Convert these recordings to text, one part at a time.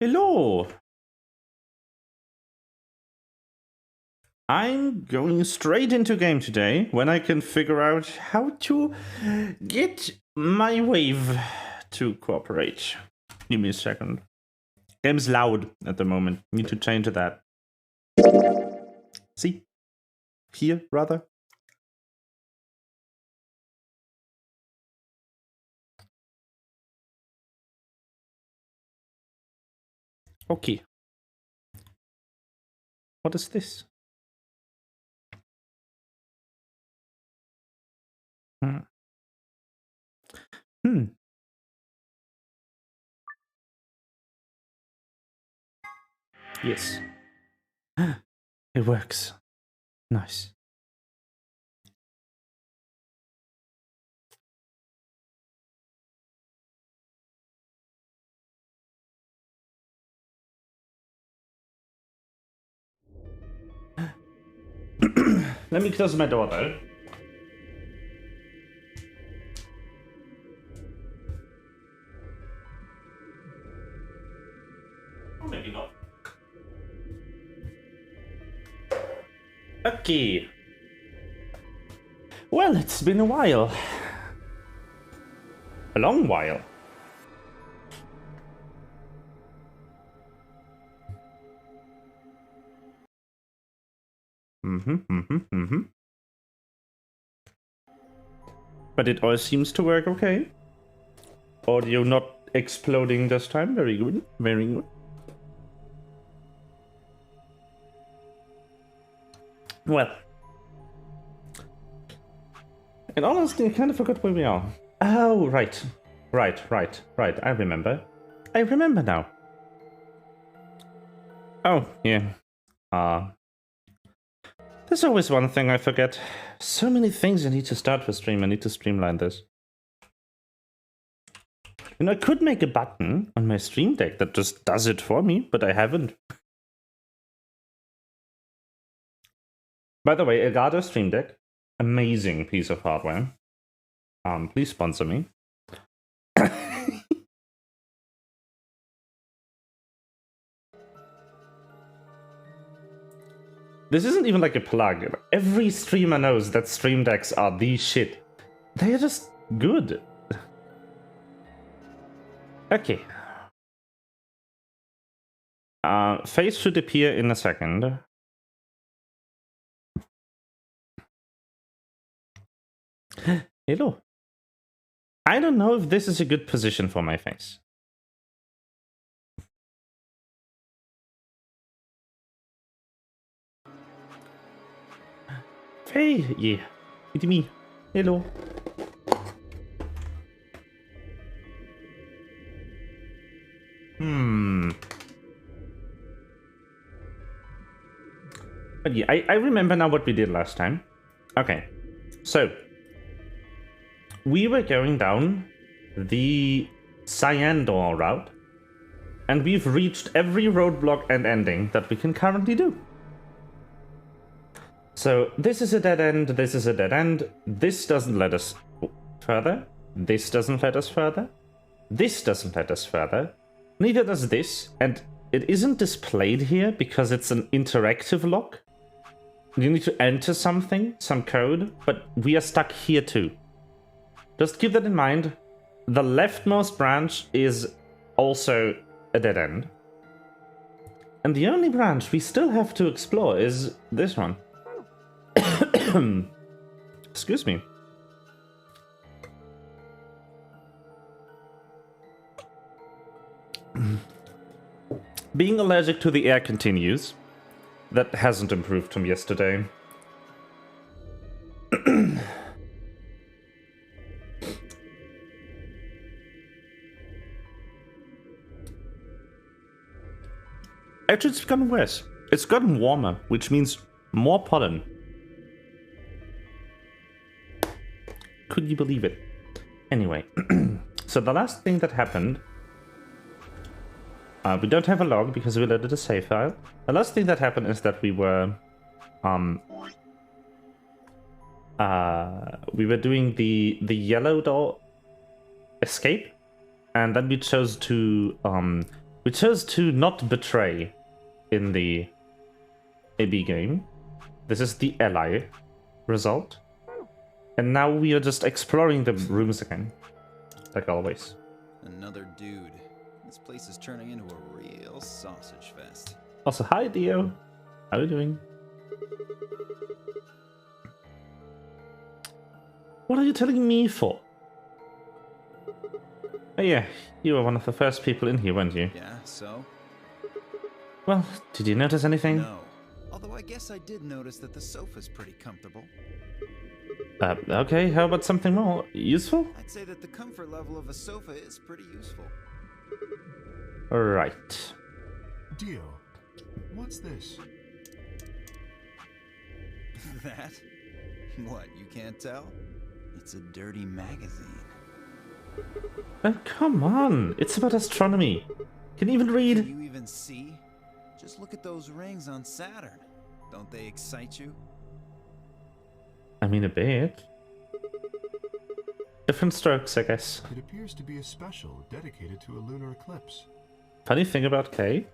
Hello! I'm going straight into game today when I can figure out how to get my wave to cooperate. Give me a second. Game's loud at the moment. Need to change that. See? Here, rather. Okay. What is this? Hmm. Yes. It works. Nice. Let me close my door though. Or maybe not. Okay. Well, it's been a while. A long while. But it all seems to work okay. Audio not exploding this time. Very good. Very good. Well. In honesty, I kind of forgot where we are. Oh, right. Right. I remember. I remember now. Oh, yeah. There's always one thing I forget. So many things I need to start for stream. I need to streamline this. You know, I could make a button on my stream deck that just does it for me, but I haven't. By the way, Elgato Stream Deck, amazing piece of hardware. Please sponsor me. This isn't even like a plug. Every streamer knows that stream decks are the shit. They are just good. Okay. Face should appear in a second. Hello. I don't know if this is a good position for my face. Hey, yeah. It's me. Hello. But yeah, I remember now what we did last time. Okay. So, we were going down the Cyandor route, and we've reached every roadblock and ending that we can currently do. So this is a dead end, this is a dead end, this doesn't let us further, this doesn't let us further, this doesn't let us further, neither does this, and it isn't displayed here because it's an interactive lock. You need to enter something, some code, but we are stuck here too. Just keep that in mind. The leftmost branch is also a dead end. And the only branch we still have to explore is this one. Excuse me. Being allergic to the air continues. That hasn't improved from yesterday. Actually, it's gotten worse. It's gotten warmer, which means more pollen. Could you believe it? Anyway, so the last thing that happened... we don't have a log because we loaded a save file. The last thing that happened is that we were doing the yellow door escape, and then we chose to We chose to not betray in the AB game. This is the ally result. And now we are just exploring the rooms again. Like always. Another dude. This place is turning into a real sausage fest. Also, hi Dio. How are you doing? What are you telling me for? Oh yeah, you were one of the first people in here, weren't you? Yeah, so? Well, did you notice anything? No. Although I guess I did notice that the sofa's pretty comfortable. Okay, how about something more useful? I'd say that the comfort level of a sofa is pretty useful. Right. Dio, what's this? That? What, you can't tell? It's a dirty magazine. Oh, come on! It's about astronomy. Can you even read? Can you even see? Just look at those rings on Saturn. Don't they excite you? I mean, a bit. Different strokes, I guess. It appears to be a special dedicated to a lunar eclipse. Funny thing about Kay.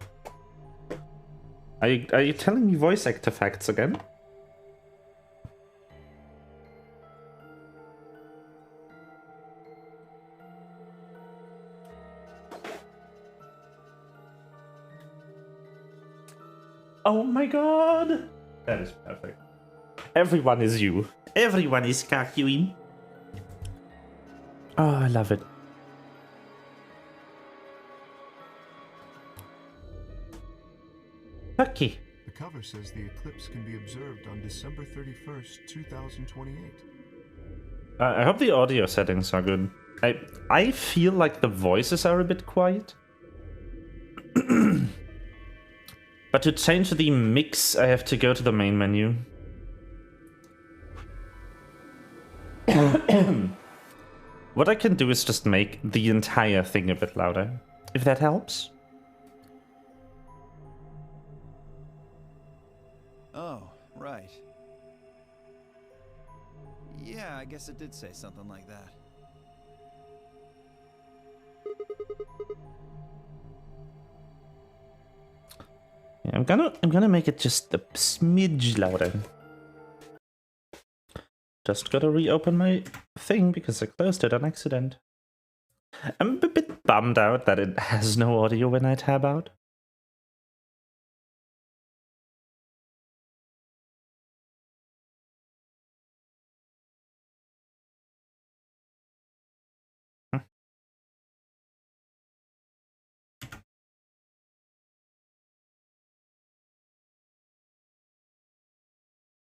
Are you telling me voice actor facts again? Oh my god! That is perfect. Everyone is you. Everyone is Kakuin. Oh, I love it. Lucky. The cover says the eclipse can be observed on December 31st, 2028. I hope the audio settings are good. I feel like the voices are a bit quiet. But to change the mix, I have to go to the main menu. What I can do is just make the entire thing a bit louder, if that helps. Oh, right. Yeah, I guess it did say something like that. Yeah, I'm gonna make it just a smidge louder. Just gotta reopen my thing because I closed it on accident. I'm a bit bummed out that it has no audio when I tab out.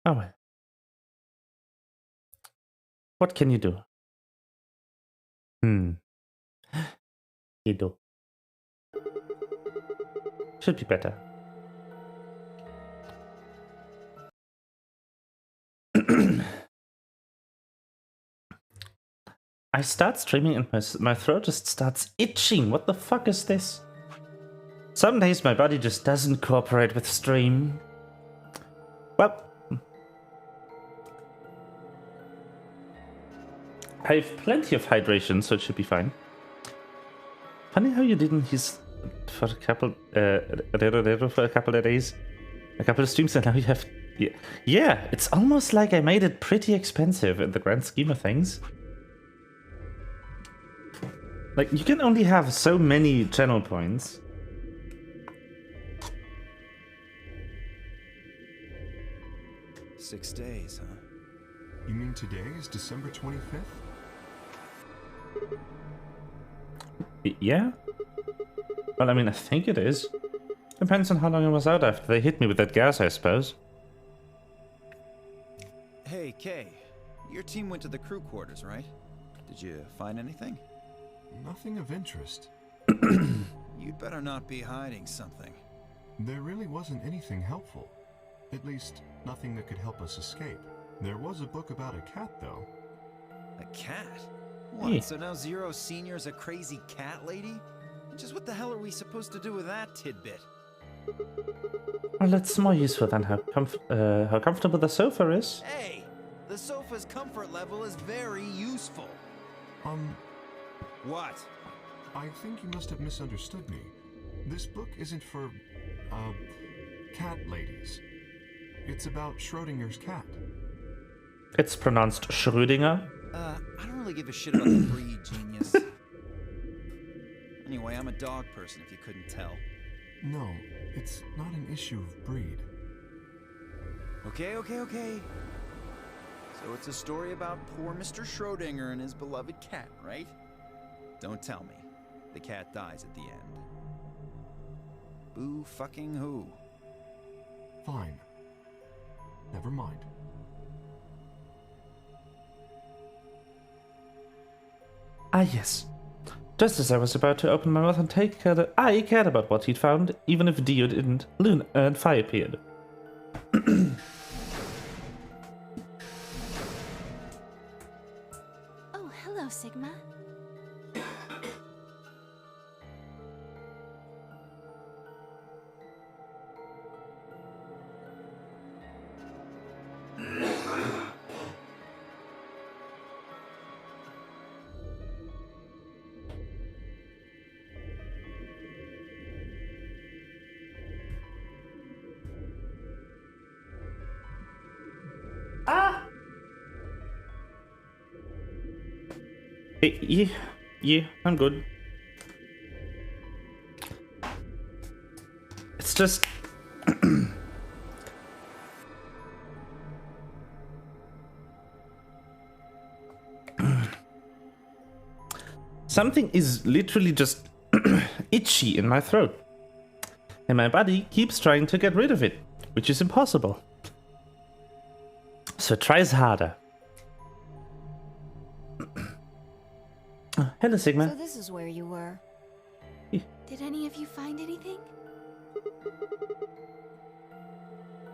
Oh well. What can you do? You do. Should be better. I start streaming and my throat just starts itching. What the fuck is this? Some days my body just doesn't cooperate with stream. Well, I have plenty of hydration, so it should be fine. Funny how you didn't use for a couple for a couple of days, a couple of streams, and now you have. Yeah, it's almost like I made it pretty expensive in the grand scheme of things. Like, you can only have so many channel points. "6 days, huh?" You mean today is December 25th? Yeah? Well, I mean, I think it is. Depends on how long I was out after they hit me with that gas, I suppose. Hey, Kay. Your team went to the crew quarters, right? Did you find anything? Nothing of interest. You'd better not be hiding something. There really wasn't anything helpful. At least, nothing that could help us escape. There was a book about a cat, though. A cat? What, Yeah. so now Zero Senior's a crazy cat lady? Just what the hell are we supposed to do with that tidbit? Well, it's more useful than how comfortable the sofa is. Hey! The sofa's comfort level is very useful. Um, What? I think you must have misunderstood me. This book isn't for, cat ladies. It's about Schrodinger's cat. It's pronounced Schrödinger. I don't really give a shit about the breed, genius. Anyway, I'm a dog person, if you couldn't tell. No, it's not an issue of breed. Okay. So it's a story about poor Mr. Schrodinger and his beloved cat, right? Don't tell me. The cat dies at the end. Boo fucking who? Fine. Never mind. Ah, yes. Just as I was about to open my mouth and take care, I cared about what he'd found, even if Dio didn't. Luna and Fire appeared. Oh, hello, Sigma. Yeah, I'm good. It's just... Something is literally just itchy in my throat. And my body keeps trying to get rid of it, which is impossible. So it tries harder. Hello, Sigma. So this is where you were. Yeah. Did any of you find anything?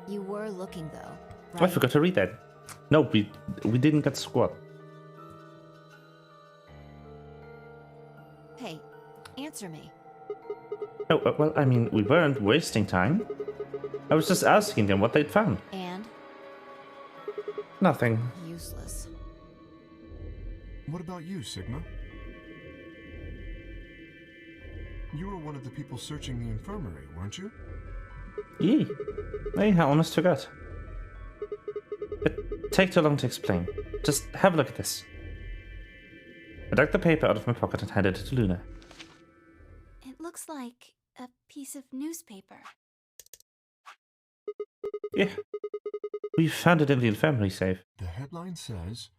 You were looking, though, right? I forgot to read that. No, we didn't get squat. Hey, answer me. Oh, well, I mean, we weren't wasting time. I was just asking them what they'd found. And? Nothing. Useless. What about you, Sigma? You were one of the people searching the infirmary, weren't you? Yee. I almost forgot. It take too long to explain. Just have a look at this. I dug the paper out of my pocket and handed it to Luna. It looks like a piece of newspaper. Yeah. We found it in the infirmary safe. The headline says,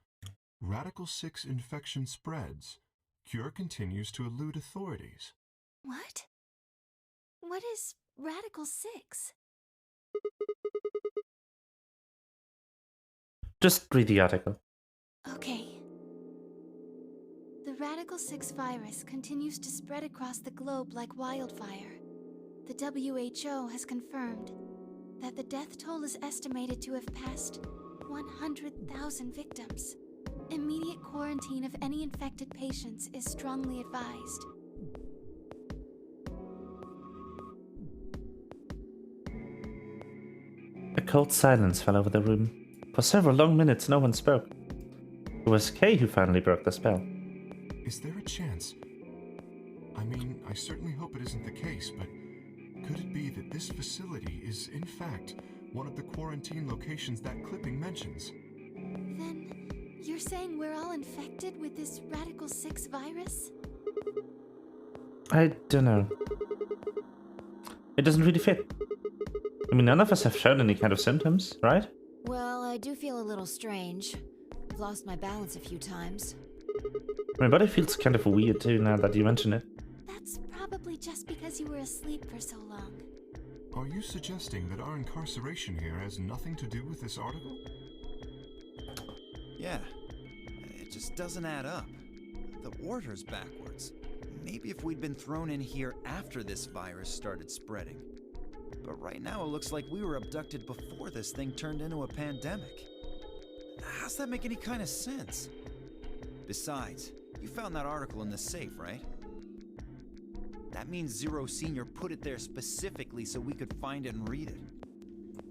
Radical 6 infection spreads. Cure continues to elude authorities. What? What is Radical 6? Just read the article. Okay. The Radical 6 virus continues to spread across the globe like wildfire. The WHO has confirmed that the death toll is estimated to have passed 100,000 victims. Immediate quarantine of any infected patients is strongly advised. A cold silence fell over the room. For several long minutes, no one spoke. It was Kay who finally broke the spell. Is there a chance? I mean, I certainly hope it isn't the case, but could it be that this facility is, in fact, one of the quarantine locations that clipping mentions? Then, you're saying we're all infected with this Radical 6 virus? I don't know. It doesn't really fit. I mean, none of us have shown any kind of symptoms, right? Well, I do feel a little strange. I've lost my balance a few times. My body feels kind of weird too now that you mention it. That's probably just because you were asleep for so long. Are you suggesting that our incarceration here has nothing to do with this article? Yeah. It just doesn't add up. The order's backwards. Maybe if we'd been thrown in here after this virus started spreading. But right now it looks like we were abducted before this thing turned into a pandemic. How's that make any kind of sense? Besides, you found that article in the safe, right? That means Zero Senior put it there specifically so we could find it and read it.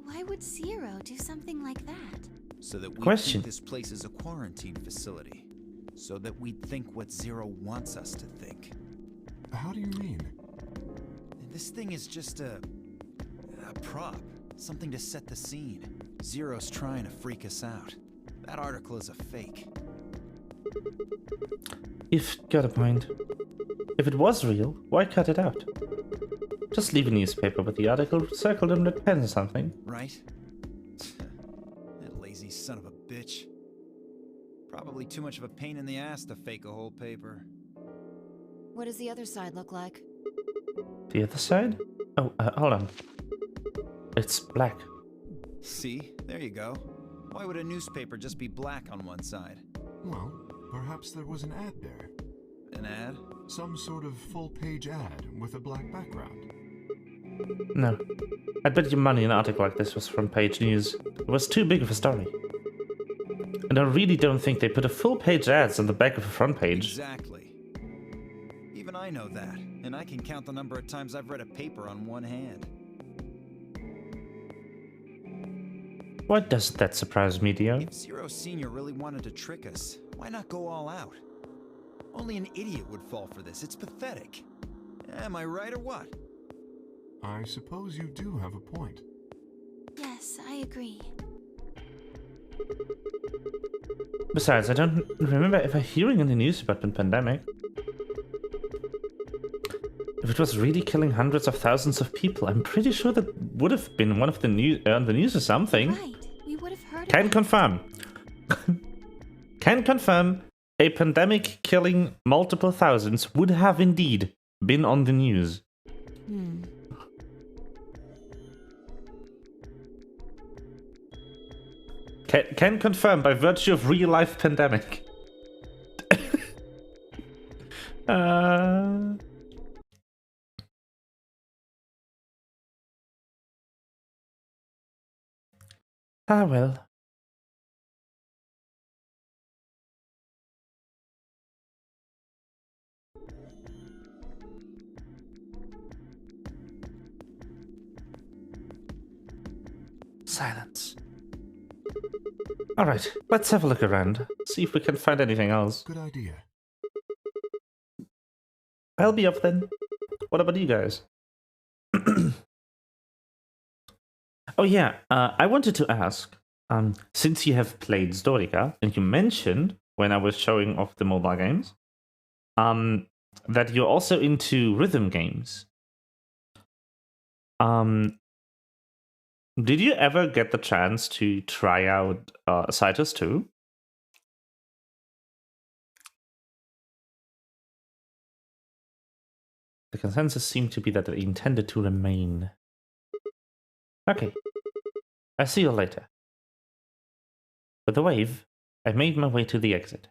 Why would Zero do something like that? So that we Question. think this place is a quarantine facility. So that we'd think what Zero wants us to think. How do you mean? This thing is just a prop. Something to set the scene. Zero's trying to freak us out. That article is a fake. You've got a point. If it was real, why cut it out? Just leave a newspaper with the article circled in red pen or something. Right? That lazy son of a bitch. Probably too much of a pain in the ass to fake a whole paper. What does the other side look like? The other side? Oh, hold on. It's black. See? There you go. Why would a newspaper just be black on one side? Well, perhaps there was an ad there. An ad? Some sort of full-page ad with a black background. No. I'd bet you money an article like this was front page news. It was too big of a story. And I really don't think they put a full page ads on the back of a front page. Exactly. Even I know that, and I can count the number of times I've read a paper on one hand. Why doesn't that surprise me, Dio? If Zero Senior really wanted to trick us, why not go all out? Only an idiot would fall for this. It's pathetic. Am I right or what? I suppose you do have a point. Yes, I agree. Besides, I don't remember ever hearing in the news about the pandemic. If it was really killing hundreds of thousands of people, I'm pretty sure that would have been one of the on the news or something. Right, we would have heard Can about confirm. Can confirm a pandemic killing multiple thousands would have indeed been on the news. Can confirm by virtue of real life pandemic. Well. Silence. Alright, let's have a look around. See if we can find anything else. Good idea. I'll be up then. What about you guys? Oh yeah, I wanted to ask, since you have played Storica, and you mentioned when I was showing off the mobile games, that you're also into rhythm games. Did you ever get the chance to try out Citus 2? The consensus seemed to be that it intended to remain. Okay. I'll see you later. With the wave, I made my way to the exit.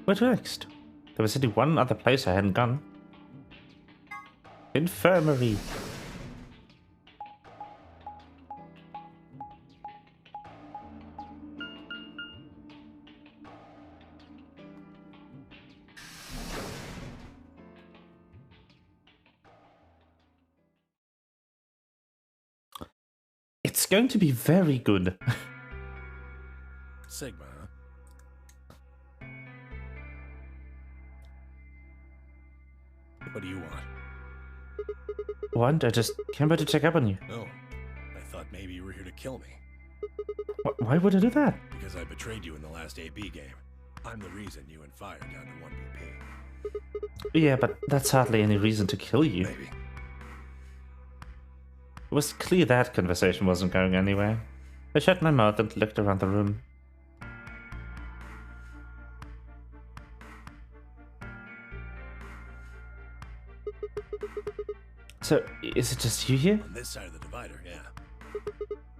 Where to next? There was only one other place I hadn't gone. Infirmary. It's going to be very good. Sigma, huh? What do you want? What? I just came by to check up on you. Oh, I thought maybe you were here to kill me. Why would I do that? Because I betrayed you in the last AB game. I'm the reason you and Fire down to 1 BP. Yeah, but that's hardly any reason to kill you. Maybe. It was clear that conversation wasn't going anywhere. I shut my mouth and looked around the room. So, is it just you here? On this side of the divider, yeah.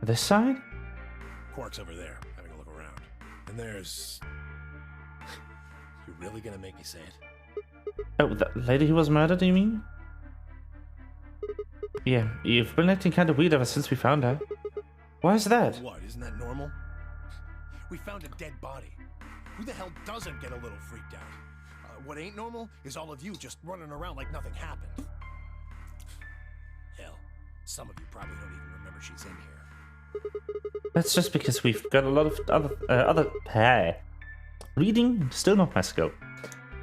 This side? Quark's over there, having a look around. And there's... You really gonna make me say it? Oh, the lady who was murdered, you mean? Yeah, you've been acting kind of weird ever since we found her. Why is that? What, isn't that normal? We found a dead body. Who the hell doesn't get a little freaked out? What ain't normal is all of you just running around like nothing happened. Hell, some of you probably don't even remember she's in here. That's just because we've got a lot of other reading, still not my skill.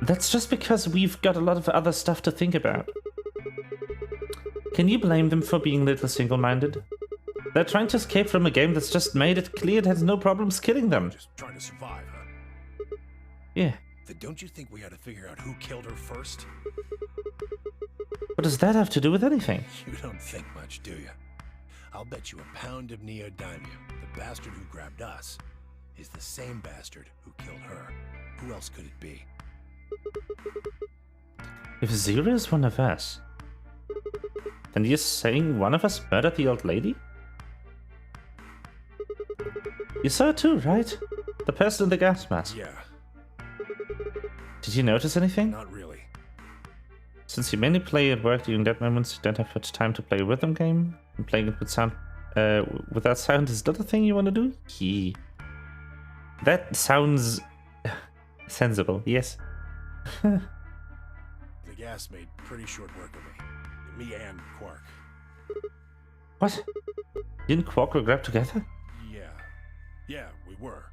That's just because we've got a lot of other stuff to think about. Can you blame them for being a little single-minded? They're trying to escape from a game that's just made it clear it has no problems killing them. Just trying to survive, huh? Yeah. Then don't you think we ought to figure out who killed her first? What does that have to do with anything? You don't think much, do you? I'll bet you a pound of neodymium the bastard who grabbed us is the same bastard who killed her. Who else could it be? If Zero is one of us, then you're saying one of us murdered the old lady? You saw it too, right? The person in the gas mask. Yeah, Did you notice anything? not really. Since you mainly play at work during dead moments, you don't have much time to play a rhythm game, and playing it with sound, without sound is not a thing you want to do? Yeah. That sounds sensible, yes. The gas made pretty short work of me. Me and Quark. What? You and Quark were grabbed together? Yeah, we were.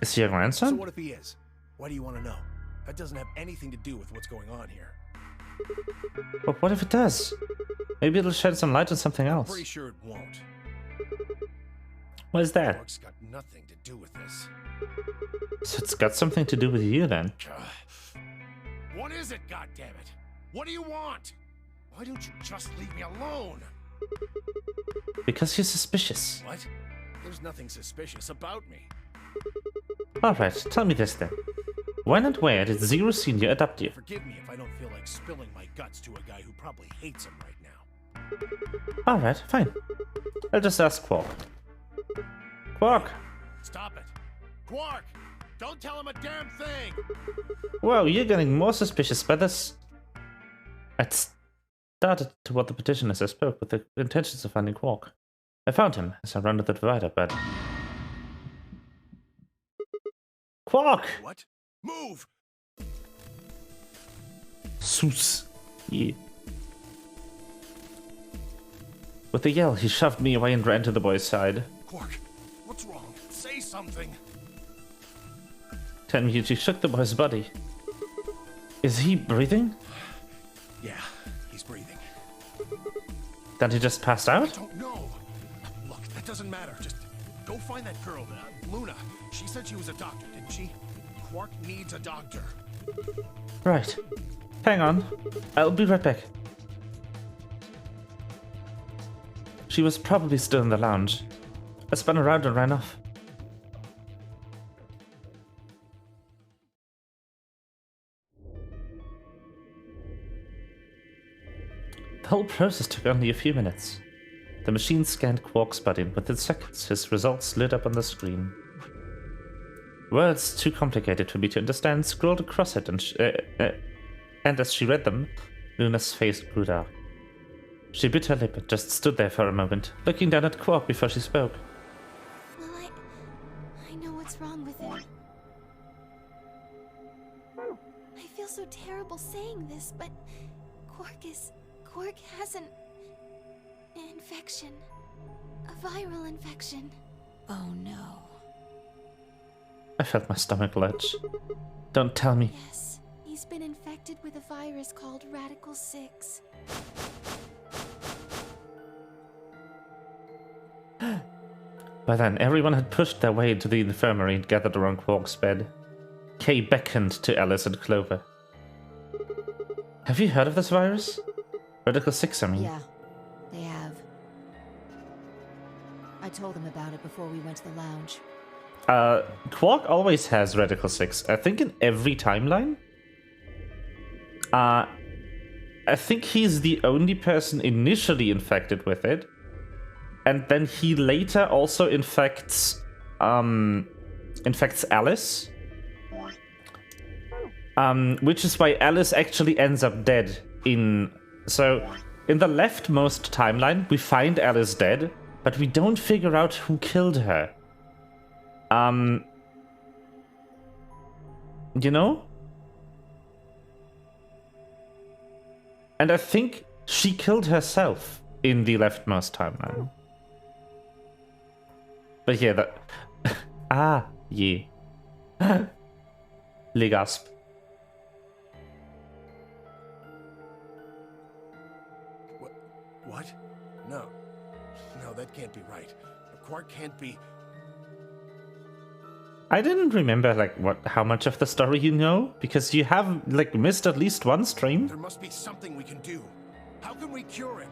Is he your So grandson? what if he is? Why do you want to know? That doesn't have anything to do with what's going on here. But what if it does? Maybe it'll shed some light on something I'm else. pretty sure it won't. What is that? Quark's got nothing to do with this. So it's got something to do with you then. What is it, goddammit? What do you want? Why don't you just leave me alone? Because you're suspicious. What? There's nothing suspicious about me. Alright, tell me this then. When and where did Zero Senior adopt you? Forgive me if I don't feel like spilling my guts to a guy who probably hates him right now. Alright, fine. I'll just ask Quark. Quark! Stop it. Quark! Don't tell him a damn thing! Whoa, you're getting more suspicious by this. I started toward the petition as I spoke with the intentions of finding Quark. I found him as I rounded the divider, but... Quark! What? Move! Soos. Yeah. With a yell, he shoved me away and ran to the boy's side. Quark, what's wrong? Say something! Telling me she shook the boy's body. Is he breathing? Yeah, he's breathing. Then he just passed I out? don't know. Look, that doesn't matter. Just go find that girl, Luna. She said she was a doctor, didn't she? Quark needs a doctor. Right. Hang on. I'll be right back. She was probably still in the lounge. I spun around and ran off. The whole process took only a few minutes. The machine scanned Quark's body, and within seconds his results lit up on the screen. Words too complicated for me to understand scrolled across it, and as she read them, Luna's face grew dark. She bit her lip and just stood there for a moment, looking down at Quark before she spoke. Well, I know what's wrong with him. I feel so terrible saying this, but Quark has an infection. A viral infection. Oh no. I felt my stomach lurch. Don't tell me. Yes, he's been infected with a virus called Radical 6. By then, everyone had pushed their way into the infirmary and gathered around Quark's bed. Kay beckoned to Alice and Clover. Have you heard of this virus? Radical 6, I mean. Yeah, they have. I told them about it before we went to the lounge. Quark always has Radical 6. I think in every timeline. I think he's the only person initially infected with it. And then he later also infects Alice. Which is why Alice actually ends up dead in... So, in the leftmost timeline, we find Alice dead, but we don't figure out who killed her. You know? And I think she killed herself in the leftmost timeline. But yeah, that... yeah. Le gasp. No. No, that can't be right. A Quark can't be... I didn't remember, like, how much of the story you know, because you have, like, missed at least one stream. There must be something we can do. How can we cure him?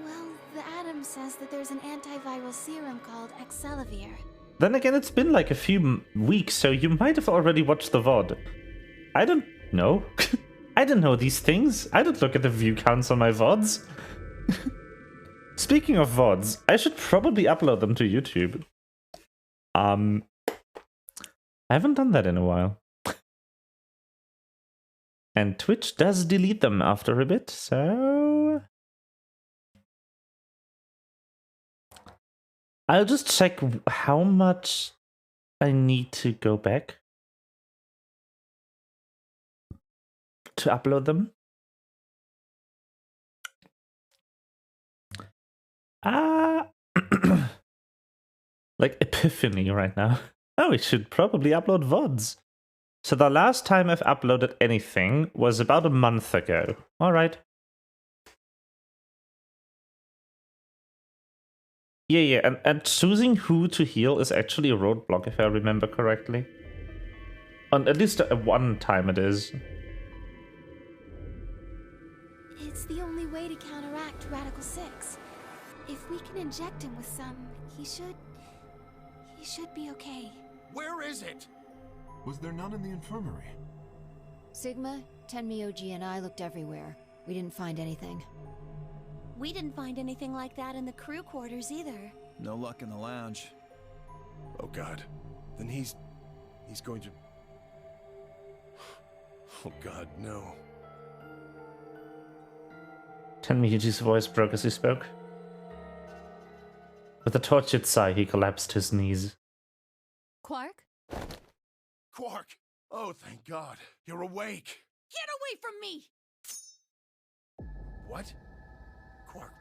Well, the Atom says that there's an antiviral serum called Excelavir. Then again, it's been like a few weeks, so you might have already watched the VOD. I don't know. I don't know these things. I don't look at the view counts on my VODs. Speaking of VODs, I should probably upload them to YouTube. I haven't done that in a while. And Twitch does delete them after a bit, so... I'll just check how much I need to go back to upload them. Like epiphany right now. Oh, we should probably upload VODs. So the last time I've uploaded anything was about a month ago. Alright. Yeah, and choosing who to heal is actually a roadblock, if I remember correctly. On at least one time it is. It's the only way to counteract Radical 6. If we can inject him with some, he should be okay. Where is it? Was there none in the infirmary? Sigma, Tenmyoji, and I looked everywhere. We didn't find anything. We didn't find anything like that in the crew quarters either. No luck in the lounge. Oh God. Then he's going to... Oh God, no. Tenmyoji's voice broke as he spoke. With a tortured sigh, he collapsed to his knees. Quark? Quark! Oh, thank God. You're awake. Get away from me! What? Quark,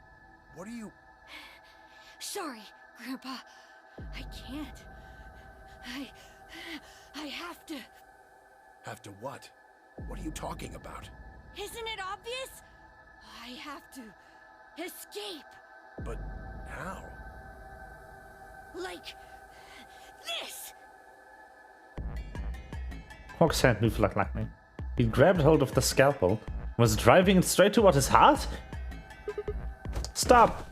what are you... Sorry, Grandpa. I can't. I have to. Have to what? What are you talking about? Isn't it obvious? I have to escape. But how? Like this! Quark's hand moved like lightning. He grabbed hold of the scalpel, was driving it straight toward his heart? Stop!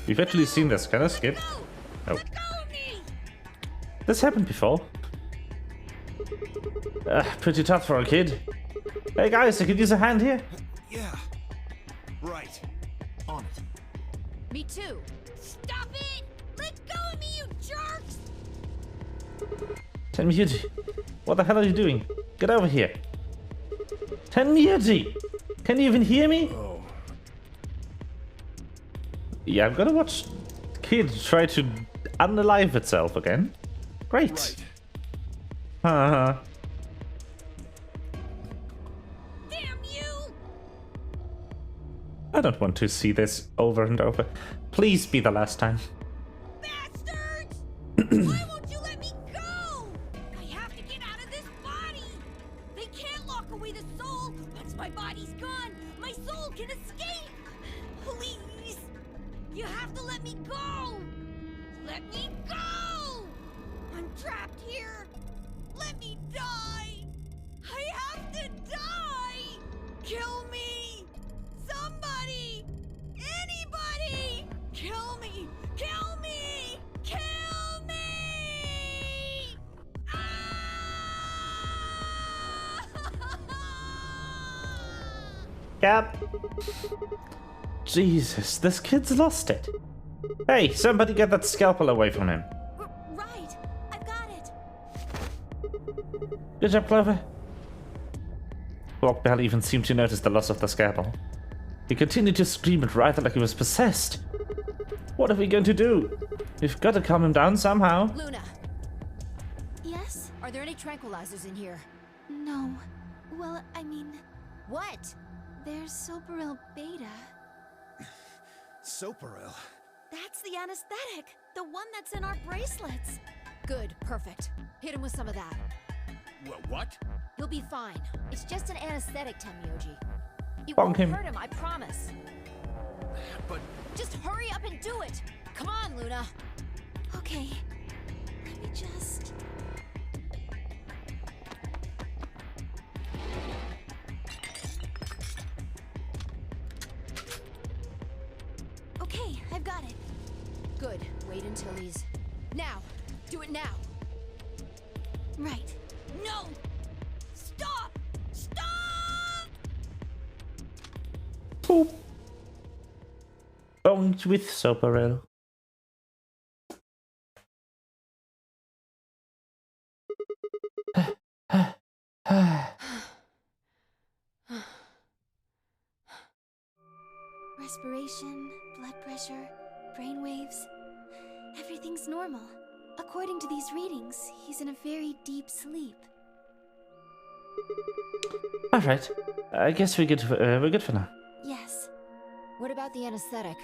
We've actually seen this. Can I skip? Oh. Let go of me! This happened before. Pretty tough for a kid. Hey guys, I could use a hand here. Yeah. Right. On it. Me too. Stop it! Let go of me, you jerks! Tenmyoji, what the hell are you doing? Get over here. Tenmyoji! Can you even hear me? Oh. Yeah, I'm gonna watch kid try to unalive itself again. Great. Right. Haha. Damn you! I don't want to see this over and over. Please be the last time. Bastards! Why won't you let me go? I have to get out of this body! They can't lock away the soul! Once my body's gone, my soul can escape! Please! You have to let me go! Let me go! I'm trapped here! Let me die! I have to die! Kill me! Somebody! Anybody! Kill me! Kill me! Kill me! Ah! Cap. Jesus, this kid's lost it. Hey, somebody get that scalpel away from him. Right! I've got it! Good job, Clover. Quark barely even seemed to notice the loss of the scalpel. He continued to scream and writhe like he was possessed. What are we going to do? We've got to calm him down somehow. Luna, Yes? are there any tranquilizers in here? No. Well, I mean, What? there's Soparil Beta. Soparil. That's the anesthetic! The one that's in our bracelets! Good, perfect. Hit him with some of that. What? He'll be fine. It's just an anesthetic, Tenmyoji. It Bonk won't him. hurt him, I promise. But Just hurry up and do it! Come on, Luna! Okay. Let me just. Okay, I've got it. Good. Wait until he's... Now! Do it now! Right. No! Stop! Stop! Boop. Bones with Soparel. Respiration, blood pressure, brain waves. Everything's normal. According to these readings, he's in a very deep sleep. Alright. I guess we're good for now. Yes, What about the anesthetic?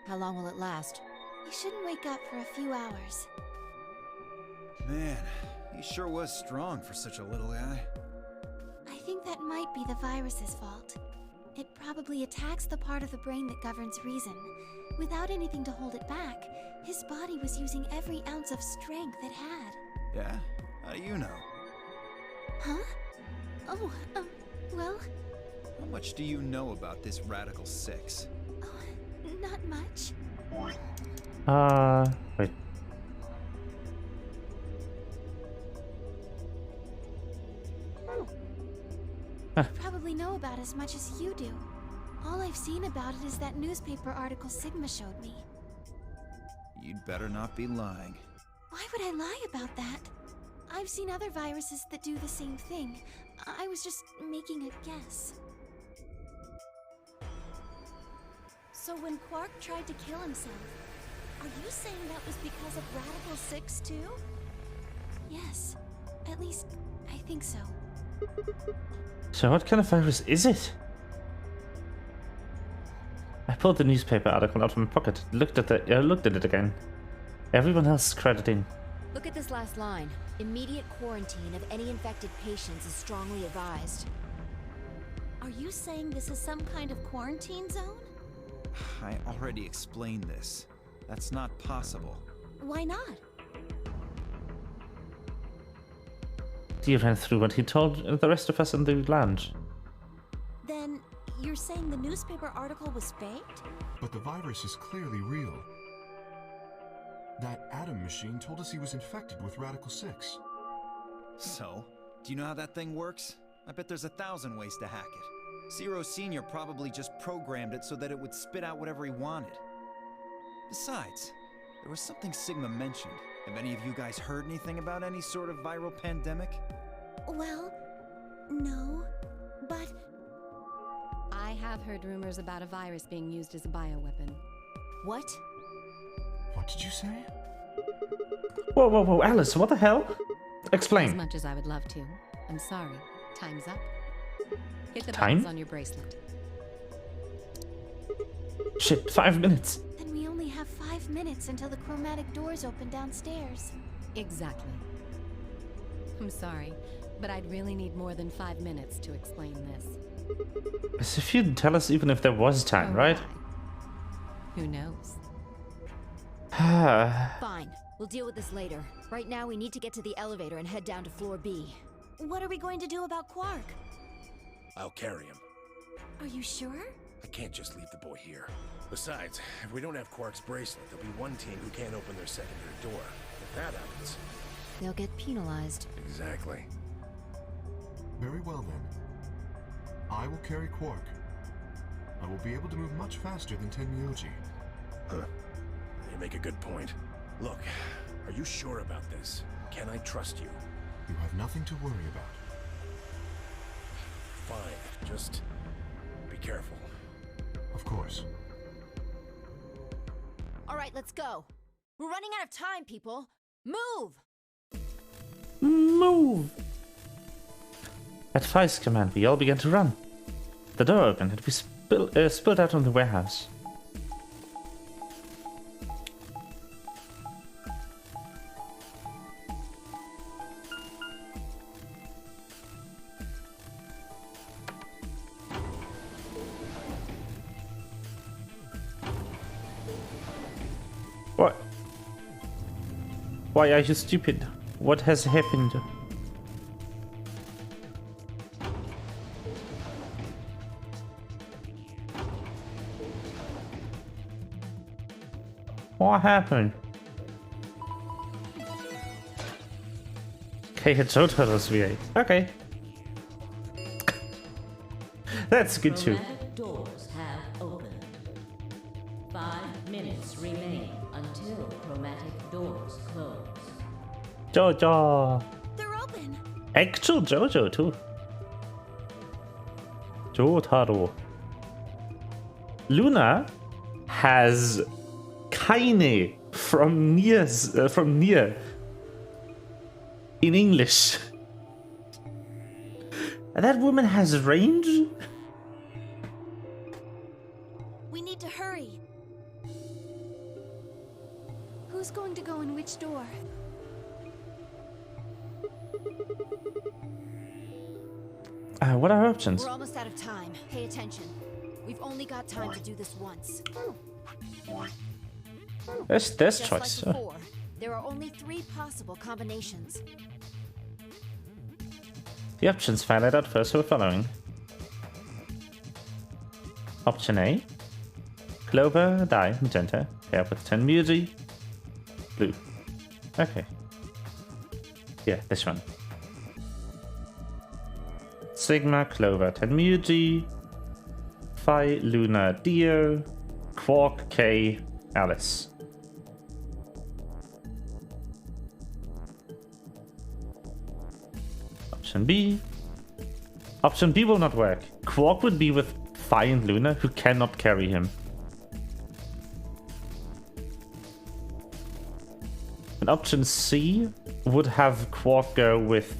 How long will it last? he shouldn't wake up for a few hours. Man, he sure was strong for such a little guy. I think that might be the virus's fault. It probably attacks the part of the brain that governs reason. Without anything to hold it back, his body was using every ounce of strength it had. Yeah? How do you know? Huh? Oh, well, How much do you know about this Radical 6? not much. Wait. I probably know about as much as you do. All I've seen about it is that newspaper article Sigma showed me. You'd better not be lying. Why would I lie about that? I've seen other viruses that do the same thing. I was just making a guess. So when Quark tried to kill himself, are you saying that was because of Radical 6 too? Yes. At least, I think so. So what kind of virus is it? I pulled the newspaper article out of my pocket, looked at it again. Everyone else is crediting. Look at this last line. Immediate quarantine of any infected patients is strongly advised. Are you saying this is some kind of quarantine zone? I already explained this. That's not possible. Why not? He ran through what he told the rest of us in the lounge. Then you're saying the newspaper article was faked? But the virus is clearly real. That Atom machine told us he was infected with Radical 6. So, do you know how that thing works? I bet there's 1,000 ways to hack it. Zero Senior probably just programmed it so that it would spit out whatever he wanted. Besides, there was something Sigma mentioned. Have any of you guys heard anything about any sort of viral pandemic? Well, no, but I have heard rumors about a virus being used as a bioweapon. What? What did you say? Whoa, Alice, what the hell? As Explain. much as I would love to. I'm sorry. Time's up. Hit the Time? buttons on your bracelet. Shit, 5 minutes. then we only have 5 minutes until the chromatic doors open downstairs. Exactly. I'm sorry, but I'd really need more than 5 minutes to explain this. As if you'd tell us even if there was time, Oh, right? my. Who knows? Fine. We'll deal with this later. Right now, we need to get to the elevator and head down to floor B. What are we going to do about Quark? I'll carry him. Are you sure? I can't just leave the boy here. Besides, if we don't have Quark's bracelet, there'll be one team who can't open their secondary door. If that happens... They'll get penalized. Exactly. Very well then. I will carry Quark. I will be able to move much faster than Tenmyoji. Huh. You make a good point. Look, are you sure about this? Can I trust you? You have nothing to worry about. Fine, just be careful. Of course. All right, let's go. We're running out of time, people. Move! Move! At Five's command, we all began to run. The door opened and we spilled out on the warehouse. What? Why are you stupid? What has happened? What happened? Okay, it's Jotaro's VA. Okay. That's good too. Chromatic doors have opened. 5 minutes remain until chromatic doors close. Jojo. They're open. Actual Jojo too. Jotaro. Luna has keine from near in English. That woman has range? We need to hurry. Who's going to go in which door? What are our options? We're almost out of time. Pay attention. We've only got time to do this once. There's Just choice. like before, there are only 3 possible combinations. The options find out first who are following. Option A. Clover, dye, magenta, pair with 10 Muji, blue. Okay. Yeah, this one. Sigma, Clover, 10 Muji, Phi, Luna, Dio, Quark, K, Alice. Option B. Option B will not work. Quark would be with Phi and Luna, who cannot carry him. And option C would have Quark go with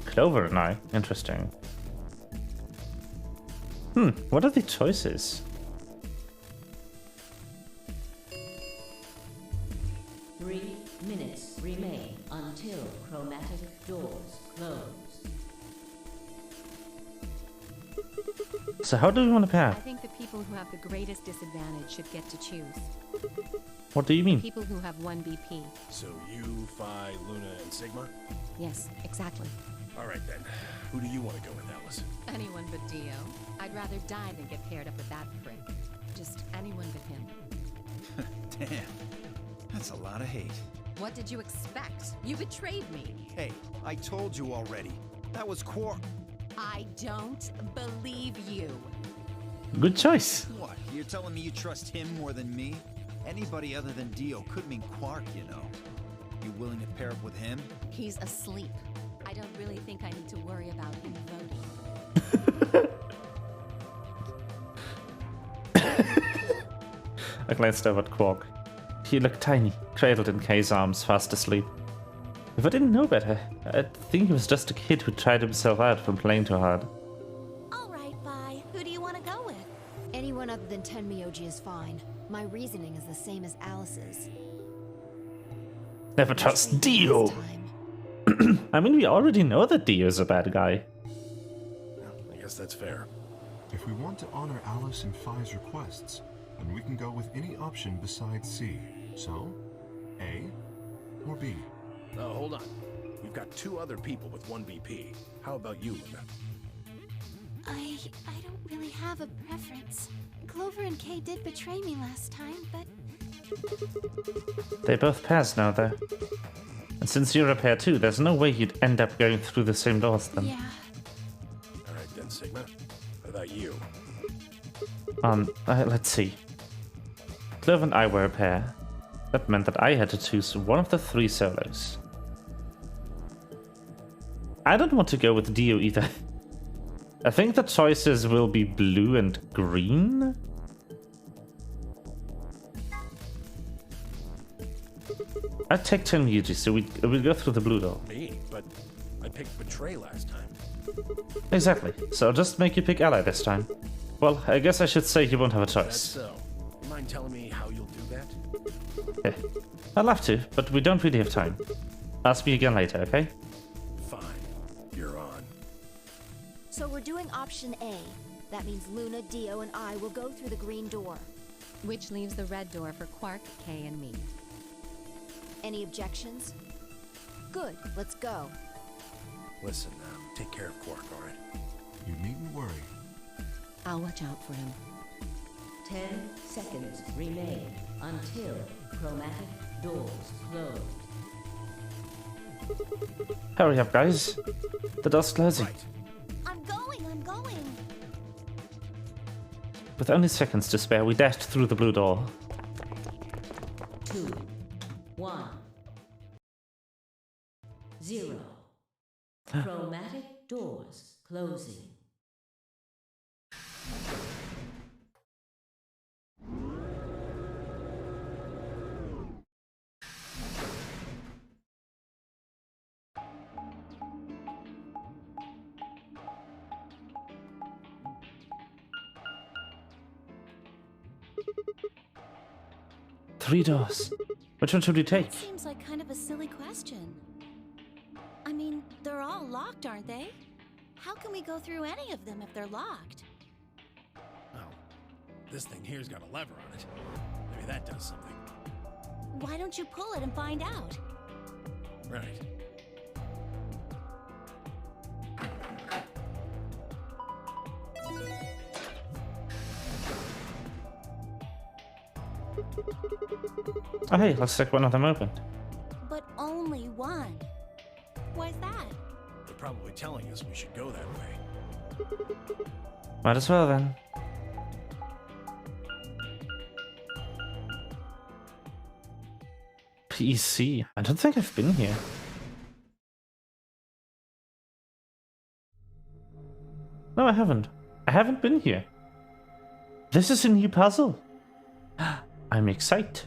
Clover and I. Interesting. What are the choices? 3 minutes remain until chromatic doors close. So how do we want to pair? I think the people who have the greatest disadvantage should get to choose. What do you mean? People who have 1 BP. So you, Phi, Luna, and Sigma? Yes, exactly. Alright then. Who do you want to go with, Alice? Anyone but Dio. I'd rather die than get paired up with that prick. Just anyone but him. Damn. That's a lot of hate. What did you expect? You betrayed me. Hey, I told you already. That was Quark. I don't believe you. Good choice. What? You're telling me you trust him more than me? Anybody other than Dio could mean Quark, you know. You willing to pair up with him? He's asleep. I don't really think I need to worry about him voting. I glanced over at Quark. He looked tiny, cradled in Kay's arms, fast asleep. If I didn't know better, I'd think he was just a kid who tried himself out from playing too hard. All right, bye. Who do you want to go with? Anyone other than Tenmyoji is fine. My reasoning is the same as Alice's. Never Which trust way Dio! this time? I mean, we already know that Dio's a bad guy. Well, I guess that's fair. If we want to honor Alice and Phi's requests, then we can go with any option besides C. So, A or B? Oh, hold on. We've got 2 other people with 1 BP. How about you, Luna? I don't really have a preference. Clover and Kay did betray me last time, but They both pairs now, though. And since you're a pair too, there's no way you'd end up going through the same doors then. yeah. Alright then, Sigma. What about you? Let's see. Clover and I were a pair. That meant that I had to choose one of the 3 solos. I don't want to go with Dio either. I think the choices will be blue and green. I'd take Tenmyoji, so we'll go through the blue door. Me? But I picked Betray last time. Exactly. So I'll just make you pick Ally this time. Well, I guess I should say you won't have a That's choice. so. You mind telling me how you'll do that? Yeah. I'd love to, but we don't really have time. Ask me again later, okay? Fine. You're on. So we're doing option A. That means Luna, Dio, and I will go through the green door. which leaves the red door for Quark, Kay, and me. Any objections? Good, let's go. Listen, take care of Quark, all right? You needn't worry. I'll watch out for him. 10 seconds remain until chromatic doors close. Hurry up, guys. The door's closing. Right. I'm going. With only seconds to spare, we dashed through the blue door. 2, 1, 0. Chromatic doors closing. Three doors. Which one should we take? That seems like kind of a silly question. I mean, they're all locked, aren't they? How can we go through any of them if they're locked? Oh, this thing here's got a lever on it. Maybe that does something. Why don't you pull it and find out? Right. Oh hey, looks like one of them opened. But only one. Why's that? They're probably telling us we should go that way. Might as well then. PC. I don't think I've been here. No, I haven't. I haven't been here. This is a new puzzle. I'm excited.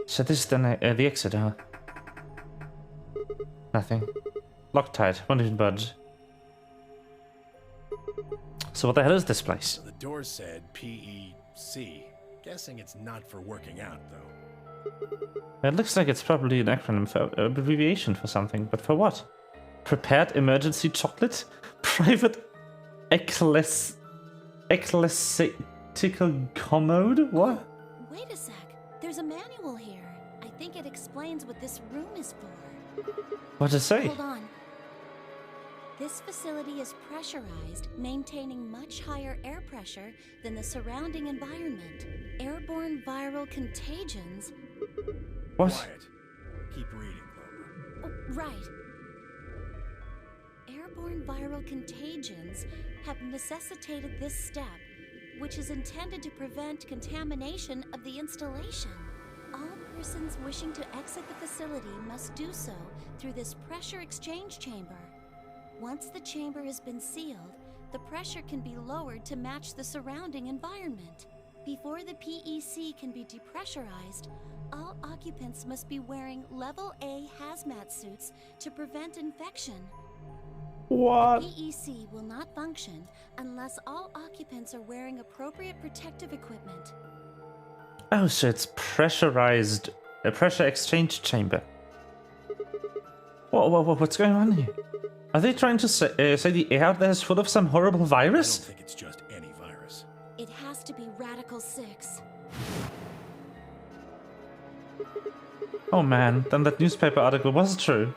So this is the exit, huh? Nothing. Loctite. Won't even budge. So what the hell is this place? So the door said PEC. Guessing it's not for working out, though. It looks like it's probably an acronym for abbreviation for something, but for what? Prepared emergency chocolate? Private ecclesiastical commode? What? Wait a sec. There's a manual here. I think it explains what this room is for. What does it say? Hold on. This facility is pressurized, maintaining much higher air pressure than the surrounding environment. Airborne viral contagions. What? Quiet. Keep reading, Clover. Oh, right. Airborne viral contagions have necessitated this step, which is intended to prevent contamination of the installation. All persons wishing to exit the facility must do so through this pressure exchange chamber. Once the chamber has been sealed, the pressure can be lowered to match the surrounding environment. Before the PEC can be depressurized, all occupants must be wearing Level A hazmat suits to prevent infection. What? PEC will not function unless all occupants are wearing appropriate protective equipment. Oh, so it's pressurized. A pressure exchange chamber. What's going on here? Are they trying to say the air out there is full of some horrible I virus? don't think it's just any virus. It has to be Radical 6. Oh man, then that newspaper article was true.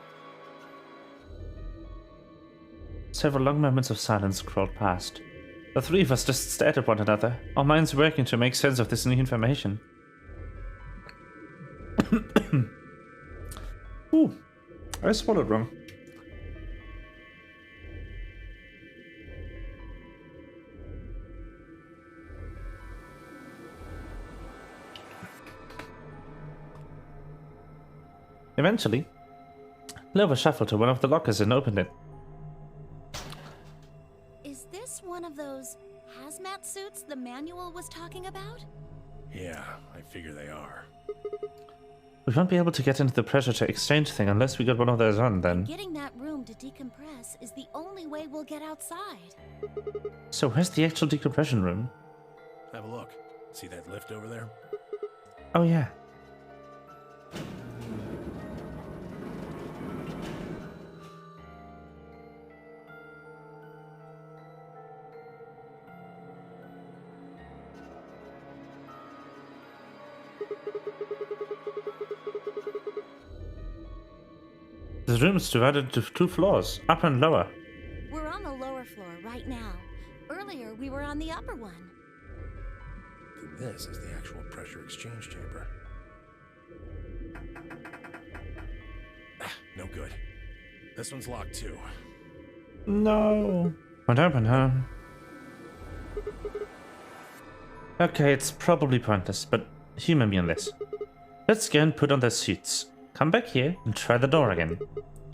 Several long moments of silence crawled past. The three of us just stared at one another, our minds working to make sense of this new information. Ooh, I swallowed wrong. Eventually, Clover shuffled to one of the lockers and opened it. Is this one of those hazmat suits the manual was talking about? Yeah, I figure they are. We won't be able to get into the pressure to exchange thing unless we get one of those on, then. Getting that room to decompress is the only way we'll get outside. So where's the actual decompression room? Have a look. See that lift over there? Oh yeah. This room is divided into 2 floors, upper and lower. We're on the lower floor right now. Earlier, we were on the upper one. This is the actual pressure exchange chamber. No good. This one's locked too. No. What happened, huh? Okay, it's probably pointless, but humor me on this. Let's go and put on their suits. Come back here and try the door again.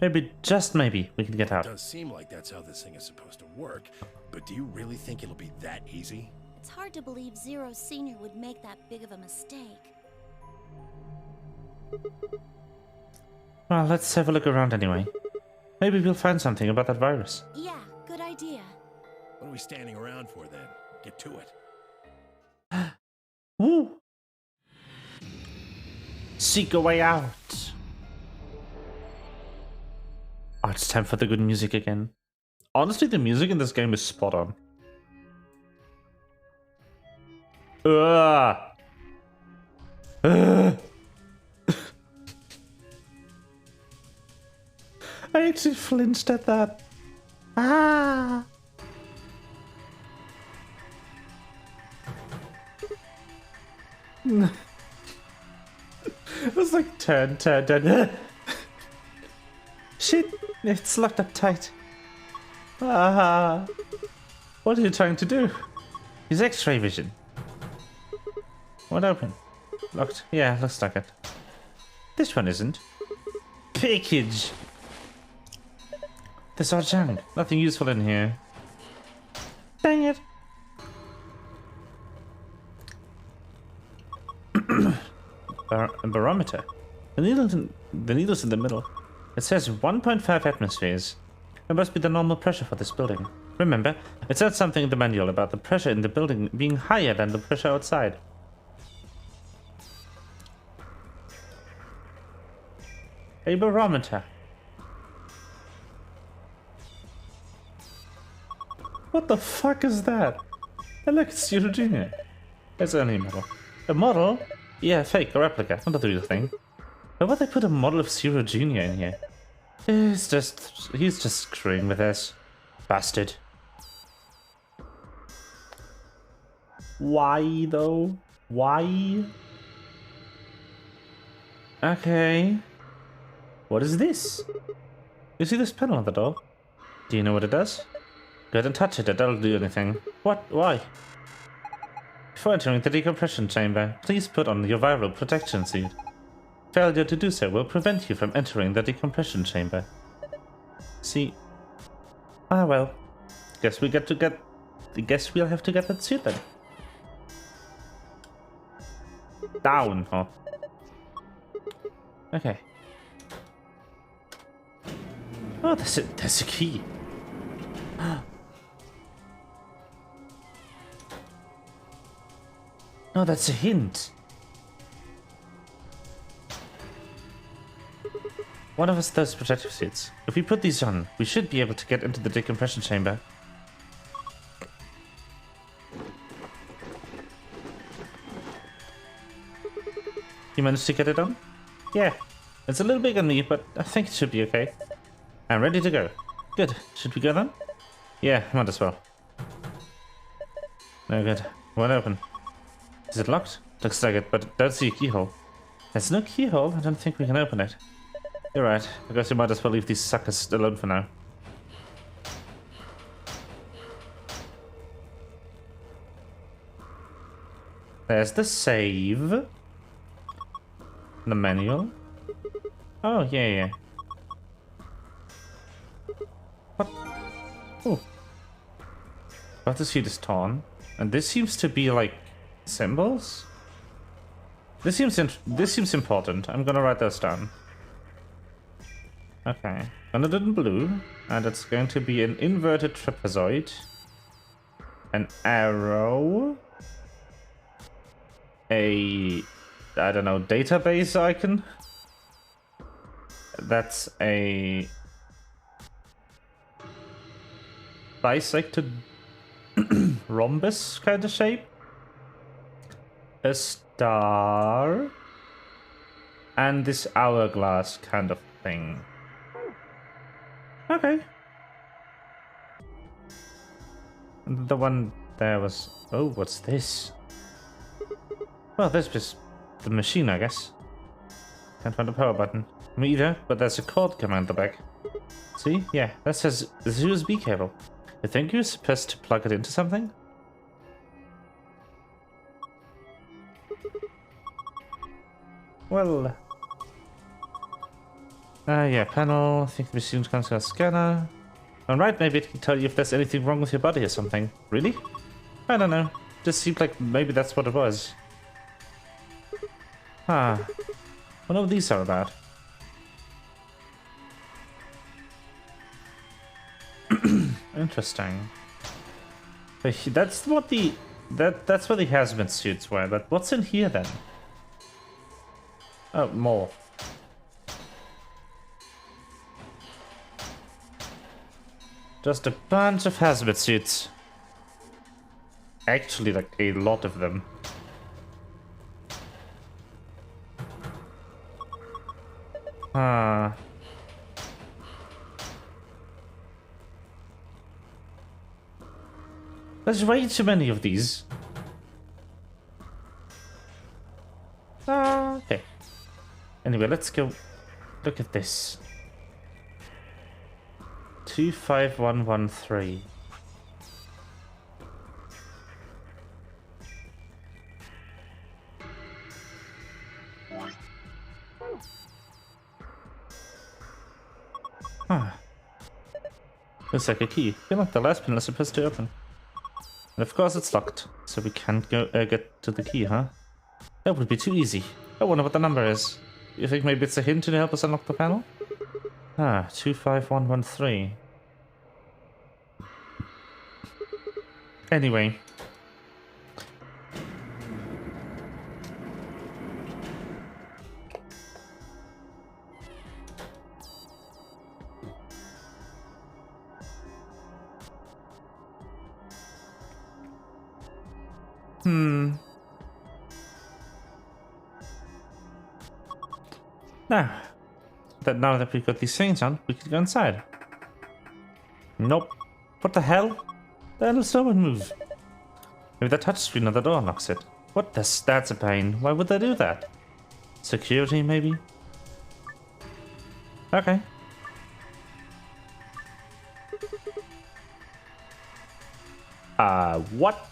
Maybe, just maybe, we can get out. It does seem like that's how this thing is supposed to work, but do you really think it'll be that easy? It's hard to believe Zero Senior would make that big of a mistake. Well, let's have a look around anyway. Maybe we'll find something about that virus. Yeah, good idea. What are we standing around for then? Get to it. Woo! Seek a way out. Oh, it's time for the good music again. Honestly, the music in this game is spot on. Ugh. Ugh. I actually flinched at that. Ah. It was like turn. Shit, it's locked up tight. Ah. What are you trying to do? Use X-ray vision. What open? Locked. Yeah, looks like it. This one isn't. Package. There's our junk. Nothing useful in here. Dang it. Barometer. The needle's in the middle. It says 1.5 atmospheres. It must be the normal pressure for this building. Remember, it said something in the manual about the pressure in the building being higher than the pressure outside. A barometer. What the fuck is that? Hey, look, it's Zero Jr. It's only a model. A model? Yeah, fake, a replica, not the real thing. Why would they put a model of Zero Jr. in here? He's just screwing with us. Bastard. Why, though? Why? Okay. What is this? You see this panel on the door? Do you know what it does? Go ahead and touch it, that'll do anything. What? Why? Before entering the decompression chamber, please put on your viral protection suit. Failure to do so will prevent you from entering the decompression chamber. See? Ah well. Guess we'll have to get that suit then. Down, huh? Okay. Oh, there's a key. No, that's a hint. One of us those protective suits. If we put these on, we should be able to get into the decompression chamber. You managed to get it on? Yeah. It's a little big on me, but I think it should be okay. I'm ready to go. Good. Should we go then? Yeah, might as well. No good. Won't open. Is it locked? Looks like it, but don't see a keyhole. There's no keyhole. I don't think we can open it. You're right. I guess we might as well leave these suckers alone for now. There's the save. The manual. Oh, yeah. What? Oh. But the suit is torn. And this seems to be like symbols? This seems important. I'm gonna write those down. Okay. Gonna do it in blue. And it's going to be an inverted trapezoid. An arrow. I don't know, database icon. That's a bisected rhombus kind of shape. A star. And this hourglass kind of thing. Okay. The one there was... Oh, what's this? Well, this is the machine, I guess. Can't find the power button. Me either, but there's a cord coming on the back. See? Yeah, that says USB cable. I think you're supposed to plug it into something? Well... yeah, panel. I think the machine comes to a scanner. Alright, maybe it can tell you if there's anything wrong with your body or something. Really? I don't know. Just seemed like maybe that's what it was. Ah. What are these are about? Interesting. That's what the... That's what the hazmat suits were, but what's in here then? Oh, more. Just a bunch of hazmat suits. Actually, like a lot of them. Ah. There's way too many of these. Okay. Anyway, let's go look at this. 25113. Huh. Looks like a key. I feel like the last panel is supposed to open. And of course it's locked, so we can't go get to the key, huh? That would be too easy. I wonder what the number is. You think maybe it's a hint to help us unlock the panel? Ah, 25113. Anyway. Now that we've got these things on, we can go inside. Nope. What the hell? The handles don't move. Maybe the touchscreen on the door unlocks it. What the... That's a pain. Why would they do that? Security, maybe? Okay. What?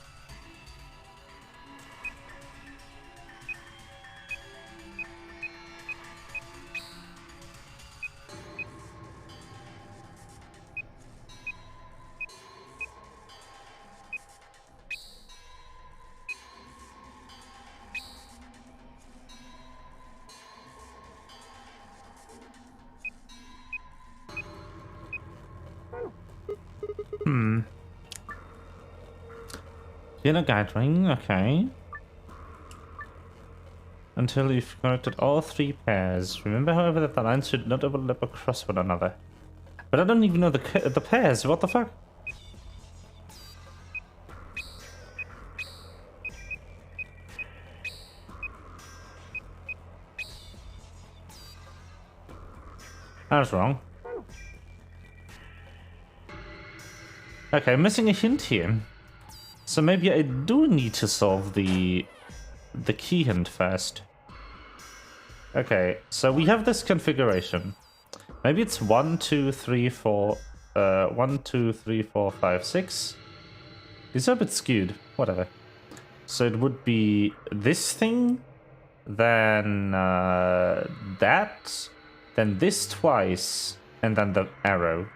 Inner guide ring, okay. Until you've connected all three pairs. Remember, however, that the lines should not overlap across one another. But I don't even know the pairs. What the fuck? I was wrong. Okay, I'm missing a hint here. So maybe I do need to solve the key hint first. Okay, so we have this configuration. Maybe it's 1, 2, 3, 4, 1, 2, 3, 4, 5, 6. These are a bit skewed. Whatever. So it would be this thing, then that, then this twice, and then the arrow.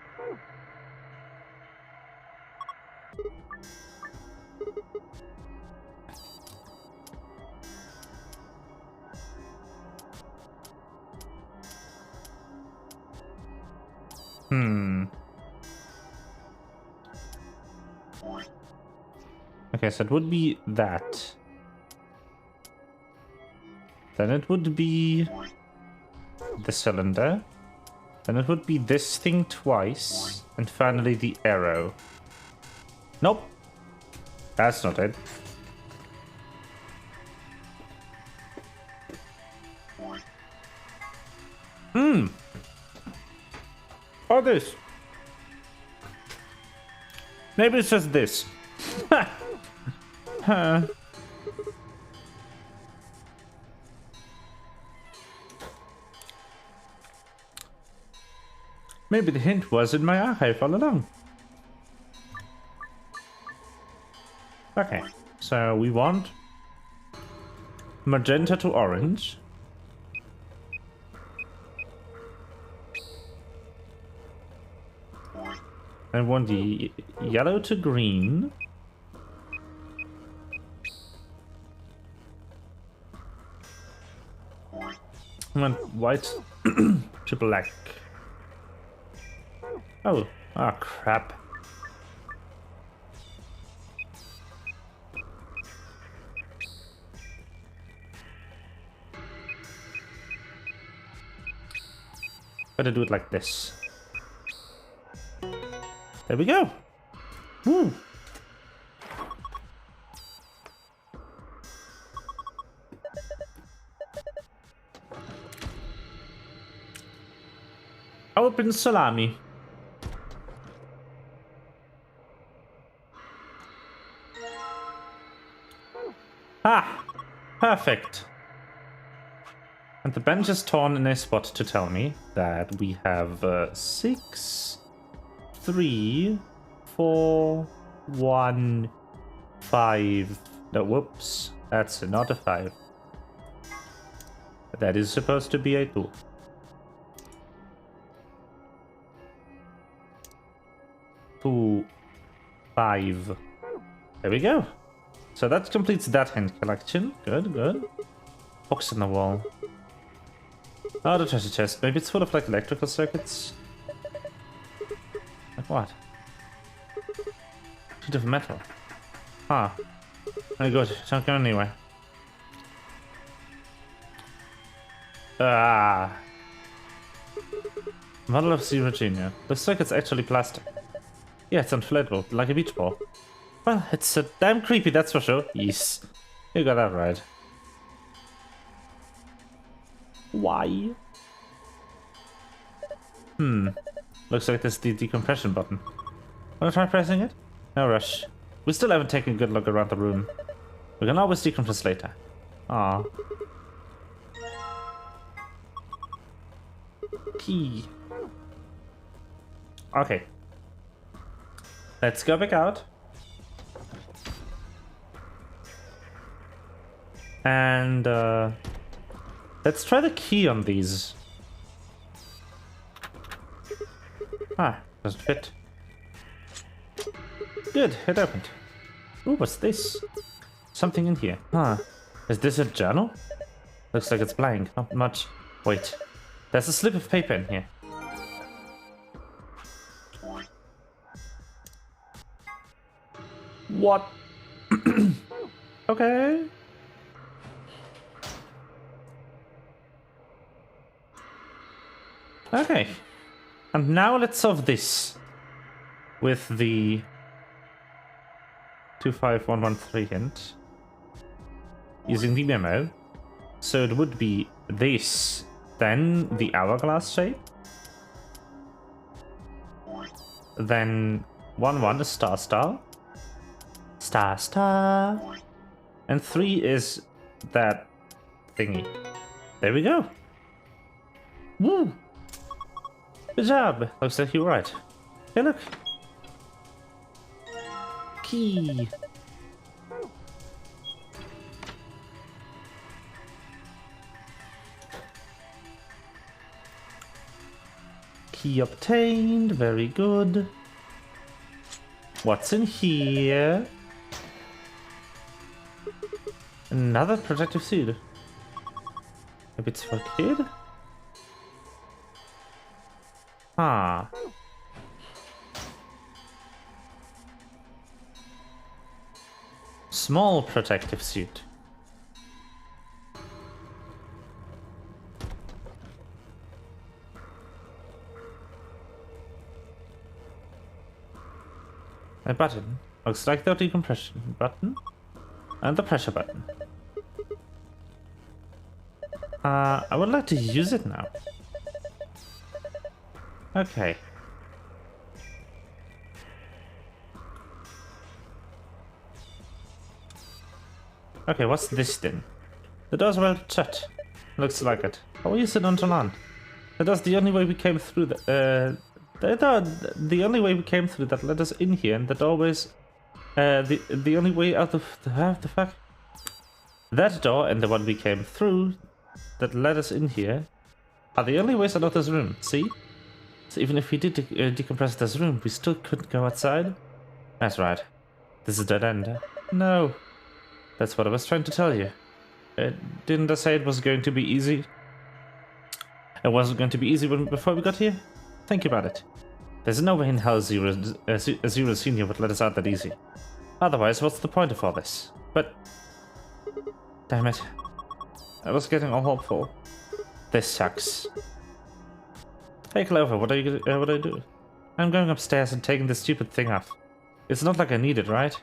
Okay, so it would be that. Then it would be the cylinder. Then it would be this thing twice. And finally the arrow. Nope. That's not it. Oh, this. Maybe it's just this. Huh. Maybe the hint was in my archive all along. Okay, so we want magenta to orange. I want the yellow to green. I want white to black. Oh, crap. Better do it like this. There we go. Woo. Open salami. Ah, perfect. And the bench is torn in a spot to tell me that we have 6, 3, 4, 1, 5. No, whoops. That's not a 5. That is supposed to be a 2. Two, 5. There we go. So that completes that hint collection. Good, good. Box in the wall. Oh, the treasure chest. Maybe it's full of like electrical circuits. Like what? Sheet of metal. Huh. Very good. Don't go anywhere. Ah. Model of Zero Junior. Looks like it's actually plastic. Yeah, it's inflatable, like a beach ball. Well, it's damn creepy, that's for sure. Yes. You got that right. Why? Looks like this is the decompression button. Wanna try pressing it? No rush. We still haven't taken a good look around the room. We can always decompress later. Aww. Key. Okay. Let's go back out. And let's try the key on these. Ah, doesn't fit. Good, it opened. Ooh, what's this? Something in here. Huh. Is this a journal? Looks like it's blank, not much. Wait, there's a slip of paper in here. What? Okay. Okay. And now let's solve this with the 25113 hint using the memo. So it would be this, then the hourglass shape, then 1-1 is star star, star star, and 3 is that thingy. There we go. Woo! Good job. Looks like you're right. Hey, look. Key. Key obtained. Very good. What's in here? Another protective suit. Maybe it's for a kid? Ah. Small protective suit. A button. Looks like the decompression button. And the pressure button. I would like to use it now. Okay. Okay, what's this then? The door's well shut. Looks like it. How are you so nonchalant? That's the only way we came through the only way we came through that led us in here, and the doorways the only way out of the fuck? That door and the one we came through that led us in here are the only ways out of this room, see? So even if we did decompress this room, we still couldn't go outside? That's right. This is a dead end. No. That's what I was trying to tell you. Didn't I say it was going to be easy? It wasn't going to be easy before we got here? Think about it. There's no way in hell Zero Senior would let us out that easy. Otherwise, what's the point of all this? But... damn it. I was getting all hopeful. This sucks. Hey Clover, what are you doing? I'm going upstairs and taking this stupid thing off. It's not like I need it, right?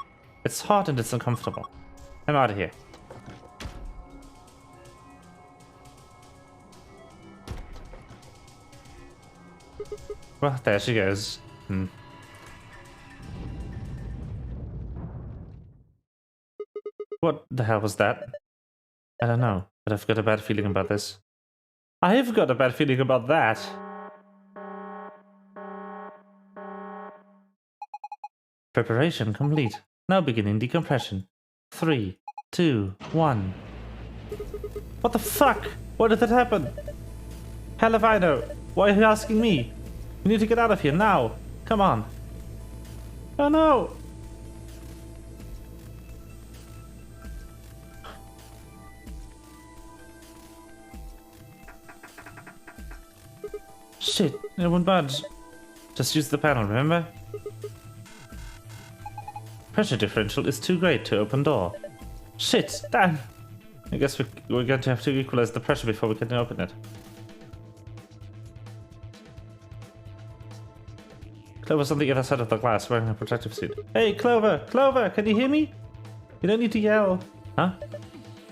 It's hot and it's uncomfortable. I'm out of here. Well, there she goes. What the hell was that? I don't know, but I've got a bad feeling about this. I've got a bad feeling about that. Preparation complete. Now beginning decompression. 3, 2, 1. What the fuck? Why did that happen? Hell if I know. Why are you asking me? We need to get out of here now. Come on. Oh no! Shit, it won't budge. Just use the panel, remember? Pressure differential is too great to open door. Shit, damn! I guess we're going to have to equalize the pressure before we can open it. Clover's on the other side of the glass wearing a protective suit. Hey, Clover! Clover, can you hear me? You don't need to yell. Huh?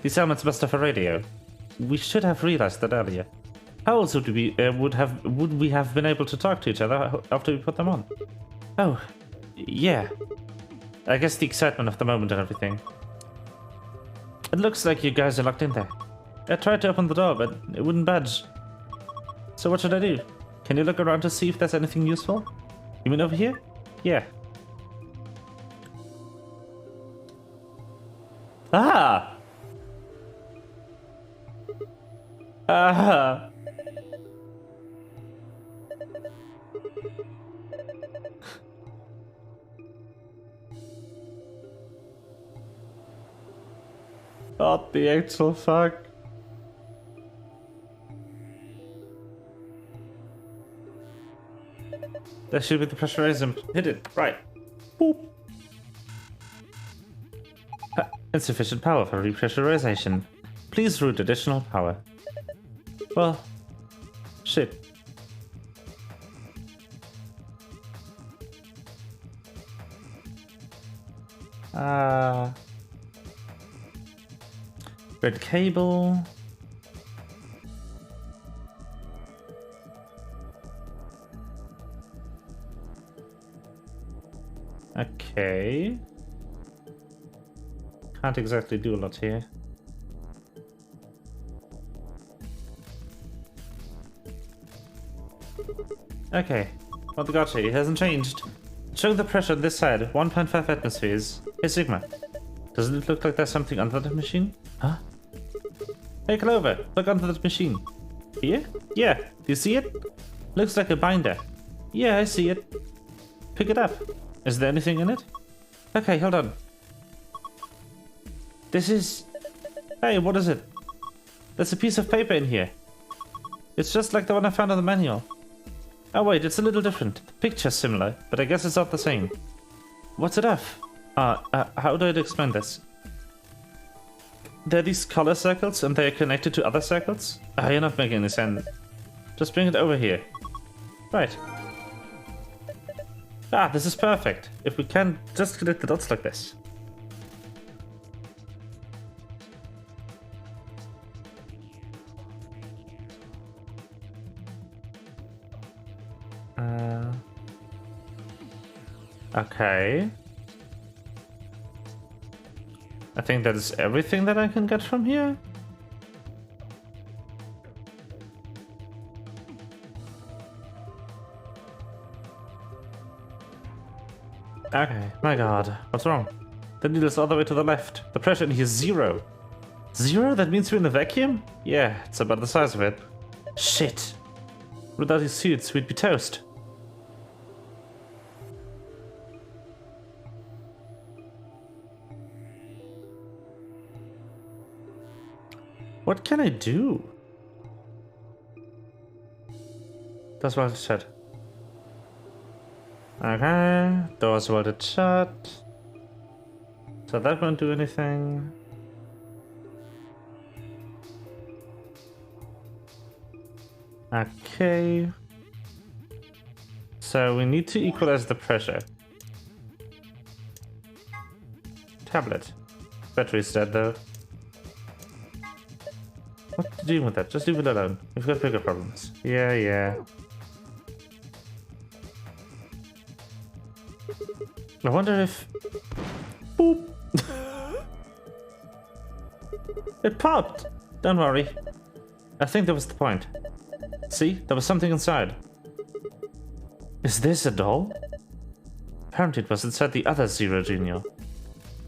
These helmets must have a radio. We should have realized that earlier. How else would we have been able to talk to each other after we put them on? Oh, yeah. I guess the excitement of the moment and everything. It looks like you guys are locked in there. I tried to open the door, but it wouldn't budge. So what should I do? Can you look around to see if there's anything useful? You mean over here? Yeah. Ah! Ah! What the actual fuck? That should be the pressurizer. Hit it. Right. Boop. Insufficient power for repressurization. Please route additional power. Well, shit. Red cable. Okay. Can't exactly do a lot here. Okay. What the gotcha? It hasn't changed. Showing the pressure on this side, 1.5 atmospheres. Hey Sigma. Doesn't it look like there's something under the machine? Huh? Hey Clover, look under that machine. Here? Yeah, do you see it? Looks like a binder. Yeah, I see it. Pick it up. Is there anything in it? Okay, hold on. This is... Hey, what is it? There's a piece of paper in here. It's just like the one I found in the manual. Oh wait, it's a little different. The picture's similar, but I guess it's not the same. What's it of? How do I explain this? There are these color circles and they are connected to other circles? You're not making any sense. Just bring it over here. Right. This is perfect. If we can just connect the dots like this. Okay. I think that is everything that I can get from here. Okay, my god, what's wrong? The needle's all the way to the left. The pressure in here is 0. 0? That means we're in a vacuum? Yeah, it's about the size of it. Shit. Without these suits, we'd be toast. What can I do? Doors welded shut. Okay, doors welded shut. So that won't do anything. Okay. So we need to equalize the pressure. Tablet. Battery's dead though. What to do with that? Just leave it alone. We've got bigger problems. Yeah. I wonder if... Boop! It popped! Don't worry. I think that was the point. See? There was something inside. Is this a doll? Apparently it was inside the other Zero Junior.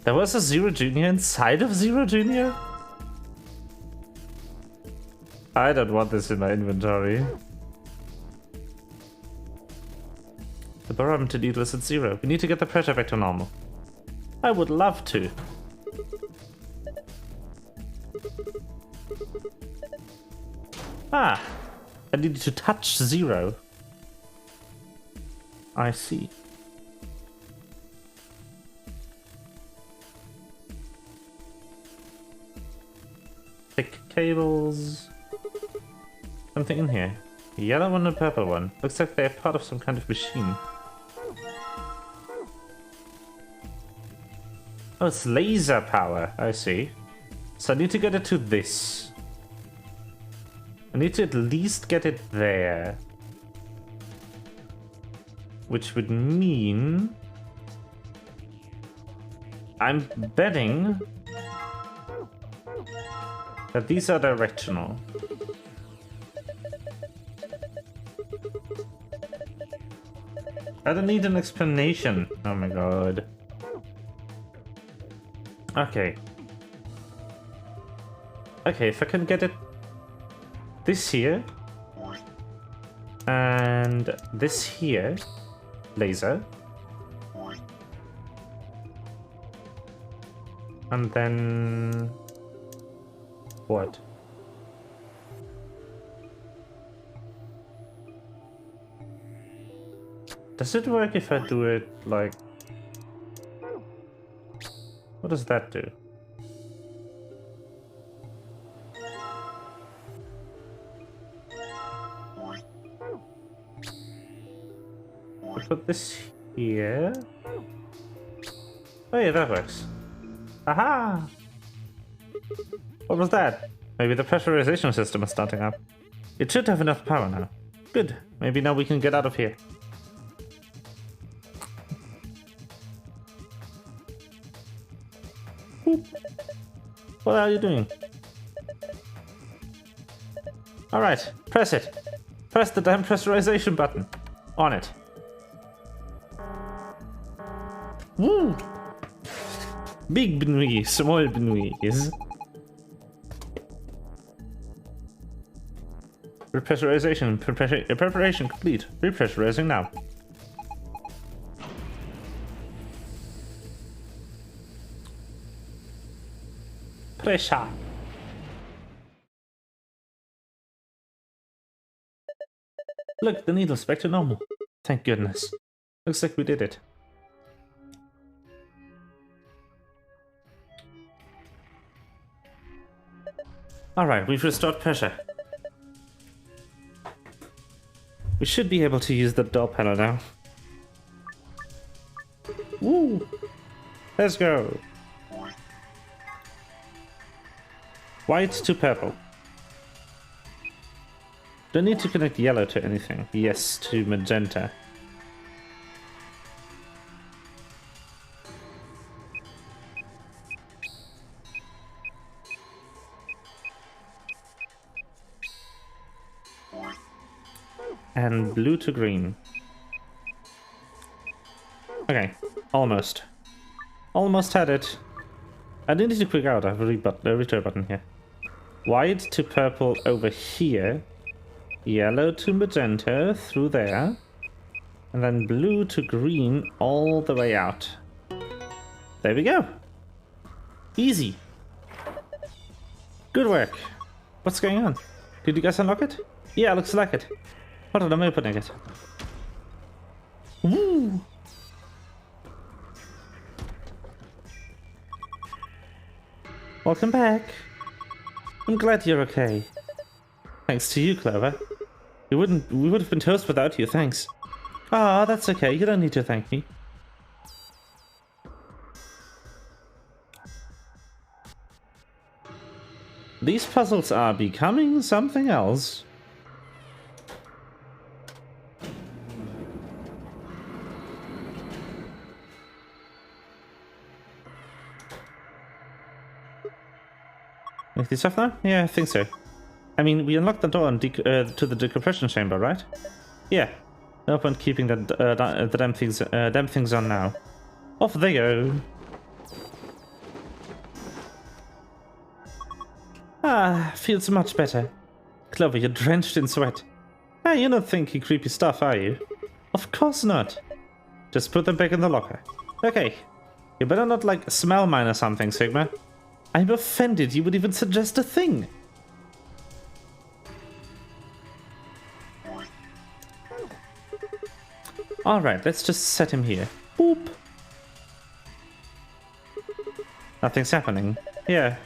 There was a Zero Junior inside of Zero Junior? I don't want this in my inventory. The barometer needle is at 0. We need to get the pressure back to normal. I would love to. Ah! I needed to touch 0. I see. Thick cables. Something in here. A yellow one and a purple one. Looks like they're part of some kind of machine. Oh, it's laser power. I see. So I need to get it to this. I need to at least get it there. Which would mean... I'm betting that these are directional. I don't need an explanation. Oh my god. Okay. Okay, if I can get it... this here. And this here. Laser. And then... what? Does it work if I do it like... what does that do? I put this here. Oh yeah, that works. Aha! What was that? Maybe the pressurization system is starting up. It should have enough power now. Good. Maybe now we can get out of here. Boop. What are you doing? Alright, press it. Press the damn pressurization button. On it. Woo! Big Benui, small Benui is. Repressurization preparation complete. Repressurizing now. Pressure. Look, the needle's back to normal. Thank goodness. Looks like we did it. Alright, we've restored pressure. We should be able to use the door panel now. Woo! Let's go! White to purple. Don't need to connect yellow to anything. Yes, to magenta. and blue to green. Okay, almost. Almost had it. I didn't need to quick out. I have a return button here. White to purple over here. Yellow to magenta through there. And then blue to green all the way out. There we go. Easy. Good work. What's going on? Did you guys unlock it? Yeah, looks like it. Hold on, I'm opening it. Woo! Welcome back. I'm glad you're okay. Thanks to you, Clover. We would have been toast without you, thanks. Ah, that's okay. You don't need to thank me. These puzzles are becoming something else. Make these off now? Yeah, I think so. I mean, we unlocked the door and to the decompression chamber, right? Yeah. Open, keeping the damn things on now. Off they go. Ah, feels much better. Clover, you're drenched in sweat. Ah, you're not thinking creepy stuff, are you? Of course not. Just put them back in the locker. Okay. You better not, like, smell mine or something, Sigma. I'm offended you would even suggest a thing. Alright, let's just set him here. Boop. Nothing's happening. Yeah.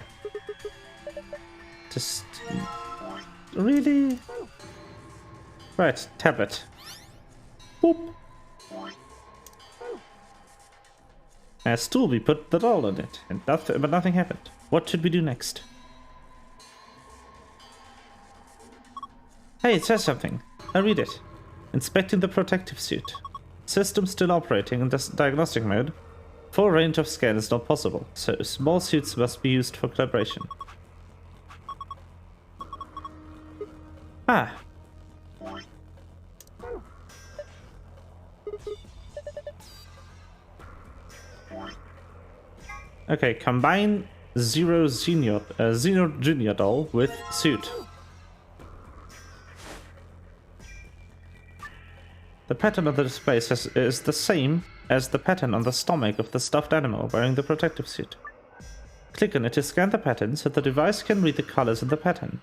Just... Really? Right, tablet. Boop. A stool, we put the doll on it, and but nothing happened. What should we do next? Hey, it says something. I'll read it. Inspecting the protective suit. System still operating in diagnostic mode. Full range of scan is not possible, so small suits must be used for calibration. Ah. Okay, combine Zero Junior doll with suit. The pattern of the display is the same as the pattern on the stomach of the stuffed animal wearing the protective suit. Click on it to scan the pattern so the device can read the colors in the pattern.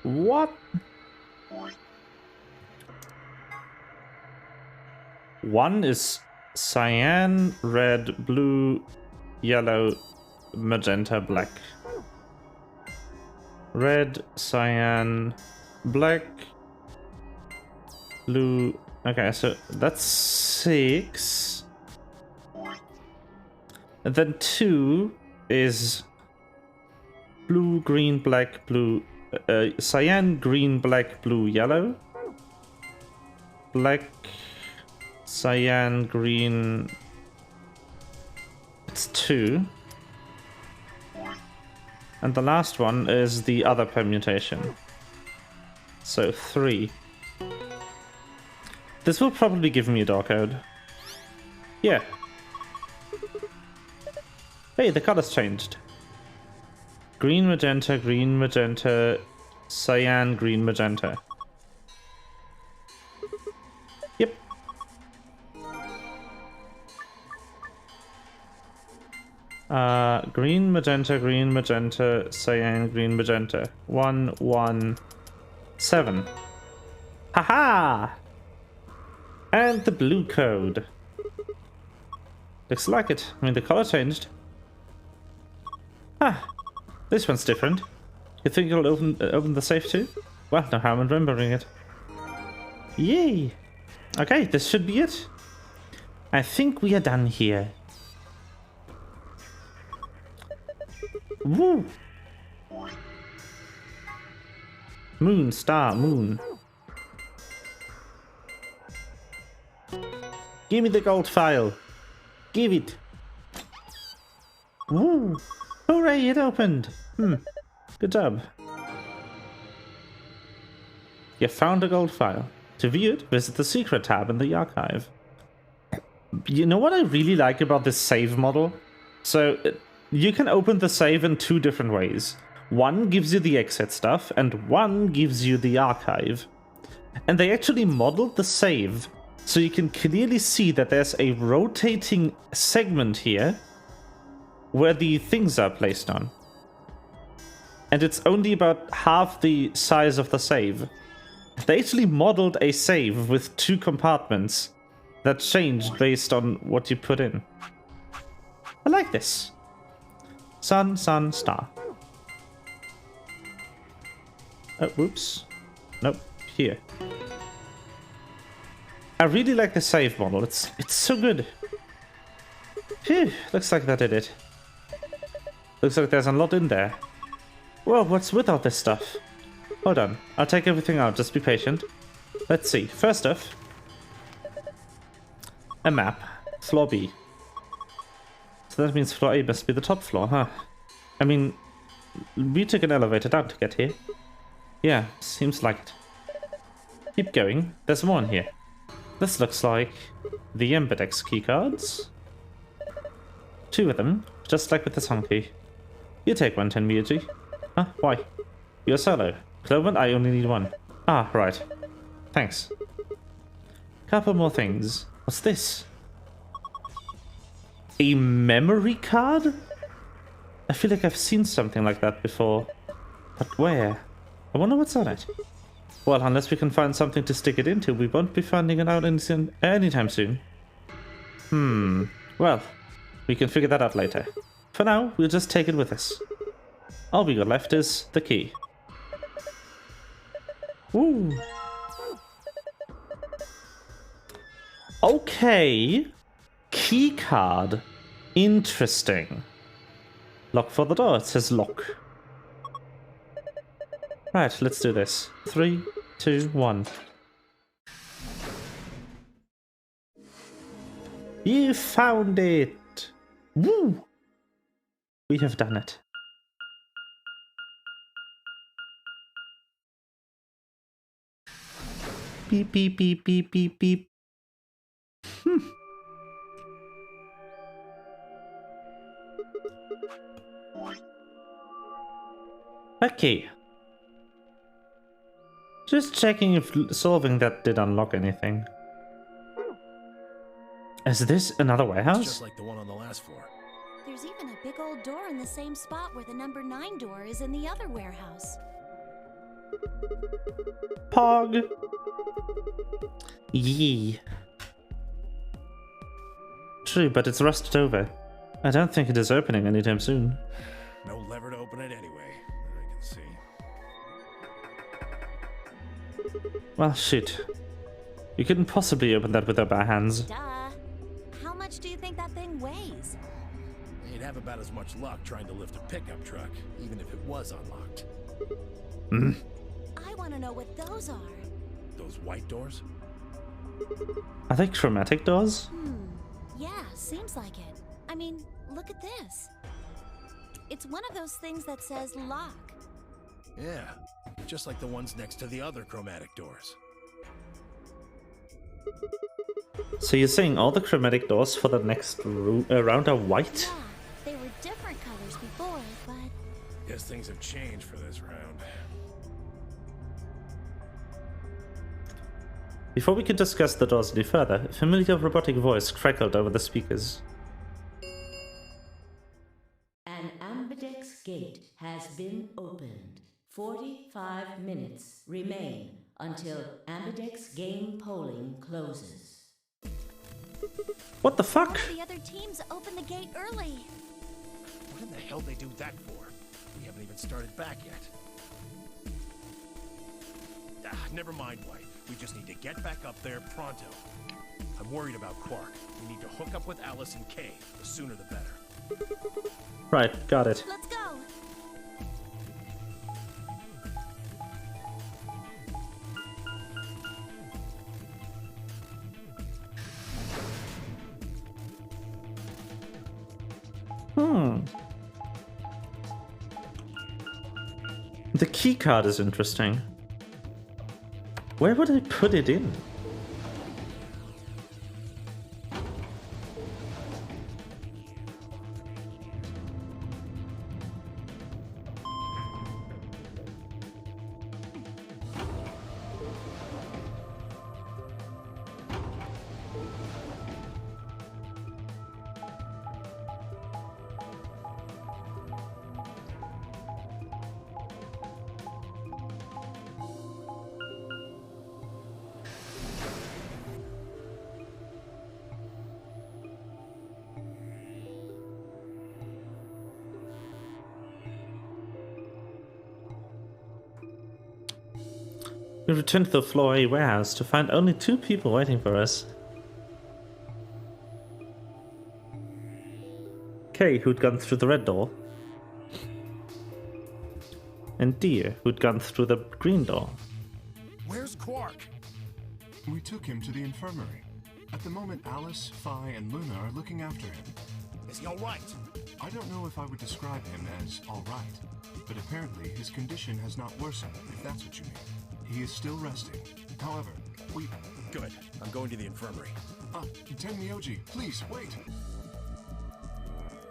What? One is cyan, red, blue, yellow, magenta, black. Red, cyan, black, blue. Okay, so that's 6. And then 2 is blue, green, black, blue. Cyan, green, black, blue, yellow. Black, cyan, green. It's 2. And the last one is the other permutation. So 3. This will probably give me a door code. Yeah. Hey, the colors changed. Green, magenta, cyan, green, magenta. Yep. Green, magenta, cyan, green, magenta. 1, 1, 7. Haha! And the blue code. Looks like it. I mean, the color changed. Ah. This one's different. You think it'll open the safe too? Well, no harm in remembering it. Yay! Okay, this should be it. I think we are done here. Woo! Moon, star, moon. Give me the gold file. Give it. Woo! Hooray, it opened. Good job. You found a gold file. To view it, visit the secret tab in the archive. You know what I really like about this save model? So, you can open the save in two different ways. One gives you the exit stuff, and one gives you the archive. And they actually modeled the save, so you can clearly see that there's a rotating segment here where the things are placed on. And it's only about half the size of the save. They actually modeled a save with two compartments that changed based on what you put in. I like this. Sun, sun, star. Oh, whoops. Nope, here. I really like the save model. It's so good. Phew, looks like that did it. Looks like there's a lot in there. Whoa, what's with all this stuff? Hold on, I'll take everything out, just be patient. Let's see, first off, a map, floor B. So that means floor A must be the top floor, huh? I mean, we took an elevator down to get here. Yeah, seems like it. Keep going, there's more in here. This looks like the Embedex keycards. 2 of them, just like with the song key. You take one, Tenmyuji. Huh? Why? You're solo. Cloven, I only need 1. Ah, right. Thanks. Couple more things. What's this? A memory card? I feel like I've seen something like that before. But where? I wonder what's on it. Well, unless we can find something to stick it into, we won't be finding it out anytime soon. Well, we can figure that out later. For now, we'll just take it with us. All we got left is the key. Ooh. Okay. Key card. Interesting. Lock for the door. It says lock. Right, let's do this. 3, 2, 1. You found it! Woo! We have done it. Beep, beep, beep, beep, beep, beep. Okay. Just checking if solving that did unlock anything. Is this another warehouse? Just like the one on the last floor. There's even a big old door in the same spot where the number 9 door is in the other warehouse. Pog. Yee. True, but it's rusted over. I don't think it is opening anytime soon. No lever to open it anyway, that I can see. Well, shoot. You couldn't possibly open that with our bare hands. Duh. How much do you think that thing weighs? You'd have about as much luck trying to lift a pickup truck, even if it was unlocked. I want to know what those are. Those white doors? Are they chromatic doors? Yeah, seems like it. I mean, look at this. It's one of those things that says lock. Yeah, just like the ones next to the other chromatic doors. So you're saying all the chromatic doors for the next round are white? Yeah, they were different colors before, but... Guess things have changed for this round. Before we can discuss the doors any further, a familiar robotic voice crackled over the speakers. An ambidex gate has been opened. 45 minutes remain until ambidex game polling closes. What the fuck? One of the other teams opened the gate early. What in the hell they do that for? We haven't even started back yet. Never mind, White. We just need to get back up there pronto. I'm worried about Quark. We need to hook up with Alice and Kay. The sooner the better. Right, got it. Let's go. The key card is interesting. Where would I put it in? We returned to the floor A warehouse to find only 2 people waiting for us. Kay, who'd gone through the red door, and Deer, who'd gone through the green door. Where's Quark? We took him to the infirmary. At the moment, Alice, Phi, and Luna are looking after him. Is he alright? I don't know if I would describe him as alright, but apparently his condition has not worsened, if that's what you mean. He is still resting. However, we... Good. I'm going to the infirmary. Tenmyoji, please, wait!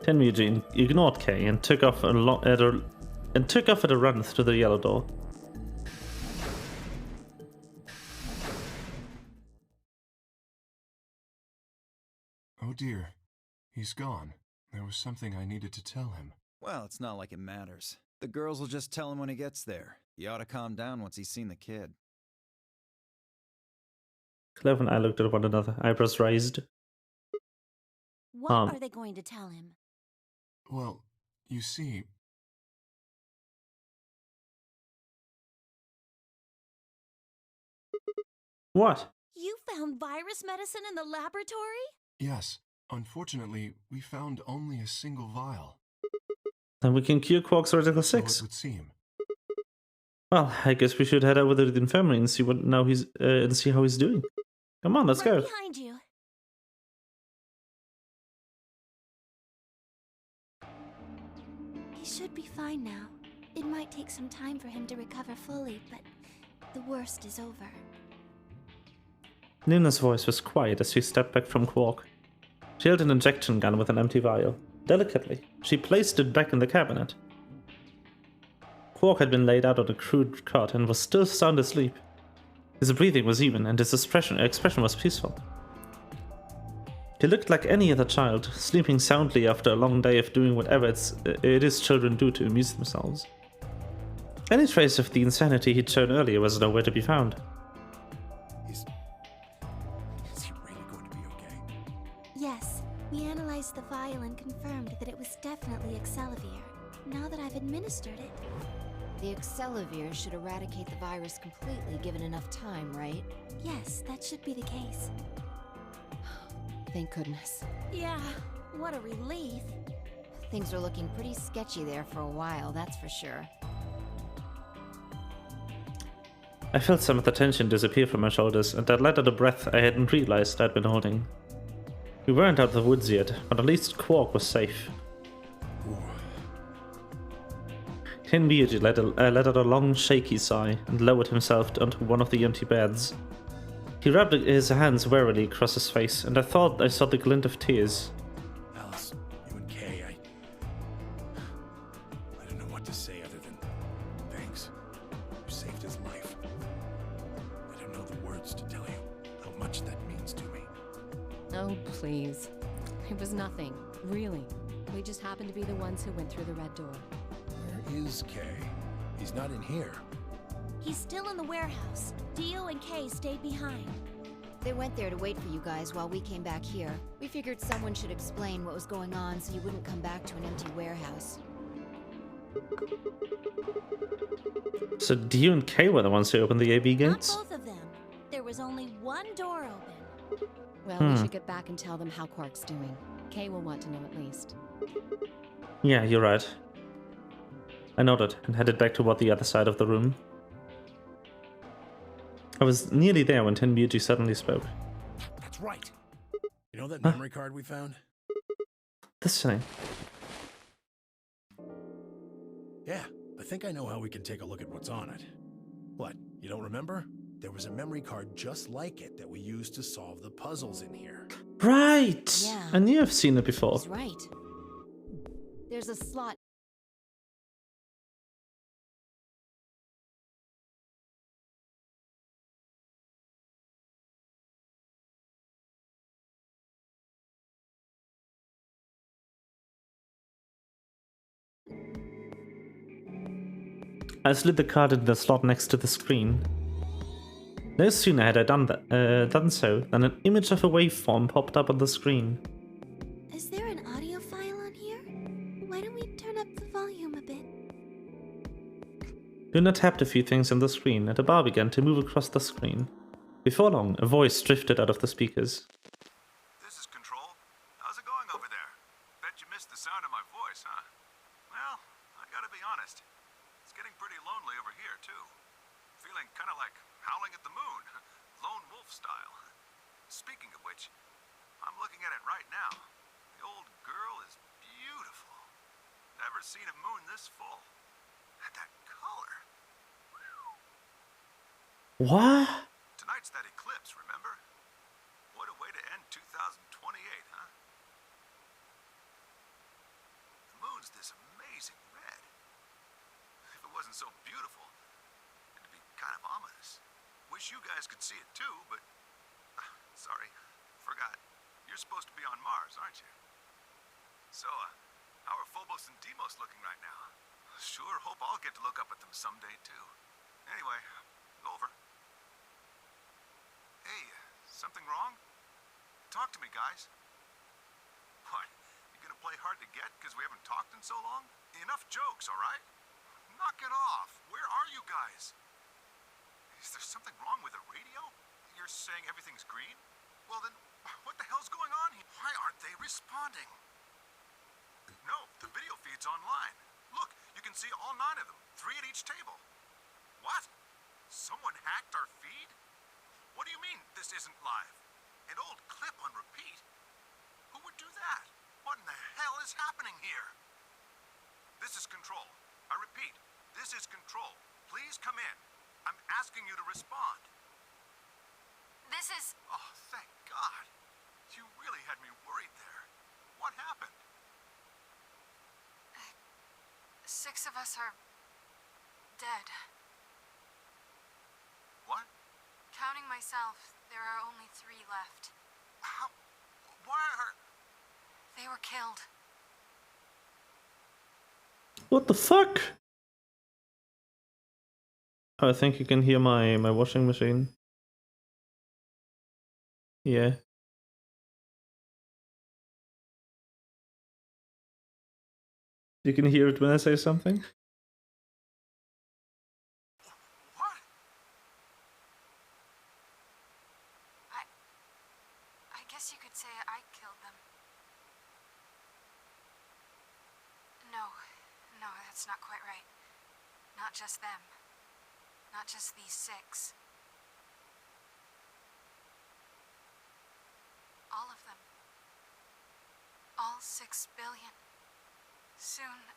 Tenmyoji ignored Kay and took off at a run through the yellow door. Oh dear. He's gone. There was something I needed to tell him. Well, it's not like it matters. The girls will just tell him when he gets there. He ought to calm down once he's seen the kid. Clove and I looked at one another, eyebrows raised. What are they going to tell him? Well, you see... What? You found virus medicine in the laboratory? Yes. Unfortunately, we found only a single vial. Then we can cure Quark's Radical So 6. it would seem. Well, I guess we should head over to the infirmary and see and see how he's doing. Come on, let's Right go. behind you. He should be fine now. It might take some time for him to recover fully, but the worst is over. Luna's voice was quiet as she stepped back from Quark. She held an injection gun with an empty vial. Delicately, she placed it back in the cabinet. Quark had been laid out on a crude cot and was still sound asleep. His breathing was even and his expression was peaceful. He looked like any other child, sleeping soundly after a long day of doing whatever it is children do to amuse themselves. Any trace of the insanity he'd shown earlier was nowhere to be found. Is he really going to be okay? Yes, we analyzed the vial and confirmed that it was definitely Excelivir. Now that I've administered it. The Excelivir should eradicate the virus completely given enough time, right? Yes, that should be the case. Thank goodness. Yeah, what a relief. Things are looking pretty sketchy there for a while, that's for sure. I felt some of the tension disappear from my shoulders, and I let out a breath I hadn't realized I'd been holding. We weren't out of the woods yet, but at least Quark was safe. Tenmyoji let out a long, shaky sigh and lowered himself onto one of the empty beds. He rubbed his hands wearily across his face, and I thought I saw the glint of tears. Alice, you and Kay, I don't know what to say other than thanks. You saved his life. I don't know the words to tell you how much that means to me. Oh, please. It was nothing, really. We just happened to be the ones who went through the red door. Where is Kay? He's not in here. He's still in the warehouse. Dio and Kay stayed behind. They went there to wait for you guys while we came back here. We figured someone should explain what was going on so you wouldn't come back to an empty warehouse. So Dio and Kay were the ones who opened the AB gates? Not both of them. There was only one door open. Well, we should get back and tell them how Quark's doing. Kay will want to know at least. Yeah, you're right. I nodded and headed back toward the other side of the room. I was nearly there when Tenmyoji suddenly spoke. That's right. You know that memory card we found? This thing. Yeah, I think I know how we can take a look at what's on it. What, you don't remember? There was a memory card just like it that we used to solve the puzzles in here. Right! Yeah. I knew I've seen it before. He's right. There's a slot. I slid the card into the slot next to the screen. No sooner had I done so than an image of a waveform popped up on the screen. Is there an audio file on here? Why don't we turn up the volume a bit? Luna tapped a few things on the screen, and a bar began to move across the screen. Before long, a voice drifted out of the speakers. This is Control. How's it going over there? Bet you missed the sound of my voice, huh? Well, I gotta be honest. It's getting pretty lonely over here, too. Feeling kinda like howling at the moon. Lone wolf style. Speaking of which, I'm looking at it right now. The old girl is beautiful. Never seen a moon this full. And that color. What? Tonight's that eclipse, remember? What a way to end 2028, huh? The moon's this amazing red. If it wasn't so beautiful, it'd be kind of ominous. Wish you guys could see it too, but... sorry, forgot. You're supposed to be on Mars, aren't you? So, how are Phobos and Deimos looking right now? Sure hope I'll get to look up at them someday too. Anyway, over. Hey, something wrong? Talk to me, guys. What? You gonna play hard to get because we haven't talked in so long? Enough jokes, all right? Knock it off. Where are you guys? Is there something wrong with the radio? You're saying everything's green? Well then, what the hell's going on here? Why aren't they responding? No, the video feed's online. Look, you can see all 9 of them, 3 at each table. What? Someone hacked our feed? What do you mean this isn't live? An old clip on repeat? Who would do that? What in the hell is happening here? This is Control. I repeat, this is Control. Please come in. I'm asking you to respond. This is... Oh, thank God. You really had me worried there. What happened? 6 of us are... dead. What? Counting myself, there are only 3 left. How? Why are... They were killed. What the fuck? Oh, I think you can hear my washing machine. Yeah. You can hear it when I say something? What? I guess you could say I killed them. No, that's not quite right. Not just them. Not just these 6. All of them. All 6 billion. Soon,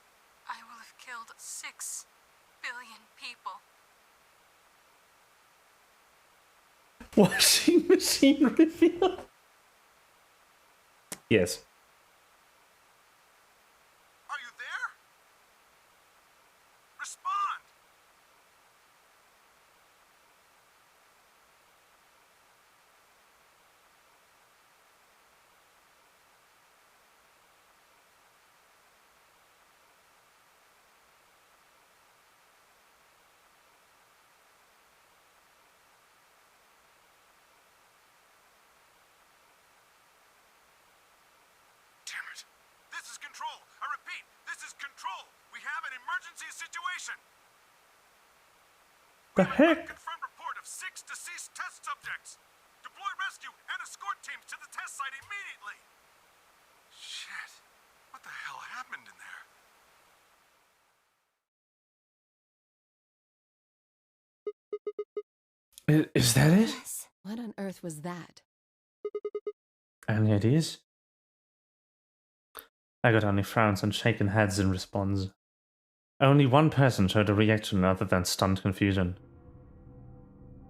I will have killed 6 billion people. Washing machine reveal? Yes. Are you there? Respond! Damn it. This is Control. I repeat, this is Control. We have an emergency situation. The We have a heck? confirmed report of 6 deceased test subjects. Deploy rescue and escort teams to the test site immediately. Shit. What the hell happened in there? Is that it? What on earth was that? And it is. I got only frowns and shaken heads in response. Only one person showed a reaction other than stunned confusion.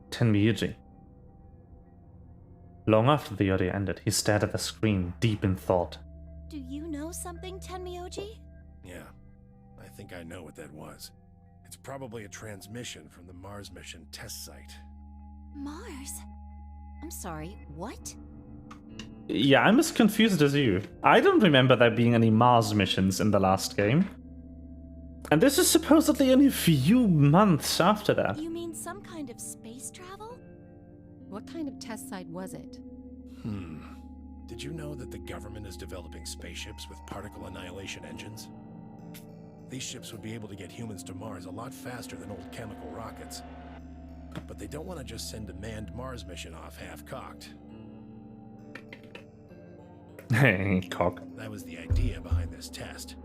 Tenmyuji. Long after the audio ended, he stared at the screen, deep in thought. Do you know something, Tenmyoji? Yeah, I think I know what that was. It's probably a transmission from the Mars mission test site. Mars? I'm sorry, what? Yeah, I'm as confused as you. I don't remember there being any Mars missions in the last game. And this is supposedly only a few months after that. You mean some kind of space travel? What kind of test site was it? Did you know that the government is developing spaceships with particle annihilation engines? These ships would be able to get humans to Mars a lot faster than old chemical rockets. But they don't want to just send a manned Mars mission off half-cocked. Cock. That was the idea behind this test.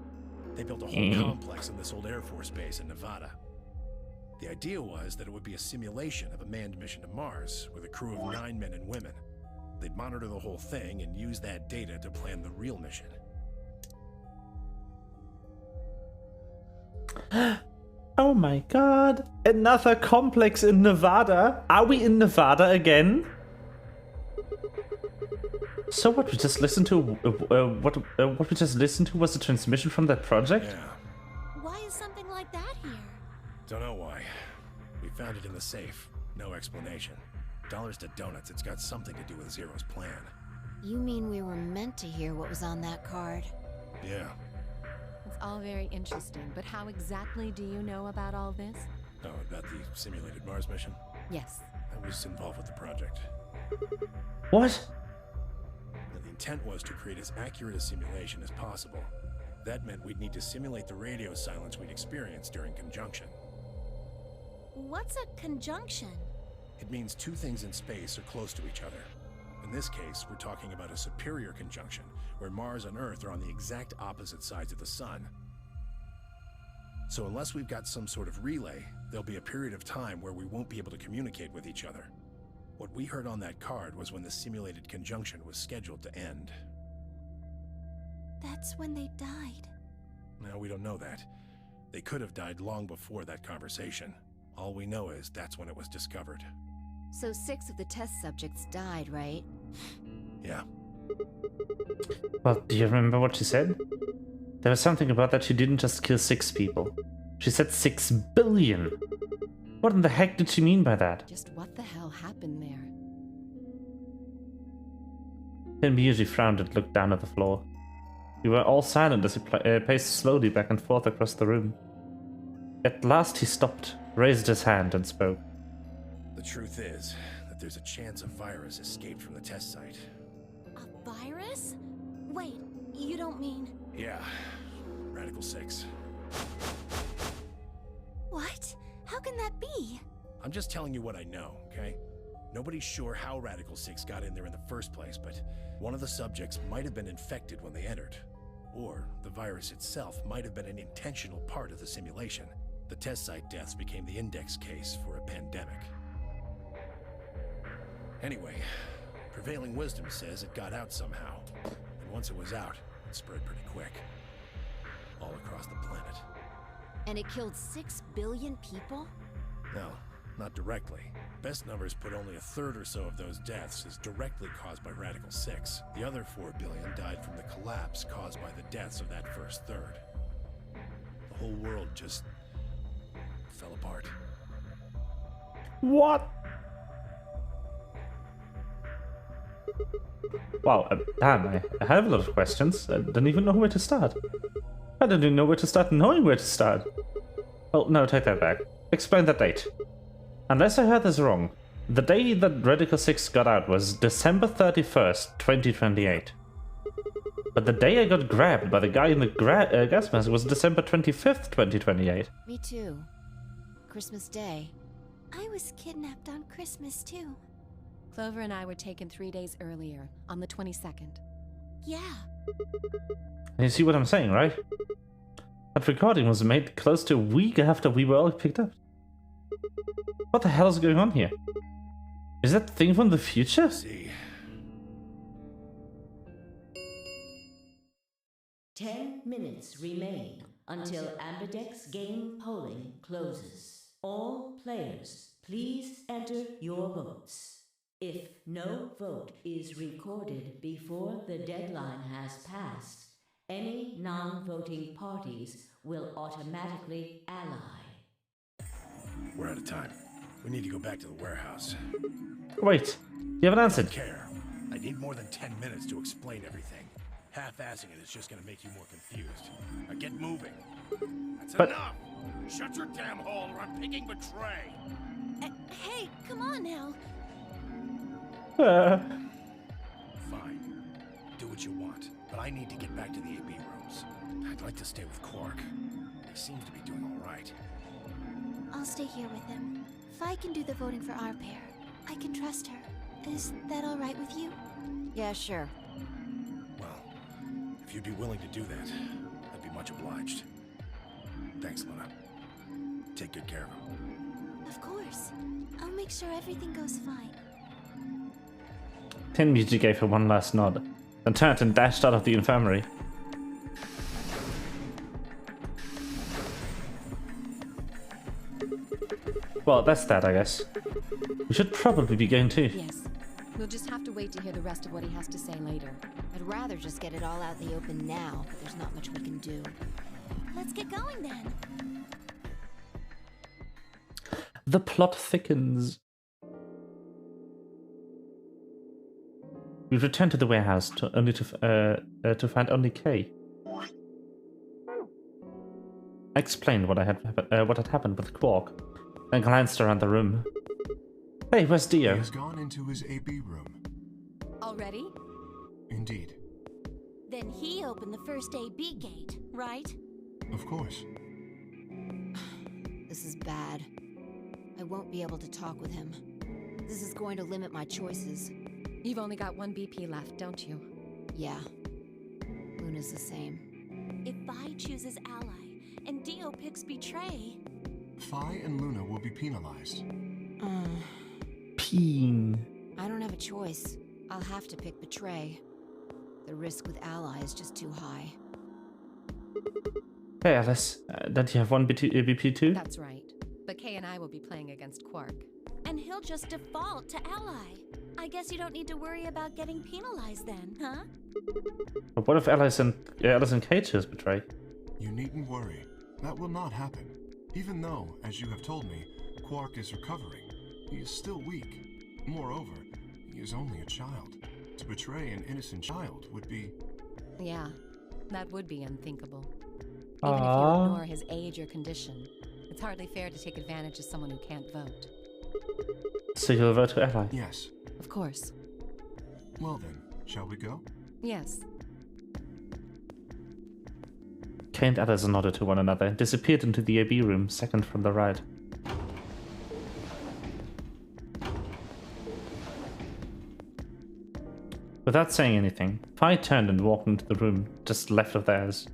They built a whole complex in this old Air Force base in Nevada. The idea was that it would be a simulation of a manned mission to Mars with a crew of 9 men and women. They'd monitor the whole thing and use that data to plan the real mission. Oh my god. Another complex in Nevada? Are we in Nevada again? So what we just listened to, what we just listened to was a transmission from that project? Yeah. Why is something like that here? Don't know why. We found it in the safe. No explanation. Dollars to donuts, it's got something to do with Zero's plan. You mean we were meant to hear what was on that card? Yeah. It's all very interesting, but how exactly do you know about all this? Oh, about the simulated Mars mission? Yes. I was involved with the project. What? And the intent was to create as accurate a simulation as possible. That meant we'd need to simulate the radio silence we'd experienced during conjunction. What's a conjunction? It means two things in space are close to each other. In this case, we're talking about a superior conjunction, where Mars and Earth are on the exact opposite sides of the Sun. So unless we've got some sort of relay, there'll be a period of time where we won't be able to communicate with each other. What we heard on that card was when the simulated conjunction was scheduled to end. That's when they died. Now, we don't know that. They could have died long before that conversation. All we know is that's when it was discovered. So 6 of the test subjects died, right? Yeah. Well, do you remember what she said? There was something about that she didn't just kill 6 people. She said 6 billion. What in the heck did she mean by that? Just what the hell happened there? Then Miyuji frowned and looked down at the floor. We were all silent as he paced slowly back and forth across the room. At last he stopped, raised his hand and spoke. The truth is that there's a chance a virus escaped from the test site. A virus? Wait, you don't mean... Yeah, Radical 6. What? How can that be? I'm just telling you what I know, okay? Nobody's sure how Radical 6 got in there in the first place, but one of the subjects might have been infected when they entered. Or the virus itself might have been an intentional part of the simulation. The test site deaths became the index case for a pandemic. Anyway, prevailing wisdom says it got out somehow. And once it was out, it spread pretty quick. All across the planet. And it killed 6 billion people? No, not directly. Best numbers put only a third or so of those deaths as directly caused by Radical 6. The other 4 billion died from the collapse caused by the deaths of that first third. The whole world just fell apart. What? Wow, damn, I have a lot of questions. I don't even know where to start. I don't even know where to start knowing where to start. Oh, no, take that back. Explain that date. Unless I heard this wrong, the day that Radical 6 got out was December 31st, 2028. But the day I got grabbed by the guy in the gas mask was December 25th, 2028. Me too. Christmas Day. I was kidnapped on Christmas too. Clover and I were taken 3 days earlier, on the 22nd. Yeah. And you see what I'm saying, right? That recording was made close to a week after we were all picked up. What the hell is going on here? Is that thing from the future? See. 10 minutes remain until Ambidex game polling closes. All players, please enter your votes. If no vote is recorded before the deadline has passed, any non-voting parties will automatically ally. We're out of time. We need to go back to the warehouse. Wait, you haven't I answered. don't care. I need more than 10 minutes to explain everything. Half-assing it is just gonna make you more confused. Now get moving. That's enough! Shut your damn hole or I'm picking Betray! Hey, come on now. Fine. Do what you want, but I need to get back to the AB rooms. I'd like to stay with Quark. He seems to be doing all right. I'll stay here with him. Fi can do the voting for our pair. I can trust her. Is that all right with you? Yeah, sure. Well, if you'd be willing to do that, I'd be much obliged. Thanks, Luna. Take good care of him. Of course. I'll make sure everything goes fine. Tenmuji gave her one last nod, then turned and dashed out of the infirmary. Well, that's that, I guess. We should probably be going too. Yes. We'll just have to wait to hear the rest of what he has to say later. I'd rather just get it all out in the open now, but there's not much we can do. Let's get going then. The plot thickens. We return to the warehouse to find only Kay. I explained what had happened with Quark, then glanced around the room. Hey, where's Dio? He has gone into his AB room. Already? Indeed. Then he opened the first AB gate, right? Of course. This is bad. I won't be able to talk with him. This is going to limit my choices. You've only got one BP left, don't you? Yeah. Luna's the same. If Vi chooses ally and Dio picks betray... Fi and Luna will be penalized. Peen. I don't have a choice. I'll have to pick betray. The risk with ally is just too high. Hey, Alice. Don't you have one BP too? That's right. But Kay and I will be playing against Quark. And he'll just default to ally. I guess you don't need to worry about getting penalized then, huh? But what if Alice and Kay choose betray? You needn't worry. That will not happen. Even though, as you have told me, Quark is recovering, he is still weak. Moreover, he is only a child. To betray an innocent child would be... Yeah, that would be unthinkable. Even if you ignore his age or condition, it's hardly fair to take advantage of someone who can't vote. So you'll vote for ally? Yes. Of course. Well then, shall we go? Yes. Kay and Alice nodded to one another and disappeared into the AB room, second from the right. Without saying anything, Fi turned and walked into the room just left of theirs.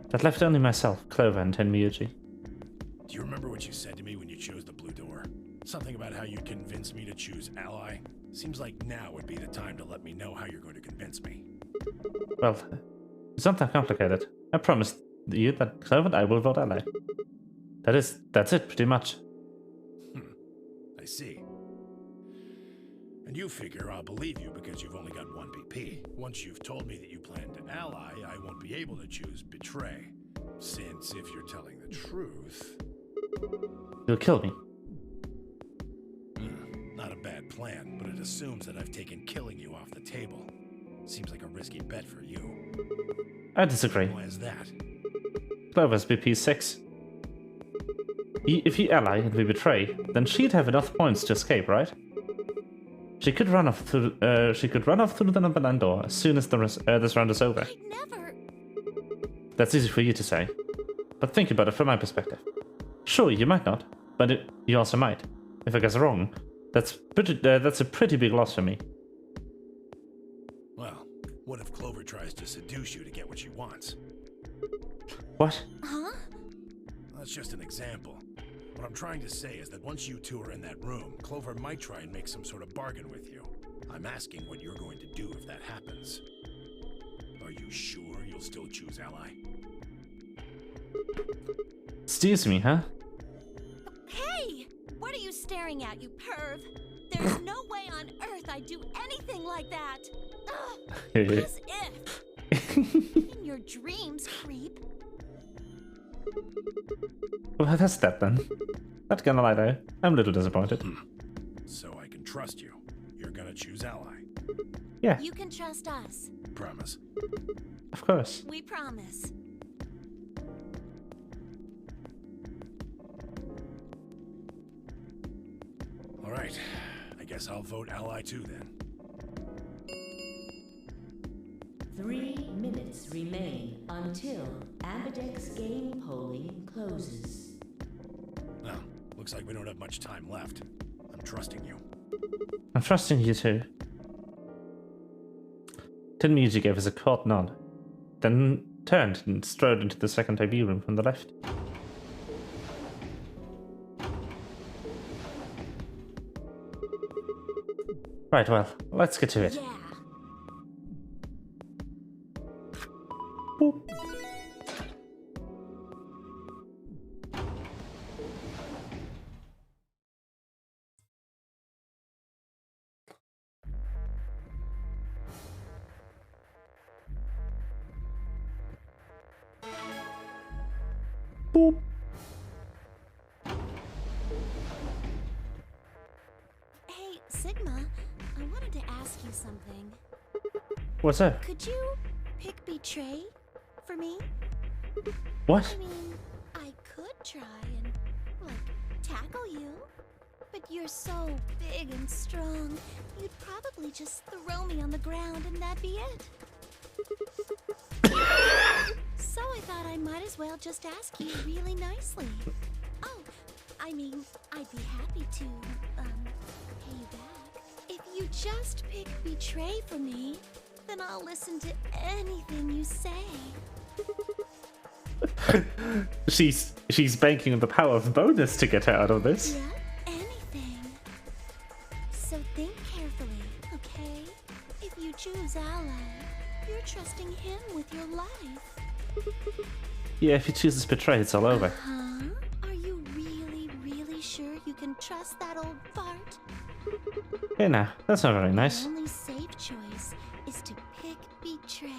That left only myself, Clover, and Tenmyuji. Do you remember what you said to me when you chose the blue door? Something about how you'd convince me to choose ally? Seems like now would be the time to let me know how you're going to convince me. Well, it's not that complicated. I promised you that Clover and I will vote ally. That's it, pretty much. I see. And you figure I'll believe you because you've only got one BP. Once you've told me that you plan to ally, I won't be able to choose betray. Since if you're telling the truth... You'll kill me. Not a bad plan, but it assumes that I've taken killing you off the table. Seems like a risky bet for you. I disagree. Why is that? Clover's BP 6. If you ally and we betray, then she'd have enough points to escape, right? She could run off through the number 9 door as soon as this round is over. I'd never... That's easy for you to say, but think about it from my perspective. Sure, you might not, but you also might. If I guess wrong, that's a pretty big loss for me. Well, what if Clover tries to seduce you to get what she wants? What? Huh? That's just an example. What I'm trying to say is that once you two are in that room, Clover might try and make some sort of bargain with you. I'm asking what you're going to do if that happens. Are you sure you'll still choose ally? Excuse me, huh? Hey! What are you staring at, you perv? There's no way on earth I'd do anything like that! Ugh, as if! In your dreams, creep. Well, that's that then. Not gonna lie though, I'm a little disappointed. So I can trust you. You're gonna choose ally. Yeah, You can trust us. Promise. of course. We promise. Alright, I guess I'll vote ally too then. 3 minutes remain until Ambidex game polling closes. Well, looks like we don't have much time left. I'm trusting you. I'm trusting you too. Tenmiji gave us a cold nod, then turned and strode into the second IB room from the left. Right, well, let's get to it. Yeah. Boop. Boop. Hey, Sigma, I wanted to ask you something. What's up? Could you pick Betray for me? What? I mean, I could try and, tackle you. But you're so big and strong, you'd probably just throw me on the ground and that'd be it. So I thought I might as well just ask you really nicely. Oh, I mean, I'd be happy to, pay you back. If you just pick Betray for me, then I'll listen to anything you say. She's banking on the power of bonus to get her out of this. Yeah, anything. So think carefully, okay? If you choose Ally, you're trusting him with your life. Yeah, if he chooses betray, it's all over. Huh? Are you really, really sure you can trust that old fart? Hey now, that's not very nice. The only safe choice is to pick Betray.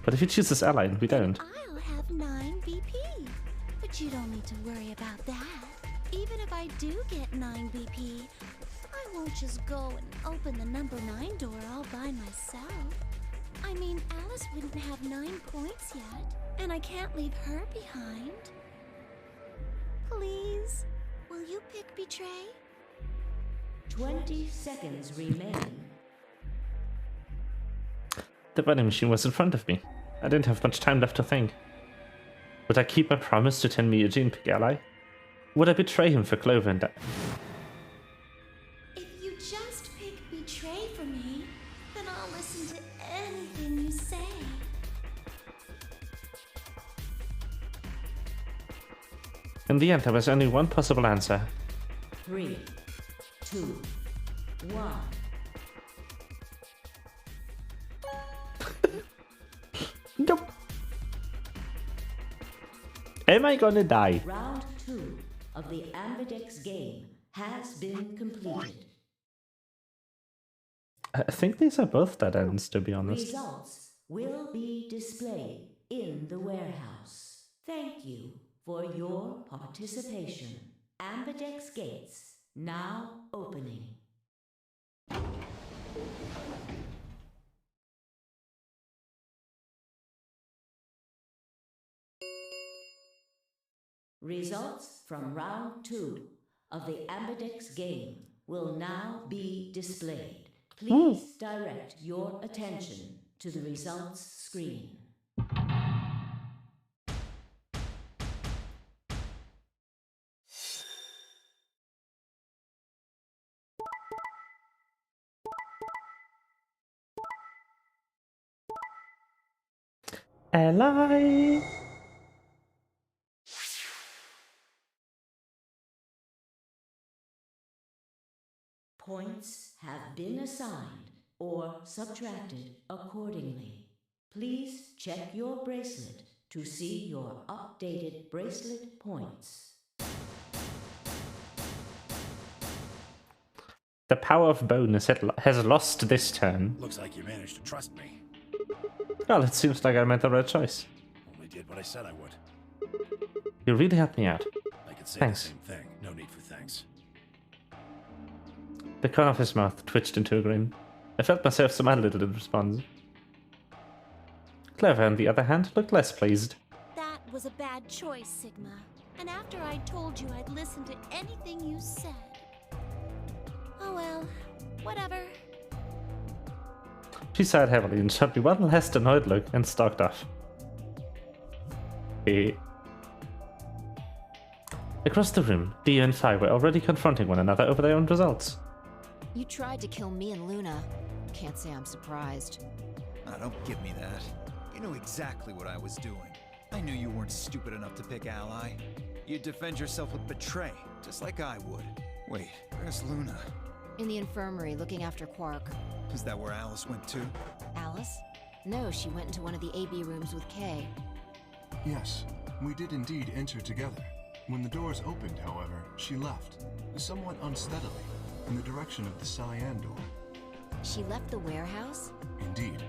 But if he chooses ally and we don't. I'll have 9 BP. But you don't need to worry about that. Even if I do get 9 BP, I won't just go and open the number 9 door all by myself. I mean, Alice wouldn't have 9 points yet, and I can't leave her behind. Please, will you pick Betray? 20 seconds remain. The vending machine was in front of me. I didn't have much time left to think. Would I keep my promise to Tenmiji and pick ally? Would I betray him for Clover and If you just pick Betray for me, then I'll listen to anything you say. In the end, there was only one possible answer. 3, 2, 1. Nope. Am I gonna die? Round 2 of the Ambidex game has been completed. I think these are both dead ends, to be honest. Results will be displayed in the warehouse. Thank you for your participation. Ambidex gates now opening. Results from round 2 of the Ambidex game will now be displayed. Please direct your attention to the results screen. Ally. Points have been assigned or subtracted accordingly. Please check your bracelet to see your updated bracelet points. The power of bonus has lost this turn. Looks like you managed to trust me. Well, it seems like I made the right choice. Only did what I said I would. You really helped me out. I could say Thanks. the same thing. No need for thanks. The corner of his mouth twitched into a grin. I felt myself smile a little in response. Clever, on the other hand, looked less pleased. That was a bad choice, Sigma. And after I told you I'd listen to anything you said. Oh well, whatever. She sighed heavily and shot me one last annoyed look and stalked off. Across the room, Dio and Phi were already confronting one another over their own results. You tried to kill me and Luna. Can't say I'm surprised. Oh, don't give me that. You knew exactly what I was doing. I knew you weren't stupid enough to pick Ally. You'd defend yourself with Betray, just like I would. Wait, where's Luna? In the infirmary, looking after Quark. Is that where Alice went to? Alice? No, she went into one of the AB rooms with Kay. Yes, we did indeed enter together. When the doors opened, however, she left, somewhat unsteadily, in the direction of the cyan door. She left the warehouse? Indeed.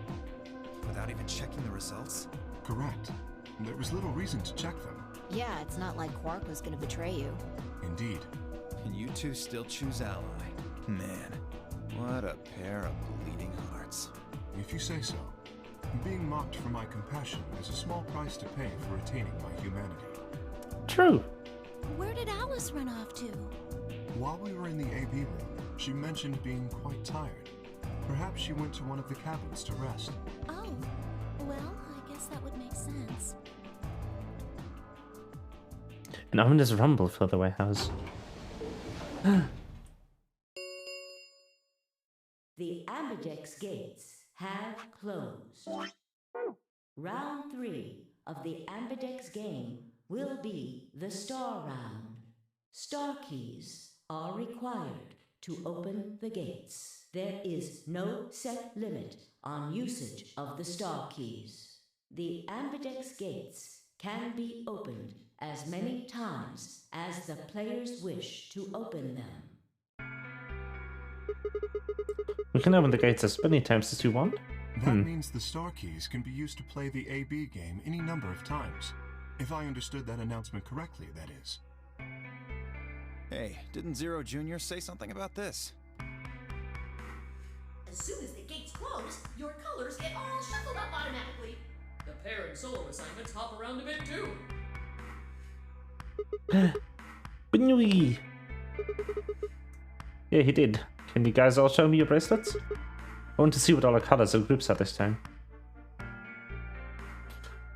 Without even checking the results? Correct. There was little reason to check them. Yeah, it's not like Quark was gonna betray you. Indeed. And you two still choose Ally. Man, what a pair of bleeding hearts. If you say so. Being mocked for my compassion is a small price to pay for retaining my humanity. True. Where did Alice run off to? While we were in the AB room, she mentioned being quite tired. Perhaps she went to one of the cabins to rest. Oh, well, I guess that would make sense. An ominous rumble filled the warehouse. The Ambidex gates have closed. Round 3 of the Ambidex game will be the Star Round. Star keys are required to open the gates. There is no set limit on usage of the Star keys. The Ambidex gates can be opened as many times as the players wish to open them. We can open the gates as many times as you want. That means the star keys can be used to play the AB game any number of times. If I understood that announcement correctly, that is. Hey, didn't Zero Jr. say something about this? As soon as the gates close, your colors get all shuffled up automatically. The pair and solo assignments hop around a bit too. Binui. Yeah, he did. Can you guys all show me your bracelets? I want to see what all the colors of groups are this time.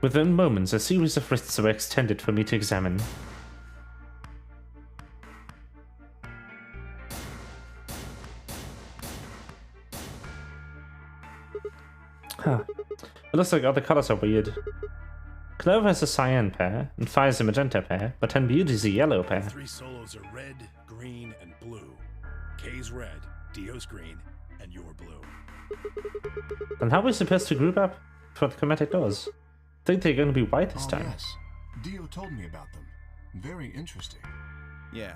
Within moments, a series of wrists were extended for me to examine. Huh. It looks like all the colors are weird. Clover has a cyan pair, and Phi is a magenta pair, but Ten Beauty's a yellow pair. 3 solos are red, green, and blue. K's red, Dio's green, and you're blue. Then how are we supposed to group up for the chromatic doors? I think they're going to be white this time. Yes. Dio told me about them. Very interesting. Yeah,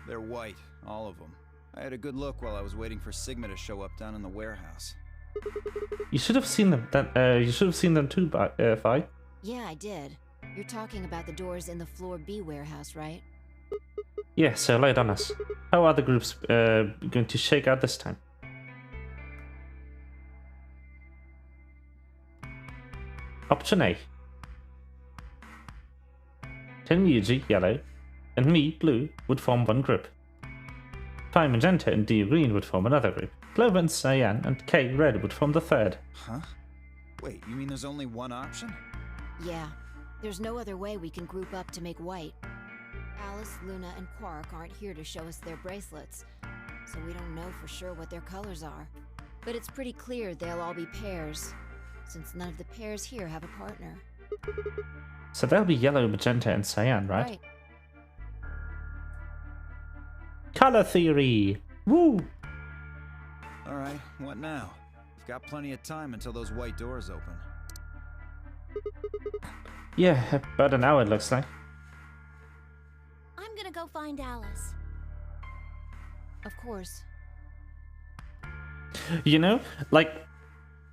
they're white, all of them. I had a good look while I was waiting for Sigma to show up down in the warehouse. You should have seen them. You should have seen them too, Phi. Yeah, I did. You're talking about the doors in the Floor B warehouse, right? Yeah, so lay it on us. How are the groups going to shake out this time? Option A. Tenryuji, yellow, and me, blue, would form one group. Phi magenta and D green would form another group. Clover and cyan and K red would form the third. Huh? Wait, you mean there's only one option? Yeah. There's no other way we can group up to make white. Alice, Luna, and Quark aren't here to show us their bracelets, so we don't know for sure what their colors are. But it's pretty clear they'll all be pairs, since none of the pairs here have a partner. So they'll be yellow, magenta, and cyan, right? Right. Color theory! Woo! Alright, what now? We've got plenty of time until those white doors open. Yeah, about an hour it looks like. I'm gonna go find Alice. Of course. You know, like,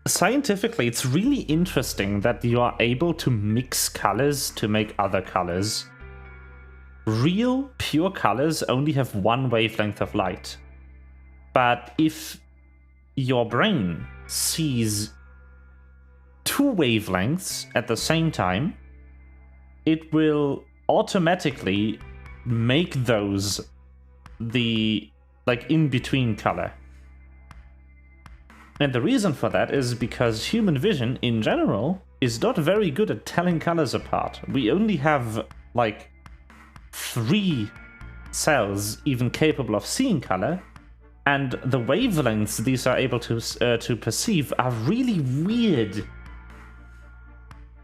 scientifically, it's really interesting that you are able to mix colors to make other colors. Real, pure colors only have one wavelength of light. But if your brain sees two wavelengths at the same time, it will automatically make those the, like, in-between color. And the reason for that is because human vision, in general, is not very good at telling colors apart. We only have, like, 3 cells even capable of seeing color, and the wavelengths these are able to perceive are really weird.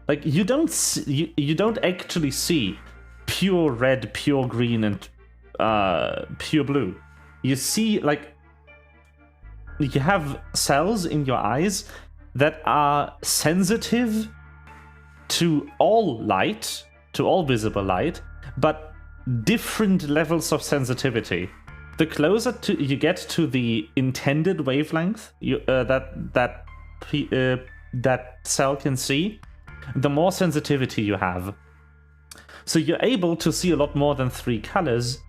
Like, you don't actually see pure red, pure green, and pure blue. You see, like, you have cells in your eyes that are sensitive to all light, to all visible light, but different levels of sensitivity. The closer you get to the intended wavelength that cell can see, the more sensitivity you have. So you're able to see a lot more than 3 colors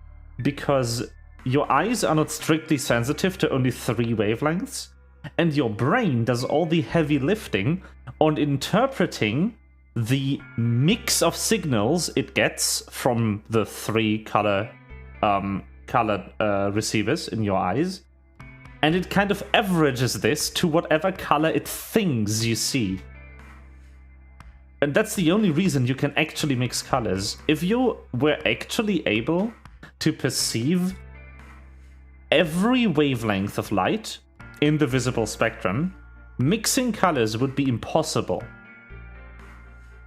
because your eyes are not strictly sensitive to only 3 wavelengths, and your brain does all the heavy lifting on interpreting the mix of signals it gets from the 3 colored receivers in your eyes, and it kind of averages this to whatever color it thinks you see. And that's the only reason you can actually mix colors. If you were actually able to perceive every wavelength of light in the visible spectrum, mixing colors would be impossible.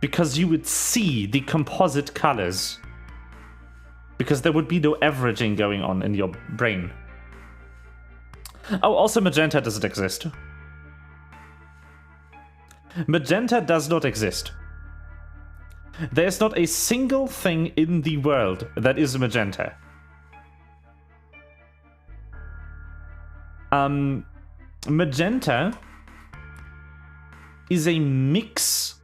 Because you would see the composite colors. Because there would be no averaging going on in your brain. Oh, also magenta doesn't exist. Magenta does not exist. There's not a single thing in the world that is magenta. Magenta is a mix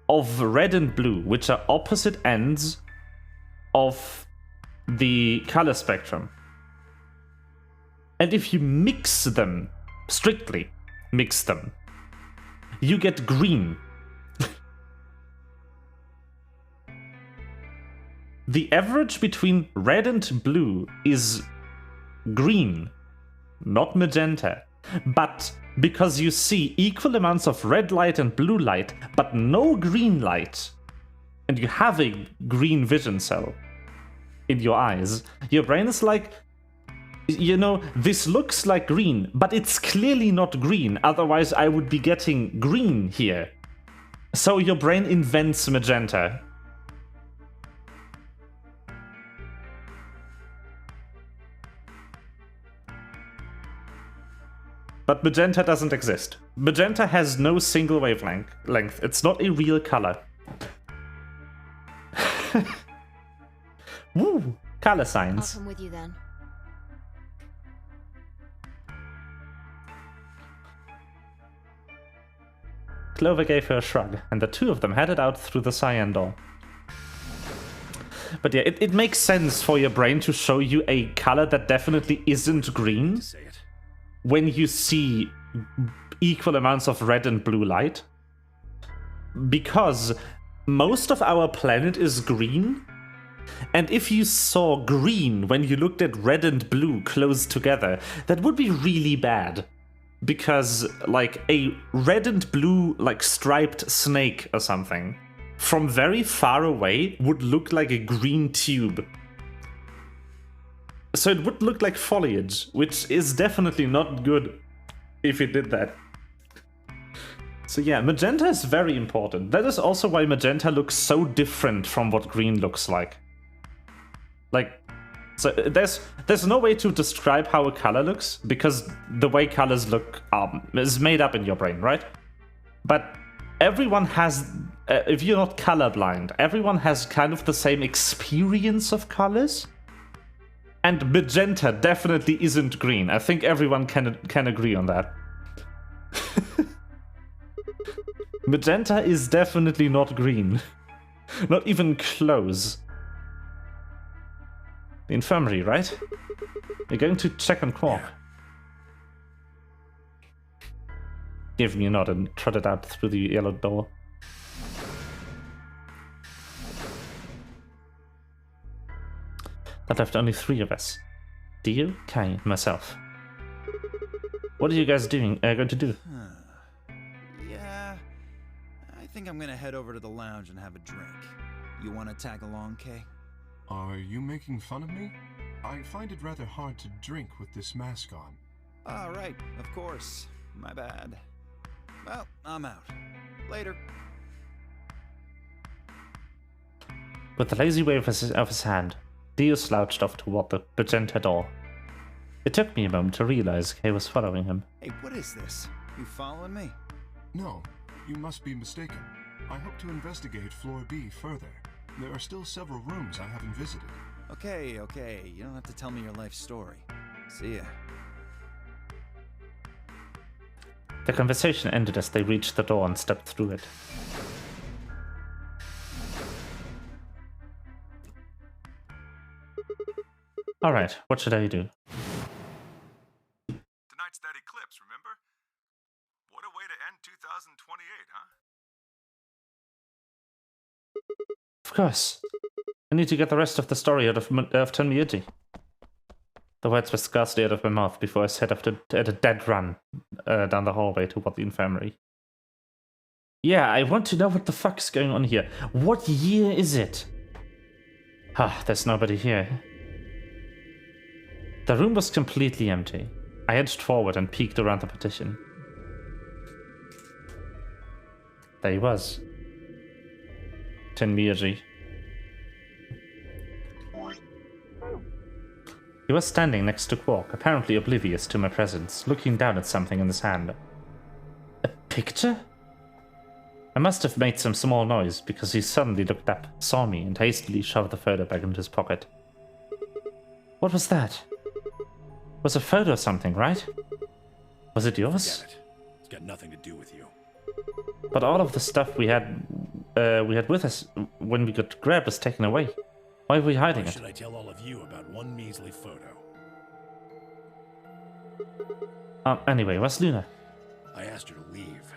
of red and blue, which are opposite ends of the color spectrum. And if you mix them, strictly mix them, you get green. The average between red and blue is green, not magenta. But because you see equal amounts of red light and blue light, but no green light, and you have a green vision cell in your eyes, your brain is like, you know, this looks like green, but it's clearly not green, otherwise I would be getting green here. So your brain invents magenta. But magenta doesn't exist. Magenta has no single wavelength. It's not a real color. Woo! Color I'll signs. come with you then. Clover gave her a shrug, and the two of them headed out through the cyan door. But yeah, it makes sense for your brain to show you a color that definitely isn't green when you see equal amounts of red and blue light. Because most of our planet is green, and if you saw green when you looked at red and blue close together, that would be really bad. Because, like, a red and blue, like, striped snake or something, from very far away would look like a green tube. So it would look like foliage, which is definitely not good if it did that. So yeah, magenta is very important. That is also why magenta looks so different from what green looks like. Like, So there's no way to describe how a color looks, because the way colors look is made up in your brain, right? But everyone has, if you're not colorblind, everyone has kind of the same experience of colors. And magenta definitely isn't green. I think everyone can agree on that. Magenta is definitely not green. Not even close. The infirmary, right? We're going to check on Quark. Yeah. Give me a nod and trotted out through the yellow door. That left only 3 of us. Dio, Kai, and myself. What are you guys going to do? Yeah, I think I'm gonna head over to the lounge and have a drink. You wanna tag along, Kay? Are you making fun of me? I find it rather hard to drink with this mask on. All right, of course. My bad. Well, I'm out. Later. With a lazy wave of his hand, Dio slouched off toward the magenta door. It took me a moment to realize Kay was following him. Hey, what is this? You following me? No, you must be mistaken. I hope to investigate Floor B further. There are still several rooms I haven't visited. Okay, okay. You don't have to tell me your life story. See ya. The conversation ended as they reached the door and stepped through it. Alright, what should I do? Tonight's that eclipse, remember? What a way to end 2028, huh? Of course. I need to get the rest of the story out of Tenmyuji. The words were scarcely out of my mouth before I set off at a dead run down the hallway toward the infirmary. Yeah, I want to know what the fuck is going on here. What year is it? Ah, there's nobody here. The room was completely empty. I edged forward and peeked around the partition. There he was. Tenmyuji. He was standing next to Quark, apparently oblivious to my presence, looking down at something in his hand. A picture? I must have made some small noise, because he suddenly looked up, saw me, and hastily shoved the photo back into his pocket. What was that? It was a photo of something, right? Was it yours? Forget it. It's got nothing to do with you. But all of the stuff we had with us when we got grabbed was taken away. Why were we hiding Why it? should I tell all of you about one measly photo? Anyway, where's Luna? I asked her to leave.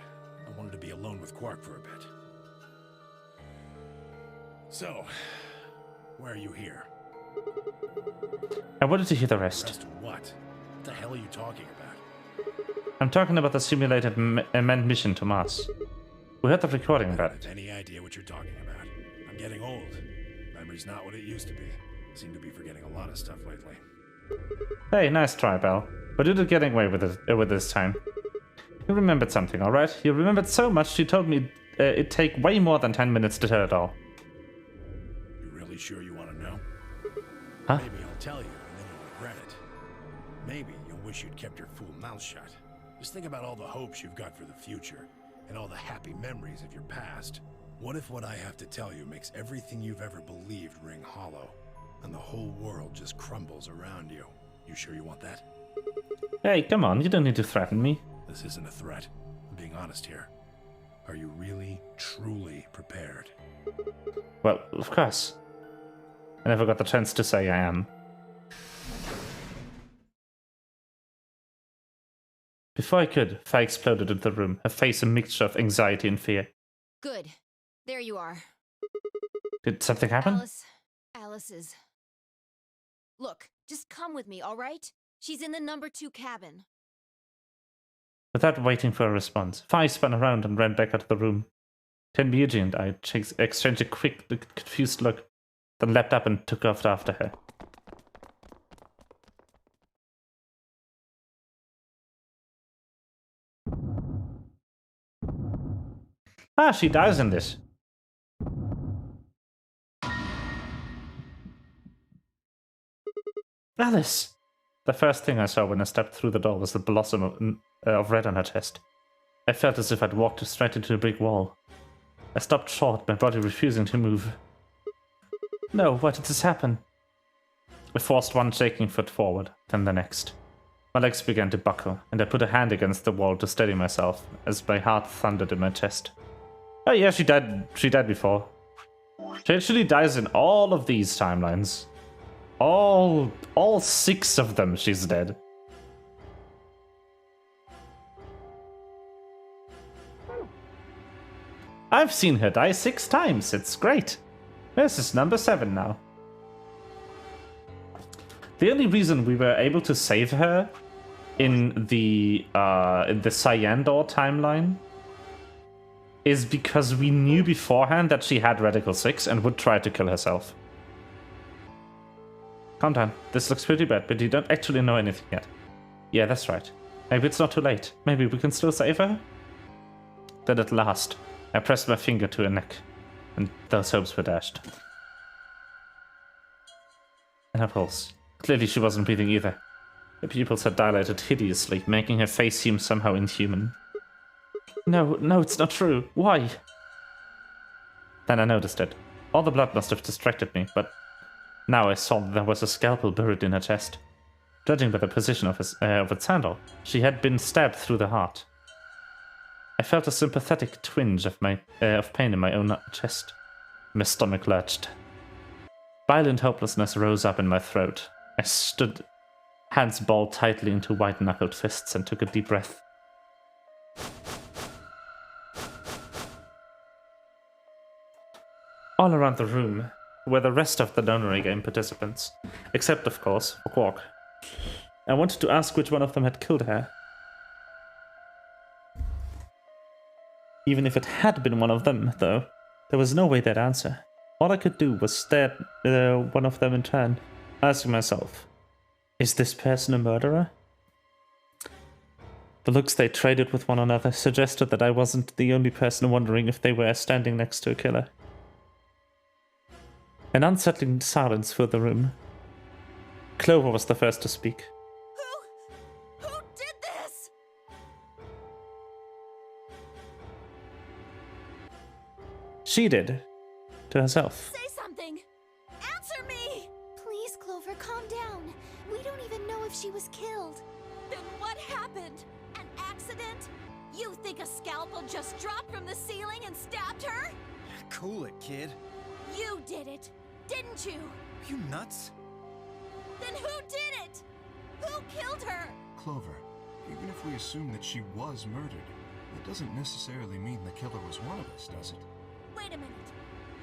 I wanted to be alone with Quark for a bit. So, why are you here? I wanted to hear the The rest. rest of what? What the hell are you talking about? I'm talking about the simulated manned mission to Mars. We heard the recording I about don't it. have any idea what you're talking about. I'm getting old. Memory's not what it used to be. Seem to be forgetting a lot of stuff lately. Hey, nice try, Belle. But you did getting away with it with this time. You remembered something, alright? You remembered so much she told me it'd take way more than 10 minutes to tell it all. You really sure you want to know? Huh? Maybe I'll tell you and then you'll regret it. Maybe you'll wish you'd kept your fool mouth shut. Just think about all the hopes you've got for the future and all the happy memories of your past. What if what I have to tell you makes everything you've ever believed ring hollow and the whole world just crumbles around you? You sure you want that? Hey, come on, you don't need to threaten me. This isn't a threat. I'm being honest here. Are you really, truly prepared? Well, of course. I never got the chance to say I am. Before I could, Faye exploded into the room, her face a mixture of anxiety and fear. Good. There you are. Did something happen? Alice is... Look, just come with me, all right? She's in the number 2 cabin. Without waiting for a response, Faye spun around and ran back out of the room. Tenmyuji and I exchanged a quick, confused look, then leapt up and took off after her. Ah, she dies in this. Alice! The first thing I saw when I stepped through the door was the blossom of red on her chest. I felt as if I'd walked straight into a brick wall. I stopped short, my body refusing to move. No, why did this happen? I forced one shaking foot forward, then the next. My legs began to buckle, and I put a hand against the wall to steady myself, as my heart thundered in my chest. Oh yeah, she died before. She actually dies in all of these timelines. All 6 of them, she's dead. I've seen her die 6 times, it's great. This is number 7 now. The only reason we were able to save her in the Cyandor timeline is because we knew beforehand that she had Radical 6 and would try to kill herself. Calm down. This looks pretty bad, but you don't actually know anything yet. Yeah, that's right. Maybe it's not too late. Maybe we can still save her? Then at last, I pressed my finger to her neck, and those hopes were dashed. And her pulse. Clearly she wasn't breathing either. Her pupils had dilated hideously, making her face seem somehow inhuman. No, it's not true. Why? Then I noticed it. All the blood must have distracted me, but now I saw that there was a scalpel buried in her chest. Judging by the position of its handle, she had been stabbed through the heart. I felt a sympathetic twinge of pain in my own chest. My stomach lurched. Violent hopelessness rose up in my throat. I stood, hands balled tightly into white-knuckled fists, and took a deep breath. All around the room were the rest of the Nonary game participants, except, of course, for Quark. I wanted to ask which one of them had killed her. Even if it had been one of them, though, there was no way they'd answer. All I could do was stare at one of them in turn, asking myself, is this person a murderer? The looks they traded with one another suggested that I wasn't the only person wondering if they were standing next to a killer. An unsettling silence filled the room. Clover was the first to speak. Who did this? She did. To herself. Say something! Answer me! Please, Clover, calm down. We don't even know if she was killed. Then what happened? An accident? You think a scalpel just dropped from the ceiling and stabbed her? Cool it, kid. You did it, didn't you? You nuts? Then who did it? Who killed her? Clover, even if we assume that she was murdered, that doesn't necessarily mean the killer was one of us, does it? Wait a minute.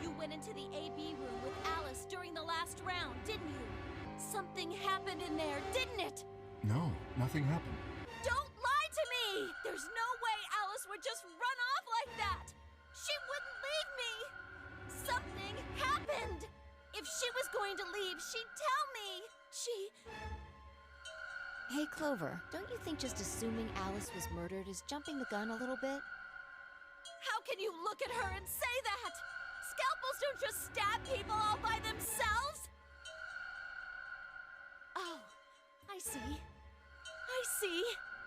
You went into the AB room with Alice during the last round, didn't you? Something happened in there, didn't it? No, nothing happened. Don't lie to me! There's no way Alice would just run off like that! She wouldn't leave me! Something happened! If she was going to leave, she'd tell me! Hey, Clover, don't you think just assuming Alice was murdered is jumping the gun a little bit? How can you look at her and say that? Scalpels don't just stab people all by themselves! Oh, I see.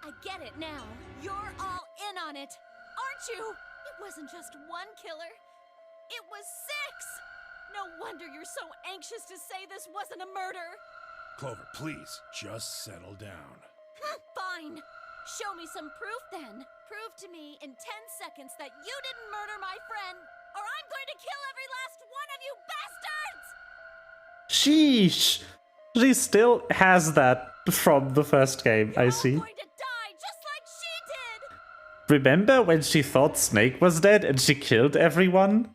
I get it now. You're all in on it, aren't you? It wasn't just one killer. It was 6! No wonder you're so anxious to say this wasn't a murder. Clover, please, just settle down. Fine. Show me some proof then. Prove to me in 10 seconds that you didn't murder my friend, or I'm going to kill every last one of you bastards! Sheesh! She still has that from the first game, I see. You're going to die just like she did! Remember when she thought Snake was dead and she killed everyone?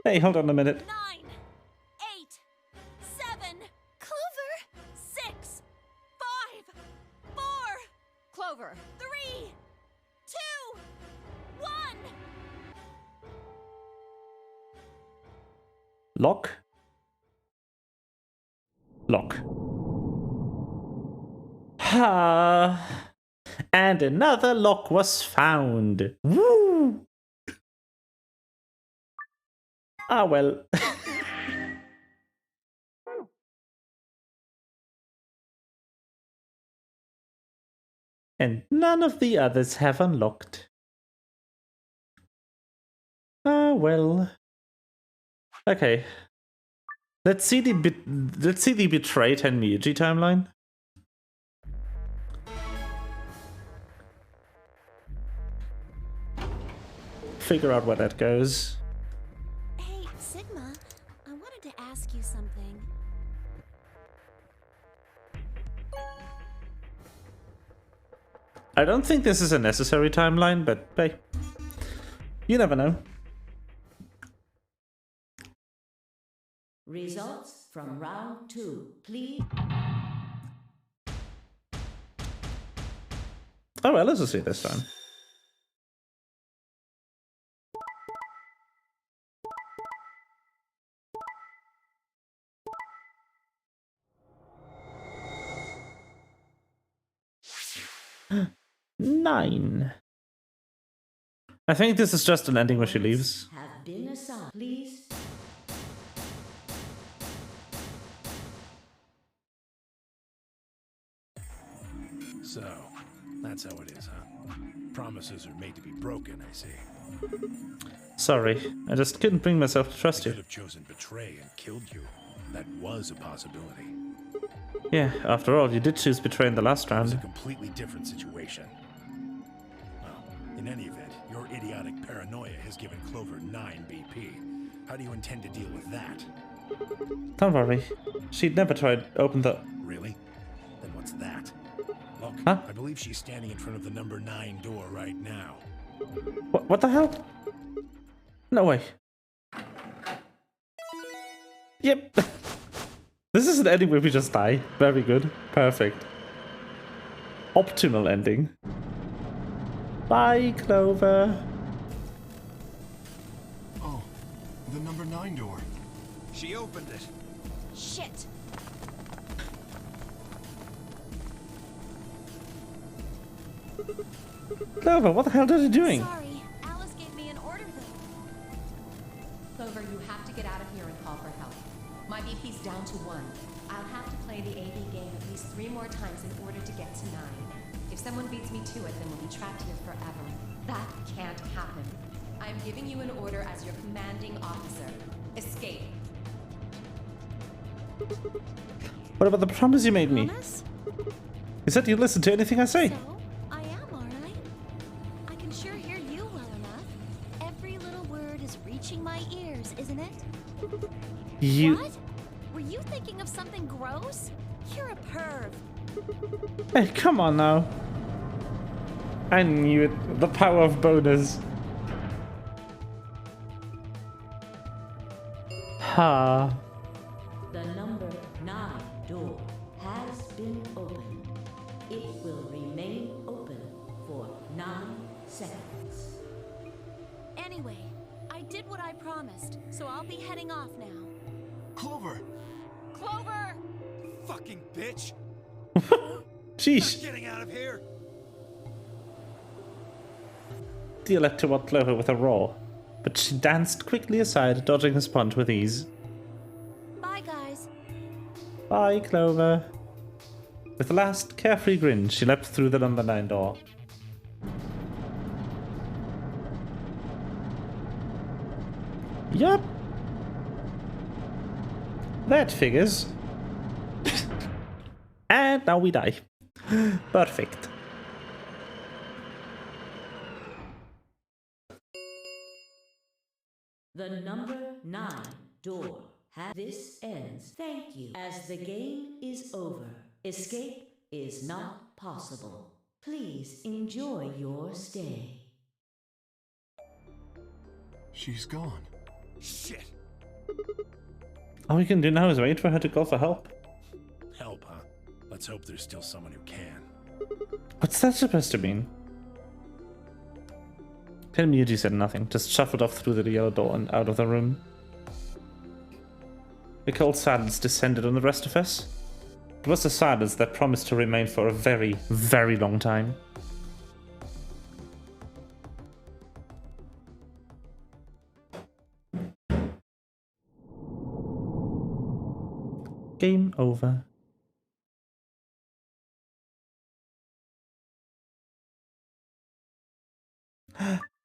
Hey, hold on a minute. 9, 8, 7, Clover! 6, 5, 4, Clover! 3, 2, 1. Lock. Lock. Ha! And another lock was found. Woo! Ah, well. And none of the others have unlocked. Ah, well. Okay. Let's see the Betray Tenmyuji timeline. Figure out where that goes. Hey, Sigma, I wanted to ask you something. I don't think this is a necessary timeline, but hey, you never know. Results from round 2, please. Oh well, let's just see this time. Nine. I think this is just an ending where she leaves. Have been assigned. Please. So, that's how it is, huh? Promises are made to be broken, I see. Sorry, I just couldn't bring myself to trust I you. could have chosen betray and killed you. That was a possibility. Yeah, after all, you did choose Betray in the last It was a round. completely different situation. Well, in any event, your idiotic paranoia has given Clover 9 BP. How do you intend to deal with that? Don't worry, she'd never tried open the... Really? Then what's that? Look, Huh? I believe she's standing in front of the number 9 door right now. What the hell? No way. Yep. This is an ending where we just die. Very good. Perfect. Optimal ending. Bye, Clover. Oh, the number 9 door. She opened it. Shit! Clover, what the hell are you doing? Sorry, Alice gave me an order though. Clover, you have to get out of here and call for help. My BP's down to 1. I'll have to play the AB game at least 3 more times in order to get to 9. If someone beats me to it, then we'll be trapped here forever. That can't happen. I'm giving you an order as your commanding officer. Escape. What about the promise you made me? Promise? You said you'd listen to anything I say. So, I am, alright? I can sure hear you well enough. Every little word is reaching my ears, isn't it? You... What? Were you thinking of something gross? You're a perv. Hey, come on now. I knew it. The power of bonus. Ha. The number 9 door has been opened. It will remain open for 9 seconds. Anyway, I did what I promised, so I'll be heading off now. Clover! Clover! Fucking bitch! Sheesh. Getting out of here! Deal it to what Clover with a roar, but she danced quickly aside, dodging his punch with ease. Bye, guys. Bye, Clover. With a last carefree grin, she leapt through the number 9 door. Yup. That figures. And now we die. Perfect. The number 9 door has... This ends. Thank you. As the game is over, escape is not possible. Please enjoy your stay. She's gone. Shit! All we can do now is wait for her to call for help. Help, huh? Let's hope there's still someone who can. What's that supposed to mean? Tenmyuji said nothing, just shuffled off through the yellow door and out of the room. A cold silence descended on the rest of us. It was a silence that promised to remain for a very, very long time. Game over.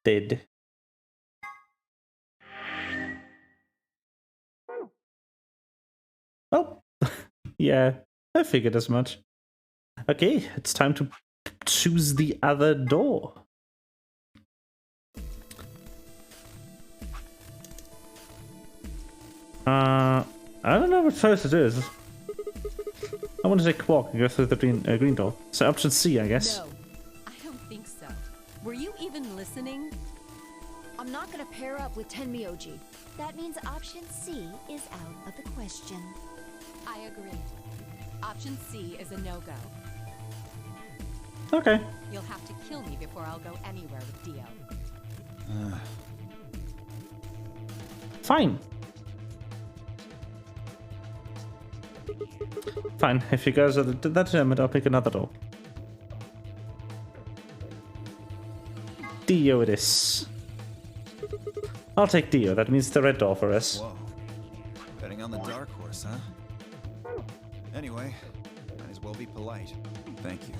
dead. Oh, yeah, I figured as much. Okay, it's time to choose the other door. I don't know what choice it is. I want to take Quark and go through the green door. So option C, I guess. No, I don't think so. Were you even listening? I'm not gonna pair up with Tenmyoji. That means option C is out of the question. I agree. Option C is a no-go. Okay. You'll have to kill me before I'll go anywhere with Dio. Fine. Fine, if you guys are that determined, I'll pick another door. Dio it is. I'll take Dio, that means the red door for us. Whoa. Betting on the dark horse, huh? Anyway, might as well be polite. Thank you.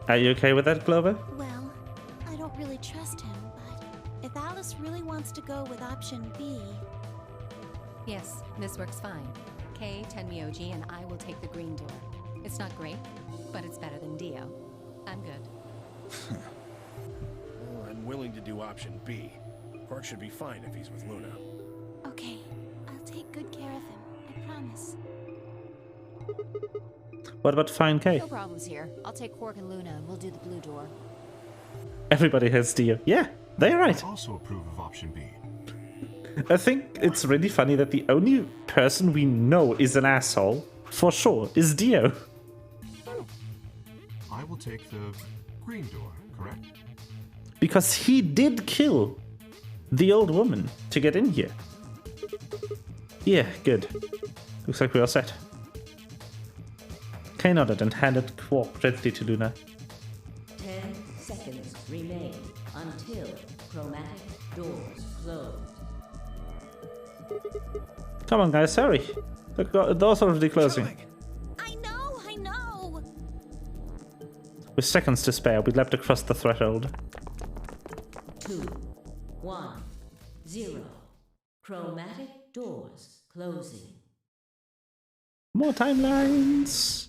Are you okay with that, Clover? Well, I don't really trust him, but if Alice really wants to go with option B... Yes, this works fine. Kay, Tenmyoji, and I will take the green door. It's not great, but it's better than Dio. I'm good. Well, I'm willing to do option B. Quark should be fine if he's with Luna. Okay, I'll take good care of him, I promise. What about Fine K? No problems here. I'll take Quark and Luna and we'll do the blue door. Everybody has Dio. Yeah, they're right. I also approve of option B. I think it's really funny that the only person we know is an asshole, for sure, is Dio. I will take the green door, correct? Because he did kill the old woman to get in here. Yeah, good. Looks like we're all set. Kay nodded and handed Quark gently to Luna. 10 seconds remain until chromatic doors close. Come on, guys, hurry. The doors are already closing. I know! With seconds to spare, we leapt across the threshold. 2, 1, 0. Chromatic doors closing. More timelines.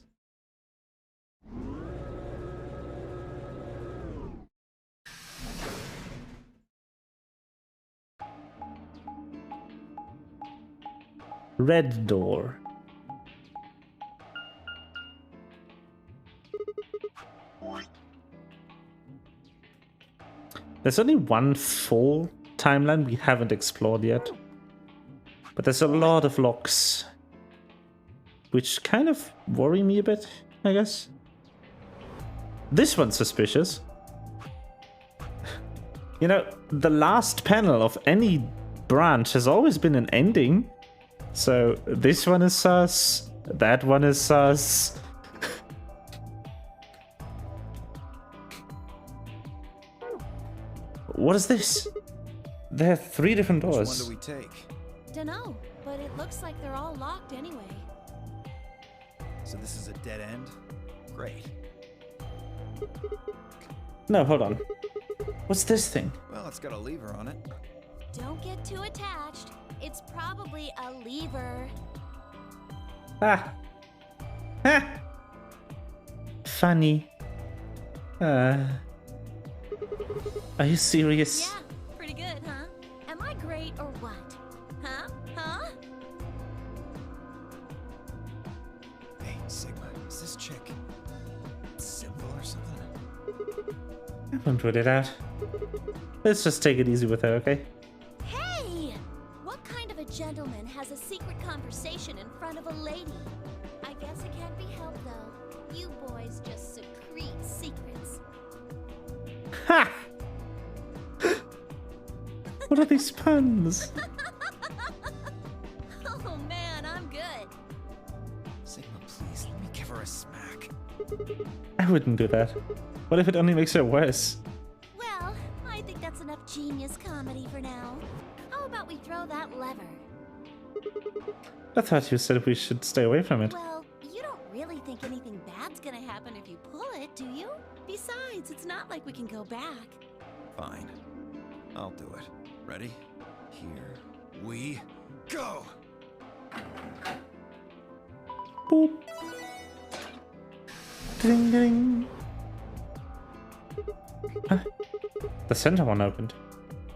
Red door. There's only one full timeline we haven't explored yet. But there's a lot of locks. Which kind of worry me a bit, I guess. This one's suspicious. You know, the last panel of any branch has always been an ending. So this one is sus, that one is sus. What is this? There are 3 different doors. Which one do we take? Dunno, but it looks like they're all locked anyway. So this is a dead end? Great. No, hold on. What's this thing? Well, it's got a lever on it. Don't get too attached. It's probably a lever. Ah. Ha! Funny. Are you serious? Yeah, pretty good, huh? Am I great or what? Huh? Huh? Hey, Sigma, is this chick simple or something? I won't rule it out. Let's just take it easy with her, okay? Hey! What kind of a gentleman has a secret conversation in front of a lady? I guess it can't be helped, though. You boys just secrete secrets. Ha! What are these puns? Oh man, I'm good. Sigma, please, let me give her a smack. I wouldn't do that. What if it only makes her worse? Well, I think that's enough genius comedy for now. How about we throw that lever? I thought you said we should stay away from it. Well, you don't really think anything bad's gonna happen if you pull it, do you? Besides, it's not like we can go back. Fine. I'll do it. Ready? Here we go! Boop. Ding ding. Ah, the center one opened.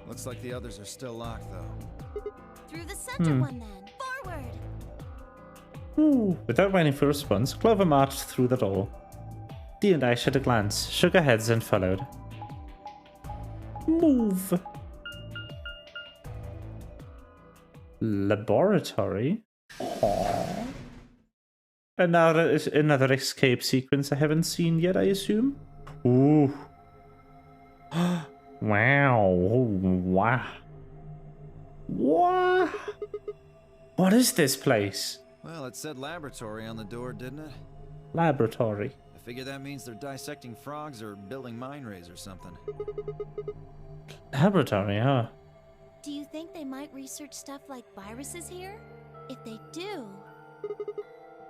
Looks like the others are still locked, though. Through the center one then. Forward! Ooh. Without waiting for a response, Clover marched through the door. Dee and I shot a glance, shook our heads, and followed. Move. Laboratory. Aww. Another escape sequence I haven't seen yet, I assume. Ooh. Wow. Wow. What? What is this place? Well, it said laboratory on the door, didn't it? Laboratory. I figure that means they're dissecting frogs or building mine rays or something. Laboratory, huh? Do you think they might research stuff like viruses here? If they do...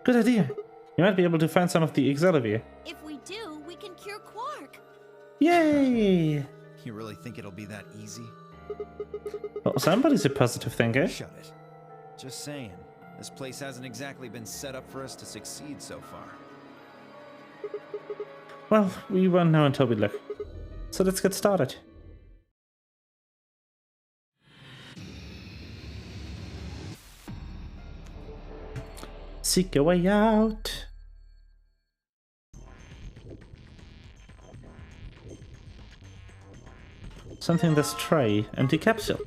Good idea. You might be able to find some of the Excelivir. If we do, we can cure Quark! Yay! You really think it'll be that easy? Well, somebody's a positive thinker. Shut it. Just saying. This place hasn't exactly been set up for us to succeed so far. Well, we won't know until we look. So let's get started. Seek a way out. Something in this tray. Empty capsule.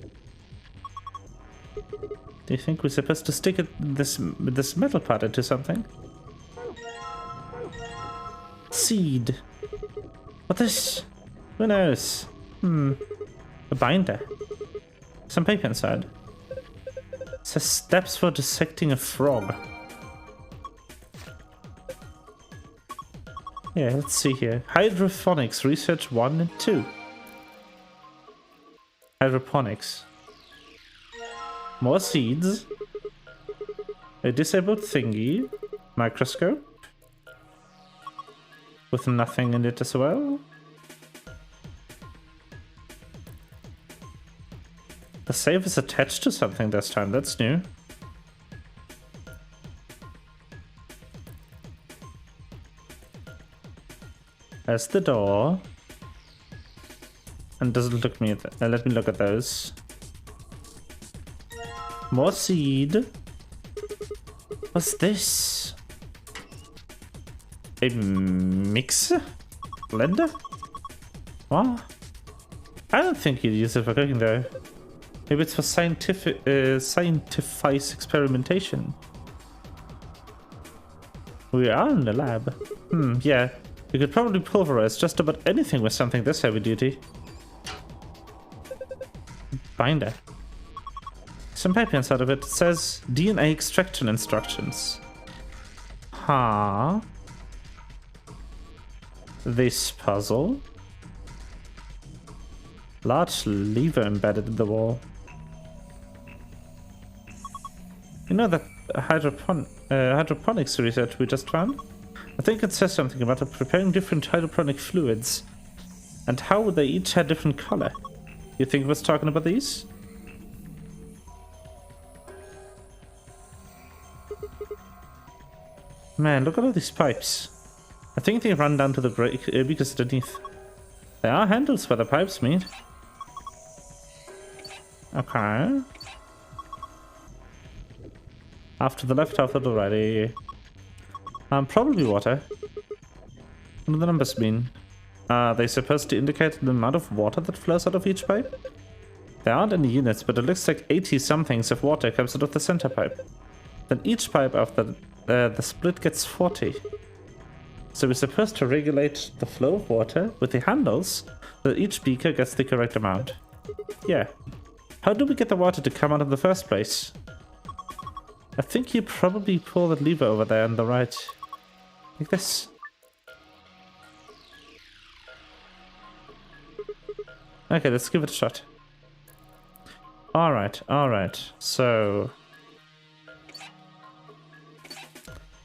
Do you think we're supposed to stick this metal part into something? Seed. What this? Who knows? A binder. Some paper inside. It says steps for dissecting a frog. Yeah, let's see here. Hydroponics Research 1 and 2. Hydroponics. More seeds. A disabled thingy. Microscope. With nothing in it as well. The save is attached to something this time, that's new. There's the door. And doesn't look me at let me look at those. More seed. What's this? A mixer? Blender? What? I don't think you'd use it for cooking though. Maybe it's for scientific experimentation. We are in the lab. Yeah. You could probably pulverize just about anything with something this heavy duty. Binder. Some paper inside of it. It says DNA extraction instructions. Huh. This puzzle. Large lever embedded in the wall. You know that hydroponics research we just found? I think it says something about preparing different hydroponic fluids and how they each had different color. You think it was talking about these? Man, look at all these pipes. I think they run down to the breakers underneath. There are handles where the pipes meet. Okay. Half to the left, half to the right. Probably water. What do the numbers mean? Are they supposed to indicate the amount of water that flows out of each pipe? There aren't any units, but it looks like 80 somethings of water comes out of the center pipe. Then each pipe after the split gets 40. So we're supposed to regulate the flow of water with the handles so that each beaker gets the correct amount. Yeah. How do we get the water to come out in the first place? I think you probably pull that lever over there on the right. Like this. Okay, let's give it a shot. Alright, alright. So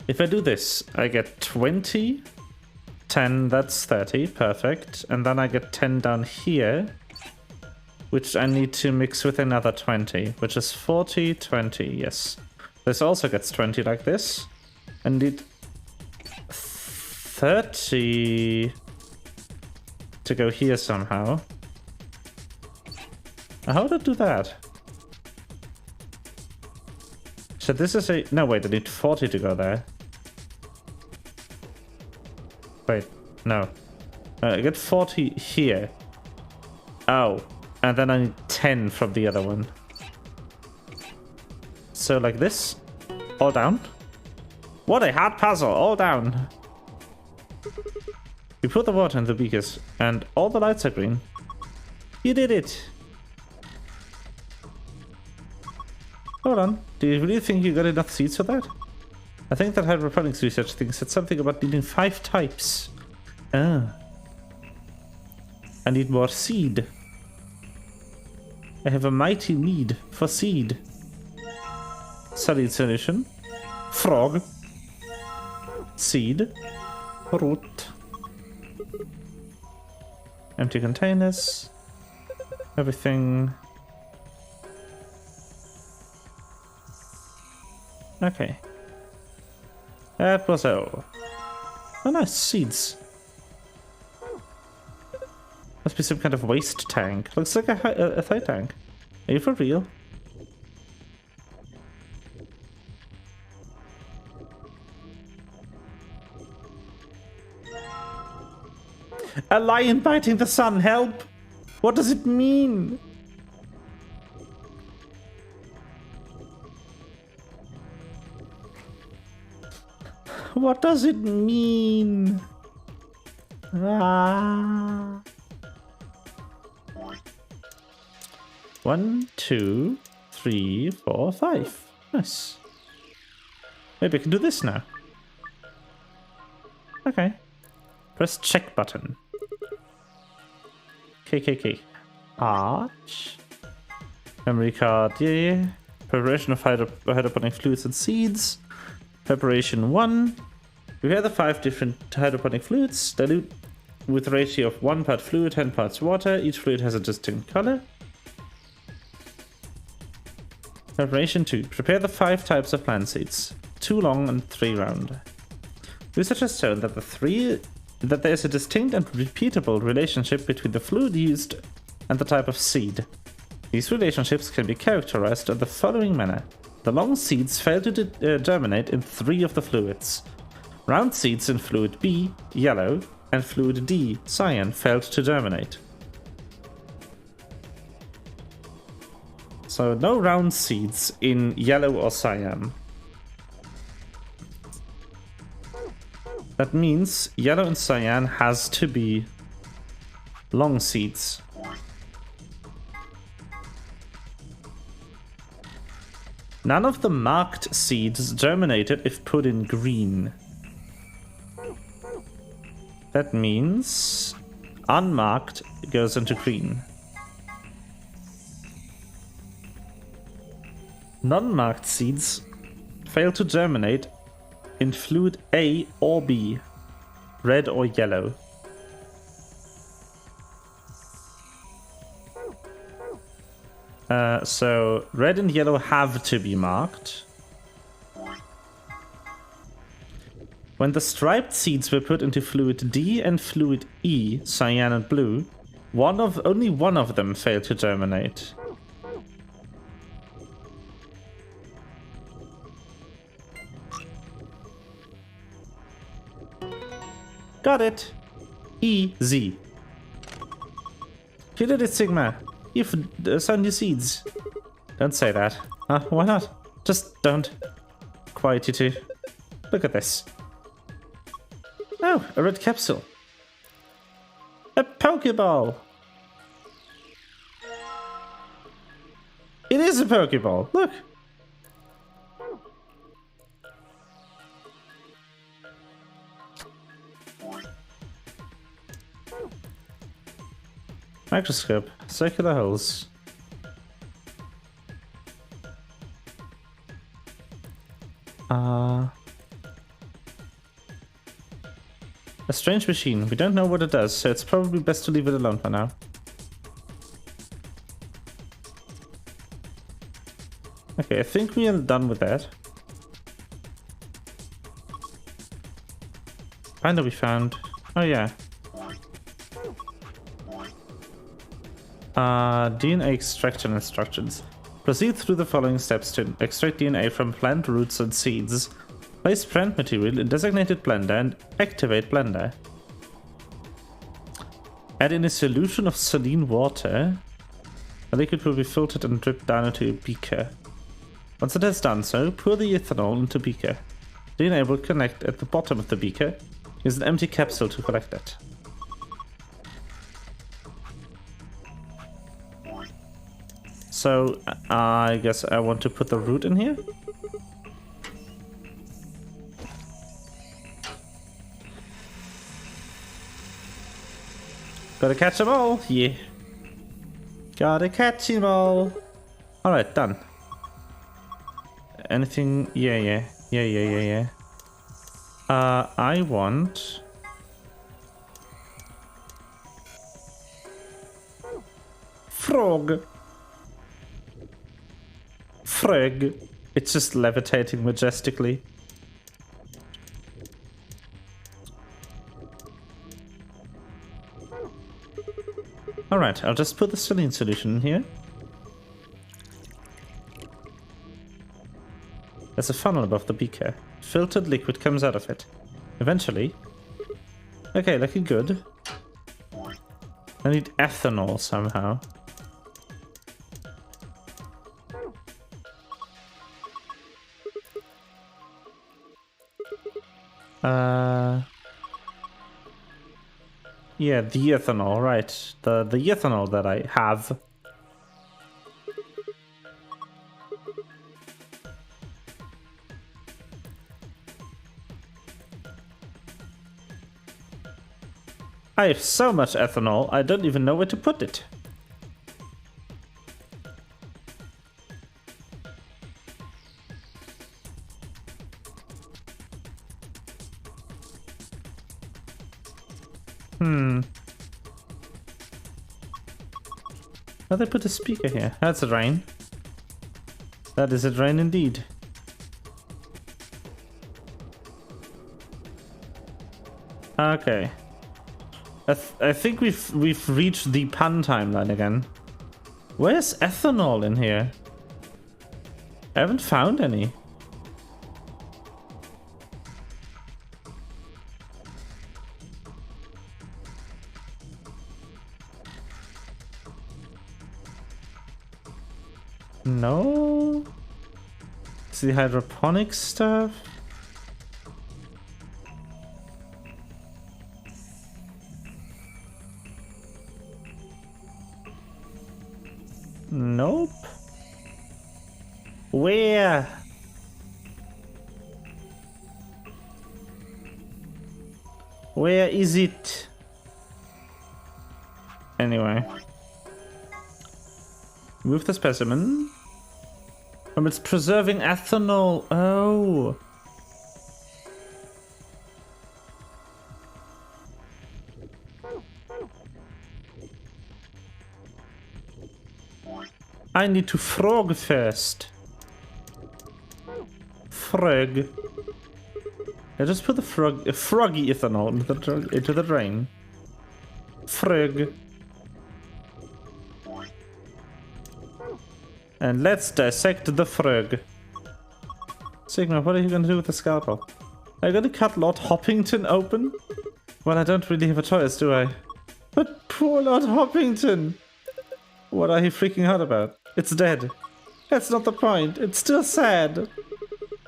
if I do this, I get 20, 10, that's 30, perfect. And then I get 10 down here. which I need to mix with another 20, which is 40, 20, yes. This also gets 20 like this. I need 30 to go here somehow. How would I do that? So this is a... No, wait, I need 40 to go there. Wait, no. I get 40 here. Oh, and then I need 10 from the other one. So like this, all down. What a hard puzzle, all down. You put the water in the beakers and all the lights are green. You did it. Hold on, do you really think you got enough seeds for that? I think that hydroponics research thing said something about needing 5 types. Ah. I need more seed. I have a mighty need for seed. Solid solution. Frog. Seed. Root. Empty containers. Everything. Okay. That was all. Oh, nice. Seeds. Must be some kind of waste tank. Looks like a thigh tank. Are you for real? A lion biting the sun, help! What does it mean? What does it mean? Ah. 1, 2, 3, 4, 5. Nice. Maybe I can do this now. Okay. Press check button. KKK. Arch. Memory card, yeah. Preparation of hydroponic fluids and seeds. Preparation 1. Prepare the 5 different hydroponic fluids. Dilute with a ratio of 1 part fluid, 10 parts water. Each fluid has a distinct color. Preparation 2. Prepare the 5 types of plant seeds. 2 long and 3 round. Research has shown that there is a distinct and repeatable relationship between the fluid used and the type of seed. These relationships can be characterized in the following manner. The long seeds fail to germinate in 3 of the fluids. Round seeds in fluid B, yellow, and fluid D, cyan, failed to germinate. So no round seeds in yellow or cyan. That means yellow and cyan has to be long seeds. None of the marked seeds germinated if put in green. That means unmarked goes into green. Non-marked seeds fail to germinate in fluid A or B, red or yellow. So red and yellow have to be marked. When the striped seeds were put into fluid D and fluid E, cyan and blue, only one of them failed to germinate. Got it. Easy. You did it, Sigma. You've sown new seeds. Don't say that. Why not? Just don't. Quiet, you two. Look at this. Oh, a red capsule. A Pokeball. It is a Pokeball. Look. Microscope, circular holes. A strange machine. We don't know what it does, so it's probably best to leave it alone for now. Okay, I think we are done with that. Binder we found. Oh yeah. DNA extraction instructions. Proceed through the following steps to extract DNA from plant roots and seeds. Place plant material in designated blender and activate blender. Add in a solution of saline water. The liquid will be filtered and dripped down into a beaker. Once it has done so, pour the ethanol into beaker. DNA will connect at the bottom of the beaker. Use an empty capsule to collect it. So, I guess I want to put the root in here. Gotta catch them all, yeah. Gotta catch them all. Alright, done. Anything? Yeah. I want... Frog. Frog. It's just levitating majestically. Alright, I'll just put the saline solution in here. There's a funnel above the beaker. Filtered liquid comes out of it. Eventually. Okay, looking good. I need ethanol somehow. Yeah, the ethanol, right. The ethanol that I have. I have so much ethanol, I don't even know where to put it. How did they put a speaker here? That's a drain. That is a drain indeed. Okay. I think we've reached the pun timeline again. Where's ethanol in here? I haven't found any. No? It's the hydroponic stuff? Nope. Where? Where is it? Anyway. Move the specimen. It's preserving ethanol. Oh. I need to frog first. Frog. I just put the froggy ethanol into the drain. Frog. And let's dissect the frog. Sigma, what are you going to do with the scalpel? Are you going to cut Lord Hoppington open? Well, I don't really have a choice, do I? But poor Lord Hoppington! What are you freaking out about? It's dead. That's not the point. It's still sad.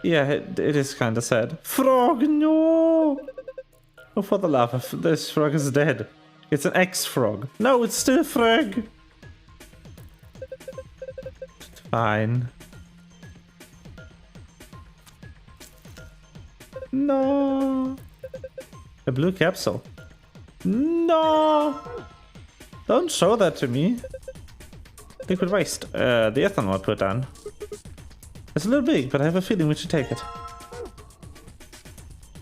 Yeah, it is kind of sad. Frog, no! Oh, for the love of... This frog is dead. It's an ex-frog. No, it's still a frog. Fine. No. A blue capsule. No. Don't show that to me. Liquid waste. The ethanol I put down. It's a little big, but I have a feeling we should take it.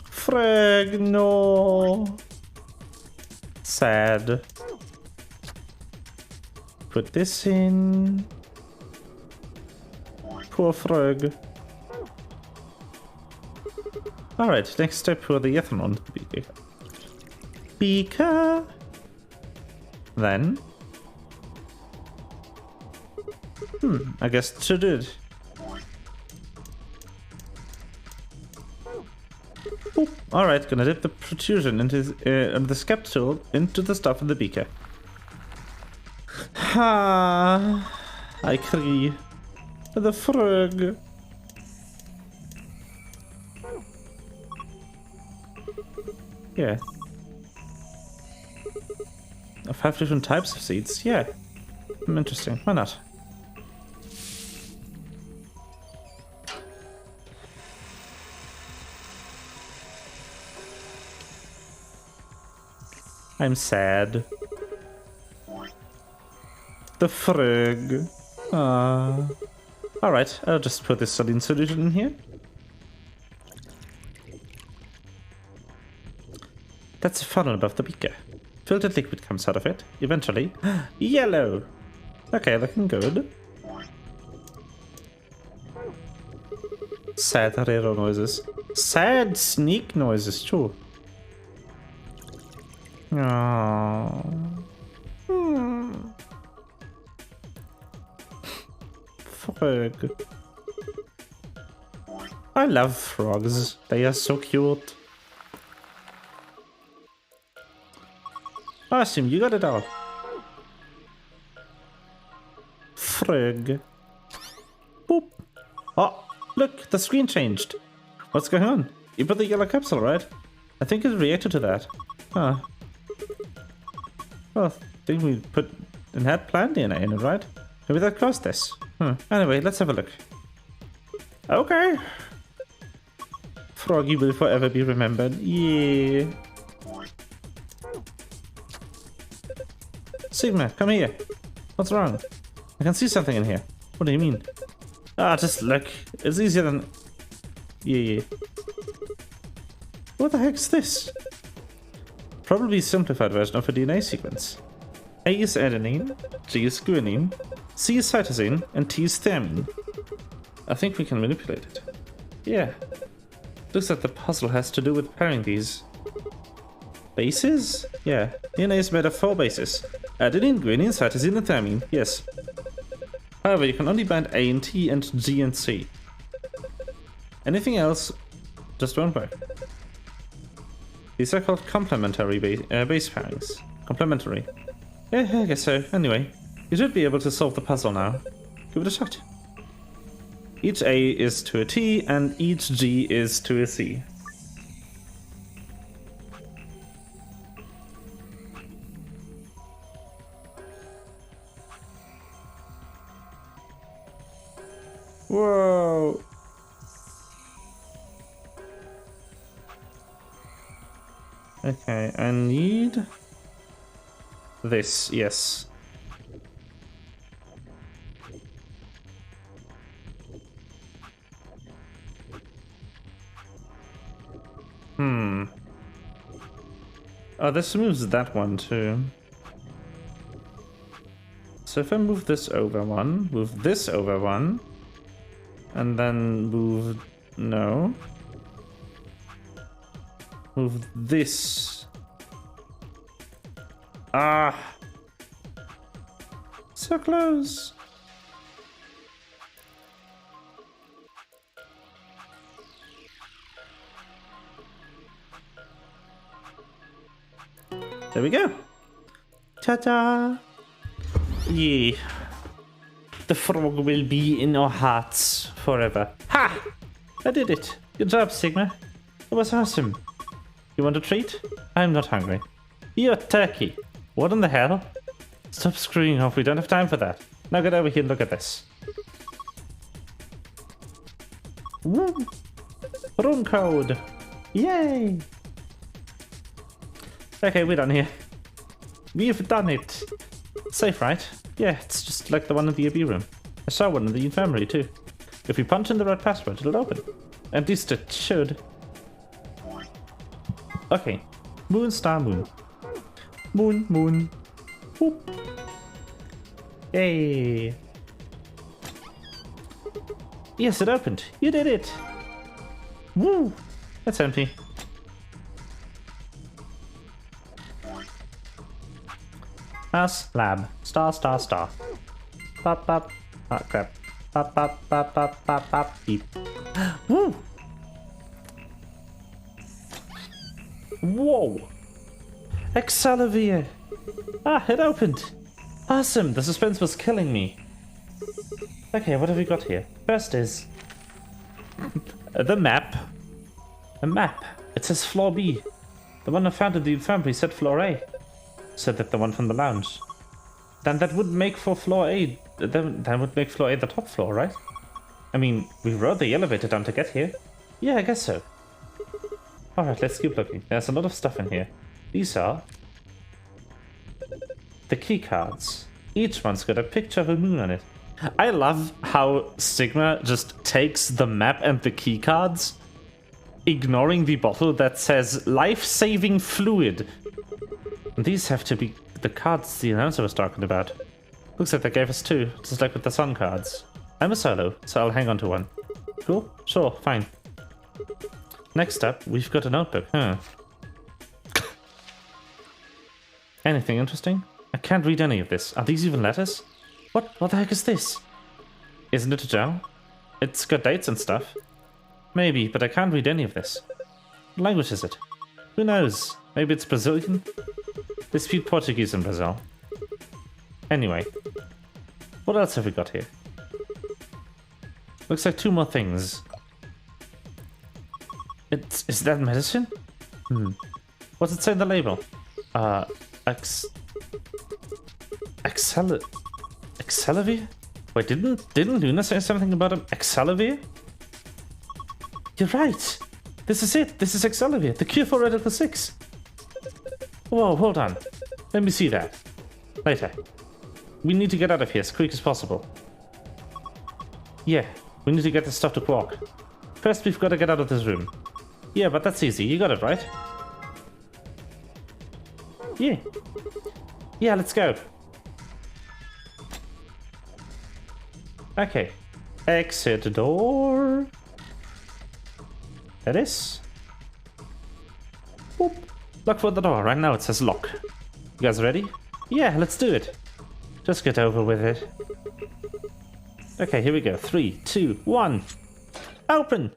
Frag, no. Sad. Put this in. Poor frog. Alright, next step for the ethanol beaker. Beaker! Then... I guess to do it. Alright, gonna dip the protrusion into the scap tool into the stuff in the beaker. Ha! I cry. The frog. Yeah. 5 different types of seeds. Yeah. Interesting. Why not? I'm sad. The frog. Alright, I'll just put this saline solution in here. That's a funnel above the beaker. Filtered liquid comes out of it, eventually. Yellow! Okay, looking good. Sad railroad noises. Sad sneak noises, too. Aww. Frog. I love frogs. They are so cute. Awesome, you got it all. Frog. Boop. Oh, look, the screen changed. What's going on? You put the yellow capsule, right? I think it reacted to that. Huh. Well, I think we put and had plant DNA in it, right? Maybe that caused this. Anyway, let's have a look. Okay. Froggy will forever be remembered. Yeah. Sigma, come here. What's wrong? I can see something in here. What do you mean? Ah, just look. It's easier than... Yeah. What the heck's this? Probably a simplified version of a DNA sequence. A is adenine, G is guanine, C is cytosine, and T is thymine. I think we can manipulate it. Yeah. Looks like the puzzle has to do with pairing these. Bases? Yeah. DNA is made of 4 bases. Adenine, guanine, cytosine, and thymine. Yes. However, you can only bind A and T and G and C. Anything else just won't work. These are called complementary base pairings. Complementary. Yeah, I guess so. Anyway, you should be able to solve the puzzle now. Give it a shot. Each A is to a T and each G is to a C. Whoa! Okay, I need this, yes. Oh, this moves that one too. So if I move this over one, move this over one, and then move... no. Move this. Ah! So close! There we go. Ta-da! Yeah. The frog will be in our hearts forever. Ha! I did it. Good job, Sigma. It was awesome. You want a treat? I'm not hungry. You're a turkey. What in the hell? Stop screwing off. We don't have time for that. Now get over here and look at this. Woo! Room code. Yay! Okay, we're done here. We've done it. Safe, right? Yeah, it's just like the one in the AB room. I saw one in the infirmary too. If we punch in the right password, it'll open. At least it should. Okay. Moon, star, moon. Moon, moon. Whoop. Yay. Yes, it opened. You did it. Woo! That's empty. Mouse, lab. Star, star, star. Pop, pop. Ah, crap. Pop, pop, pop, pop, pop, pop. Beep. Woo! Whoa! Excelivia! Ah, it opened! Awesome! The suspense was killing me. Okay, what have we got here? First is... the map. A map. It says floor B. The one I found in the infirmary said floor A. Said that the one from the lounge. Then that would make for floor A. That would make floor A the top floor, right? I mean, we rode the elevator down to get here. Yeah, I guess so. Alright, let's keep looking. There's a lot of stuff in here. These are... the key cards. Each one's got a picture of a moon on it. I love how Sigma just takes the map and the key cards, ignoring the bottle that says life-saving fluid. These have to be the cards the announcer was talking about. Looks like they gave us two, just like with the sun cards. I'm a solo, so I'll hang on to one. Cool? Sure, fine. Next up, we've got a notebook, huh? Anything interesting? I can't read any of this. Are these even letters? What the heck is this? Isn't it a journal? It's got dates and stuff. Maybe, but I can't read any of this. What language is it? Who knows? Maybe it's Brazilian? They speak Portuguese in Brazil. Anyway, what else have we got here? Looks like two more things. Is that medicine? What's it say in the label? Excelivir? Wait, didn't Luna say something about Excelivir? You're right! This is it! This is Excelivir, the cure for Radical 6! Whoa, hold on. Let me see that. Later. We need to get out of here as quick as possible. Yeah, we need to get this stuff to Quark. First, we've got to get out of this room. Yeah, but that's easy. You got it, right? Yeah. Yeah, let's go. Okay. Exit door. There it is. Boop. Look for the door. Right now it says lock. You guys ready? Yeah, let's do it. Just get over with it. Okay, here we go. 3, 2, 1. Open!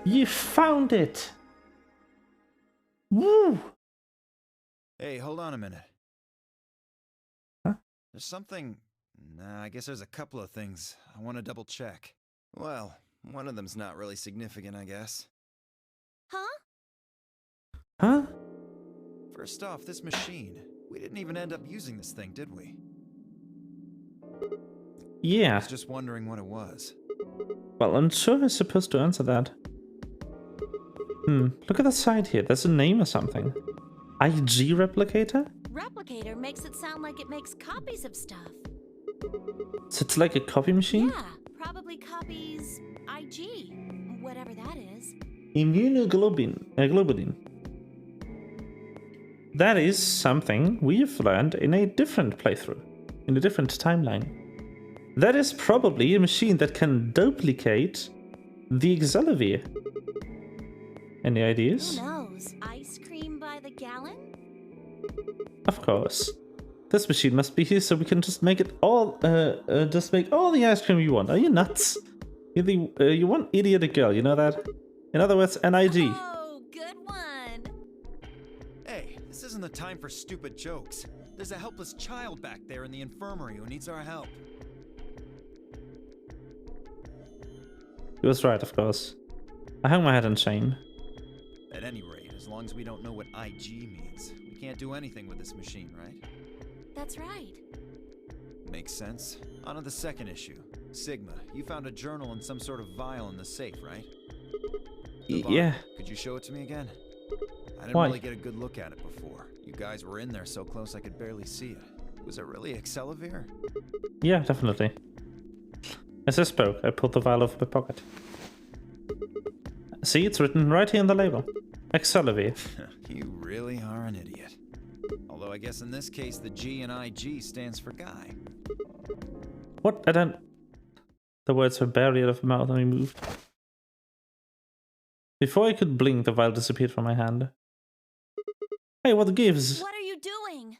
You found it! Woo! Hey, hold on a minute. Huh? There's something... Nah, I guess there's a couple of things I want to double check. Well, one of them's not really significant, I guess. Huh? Huh? First off, this machine. We didn't even end up using this thing, did we? I Yeah. was just wondering what it was. Well, I'm sure I'm supposed to answer that. Look at the side here. There's a name or something. IG Replicator? Replicator makes it sound like it makes copies of stuff. So it's like a copy machine? Yeah, probably copies IG, whatever that is. Immunoglobulin. That is something we've learned in a different playthrough, in a different timeline. That is probably a machine that can duplicate the Excelivir. Any ideas? Who knows? Ice cream by the gallon? Of course. This machine must be here so we can just make it all, just make all the ice cream you want. Are you nuts? You want idiot girl, you know that? In other words, an IG. Oh, good one. Hey, this isn't the time for stupid jokes. There's a helpless child back there in the infirmary who needs our help. He was right, of course. I hung my head in shame. At any rate, as long as we don't know what IG means, we can't do anything with this machine, right? That's right. Makes sense. On to the second issue. Sigma, you found a journal and some sort of vial in the safe, right? The vial. Yeah. Could you show it to me again? I didn't Why? really get a good look at it before. You guys were in there so close I could barely see it. Was it really Excelivir? Yeah, definitely. As I spoke, I pulled the vial out of my pocket. See, it's written right here in the label. Excelivir. You really are an idiot. Although I guess in this case the G in IG stands for guy. What? I don't... The words were barely out of my mouth and we moved. Before I could blink, the vial disappeared from my hand. Hey, what gives? What are you doing?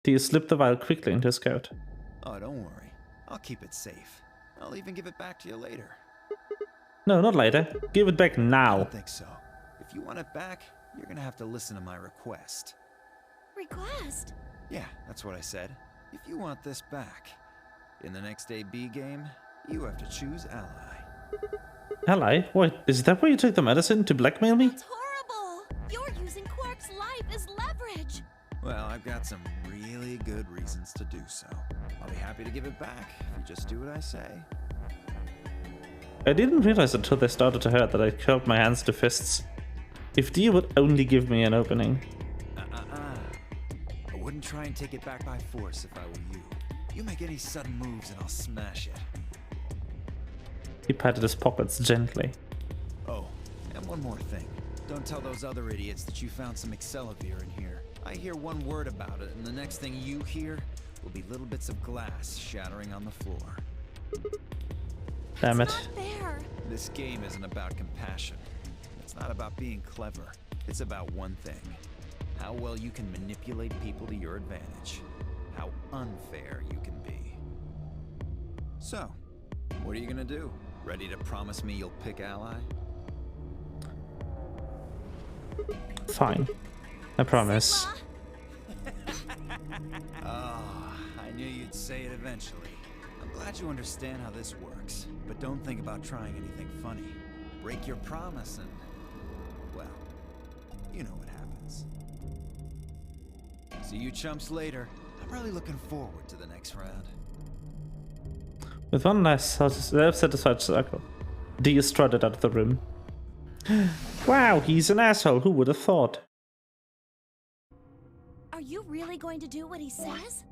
Tia slipped the vial quickly into his coat. Oh, don't worry. I'll keep it safe. I'll even give it back to you later. No, not later. Give it back I now. don't think so. If you want it back, you're gonna have to listen to my request. Request? Yeah, that's what I said. If you want this back, in the next AB game, you have to choose ally. Ally? Wait, is that why you took the medicine? To blackmail me? That's horrible! You're using Quark's life as leverage! Well, I've got some really good reasons to do so. I'll be happy to give it back if you just do what I say. I didn't realize until they started to hurt that I curled my hands to fists. If Tia would only give me an opening. I wouldn't try and take it back by force if I were you. You make any sudden moves and I'll smash it. He patted his pockets gently. Oh, and one more thing. Don't tell those other idiots that you found some Excelavir in here. I hear one word about it, and the next thing you hear will be little bits of glass shattering on the floor. Damn it. Not fair. This game isn't about compassion. It's not about being clever. It's about one thing. How well you can manipulate people to your advantage. How unfair you can be. So, what are you gonna do? Ready to promise me you'll pick ally? Fine. I promise. Ah, I knew you'd say it eventually. I'm glad you understand how this works, but don't think about trying anything funny. Break your promise and, well, you know what happens. See you chumps later. I'm really looking forward to the next round. With one last self-satisfied circle, Tia strutted out of the room. Wow, he's an asshole. Who would have thought? Are you really going to do what he says?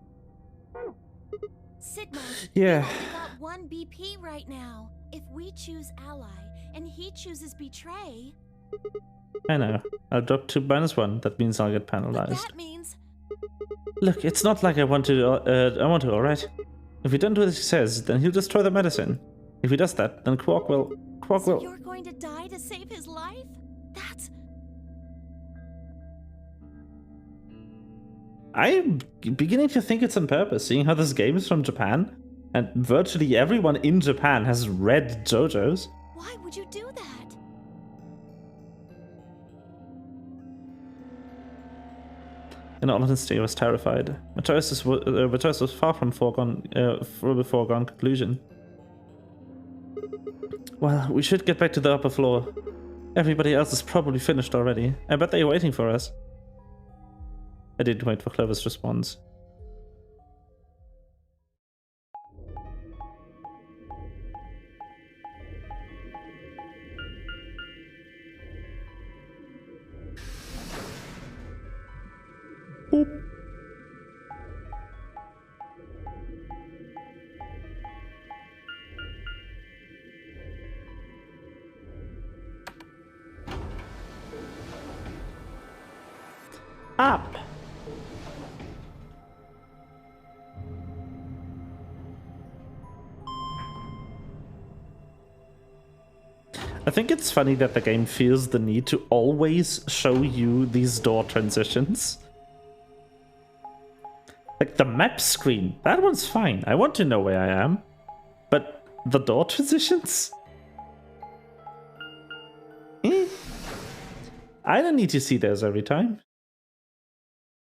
Sigma, Yeah. we've only got one BP right now. If we choose ally and he chooses betray, I know. I'll drop 2 -1. That means I'll get but penalized. that means Look, it's not like I want to, alright? If we don't do as he says, then he'll destroy the medicine. If he does that, then Quark will... so you're going to die to save his life? That's... I'm beginning to think it's on purpose, seeing how this game is from Japan, and virtually everyone in Japan has read JoJo's. Why would you do that? In all honesty, I was terrified. My choice was far from a foregone conclusion. Well, we should get back to the upper floor. Everybody else is probably finished already. I bet they're waiting for us. I didn't wait for Clover's response. Boop. Up. I think it's funny that the game feels the need to always show you these door transitions. Like the map screen, that one's fine. I want to know where I am. But the door transitions? I don't need to see those every time.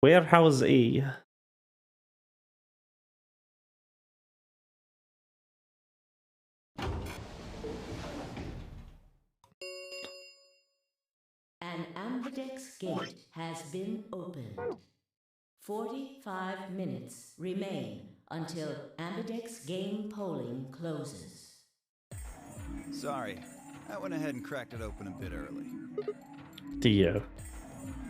Warehouse A. An ambidex gate has been opened. 45 minutes remain until ambidex game polling closes. Sorry, I went ahead and cracked it open a bit early. Dio.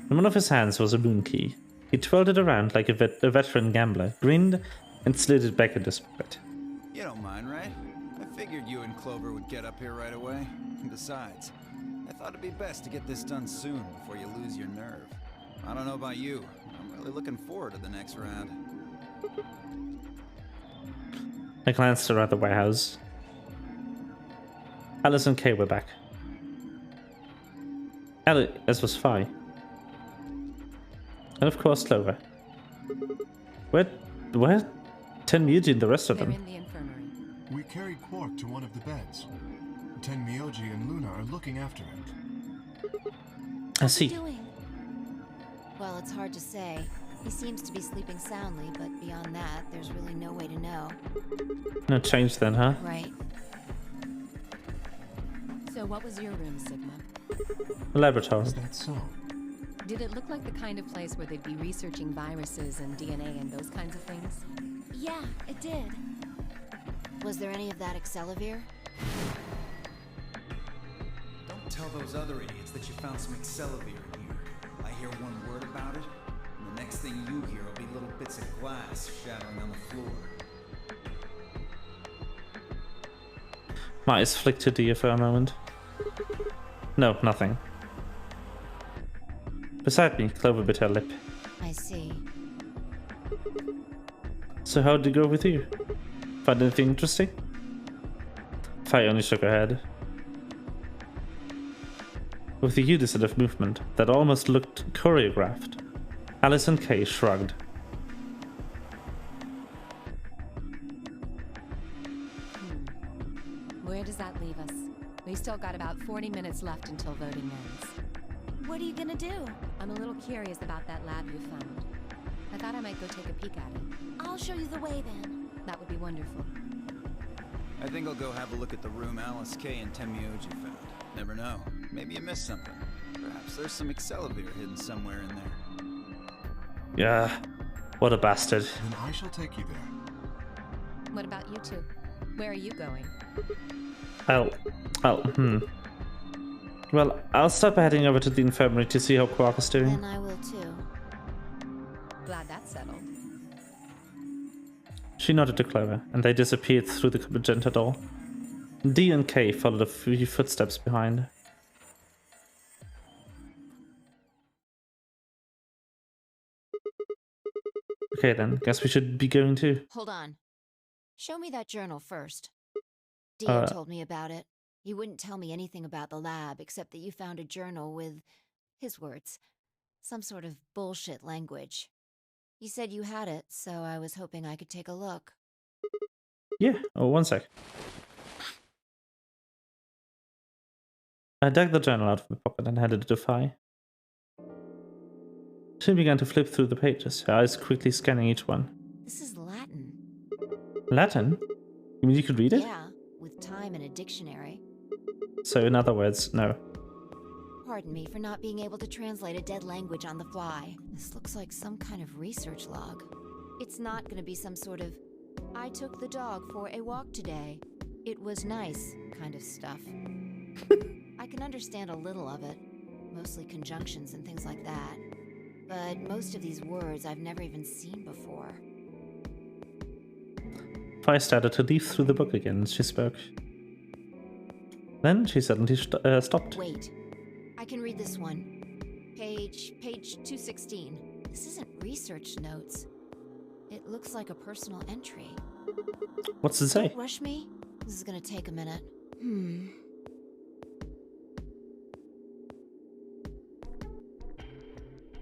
In one of his hands was a moon key. He twirled it around like a veteran gambler, grinned, and slid it back in his pocket. You don't mind, right? I figured you and Clover would get up here right away. Besides, I thought it'd be best to get this done soon before you lose your nerve. I don't know about you. I'm really looking forward to the next round. I glanced around the warehouse. Alice and Kay were back. Alice was fine. And of course Clover. Where 10Myoji and the rest of They're them? in the infirmary. We carried Quark to one of the beds. 10Myoji and Luna are looking after him. I see. Doing? Well, it's hard to say. He seems to be sleeping soundly, but beyond that, there's really no way to know. No change then, huh? Right. So what was your room, Sigma? Laboratory. Is that so? Did it look like the kind of place where they'd be researching viruses and DNA and those kinds of things? Yeah, it did. Was there any of that Excelivir? Don't tell those other idiots that you found some Excelivir in here. I hear one word about it, and the next thing you hear will be little bits of glass shattering on the floor. My eyes flicked to Dia for a moment. No, nothing. Beside me, Clover bit her lip. I see. So how did it go with you? Find anything interesting? Faye only shook her head. With a unison of movement that almost looked choreographed, Alice and Kay shrugged. Where does that leave us? We've still got about 40 minutes left until voting ends. What are you gonna do? I'm a little curious about that lab you found. I thought I might go take a peek at it. I'll show you the way then. That would be wonderful. I think I'll go have a look at the room Alice Kay and 10Myoji found. Never know. Maybe you missed something. Perhaps there's some Excelivir hidden somewhere in there. Yeah, what a bastard. Then I shall take you there. What about you two? Where are you going? Well, I'll start by heading over to the infirmary to see how Quark is doing. Then I will too. Glad that's settled. She nodded to Clover, and they disappeared through the magenta door. D and K followed a few footsteps behind. Okay then, guess we should be going too. Hold on. Show me that journal first. Dia Uh, told me about it. You wouldn't tell me anything about the lab except that you found a journal with, his words, some sort of bullshit language. You said you had it, so I was hoping I could take a look. Yeah, oh, one sec. I dug the journal out of my pocket and handed it to Faye. She began to flip through the pages, her eyes quickly scanning each one. This is Latin. Latin? You mean you could read it? Yeah, with time and a dictionary. So in other words, no. Pardon me for not being able to translate a dead language on the fly. This looks like some kind of research log. It's not gonna be some sort of, I took the dog for a walk today. It was nice kind of stuff. I can understand a little of it, mostly conjunctions and things like that. But most of these words I've never even seen before. Faye started to leaf through the book again as she spoke. Then she suddenly stopped. Wait, I can read this one. Page 216. This isn't research notes. It looks like a personal entry. What's it say? Don't rush me. This is gonna take a minute.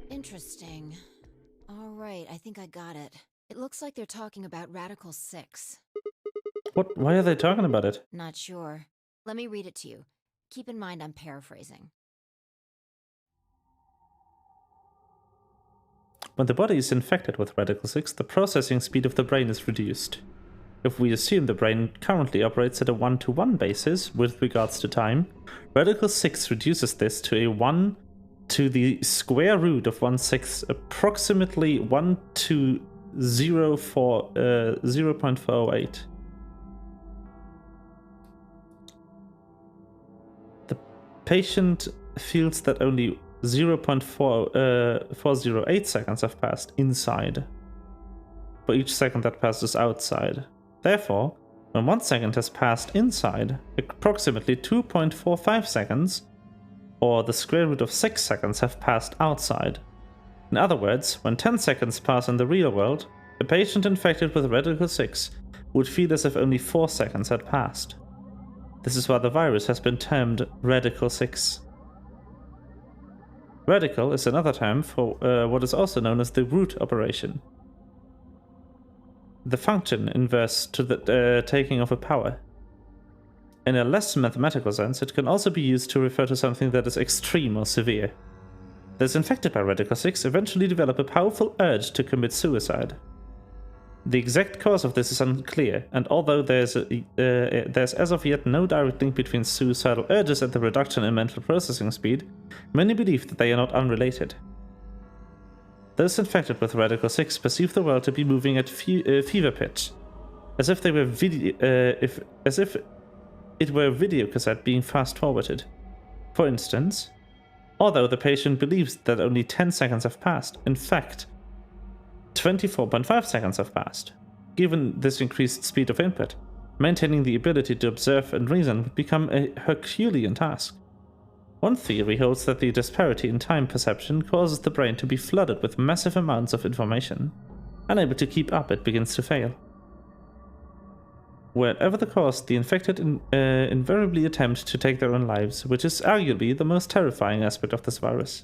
Interesting. All right, I think I got it. It looks like they're talking about Radical 6. What? Why are they talking about it? Not sure. Let me read it to you. Keep in mind I'm paraphrasing. When the body is infected with Radical 6, the processing speed of the brain is reduced. If we assume the brain currently operates at a 1-to-1 basis with regards to time, Radical 6 reduces this to a 1 to the square root of 1/6, approximately 1 to 0.408. The patient feels that only 0.408 seconds have passed inside for each second that passes outside. Therefore, when 1 second has passed inside, approximately 2.45 seconds, or the square root of 6 seconds, have passed outside. In other words, when 10 seconds pass in the real world, a patient infected with Radical 6 would feel as if only 4 seconds had passed. This is why the virus has been termed Radical 6. Radical is another term for what is also known as the root operation. The function inverse to the taking of a power. In a less mathematical sense, it can also be used to refer to something that is extreme or severe. Those infected by Radical 6 eventually develop a powerful urge to commit suicide. The exact cause of this is unclear, and although there's as of yet no direct link between suicidal urges and the reduction in mental processing speed, many believe that they are not unrelated. Those infected with Radical 6 perceive the world to be moving at fever pitch, as if it were a video cassette being fast-forwarded. For instance, although the patient believes that only 10 seconds have passed, in fact, 24.5 seconds have passed. Given this increased speed of input, maintaining the ability to observe and reason would become a Herculean task. One theory holds that the disparity in time perception causes the brain to be flooded with massive amounts of information. Unable to keep up, it begins to fail. Whatever the cause, the infected invariably attempt to take their own lives, which is arguably the most terrifying aspect of this virus.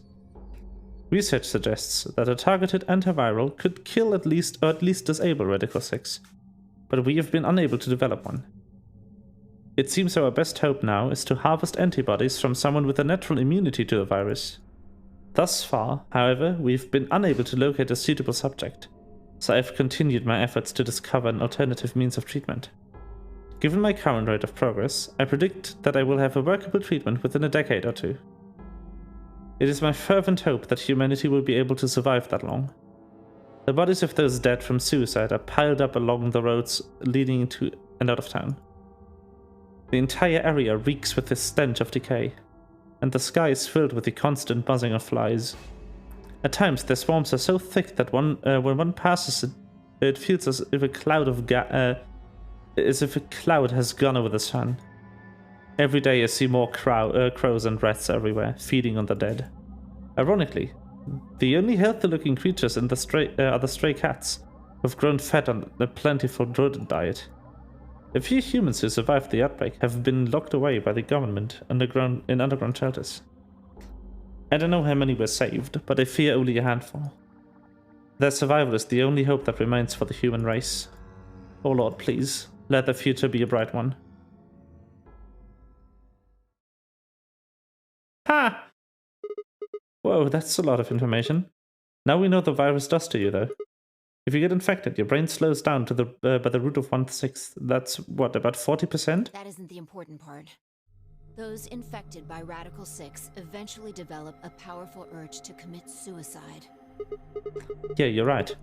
Research suggests that a targeted antiviral could kill at least disable Radical 6, but we have been unable to develop one. It seems our best hope now is to harvest antibodies from someone with a natural immunity to the virus. Thus far, however, we've been unable to locate a suitable subject, so I've continued my efforts to discover an alternative means of treatment. Given my current rate of progress, I predict that I will have a workable treatment within a decade or two. It is my fervent hope that humanity will be able to survive that long. The bodies of those dead from suicide are piled up along the roads leading into and out of town. The entire area reeks with the stench of decay, and the sky is filled with the constant buzzing of flies. At times, their swarms are so thick that when one passes it feels as if a cloud has gone over the sun. Every day I see more crows and rats everywhere, feeding on the dead. Ironically, the only healthy-looking creatures in are the stray cats, who've grown fat on a plentiful rodent diet. The few humans who survived the outbreak have been locked away by the government in underground shelters. I don't know how many were saved, but I fear only a handful. Their survival is the only hope that remains for the human race. Oh Lord, please, let the future be a bright one. Ha! Whoa, that's a lot of information. Now we know the virus does to you, though. If you get infected, your brain slows down to by the root of 1/6. That's what, about 40%? That isn't the important part. Those infected by Radical 6 eventually develop a powerful urge to commit suicide. Yeah, you're right.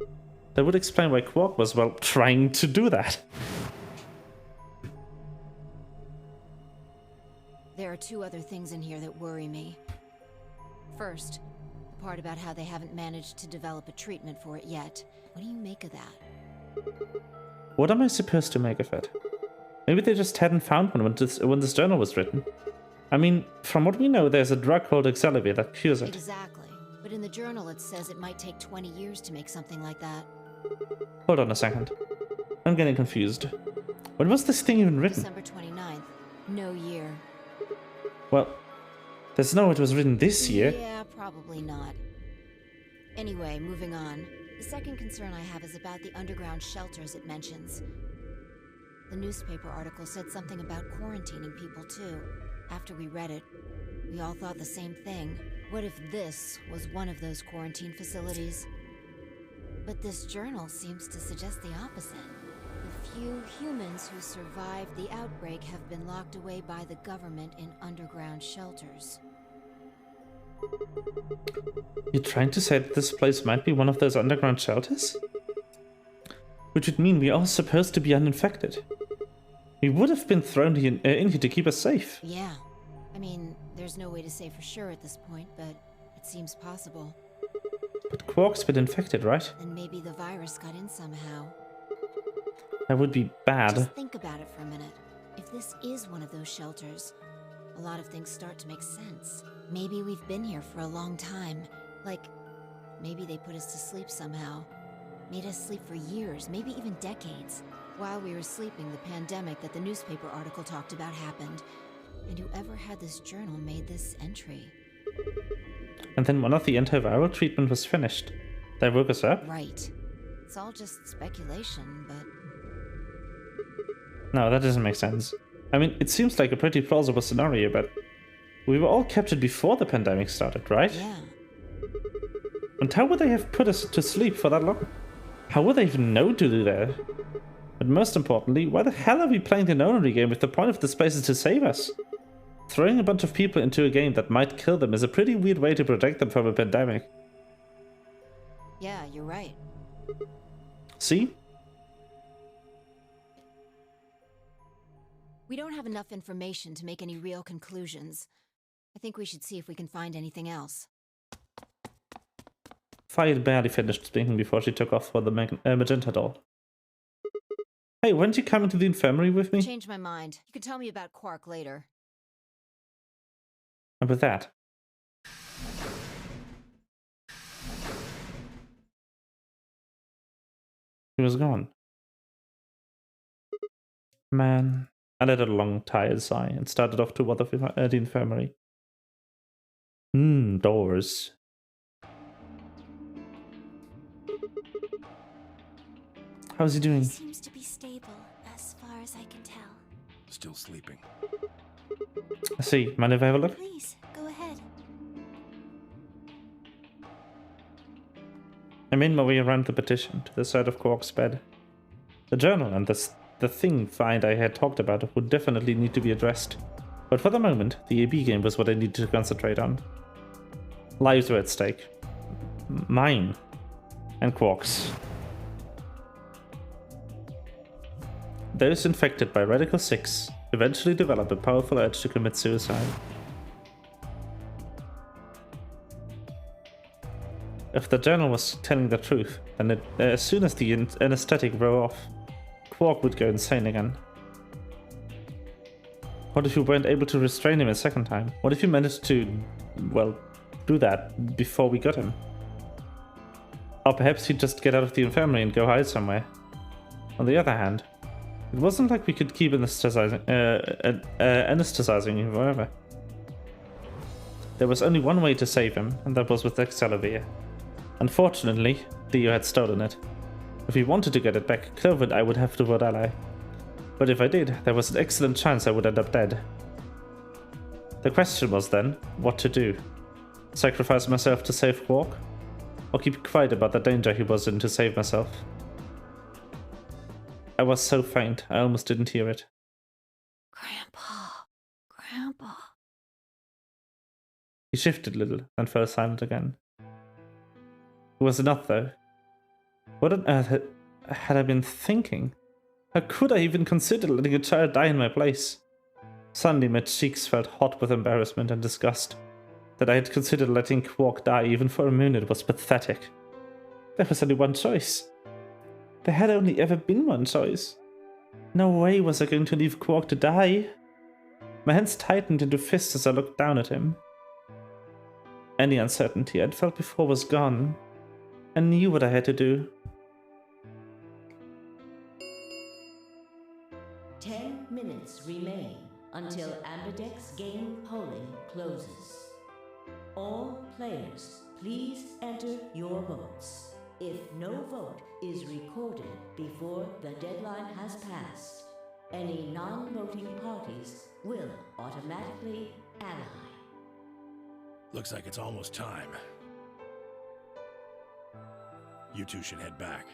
That would explain why Quark was, well, trying to do that. There are two other things in here that worry me. First, the part about how they haven't managed to develop a treatment for it yet. What do you make of that? What am I supposed to make of it? Maybe they just hadn't found one when this journal was written. I mean, from what we know, there's a drug called Excelivir that cures it. Exactly. But in the journal it says it might take 20 years to make something like that. Hold on a second. I'm getting confused. When was this thing even written? December 29th. No year. Well, there's no way it was written this year. Yeah, probably not. Anyway, moving on. The second concern I have is about the underground shelters it mentions. The newspaper article said something about quarantining people too. After we read it, we all thought the same thing. What if this was one of those quarantine facilities? But this journal seems to suggest the opposite. The few humans who survived the outbreak have been locked away by the government in underground shelters. You're trying to say that this place might be one of those underground shelters? Which would mean we're all supposed to be uninfected. We would have been thrown in here to keep us safe. Yeah. I mean, there's no way to say for sure at this point, but it seems possible. But Quark's been infected, right? And maybe the virus got in somehow. That would be bad. Just think about it for a minute. If this is one of those shelters, a lot of things start to make sense. Maybe we've been here for a long time. Like, maybe they put us to sleep somehow. Made us sleep for years, maybe even decades. While we were sleeping, the pandemic that the newspaper article talked about happened. And whoever had this journal made this entry. And then one of the antiviral treatment was finished. They woke us up? Right. It's all just speculation, but... No, that doesn't make sense. I mean, it seems like a pretty plausible scenario, but we were all captured before the pandemic started, right? Yeah. And how would they have put us to sleep for that long? How would they even know to do that? But most importantly, why the hell are we playing the Nonary game if the point of this place is to save us? Throwing a bunch of people into a game that might kill them is a pretty weird way to protect them from a pandemic. Yeah, you're right. See? We don't have enough information to make any real conclusions. I think we should see if we can find anything else. Fi had barely finished speaking before she took off for the magenta doll. Hey, weren't you coming to the infirmary with me? Changed my mind. You can tell me about Quark later. And with that, he was gone. Man, I let out a long, tired sigh and started off toward the infirmary. Doors. How's he doing? He seems to be stable, as far as I can tell. Still sleeping. I see. Mind if I have a look? Please, go ahead. I made my way around the petition to the side of Quark's bed. The journal and the thing find I had talked about would definitely need to be addressed. But for the moment, the AB game was what I needed to concentrate on. Lives were at stake. Mine. And Quark's. Those infected by Radical 6 eventually develop a powerful urge to commit suicide. If the journal was telling the truth, then as soon as the anesthetic wore off, Quark would go insane again. What if you weren't able to restrain him a second time? What if you managed to, well, do that before we got him? Or perhaps he'd just get out of the infirmary and go hide somewhere. On the other hand, it wasn't like we could keep anesthetizing him forever. There was only one way to save him, and that was with Excelavir. Unfortunately, Theo had stolen it. If we wanted to get it back, Clover and I would have to vote ally. But if I did, there was an excellent chance I would end up dead. The question was then, what to do? Sacrifice myself to save Quark? Or keep quiet about the danger he was in to save myself? I was so faint, I almost didn't hear it. Grandpa. He shifted a little and fell silent again. It was not, though. What on earth had I been thinking? How could I even consider letting a child die in my place? Suddenly my cheeks felt hot with embarrassment and disgust. That I had considered letting Quark die even for a minute was pathetic. There was only one choice. There had only ever been one choice. No way was I going to leave Quark to die. My hands tightened into fists as I looked down at him. Any uncertainty I'd felt before was gone. I knew what I had to do. 10 minutes remain until Amberdeck's game polling closes. All players, please enter your votes. If no vote is recorded before the deadline has passed, any non-voting parties will automatically ally. Looks like it's almost time. You two should head back.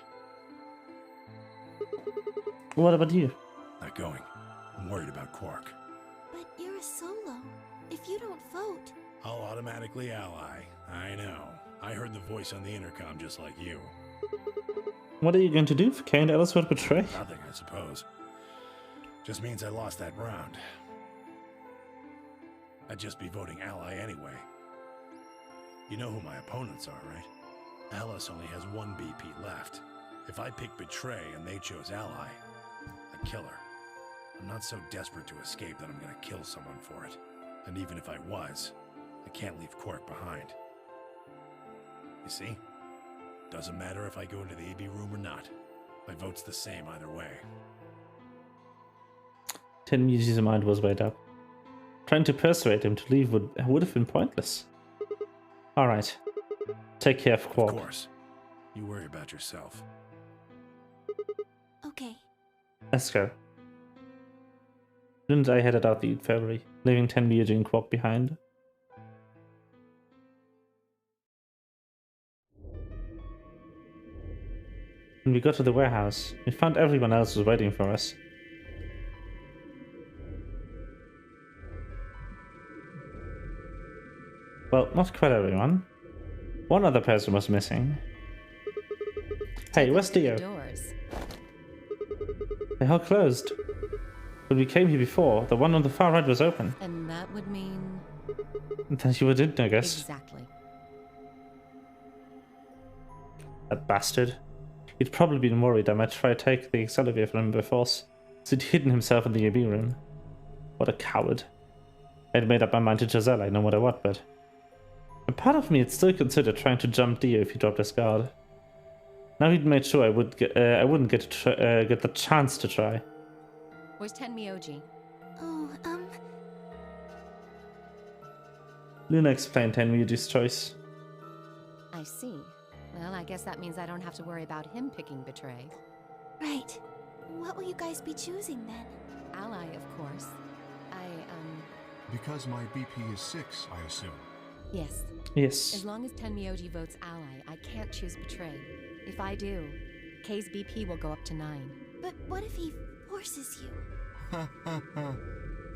What about you? Not going. I'm worried about Quark. But you're a solo. If you don't vote... I'll automatically ally. I know. I heard the voice on the intercom just like you. What are you going to do if Kay and Alice would betray? Nothing, I suppose. Just means I lost that round. I'd just be voting ally anyway. You know who my opponents are, right? Alice only has one BP left. If I pick betray and they chose ally, I'd kill her. I'm not so desperate to escape that I'm gonna kill someone for it. And even if I was, I can't leave Quark behind. You see? Doesn't matter if I go into the AB room or not. My vote's the same either way. Tenmuji's mind was made up. Trying to persuade him to leave would have been pointless. Alright. Take care of Quark. Of course. You worry about yourself. Okay. Let's go. Then I headed out the infirmary, leaving Tenmuji and Quark behind. When we got to the warehouse, we found everyone else was waiting for us. Well, not quite everyone. One other person was missing. Hey, where's Dio? Doors. They're all closed. When we came here before, the one on the far right was open. And that would mean... Then you were in, I guess. Exactly. That bastard. He'd probably been worried I might try to take the Excalibur from him by force, so he'd hidden himself in the AB room. What a coward. I'd made up my mind to Giselle, no matter what, but... A part of me had still considered trying to jump Dio if he dropped his guard. Now he'd made sure I wouldn't get the chance to try. Where's Tenmyoji? Oh, Luna explained Tenmyoji's choice. I see. Well, I guess that means I don't have to worry about him picking Betray. right. What will you guys be choosing then? Ally, of course. Because my BP is 6, I assume. Yes. Yes. As long as Tenmyoji votes Ally, I can't choose Betray. If I do, K's BP will go up to 9. But what if he forces you? Ha ha ha.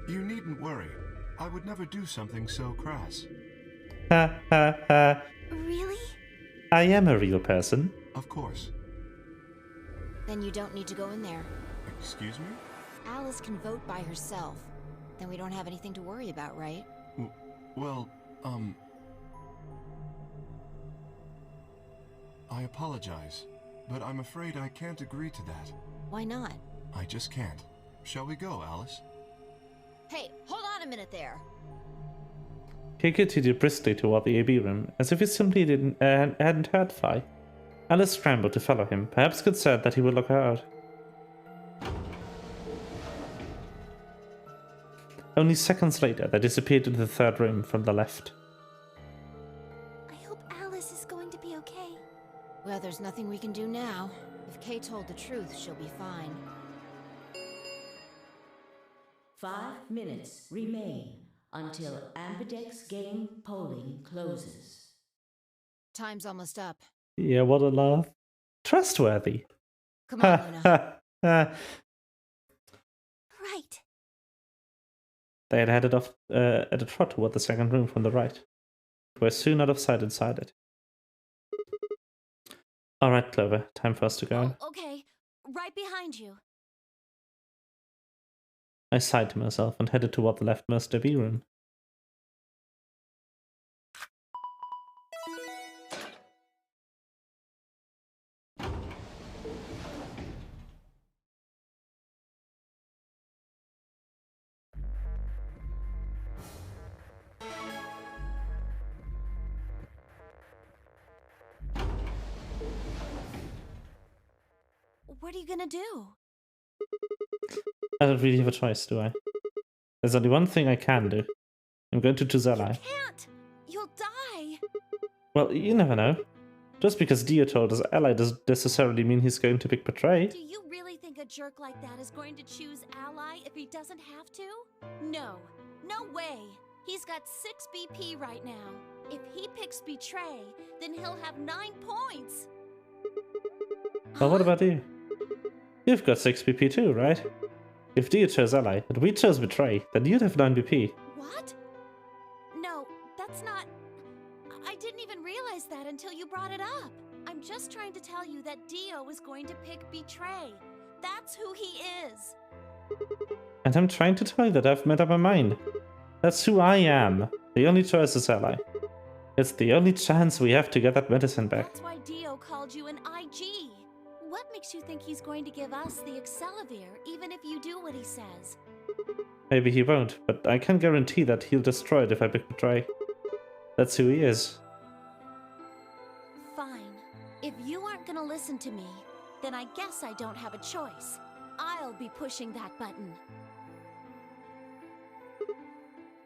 You needn't worry. I would never do something so crass. Ha ha ha. Really? I am a real person. Of course. Then you don't need to go in there. Excuse me? Alice can vote by herself. Then we don't have anything to worry about, right? Well, I apologize, but I'm afraid I can't agree to that. Why not? I just can't. Shall we go, Alice? Hey, hold on a minute there. He continued briskly toward the AB room, as if he simply hadn't heard Phi. Alice scrambled to follow him, perhaps concerned that he would lock her out. Only seconds later, they disappeared into the third room from the left. I hope Alice is going to be okay. Well, there's nothing we can do now. If Kay told the truth, she'll be fine. 5 minutes remain until Ambidex game polling closes. Time's almost up. Yeah, what a laugh. Trustworthy. Come on, Luna. Right. They had headed off at a trot toward the second room from the right. They were soon out of sight inside it. Alright, Clover, time for us to go. Oh, okay. Right behind you. I sighed to myself and headed toward the leftmost AB room. What are you gonna do? I don't really have a choice, do I? There's only one thing I can do. I'm going to choose Ally. You can't! You'll die! Well, you never know. Just because Dio told us Ally doesn't necessarily mean he's going to pick Betray. Do you really think a jerk like that is going to choose Ally if he doesn't have to? No. No way! He's got 6 BP right now. If he picks Betray, then he'll have 9 points! Well, what about you? You've got 6 BP too, right? If Dio chose Ally and we chose Betray, then you'd have 9 BP. What? No, that's not... I didn't even realize that until you brought it up. I'm just trying to tell you that Dio is going to pick Betray. That's who he is. And I'm trying to tell you that I've made up my mind. That's who I am. The only choice is Ally. It's the only chance we have to get that medicine back. That's why Dio called you an IG. What makes you think he's going to give us the Excalibur, even if you do what he says? Maybe he won't, but I can guarantee that he'll destroy it if I pick Betray. That's who he is. Fine. If you aren't gonna listen to me, then I guess I don't have a choice. I'll be pushing that button.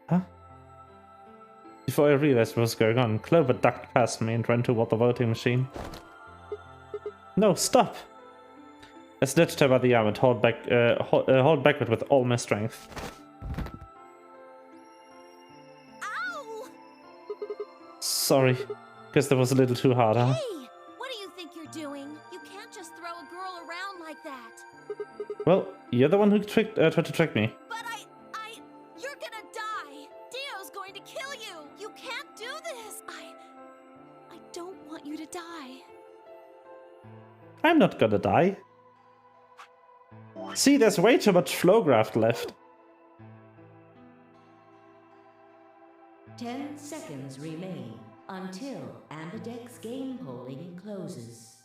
Huh? Before I realized what was going on, Clover ducked past me and ran toward the voting machine. No, stop! I snatched her by the arm and hauled backward with all my strength. Ow! Sorry, guess that was a little too hard, huh? Hey! What do you think you're doing? You can't just throw a girl around like that. Well, you're the one who tried to trick me. But you're gonna die. Dio's going to kill you. You can't do this. I don't want you to die. I'm not gonna die. See, there's way too much flow graft left. 10 seconds remain until Ambidex game polling closes.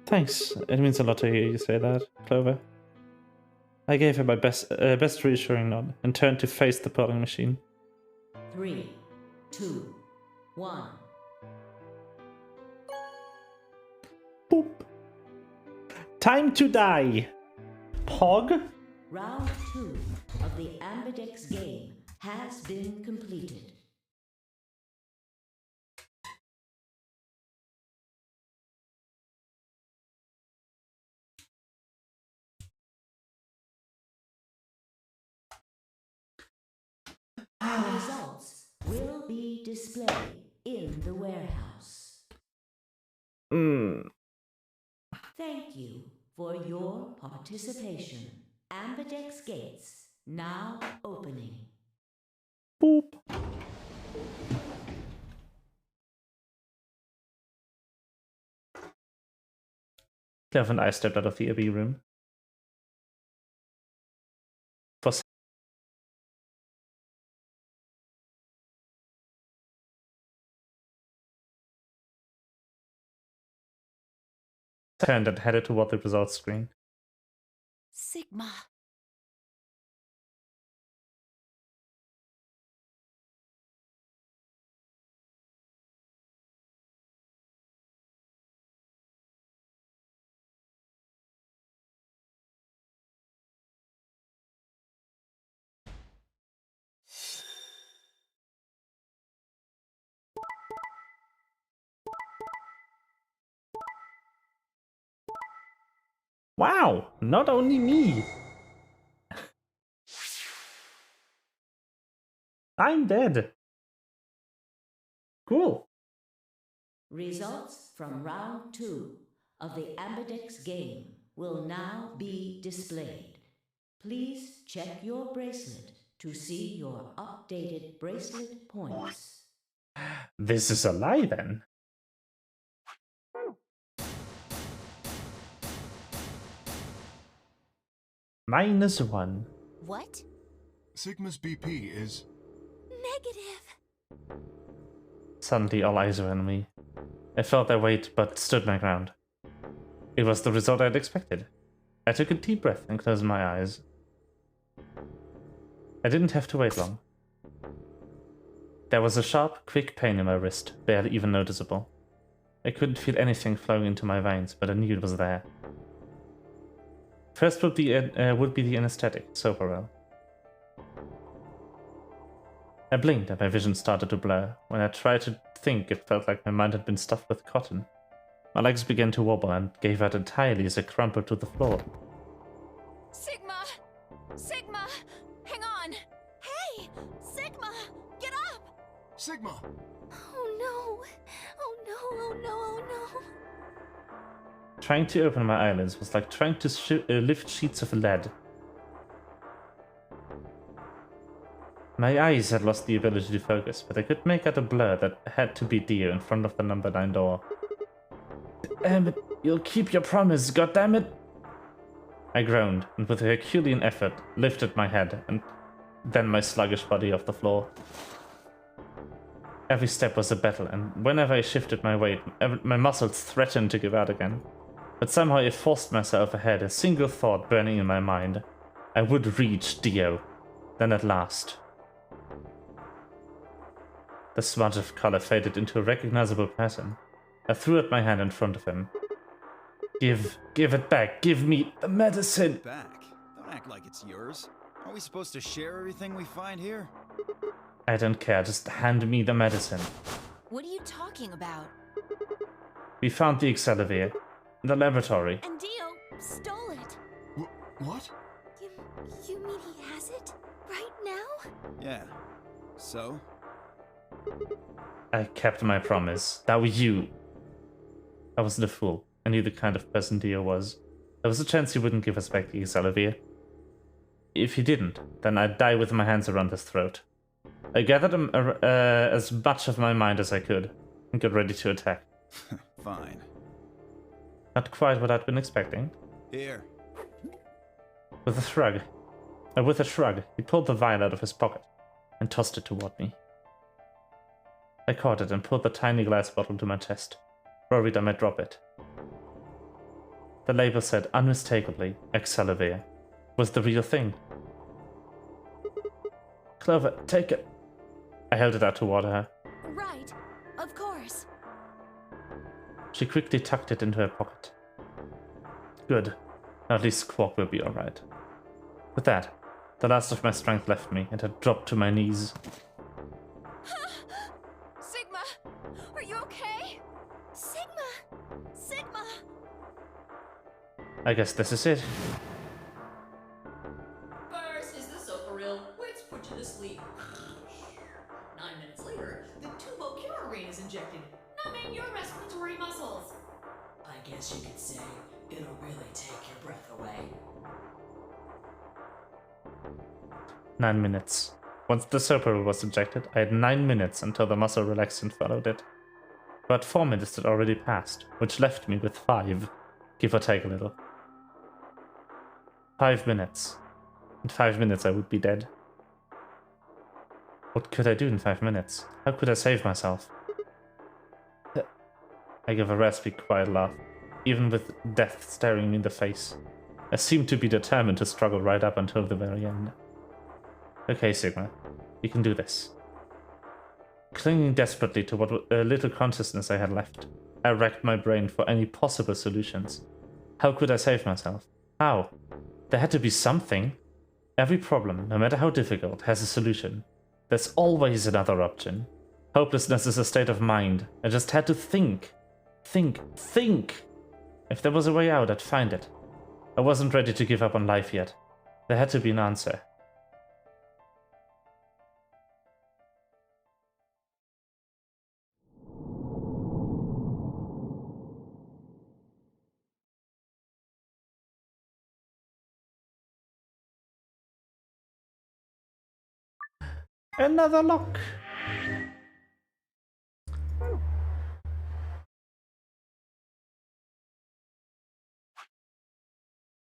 Thanks. It means a lot to hear you say that, Clover. I gave her my best reassuring nod and turned to face the polling machine. 3, 2, 1. Boop. Time to die. Pog? Round 2 of the Ambidex game has been completed. Results will be displayed in the warehouse. Thank you for your participation. Ambidex gates now opening. Boop. Clever and I stepped out of the AB room. For turned and headed toward the results screen. Sigma. Wow, not only me. I'm dead. Cool. Results from round 2 of the Ambidex game will now be displayed. Please check your bracelet to see your updated bracelet points. This is a lie then. -1. What? Sigma's BP is... Negative. Suddenly all eyes were on me. I felt their weight but stood my ground. It was the result I had expected. I took a deep breath and closed my eyes. I didn't have to wait long. There was a sharp, quick pain in my wrist, barely even noticeable. I couldn't feel anything flowing into my veins, but I knew it was there. First would be the anesthetic, Soparel. I blinked and my vision started to blur. When I tried to think, it felt like my mind had been stuffed with cotton. My legs began to wobble and gave out entirely as I crumpled to the floor. Sigma! Sigma! Hang on! Hey! Sigma! Get up! Sigma! Oh no! Oh no! Oh no! Oh no! Trying to open my eyelids was like trying to lift sheets of lead. My eyes had lost the ability to focus, but I could make out a blur that had to be Dio in front of the number 9 door. Damn it, you'll keep your promise, goddammit! I groaned, and with a Herculean effort, lifted my head, and then my sluggish body off the floor. Every step was a battle, and whenever I shifted my weight, my muscles threatened to give out again. But somehow I forced myself ahead, a single thought burning in my mind. I would reach Dio. Then at last... The smudge of color faded into a recognizable pattern. I threw out my hand in front of him. Give it back. Give me the medicine. Back. Don't act like it's yours. Aren't we supposed to share everything we find here? I don't care, just hand me the medicine. What are you talking about? We found the Excelivir in the laboratory. And Dio stole it. What? You mean he has it? Right now? Yeah. So? I kept my promise. That was you. I wasn't a fool. I knew the kind of person Dio was. There was a chance he wouldn't give us back the Excelivir. If he didn't, then I'd die with my hands around his throat. I gathered as much of my mind as I could and got ready to attack. Fine. Not quite what I'd been expecting. Here. With a shrug, he pulled the vial out of his pocket and tossed it toward me. I caught it and pulled the tiny glass bottle to my chest, worried I might drop it. The label said unmistakably, Excelivir was the real thing. Clover, take it. I held it out toward her. Right. Of course. She quickly tucked it into her pocket. Good. Now at least Quark will be alright. With that, the last of my strength left me, and I dropped to my knees. Sigma! Are you okay? Sigma! Sigma! I guess this is it. Virus, is this so for real? Let's put you to sleep. 9 minutes later, the tubocurarine is injected, numbing your respiratory muscles. I guess you could say it'll really take your breath away. 9 minutes. Once the Serperill was injected, I had 9 minutes until the muscle relaxant followed it. About 4 minutes had already passed, which left me with 5, give or take a little. 5 minutes. In 5 minutes I would be dead. What could I do in 5 minutes? How could I save myself? I gave a raspy, quiet laugh, even with death staring me in the face. I seemed to be determined to struggle right up until the very end. Okay, Sigma, you can do this. Clinging desperately to what little consciousness I had left, I racked my brain for any possible solutions. How could I save myself? How? There had to be something. Every problem, no matter how difficult, has a solution. There's always another option. Hopelessness is a state of mind. I just had to think. Think! If there was a way out, I'd find it. I wasn't ready to give up on life yet. There had to be an answer. Another lock.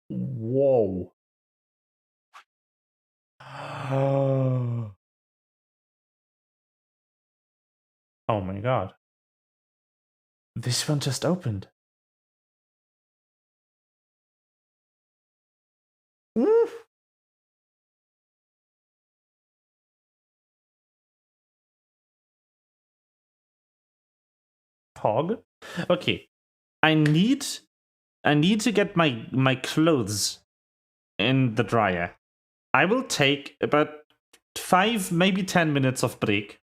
Whoa. Oh my god. This one just opened. Woof. Pog. Okay. I need to get my clothes in the dryer. I will take about 5, maybe 10 minutes of break.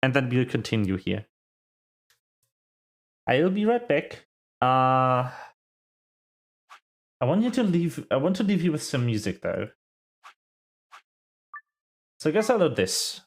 And then we'll continue here. I'll be right back. I want to leave you with some music though. So I guess I'll do this.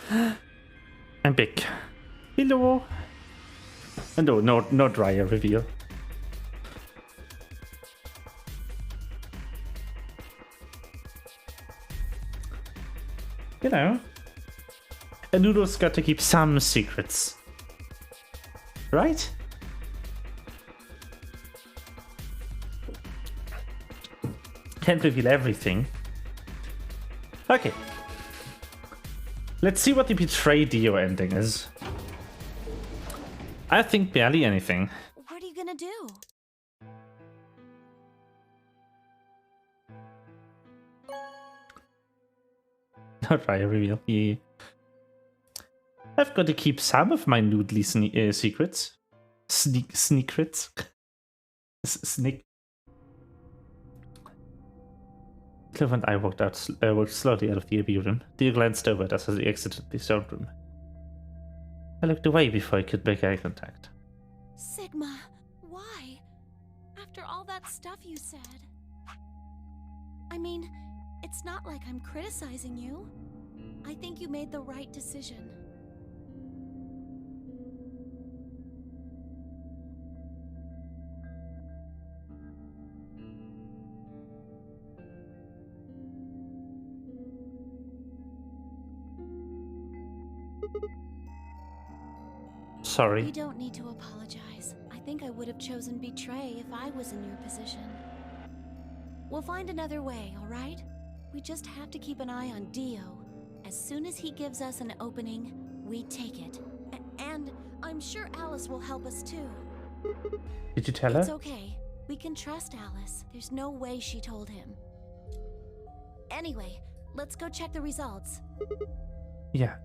I'm big. Hello. No dryer reveal. You know, a noodle's got to keep some secrets, right? Can't reveal everything. Okay. Let's see what the Betray Dio ending is. I think barely anything. What are you gonna do? Not right, reveal. Yeah. I've got to keep some of my noodly secrets. Sneakrets. Sneak. Cliff and I walked slowly out of the abbey room. Dio glanced over at us as he exited the stone room. I looked away before I could make eye contact. Sigma, why? After all that stuff you said. I mean, it's not like I'm criticizing you. I think you made the right decision. Sorry. You don't need to apologize. I think I would have chosen Betray if I was in your position. We'll find another way, alright? We just have to keep an eye on Dio. As soon as he gives us an opening, we take it. And I'm sure Alice will help us too. Did you tell her? It's okay. We can trust Alice. There's no way she told him. Anyway, let's go check the results. Yeah.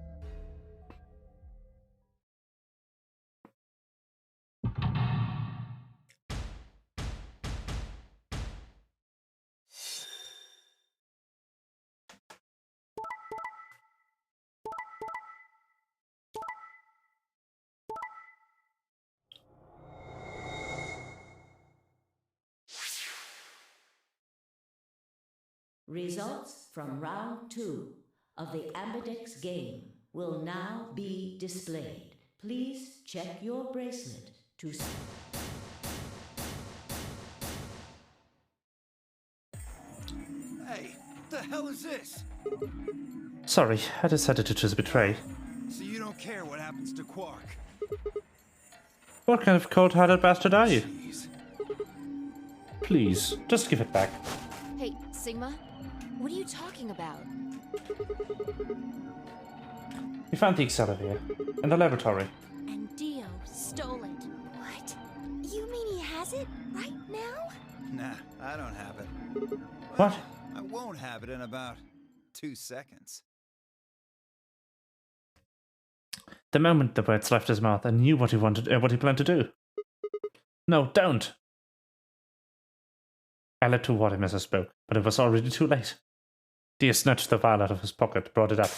Results from round 2 of the Ambidex game will now be displayed. Please check your bracelet to see. Hey, what the hell is this? Sorry, I decided to choose Betray. So you don't care what happens to Quark? What kind of cold-hearted bastard are you? Jeez. Please, just give it back. Hey, Sigma, what are you talking about? We found the accelerator in the laboratory. And Dio stole it. What? You mean he has it right now? Nah, I don't have it. What? I won't have it in about 2 seconds. The moment the words left his mouth, I knew what he wanted, what he planned to do. No, don't! I led toward him as I spoke, but it was already too late. Dio snatched the vial out of his pocket, brought it up.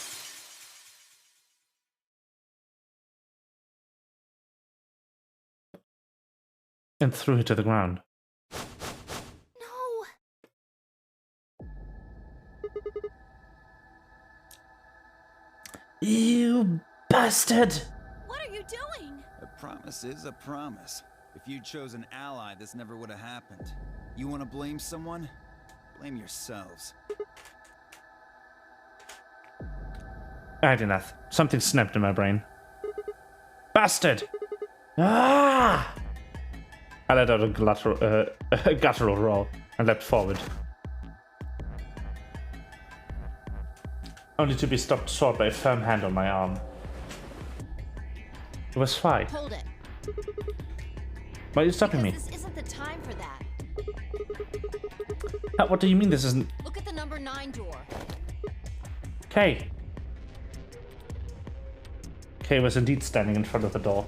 And threw it to the ground. No. You bastard! What are you doing? A promise is a promise. If you'd chosen an ally, this never would have happened. You want to blame someone? Blame yourselves. Enough. Something snapped in my brain. Bastard! Ah! I let out a guttural roar and leapt forward. Only to be stopped short by a firm hand on my arm. It was fine. Hold it. Why are you stopping me? This isn't the time for that. What do you mean this isn't... Look at the number 9 door. Kay. Kay was indeed standing in front of the door.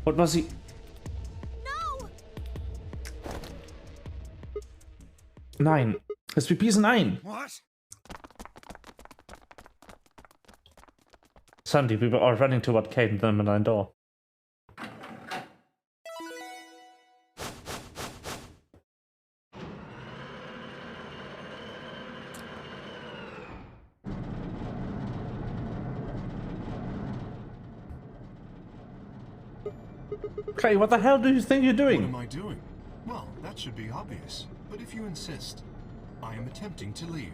What was he... No! 9. His VP is 9. What? Suddenly we were all running toward Kay and the number 9 door. Trey, what the hell do you think you're What doing? am I doing? Well, that should be obvious. But if you insist, I am attempting to leave.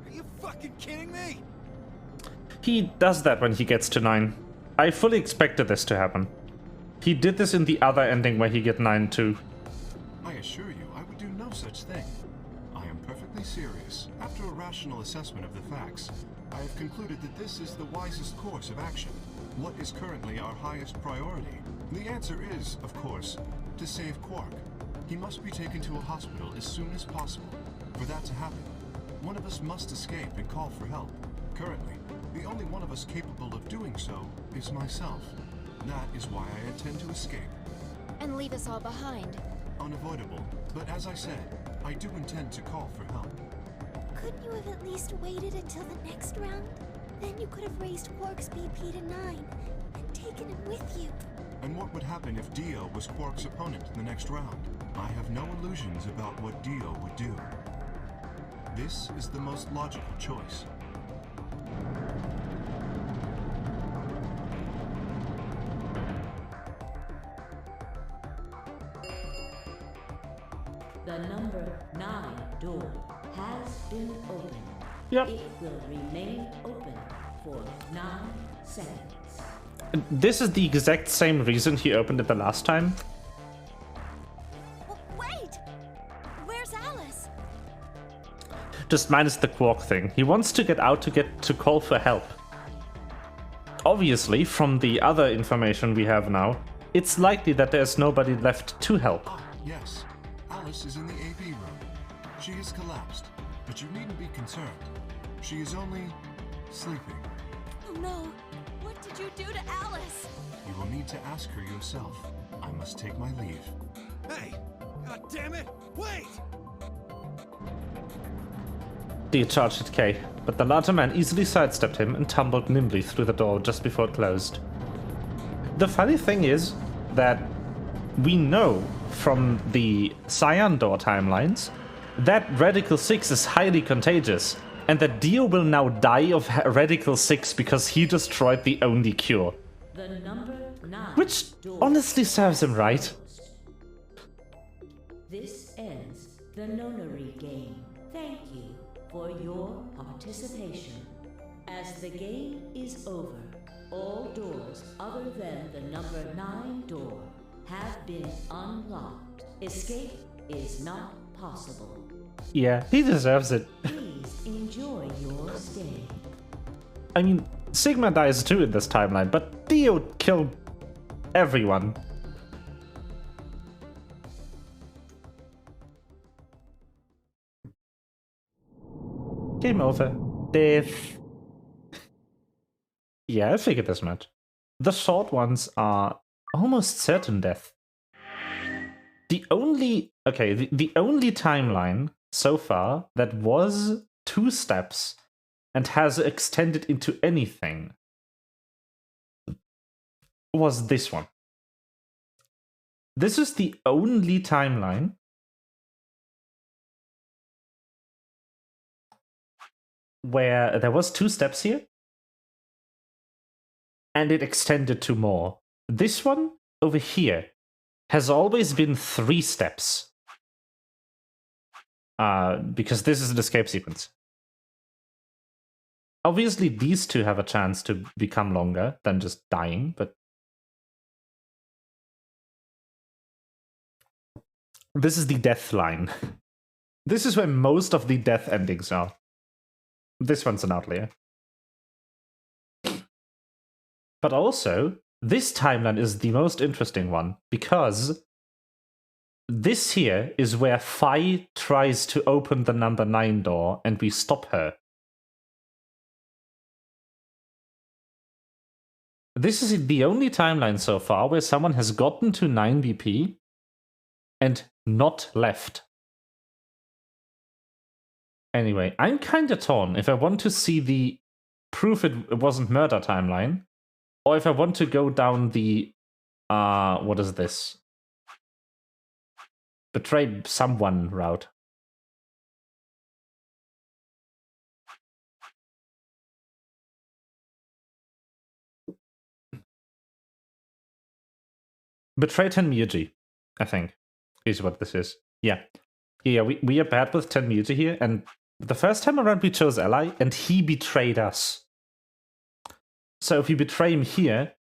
Are you fucking kidding me? He does that when he gets to 9. I fully expected this to happen. He did this in the other ending where he get 9 too. I assure you, I would do no such thing. I am perfectly serious. After a rational assessment of the facts, I have concluded that this is the wisest course of action. What is currently our highest priority? The answer is, of course, to save Quark. He must be taken to a hospital as soon as possible. For that to happen, one of us must escape and call for help. Currently, the only one of us capable of doing so is myself. That is why I intend to escape. And leave us all behind. Unavoidable, but as I said, I do intend to call for help. Couldn't you have at least waited until the next round? Then you could have raised Quark's BP to 9 and taken him with you. And what would happen if Dio was Quark's opponent in the next round? I have no illusions about what Dio would do. This is the most logical choice. The number 9 door has been opened. Yep. It will remain open for 9 seconds. This is the exact same reason he opened it the last time. Wait! Where's Alice? Just minus the Quark thing. He wants to get out to call for help. Obviously, from the other information we have now, it's likely that there's nobody left to help. Ah, yes. Alice is in the AB room. She has collapsed, but you needn't be concerned. She is only sleeping. Oh no! What did you do to Alice? You will need to ask her yourself. I must take my leave. Hey! God damn it! Wait! He charged at K, but the larger man easily sidestepped him and tumbled nimbly through the door just before it closed. The funny thing is that we know from the Cyan Door timelines that Radical 6 is highly contagious, and that Dio will now die of Radical 6 because he destroyed the only cure. The number 9 Which door honestly serves him right. This ends the nonary game. Thank you for your participation. As the game is over, all doors other than the number 9 door have been unlocked. Escape is not possible. Yeah, he deserves it. Please enjoy your stay. I mean, Sigma dies too in this timeline, but Dio killed everyone. Game over. Death. Yeah, I figured as much. The short ones are almost certain death. The only timeline so far that was 2 steps and has extended into anything was this one. This is the only timeline where there was 2 steps here and it extended to more. This one over here has always been 3 steps. Because this is an escape sequence. Obviously, these two have a chance to become longer than just dying, but this is the death line. This is where most of the death endings are. This one's an outlier. But also, this timeline is the most interesting one, because this here is where Phi tries to open the number 9 door and we stop her. This is the only timeline so far where someone has gotten to 9 BP and not left. Anyway, I'm kinda torn if I want to see the proof it wasn't murder timeline, or if I want to go down the, what is this? Betray someone route. Betray Tenmyuji, I think, is what this is. Yeah. Yeah, we are bad with Tenmyuji here, and the first time around we chose Ally, and he betrayed us. So if we betray him here,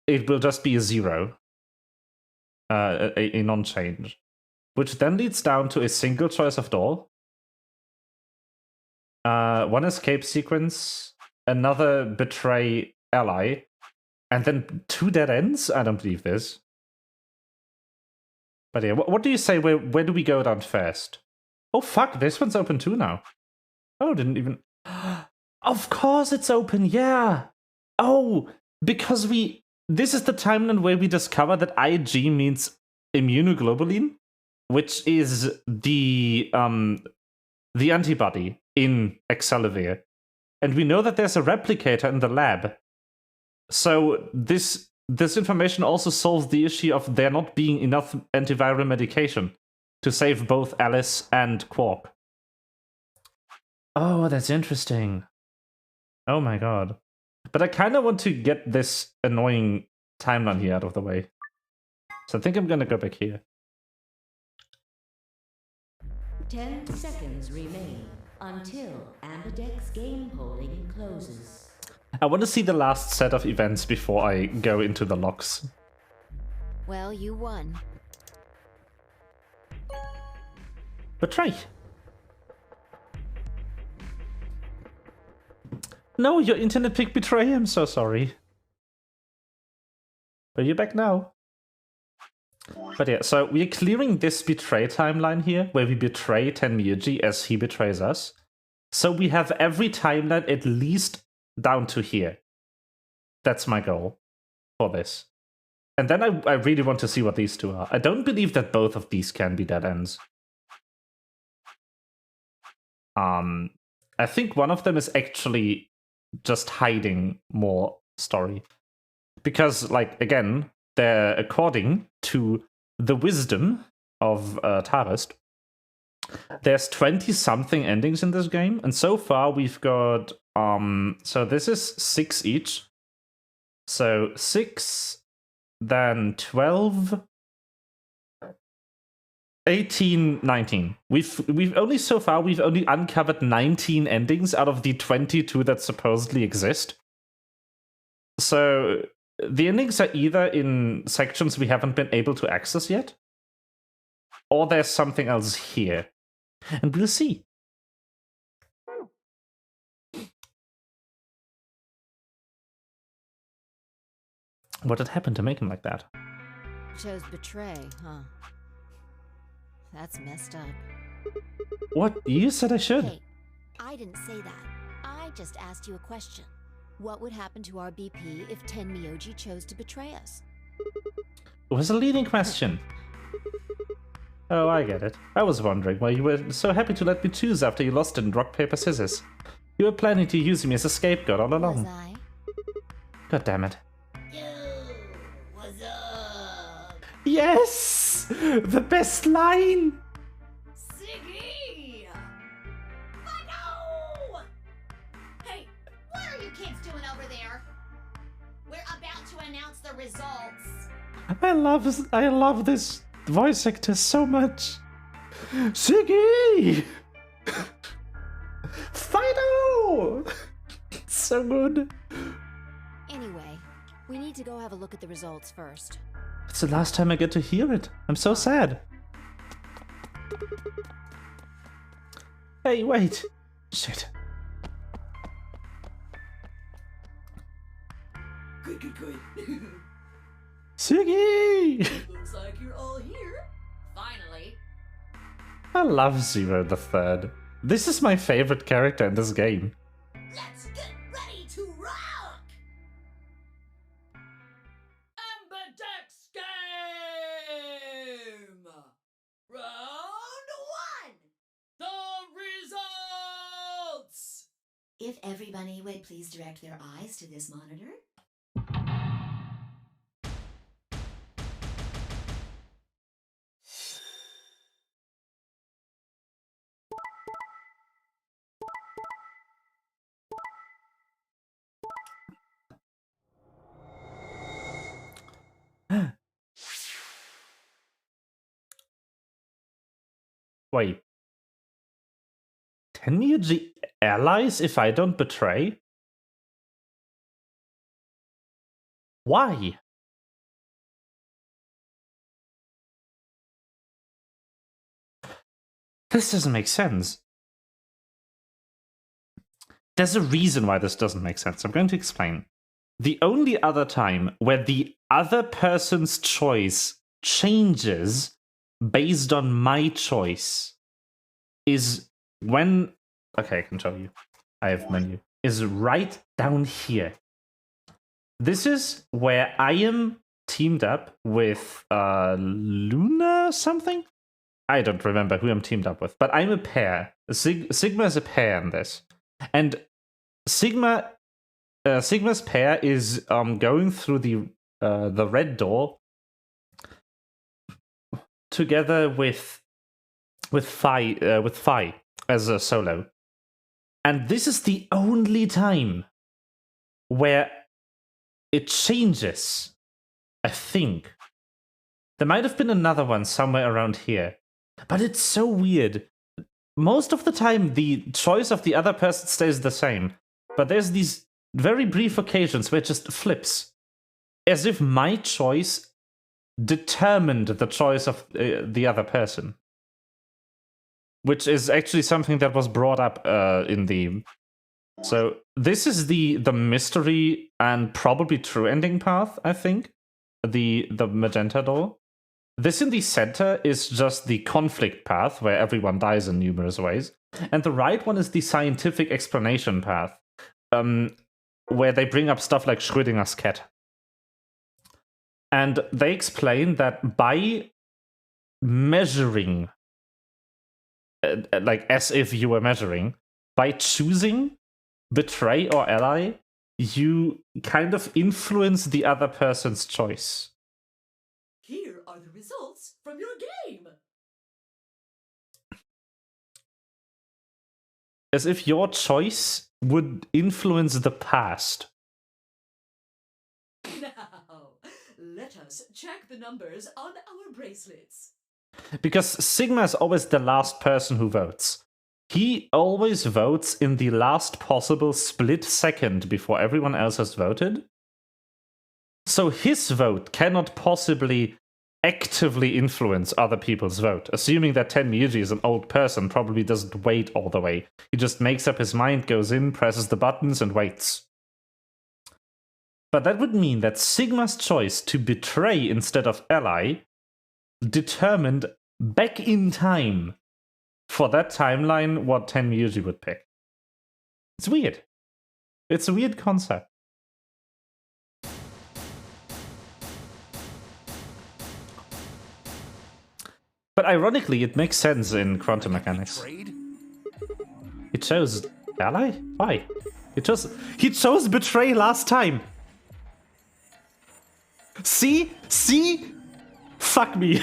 it will just be a 0. A non-change. Which then leads down to a single choice of door. One escape sequence, another betray Ally, and then 2 dead ends? I don't believe this. But yeah, what do you say? Where do we go down first? Oh fuck, this one's open too now. Oh, didn't even... Of course it's open, yeah! Oh, because this is the timeline where we discover that IG means immunoglobulin, which is the antibody in Excelivir. And we know that there's a replicator in the lab. So this information also solves the issue of there not being enough antiviral medication to save both Alice and Quark. Oh, that's interesting. Oh my god. But I kind of want to get this annoying timeline here out of the way. So I think I'm gonna go back here. 10 seconds remain until Ambidex game polling closes. I want to see the last set of events before I go into the logs. Well, you won. Betray. No, your internet picked betray. I'm so sorry. But you're back now. But yeah, so we're clearing this betray timeline here, where we betray Tenmyuji as he betrays us. So we have every timeline at least down to here. That's my goal for this. And then I really want to see what these two are. I don't believe that both of these can be dead ends. I think one of them is actually just hiding more story. Because, like, again, they're according to the wisdom of Tarist, there's 20-something endings in this game, and so far we've got, so this is 6 each. So 6, then 12, 18, 19. We've only so far, we've only uncovered 19 endings out of the 22 that supposedly exist. So the endings are either in sections we haven't been able to access yet, or there's something else here. And we'll see. What had happened to make him like that? Chose betray, huh? That's messed up. What? You said I should. Hey, I didn't say that. I just asked you a question. What would happen to our BP if Tenmyuji chose to betray us? It was a leading question. Oh, I get it. I was wondering why you were so happy to let me choose after you lost in rock, paper, scissors. You were planning to use me as a scapegoat all along. Was I? God damn it. Yo, what's up? Yes! The best line! Siggy! But no! Hey, what are you kids doing over there? We're about to announce the results. I love this voice actor so much. Siggy! Fido! It's so good. Anyway, we need to go have a look at the results first. It's the last time I get to hear it. I'm so sad. Hey, wait. Shit. Good. Siggy! Looks like you're all here. Finally. I love Zero the Third. This is my favorite character in this game. Let's get ready to rock! Ambidex game! Round 1! The results! If everybody would please direct their eyes to this monitor. Wait. Tenmyuji allies if I don't betray? Why? This doesn't make sense. There's a reason why this doesn't make sense. I'm going to explain. The only other time where the other person's choice changes based on my choice is when... Okay, I can show you. I have menu. Is right down here. This is where I am teamed up with Luna something? I don't remember who I'm teamed up with, but I'm a pair. Sigma is a pair in this. And Sigma's pair is going through the red door together with Phi as a solo. And this is the only time where it changes, I think. There might have been another one somewhere around here. But it's so weird. Most of the time, the choice of the other person stays the same. But there's these very brief occasions where it just flips. As if my choice determined the choice of the other person. Which is actually something that was brought up in the... So this is the mystery and probably true ending path, I think. The magenta door. This in the center is just the conflict path, where everyone dies in numerous ways. And the right one is the scientific explanation path, where they bring up stuff like Schrödinger's cat. And they explain that by measuring, like as if you were measuring, by choosing betray or ally, you kind of influence the other person's choice. Here are the results from your game. As if your choice would influence the past. Now, let us check the numbers on our bracelets. Because Sigma is always the last person who votes. He always votes in the last possible split second before everyone else has voted. So his vote cannot possibly actively influence other people's vote. Assuming that Tenmyuji is an old person, probably doesn't wait all the way. He just makes up his mind, goes in, presses the buttons, and waits. But that would mean that Sigma's choice to betray instead of ally determined back in time for that timeline what Tenmyuji would pick. It's weird. It's a weird concept. But ironically, it makes sense in quantum mechanics. It chose ally? Why? He chose betray last time. See? See? Fuck me.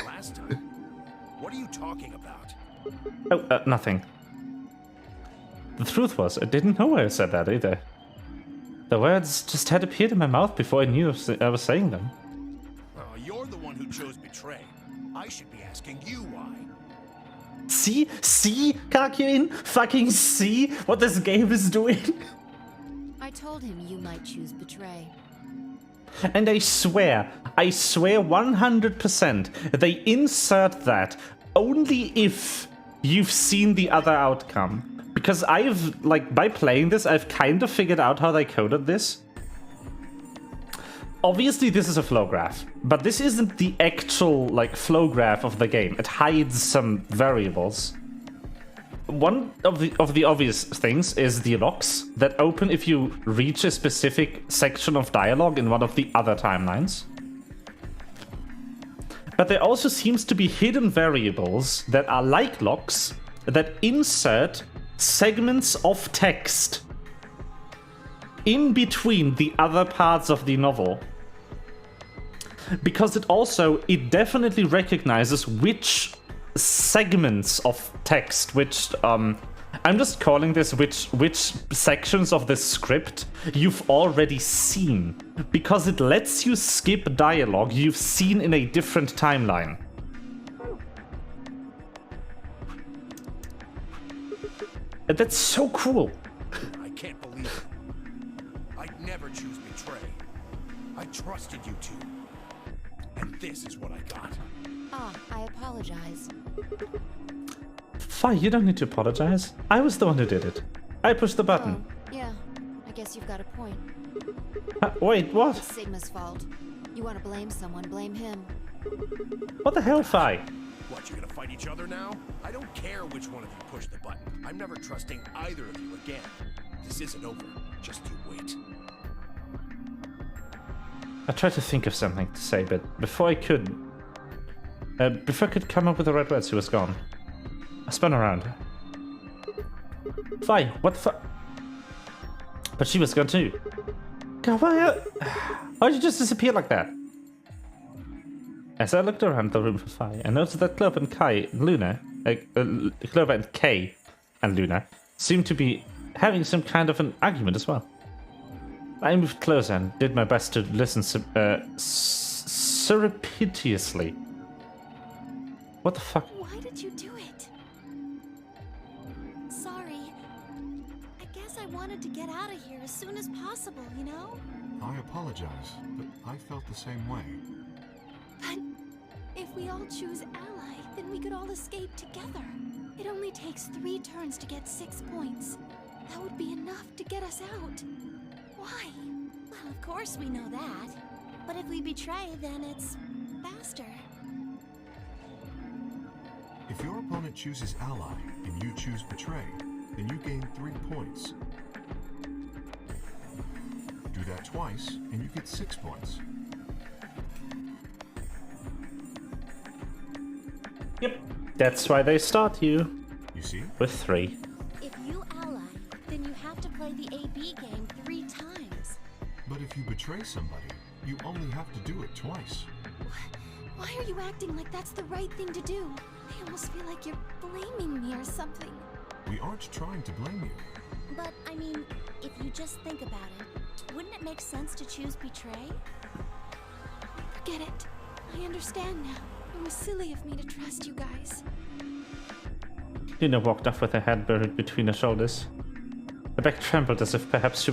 Last time? What are you talking about? Oh, nothing. The truth was, I didn't know I said that either. The words just had appeared in my mouth before I knew I was saying them. Oh, you're the one who chose betray. I should be asking you why. See? See, Kakuin? Fucking see what this game is doing? I told him you might choose betray. And I swear 100% they insert that only if you've seen the other outcome. Because I've, like, by playing this, I've kind of figured out how they coded this. Obviously, this is a flow graph, but this isn't the actual, like, flow graph of the game. It hides some variables. One of the obvious things is the locks that open if you reach a specific section of dialogue in one of the other timelines. But there also seems to be hidden variables that are like locks that insert segments of text in between the other parts of the novel. Because it definitely recognizes which segments of text, which I'm just calling this which sections of the script you've already seen, because it lets you skip dialogue you've seen in a different timeline. That's so cool. I can't believe it. I'd never choose betray. I trusted you two. And this is what I got. Ah, I apologize. Fine, you don't need to apologize. I was the one who did it. I pushed the button. Oh, yeah. I guess you've got a point. Wait, what? It's Sigma's fault. You want to blame someone, blame him. What the hell, Fi? What, you gonna fight each other now? I don't care which one of you pushed the button. I'm never trusting either of you again. This isn't over. Just you wait. I tried to think of something to say, but before I could come up with the right words, he was gone. I spun around. Fi, what the fuck? But she was gone too. God, why'd you just disappear like that? As I looked around the room for Fi, I noticed that Clover and Clover and Kay and Luna seemed to be having some kind of an argument as well. I moved closer and did my best to listen surreptitiously. What the fuck? Why did you do it? Sorry. I guess I wanted to get out of here as soon as possible, you know? I apologize, but I felt the same way. But if we all choose ally, then we could all escape together. It only takes 3 turns to get 6 points. That would be enough to get us out. Why? Well, of course we know that. But if we betray, then it's faster. If your opponent chooses ally and you choose betray, then you gain 3 points. Do that twice and you get 6 points. Yep. That's why they start you. You see? With 3. If you ally, then you have to play the AB game 3 times. But if you betray somebody, you only have to do it twice. Why are you acting like that's the right thing to do? I almost feel like you're blaming me or something. We aren't trying to blame you. But, I mean, if you just think about it, wouldn't it make sense to choose betray? Forget it. I understand now. It was silly of me to trust you guys. Luna walked off with her head buried between her shoulders. Her back trembled as if perhaps she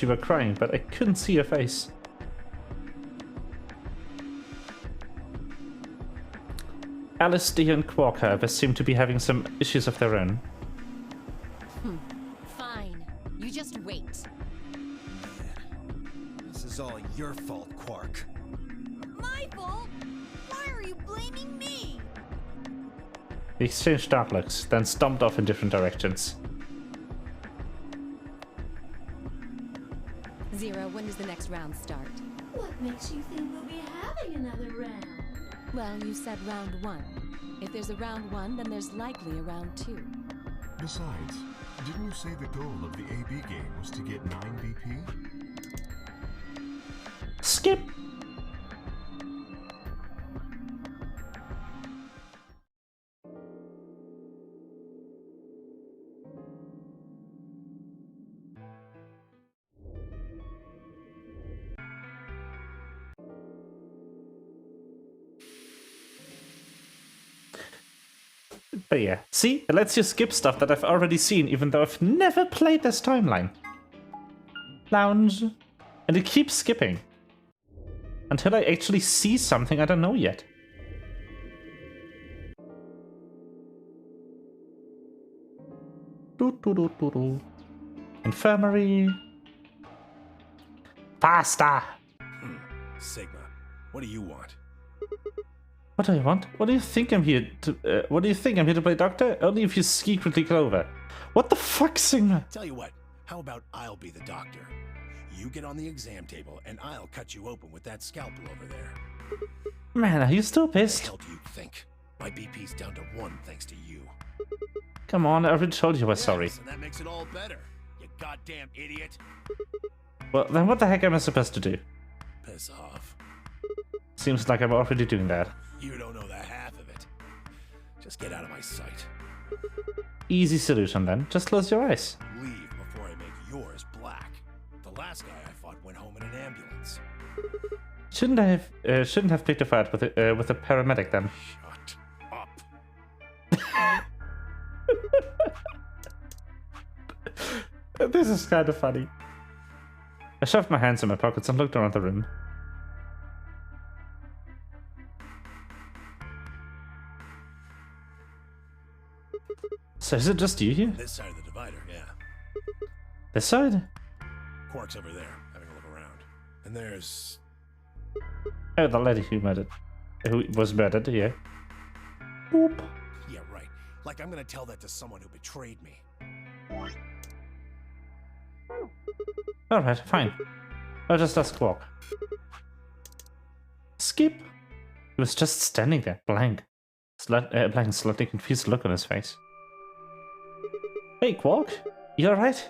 were crying, but I couldn't see her face. Alice, Dee, and Quark, however, seemed to be having some issues of their own. Fine. You just wait. Man, this is all your fault, Quark. My fault? Why are you blaming me? They exchanged dark looks, then stomped off in different directions. Zero, when does the next round start? What makes you think we'll be having another round? Well, you said round 1. If there's a round 1, then there's likely a round 2. Besides, didn't you say the goal of the AB game was to get 9 BP? Skip! But yeah, see? It lets you skip stuff that I've already seen, even though I've never played this timeline. Lounge. And it keeps skipping. Until I actually see something I don't know yet. Doo-doo-doo-doo-doo. Infirmary. Faster! Sigma, what do you want? What do I want? What do you think I'm here to? What do you think I'm here to play doctor? Only if you secretly Clover. What the fuck, Sigma? Tell you what, how about I'll be the doctor? You get on the exam table, and I'll cut you open with that scalpel over there. Man, are you still What the pissed? hell do you think? My BP's down to 1 thanks to you. Come on, I already told you I was sorry. Yes, and that makes it all better. You goddamn idiot. Well, then what the heck am I supposed to do? Piss off. Seems like I'm already doing that. You don't know the half of it. Just get out of my sight. Easy solution then. Just close your eyes. Leave before I make yours black. The last guy I fought went home in an ambulance. Shouldn't have picked a fight with a paramedic then. Shut up. This is kind of funny. I shoved my hands in my pockets and looked around the room. So is it just you here? This side of the divider, yeah. This side? Quark's over there, having a look around. And there's... Oh, the lady who murdered. Who was murdered, yeah. Boop. Yeah, right. Like I'm gonna tell that to someone who betrayed me. Alright, fine. I'll just ask Quark. Skip. He was just standing there, blank. Blank, slightly confused look on his face. Hey, Quark. You alright?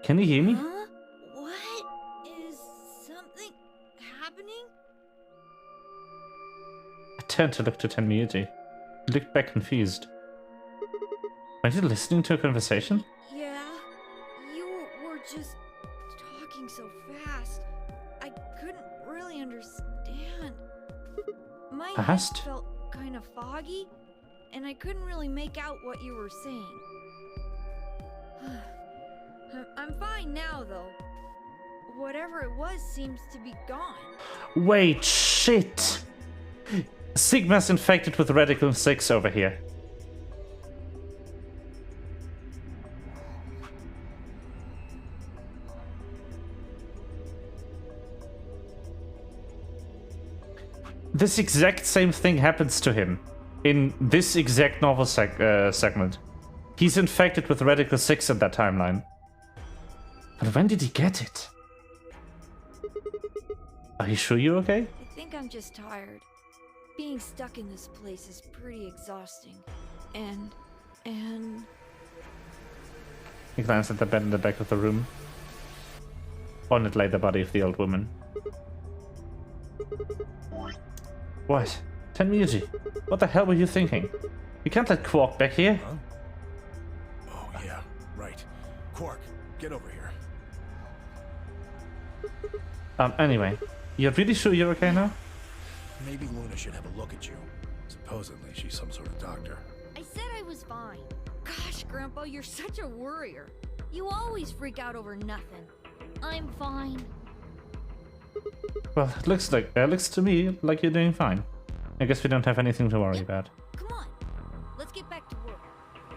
Can you hear me? Huh? What? Is something happening? I turned to look to Tenmyuji. He looked back confused. Were you listening to a conversation? Yeah. You were just talking so fast. I couldn't really understand. My head Fast? felt kind of foggy, and I couldn't really make out what you were saying. I'm fine now, though. Whatever it was seems to be gone. Wait, shit! Sigma's infected with Radical 6 over here. This exact same thing happens to him in this exact novel segment. He's infected with Radical 6 in that timeline. But when did he get it? Are you sure you're okay? I think I'm just tired. Being stuck in this place is pretty exhausting. And... He glanced at the bed in the back of the room. On it lay the body of the old woman. What? Tenmyuji, what the hell were you thinking? You can't let Quark back here. Huh? Oh, yeah, right. Quark, get over here. Anyway, you're really sure you're okay now? Maybe Luna should have a look at you. Supposedly, she's some sort of doctor. I said I was fine. Gosh, Grandpa, you're such a worrier. You always freak out over nothing. I'm fine. Well, it looks to me like you're doing fine. I guess we don't have anything to worry about. Come on, let's get back to work.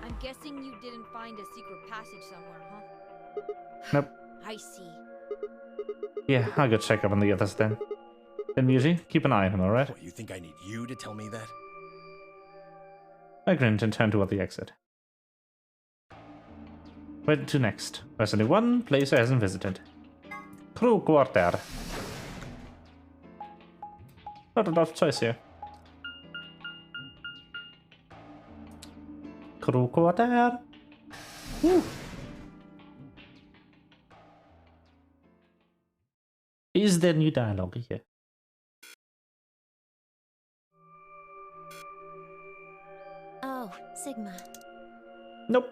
I'm guessing you didn't find a secret passage somewhere, huh? Nope. I see. Yeah, I'll go check up on the others then. Tenmyuji, keep an eye on him, alright? What, you think I need you to tell me that? I grinned and turned toward the exit. Where to next? There's only one place I hasn't visited. Crew quarter. Not enough choice here. Crew quarter. Woo. Is there new dialogue here? Oh, Sigma. Nope.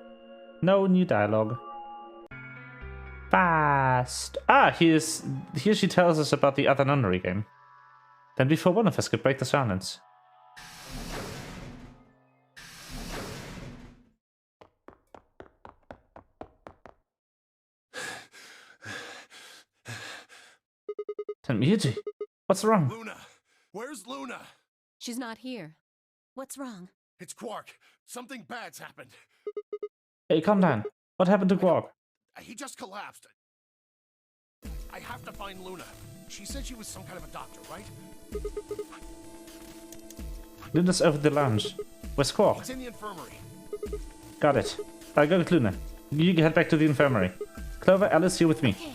No new dialogue. Fast. Ah, here she tells us about the other nunnery game. Then before one of us could break the silence. Tenmyuji, what's wrong? Luna! Where's Luna? She's not here. What's wrong? It's Quark. Something bad's happened. Hey, calm down. What happened to Quark? He just collapsed. I have to find Luna. She said she was some kind of a doctor, right? Luna's over the lounge. Where's Quark? It's in the infirmary. Got it. I'll go with Luna. You head back to the infirmary. Clover, Alice, here with me. Okay.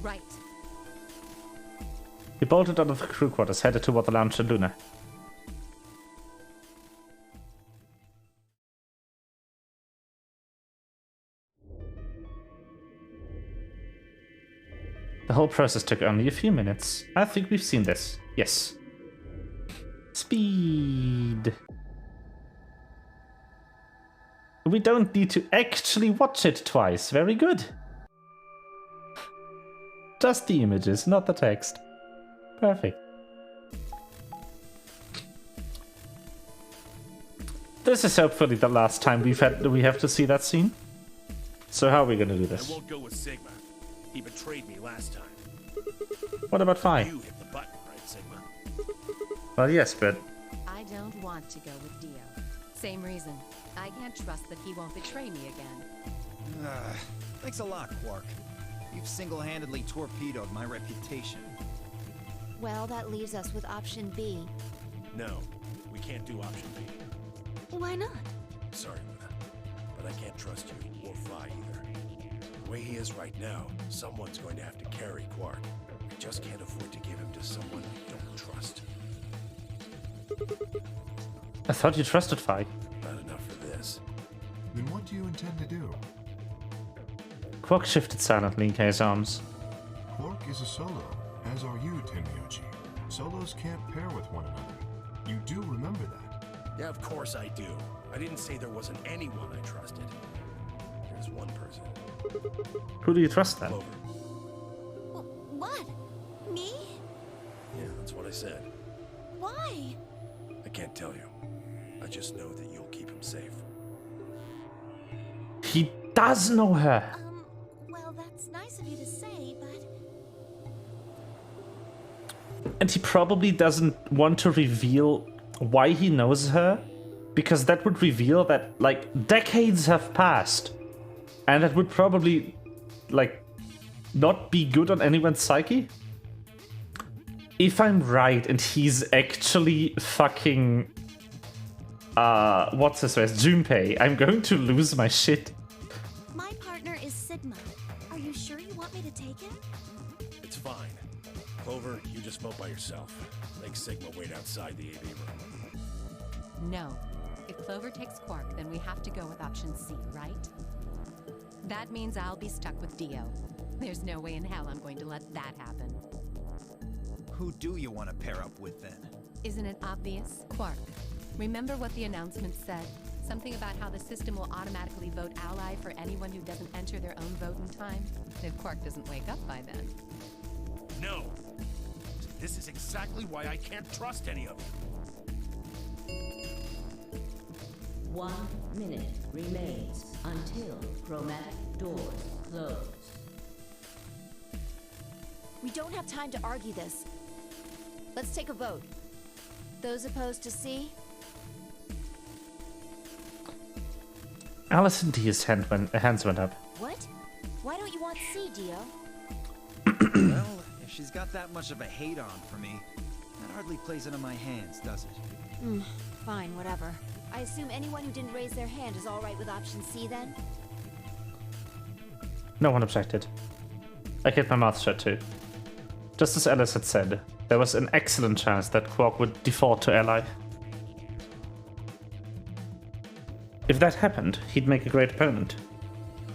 Right. He bolted out of the crew quarters, headed toward the lounge and Luna. The whole process took only a few minutes. I think we've seen this. Yes. Speed. We don't need to actually watch it twice. Very good. Just the images, not the text. Perfect. This is hopefully the last time we have to see that scene. So how are we gonna do I this? won't go with Sigma. He betrayed me last time. What about Phi? You hit the button, right, Sigma? Well, yes, but I don't want to go with Dio. Same reason. I can't trust that he won't betray me again. Thanks a lot, Quark. You've single-handedly torpedoed my reputation. Well, that leaves us with option B. No, we can't do option B. Why not? Sorry, Luna, but I can't trust you or Phi either. The way he is right now, someone's going to have to carry Quark. I just can't afford to give him to someone I don't trust. I thought you trusted Phi. Not enough for this. Then what do you intend to do? Quark shifted silently in K's arms. Quark is a solo, as are you, Tenryuji. Solos can't pair with one another. You do remember that. Yeah, of course I do. I didn't say there wasn't anyone I trusted. There's one person. Who do you trust then? Clover. What? Me? Yeah, that's what I said. Why? I can't tell you. I just know that you'll keep him safe. He does know her. Well, that's nice of you to say, but... And he probably doesn't want to reveal why he knows her, because that would reveal that, like, decades have passed. And that would probably, like, not be good on anyone's psyche. If I'm right and he's actually fucking... what's his face? Junpei, I'm going to lose my shit. My partner is Sigma. Are you sure you want me to take him? It's fine. Clover, you just vote by yourself. Make Sigma wait outside the AV room. No. If Clover takes Quark, then we have to go with option C, right? That means I'll be stuck with Dio. There's no way in hell I'm going to let that happen. Who do you want to pair up with then? Isn't it obvious? Quark. Remember what the announcement said? Something about how the system will automatically vote ally for anyone who doesn't enter their own vote in time? If Quark doesn't wake up by then. No! This is exactly why I can't trust any of you. 1 minute remains until chromatic doors close. We don't have time to argue this. Let's take a vote. Those opposed to C? Alice and Dia's hands went up. What? Why don't you want C, Dio? Well, if she's got that much of a hate on for me, that hardly plays into my hands, does it? Fine, whatever. I assume anyone who didn't raise their hand is all right with option C then? No one objected. I kept my mouth shut too. Just as Alice had said, there was an excellent chance that Quark would default to ally. If that happened, he'd make a great opponent.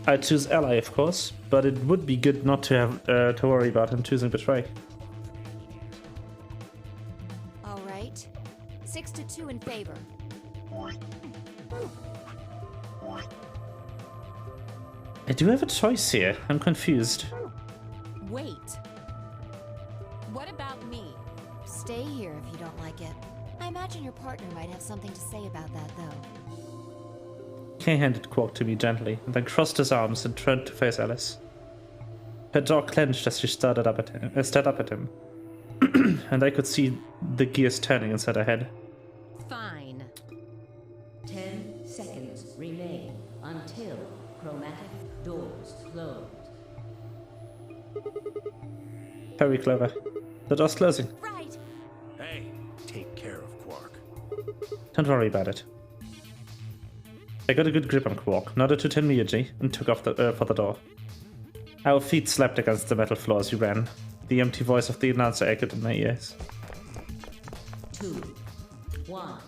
I'd choose ally, of course, but it would be good not to have to worry about him choosing betray. All right. 6-2 in favor. I do have a choice here. I'm confused. Wait. What about me? Stay here if you don't like it. I imagine your partner might have something to say about that, though. Kay handed Quark to me gently, and then crossed his arms and turned to face Alice. Her jaw clenched as she stared up at him, and I could see the gears turning inside her head. Fine. 10 seconds remain until chromatic doors close. Very clever. The door's closing. Right. Hey, take care of Quark. Don't worry about it. I got a good grip on Quark, nodded to Tenryuji, and took off for the door. Our feet slapped against the metal floor as we ran. The empty voice of the announcer echoed in my ears. 2, 1,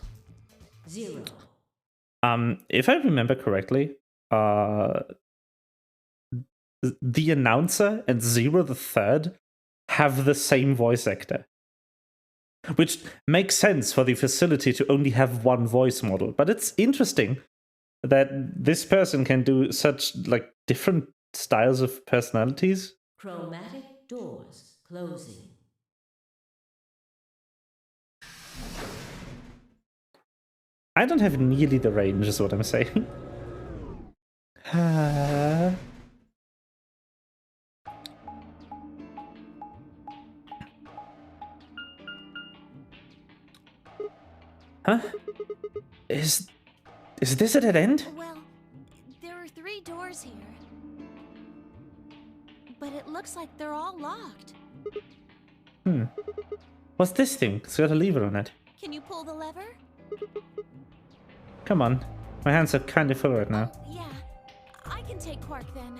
0. If I remember correctly, the announcer and Zero the Third have the same voice actor. Which makes sense for the facility to only have one voice model. But it's interesting that this person can do such like different styles of personalities. Chromatic doors closing. I don't have nearly the range, is what I'm saying. Huh? Is this a dead end? Well, there are 3 doors here. But it looks like they're all locked. What's this thing? It's got a lever on it. Can you pull the lever? Come on. My hands are kind of full right now. Yeah, I can take Quark then.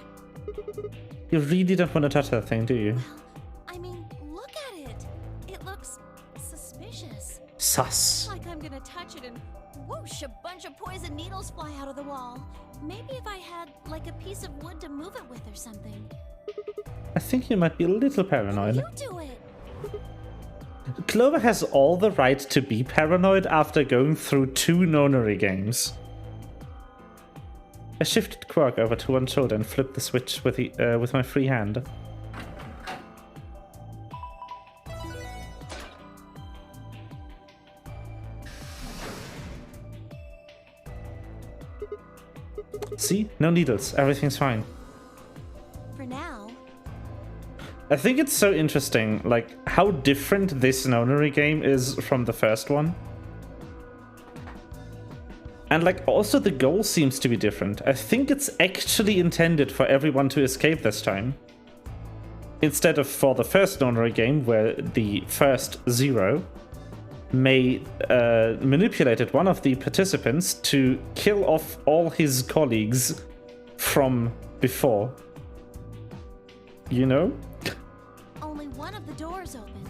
You really don't want to touch that thing, do you? I mean, look at it. It looks suspicious. Sus. Like I'm gonna touch it and whoosh, a bunch of poison needles fly out of the wall. Maybe if I had, like, a piece of wood to move it with or something. I think you might be a little paranoid. You do it. Clover has all the right to be paranoid after going through 2 nonary games. I shifted Quark over to one shoulder and flipped the switch with my free hand. See? No needles. Everything's fine. For now. I think it's so interesting, like, how different this nonary game is from the first one. And, like, also the goal seems to be different. I think it's actually intended for everyone to escape this time. Instead of for the first nonary game, where the first Zero manipulated one of the participants to kill off all his colleagues from before. You know? Only one of the doors opened.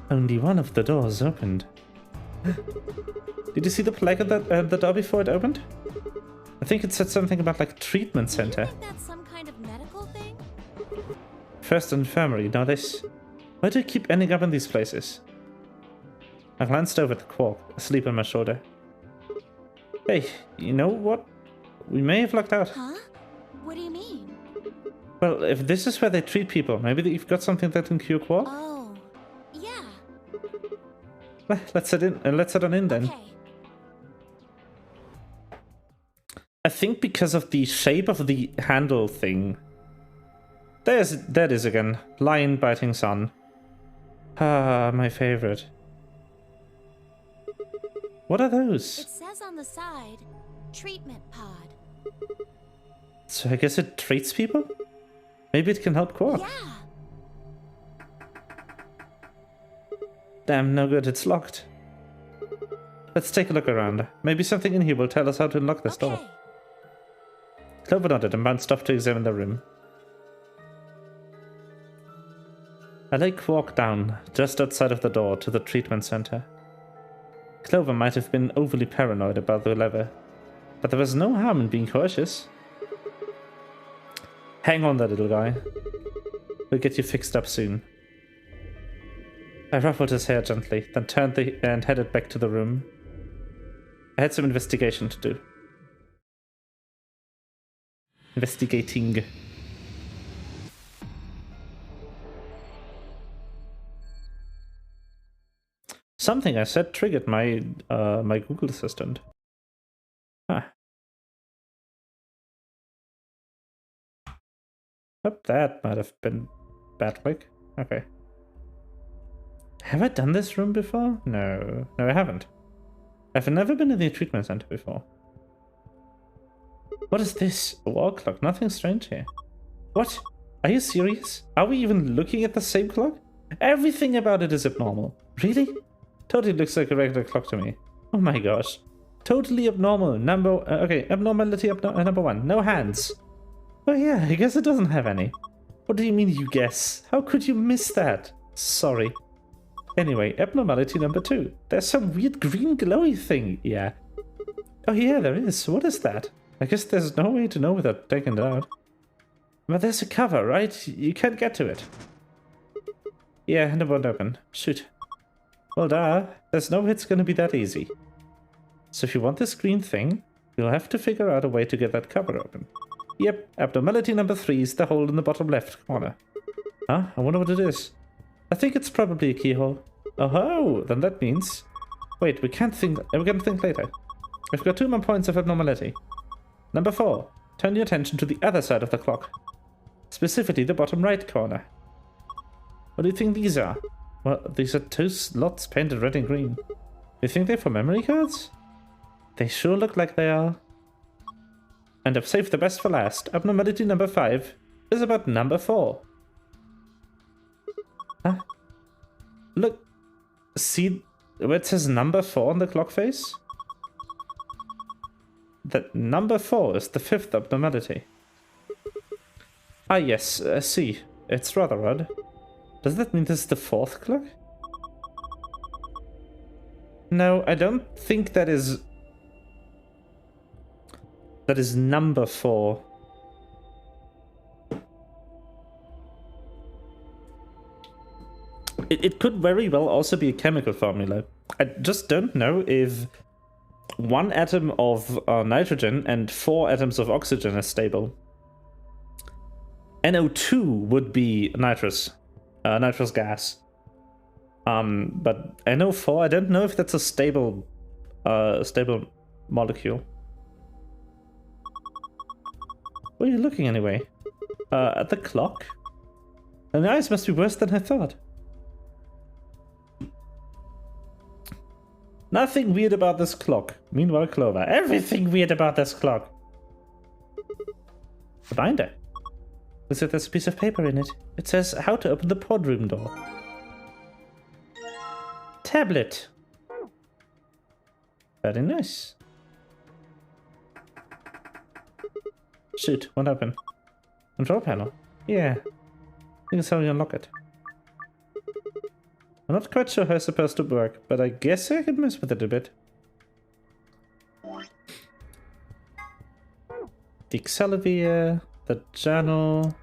Only one of the doors opened. Did you see the plaque at the door before it opened? I think it said something about, like, treatment center. Do you think that's some kind of medical thing? First infirmary, now this. Why do you keep ending up in these places? I glanced over at Quark, asleep on my shoulder. Hey, you know what? We may have lucked out. Huh? What do you mean? Well, if this is where they treat people, maybe you've got something that can cure Quark? Oh, yeah. Well, let's head on in then. Okay. I think because of the shape of the handle thing. There it is again. Lion biting sun. Ah, my favorite. What are those? It says on the side, treatment pod. So I guess it treats people? Maybe it can help Quark. Yeah. Damn, no good, it's locked. Let's take a look around. Maybe something in here will tell us how to unlock this door. Clover nodded and bounced off to examine the room. I lay Quark down, just outside of the door to the treatment center. Clover might have been overly paranoid about the lever, but there was no harm in being cautious. Hang on there, little guy. We'll get you fixed up soon. I ruffled his hair gently, then turned and headed back to the room. I had some investigation to do. Investigating. Something I said triggered my my Google Assistant. Huh. Oh, that might have been bad click. Okay. Have I done this room before? No. No, I haven't. I've never been in the treatment center before. What is this? A wall clock? Nothing strange here. What? Are you serious? Are we even looking at the same clock? Everything about it is abnormal. Really? Totally looks like a regular clock to me. Oh my gosh. Totally abnormal. Abnormality number 1. No hands. Oh yeah, I guess it doesn't have any. What do you mean you guess? How could you miss that? Sorry. Anyway, abnormality number 2. There's some weird green glowy thing. Yeah. Oh yeah, there is. What is that? I guess there's no way to know without taking it out. But there's a cover, right? You can't get to it. Yeah, and it won't open. Shoot. Well, there's no way it's gonna be that easy. So if you want this green thing, you'll have to figure out a way to get that cover open. Yep, abnormality number 3 is the hole in the bottom left corner. Huh? I wonder what it is. I think it's probably a keyhole. Oh, then that means... Wait, we can think later. We've got 2 more points of abnormality. Number 4. turn your attention to the other side of the clock. Specifically the bottom right corner. What do you think these are? Well, these are 2 slots painted red and green. You think they're for memory cards? They sure look like they are. And I've saved the best for last. Abnormality number 5 is about number 4. Huh? Look. See where it says number 4 on the clock face? That number 4 is the 5th abnormality. Ah yes, see. It's rather odd. Does that mean this is the 4th clock? No, I don't think that is... That is number 4. It could very well also be a chemical formula. I just don't know if 1 atom of nitrogen and 4 atoms of oxygen is stable. NO2 would be nitrous gas. But NO4, I don't know if that's a stable molecule. Where are you looking anyway? At the clock? And the eyes must be worse than I thought. Nothing weird about this clock. Meanwhile, Clover. Everything weird about this clock. The binder. Looks like there's a piece of paper in it. It says how to open the pod room door. Tablet. Very nice. Shoot, what happened? Control panel. Yeah. I think it's how you unlock it. I'm not quite sure how it's supposed to work, but I guess I can mess with it a bit. The accelerometer, the journal,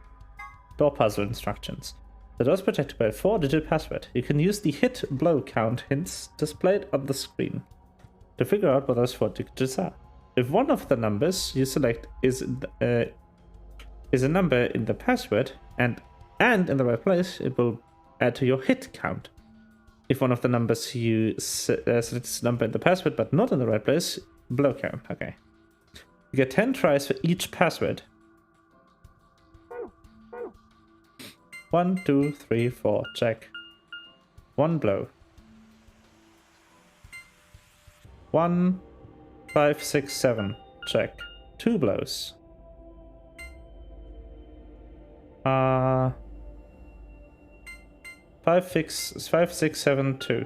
door puzzle instructions. The door is protected by a 4-digit password. You can use the hit blow count hints displayed on the screen to figure out what those 4 digits are. If one of the numbers you select is a number in the password and in the right place, it will add to your hit count. If one of the numbers you select is a number in the password but not in the right place, blow count. Okay. You get 10 tries for each password. 1, 2, 3, 4. Check. 1 blow. 1, 5, 6, 7. Check. 2 blows. 5, 6, 7, 2.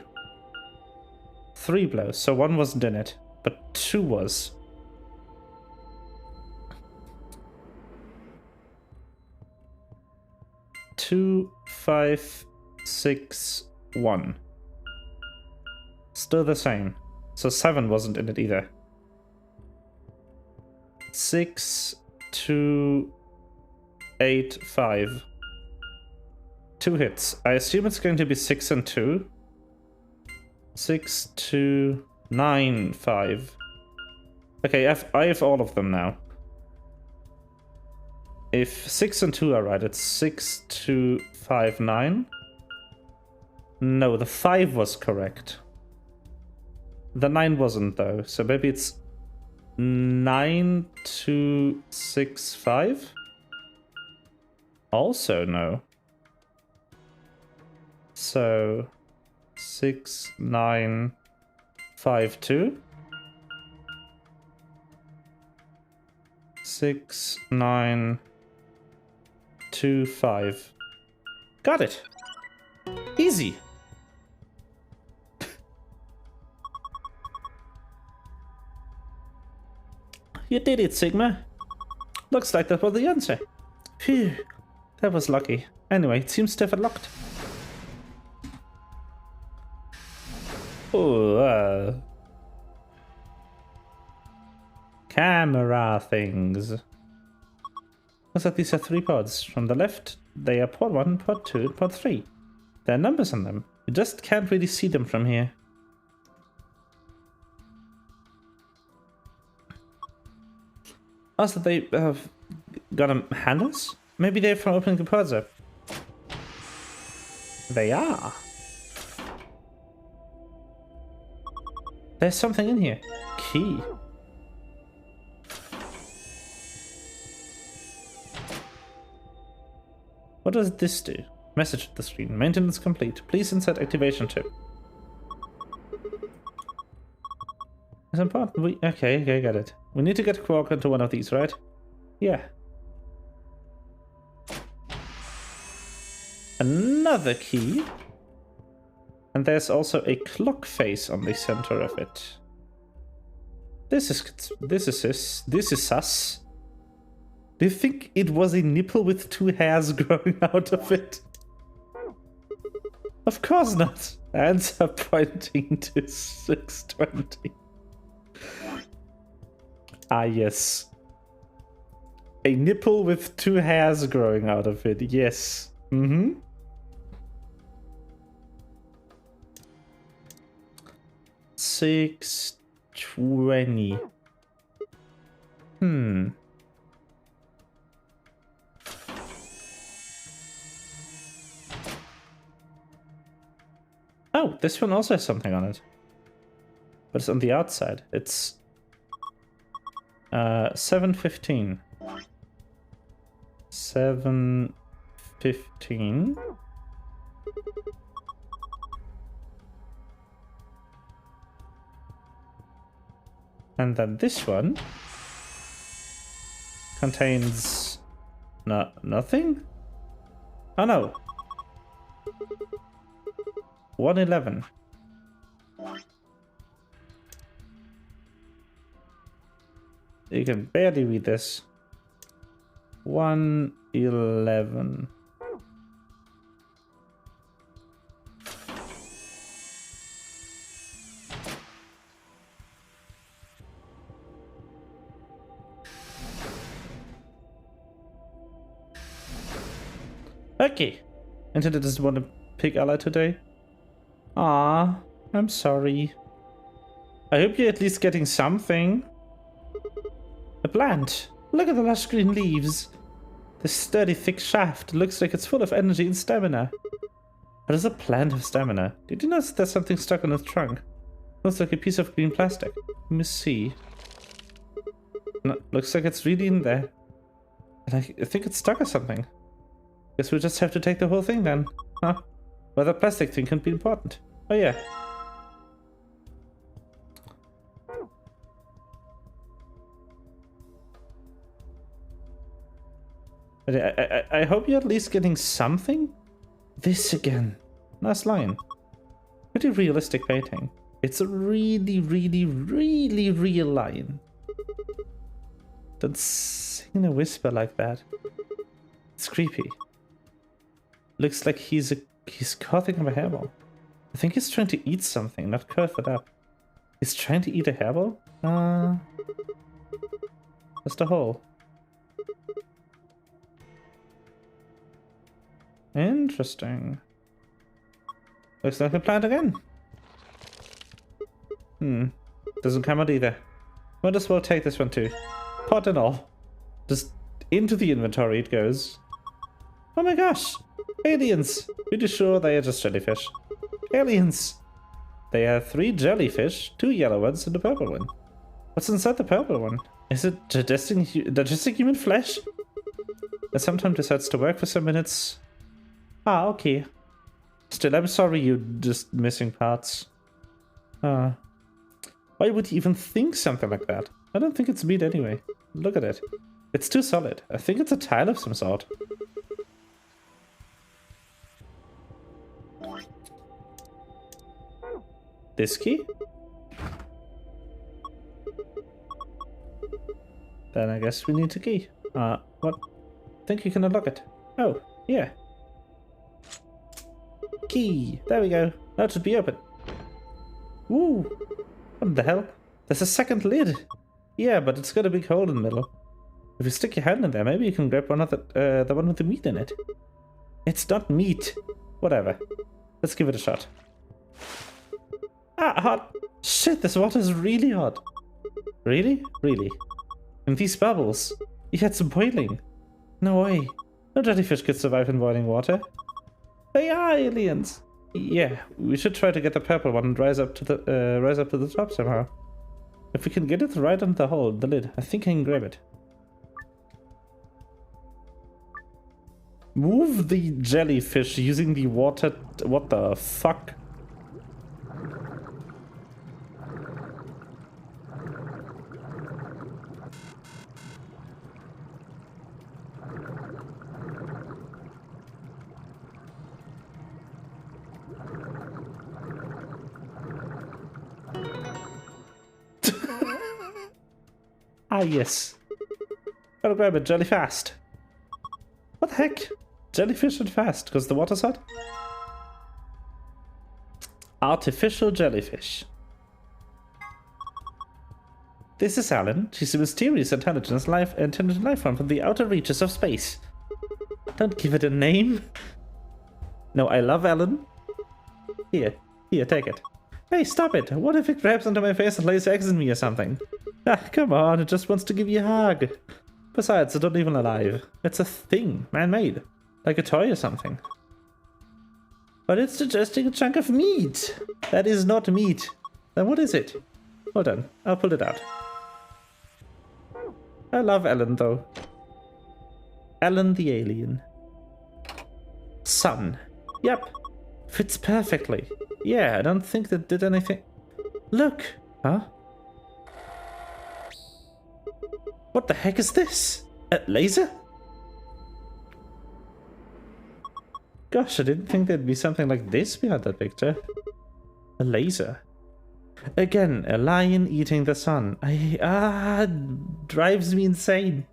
3 blows. So 1 wasn't in it, but 2 was. Two, 5, 6, 1. Still the same. So 7 wasn't in it either. 6, 2, 8, 5. 2 hits. I assume it's going to be 6 and 2. 6, 2, 9, 5. Okay, I have all of them now. If 6 and 2 are right, it's 6, 2, 5, 9. No, the 5 was correct. The 9 wasn't though, so maybe it's 9, 2, 6, 5? Also no. So 6, 9, 5, 2. 6, 9, 2, 5. Got it. Easy. You did it, Sigma. Looks like that was the answer. Phew, that was lucky. Anyway, it seems to have unlocked. Oh, camera things. Looks like these are 3 pods. From the left, they are pod 1, pod 2, and pod 3. There are numbers on them. You just can't really see them from here. Also, they have got handles? Maybe they're from opening the pods up. They are. There's something in here. Key. What does this do? Message at the screen. Maintenance complete. Please insert activation chip. It's important. Okay, got it. We need to get Quark into one of these, right? Yeah. Another key. And there's also a clock face on the center of it. This is sus. Do you think it was a nipple with 2 hairs growing out of it? Of course not. Hands are pointing to 620. Ah, yes. A nipple with 2 hairs growing out of it. Yes. Mm-hmm. $6.20. Oh, this one also has something on it. But it's on the outside. It's 715. 715. And then this one contains nothing? Oh no. 111. You can barely read this. 111. Okay. Internet doesn't want to pick ally today. Ah, I'm sorry. I hope you're at least getting something. A plant. Look at the lush green leaves. The sturdy thick shaft looks like it's full of energy and stamina. How does a plant have stamina? Did you notice there's something stuck on its trunk? Looks like a piece of green plastic. Let me see. No, looks like it's really in there. And I think it's stuck or something. Guess we just have to take the whole thing then. Huh? Well, the plastic thing can be important. Oh yeah. But I hope you're at least getting something? This again. Nice line. Pretty realistic painting. It's a really, really, really real line. Don't sing in a whisper like that. It's creepy. Looks like he's coughing up a hairball. I think he's trying to eat something, not cough it up. He's trying to eat a hairball? Just a hole. Interesting. Looks like a plant again. Doesn't come out either. Might as well take this one too. Pot and all. Just into the inventory it goes. Oh my gosh! Aliens! Pretty sure they are just jellyfish. Aliens! They are 3 jellyfish, 2 yellow ones and a purple one. What's inside the purple one? Is it digesting human flesh? It sometimes decides to work for some minutes. Ah, okay. Still, I'm sorry you're just missing parts. Why would you even think something like that? I don't think it's meat anyway. Look at it. It's too solid. I think it's a tile of some sort. This key? Then I guess we need a key. What? Think you can unlock it? Oh, yeah. Key! There we go. Now it should be open. Woo! What the hell? There's a second lid! Yeah, but it's got a big hole in the middle. If you stick your hand in there, maybe you can grab one of the one with the meat in it. It's not meat. Whatever. Let's give it a shot. Ah, hot! Shit, this water is really hot. Really? Really? And these bubbles. You had some boiling. No way. No jellyfish could survive in boiling water. They are aliens. Yeah, we should try to get the purple one and rise up to the top somehow. If we can get it right on the hole, the lid, I think I can grab it. Move the jellyfish using the water... What the fuck? Ah, yes. Gotta grab it jelly fast. What the heck? Jellyfish and fast, because the water's hot? Artificial jellyfish. This is Alan. She's a mysterious intelligent life form from the outer reaches of space. Don't give it a name. No, I love Alan. Here, take it. Hey, stop it! What if it grabs onto my face and lays eggs in me or something? Ah, come on, it just wants to give you a hug. Besides, it's not even alive. It's a thing, man-made. Like a toy or something. But it's suggesting a chunk of meat. That is not meat. Then what is it? Hold on, I'll pull it out. I love Ellen, though. Ellen the alien. Sun. Yep. Fits perfectly. Yeah, I don't think that did anything. Look! Huh? What the heck is this? A laser? Gosh, I didn't think there'd be something like this behind that picture. A laser. Again, a lion eating the sun. Drives me insane.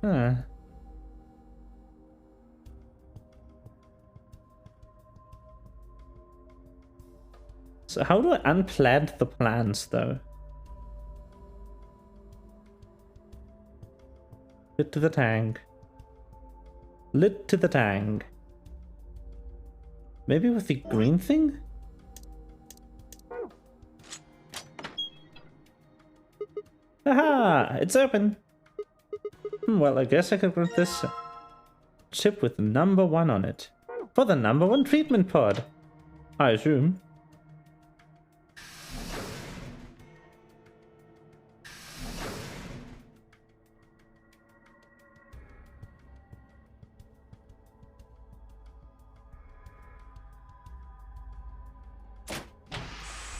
Huh. So how do I unplant the plants, though? Lid to the tank. Lid to the tank. Maybe with the green thing? Aha! It's open! Well, I guess I could put this chip with number 1 on it. For the number 1 treatment pod, I assume.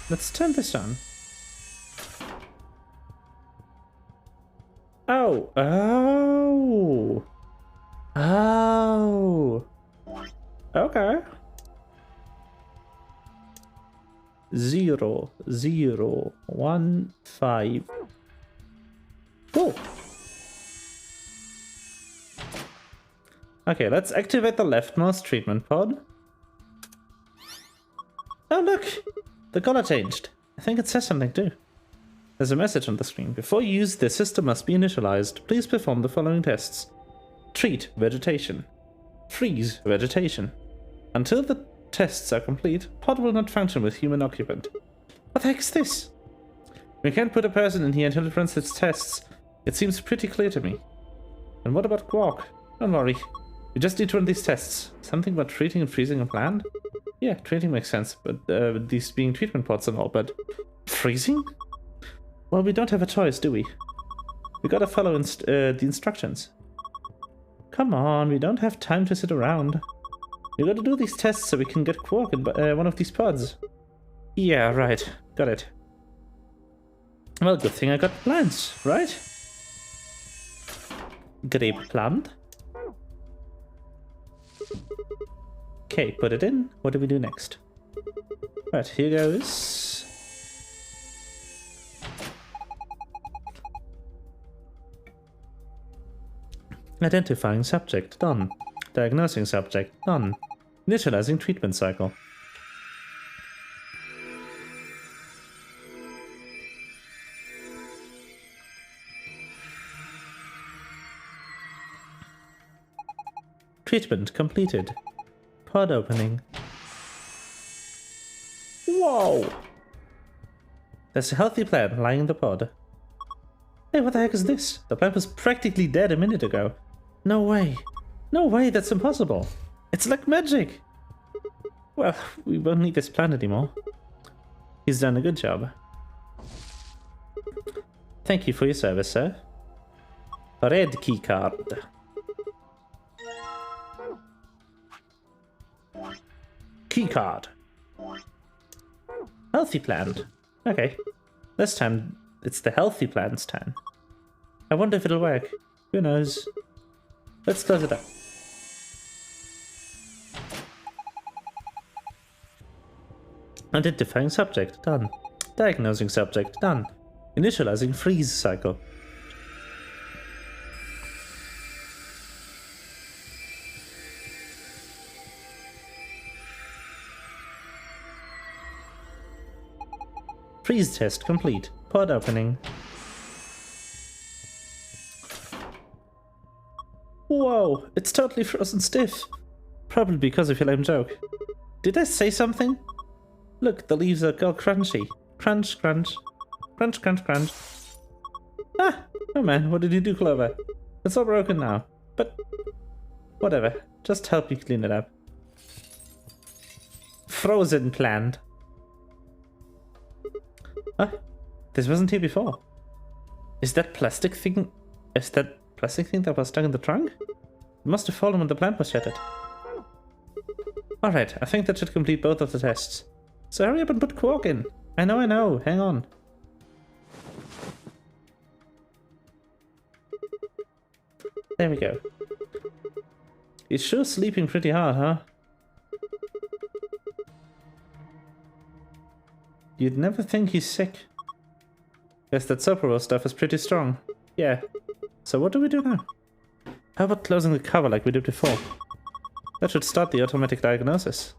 Let's turn this on. Oh. Okay. 0, 0, 1, 5. Cool. Okay, let's activate the leftmost treatment pod. Oh, look! The color changed. I think it says something too. There's a message on the screen. Before you use, the system must be initialized. Please perform the following tests. Treat vegetation. Freeze vegetation. Until the tests are complete, pod will not function with human occupant. What the heck is this? We can't put a person in here until it runs its tests. It seems pretty clear to me. And what about Quark? Don't worry. We just need to run these tests. Something about treating and freezing a plant? Yeah, treating makes sense, but these being treatment pods and all, but freezing? Well, we don't have a choice, do we? We gotta follow the instructions. Come on, we don't have time to sit around. We gotta do these tests so we can get Quark in one of these pods. Yeah, right. Got it. Well, good thing I got plants, right? Grape plant. Okay, put it in. What do we do next? Right, here goes. Identifying subject, done. Diagnosing subject, done. Initializing treatment cycle. Treatment completed. Pod opening. Whoa! There's a healthy plant lying in the pod. Hey, what the heck is this? The plant was practically dead a minute ago. No way. No way, that's impossible. It's like magic. Well, we won't need this plant anymore. He's done a good job. Thank you for your service, sir. Red keycard. Keycard. Healthy plant. Okay. This time, it's the healthy plant's turn. I wonder if it'll work. Who knows? Let's close it up. Identifying subject. Done. Diagnosing subject. Done. Initializing freeze cycle. Freeze test complete. Pod opening. Whoa, it's totally frozen stiff. Probably because of your lame joke. Did I say something? Look, the leaves are all crunchy. Crunch, crunch. Crunch, crunch, crunch. Ah! Oh man, what did you do, Clover? It's all broken now. But whatever. Just help me clean it up. Frozen plant. Huh? This wasn't here before. Is that plastic thing that was stuck in the trunk? It must have fallen when the plant was shattered. Alright, I think that should complete both of the tests. So hurry up and put Quark in. I know. Hang on. There we go. He's sure sleeping pretty hard, huh? You'd never think he's sick. Guess that Soparol stuff is pretty strong. Yeah. So what do we do now? How about closing the cover like we did before? That should start the automatic diagnosis.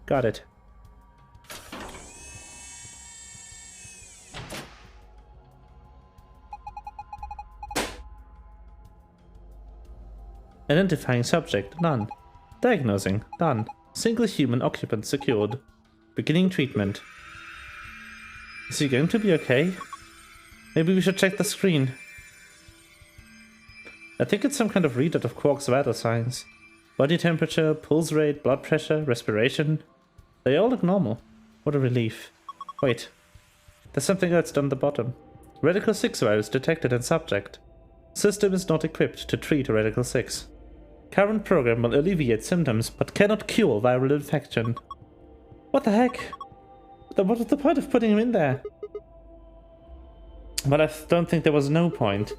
Got it. Identifying subject, none. Diagnosing, done. Single human occupant secured. Beginning treatment. Is he going to be okay? Maybe we should check the screen. I think it's some kind of readout of Quark's vital signs. Body temperature, pulse rate, blood pressure, respiration. They all look normal. What a relief. Wait. There's something else down the bottom. Radical 6 virus detected in subject. System is not equipped to treat Radical 6. Current program will alleviate symptoms, but cannot cure viral infection. What the heck? Then what was the point of putting him in there? Well, I don't think there was no point.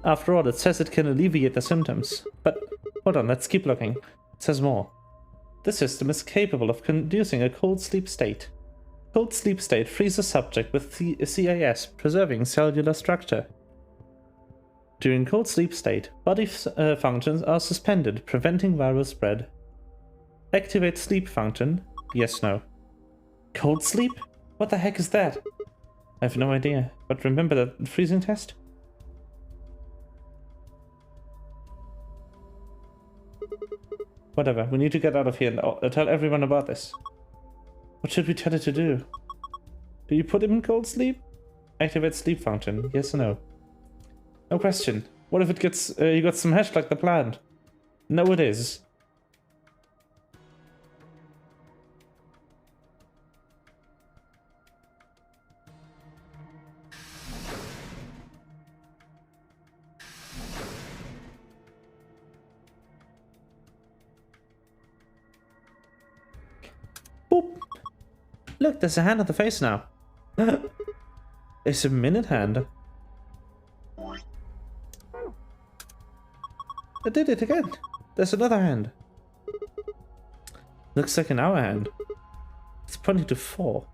After all, it says it can alleviate the symptoms. But, hold on, let's keep looking. It says more. The system is capable of inducing a cold sleep state. Cold sleep state freezes subject with CIS, preserving cellular structure. During cold sleep state, body functions are suspended, preventing viral spread. Activate sleep function. Yes, no. Cold sleep? What the heck is that? I have no idea, but remember that freezing test? Whatever, we need to get out of here and tell everyone about this. What should we tell it to do? Do you put him in cold sleep? Activate sleep function. Yes or no? No question. What if it gets you got smashed like the plant? No, it is. Boop. Look, there's a hand on the face now. It's a minute hand. I did it again. There's another hand. Looks like an hour hand. It's pointing to 4.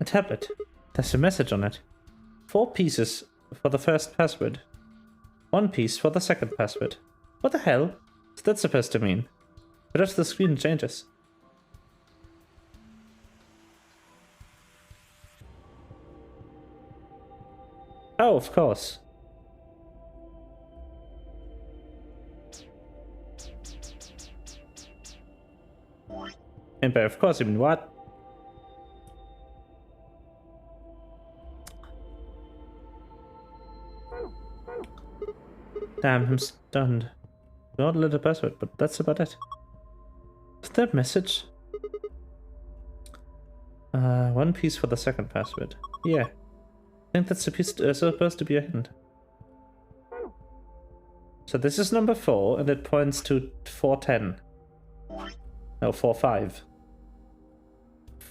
A tablet. There's a message on it. 4 pieces for the first password. 1 piece for the second password. What the hell is that supposed to mean? Touch the screen changes. Oh, of course. And by of course, you mean what? Damn, I'm stunned. Not a little password, but that's about it. Is there a message? One piece for the second password. Yeah. I think that's supposed to be a hint. So this is number 4, and it points to 410. No, 45.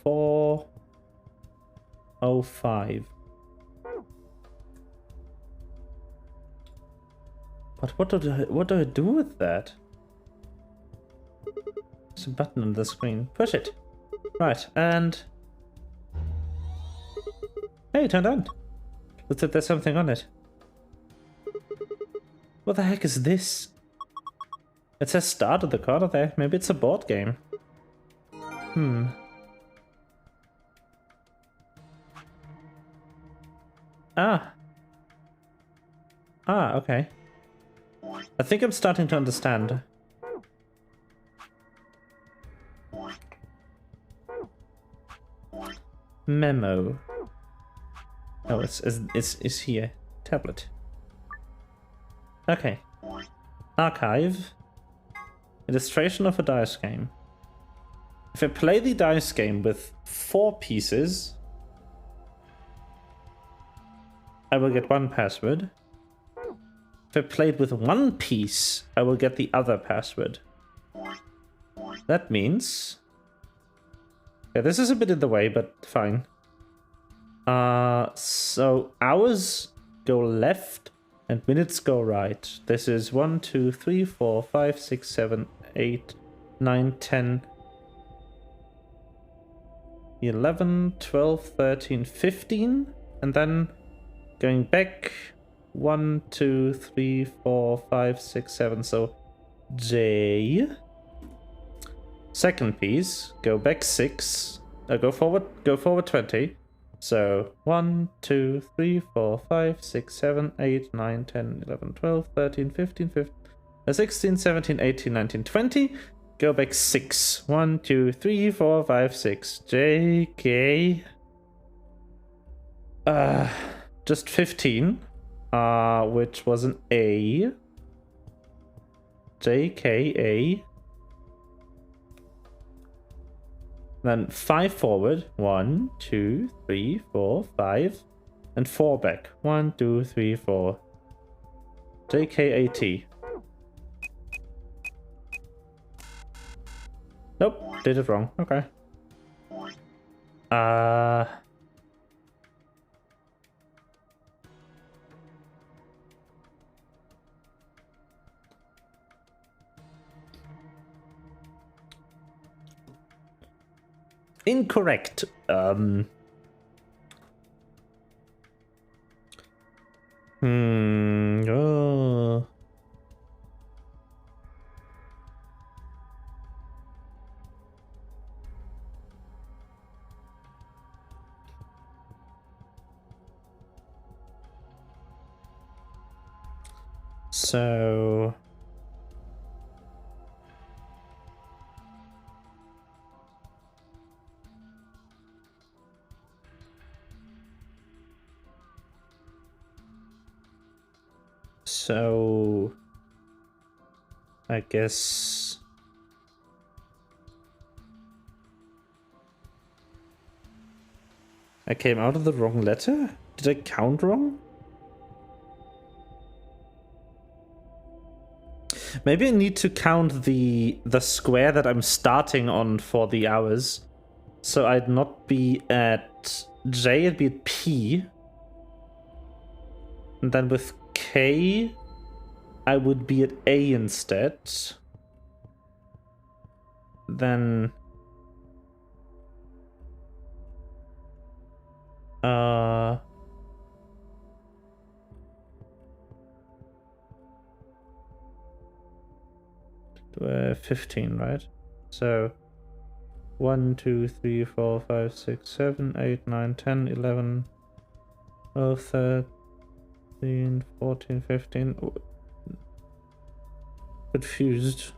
405. But what do I do with that? There's a button on the screen. Push it. Right, and hey, it turned on. Looks like there's something on it. What the heck is this? It says start at the corner there. Maybe it's a board game. Ah, okay. I think I'm starting to understand. Memo. Oh, it's here. Tablet. Okay. Archive. Illustration of a dice game. If I play the dice game with 4 pieces, I will get 1 password. If I played with 1 piece, I will get the other password. That means... yeah, this is a bit in the way, but fine. So hours go left and minutes go right. This is 1, 2, 3, 4, 5, 6, 7, 8, 9, 10, 11, 12, 13, 15. And then going back 1, 2, 3, 4, 5, 6, 7. So J. Second piece, go back 6. Go forward 20. So 1, 2, 3, 4, 5, 6, 7, 8, 9, 10, 11, 12, 13, 15, 16, 17, 18, 19, 20. Go back 6. 1, 2, 3, 4, 5, 6. JK. Just 15. Which was an A. JKA. Then 5 forward. 1, 2, 3, 4, 5. And 4 back. 1, 2, 3, 4. JKAT. Nope, did it wrong. Okay. Incorrect. Oh. So I guess I came out of the wrong letter? Did I count wrong? Maybe I need to count the square that I'm starting on for the hours. So I'd not be at J, I'd be at P. And then with K, I would be at A instead. Then... 15, right? So 1, 2, 3, 4, 5, 6, 7, 8, 9, 10, 11, 12, 13, 14, 15. Oh, confused.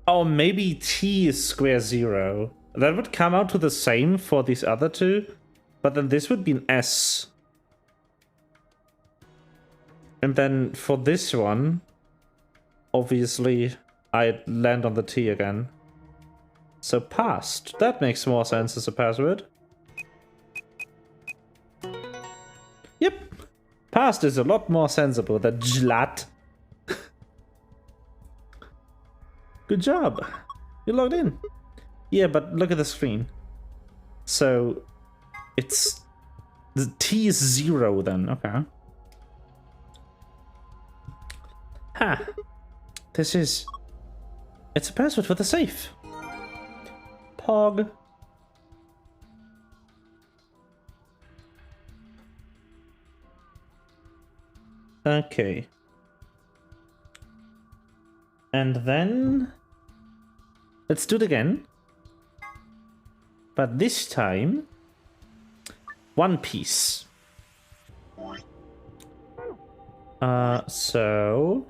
Oh, maybe T is square 0. that would come out to the same for these other two, but then this would be an S. And then for this one, obviously, I'd land on the T again. So past. That makes more sense as a password. Yep. Past is a lot more sensible than JLAT. Good job. You logged in. Yeah, but look at the screen. So it's the T is 0 then. Okay. Ha. It's a password for the safe. Pog. Okay. And then let's do it again. But this time, one piece. So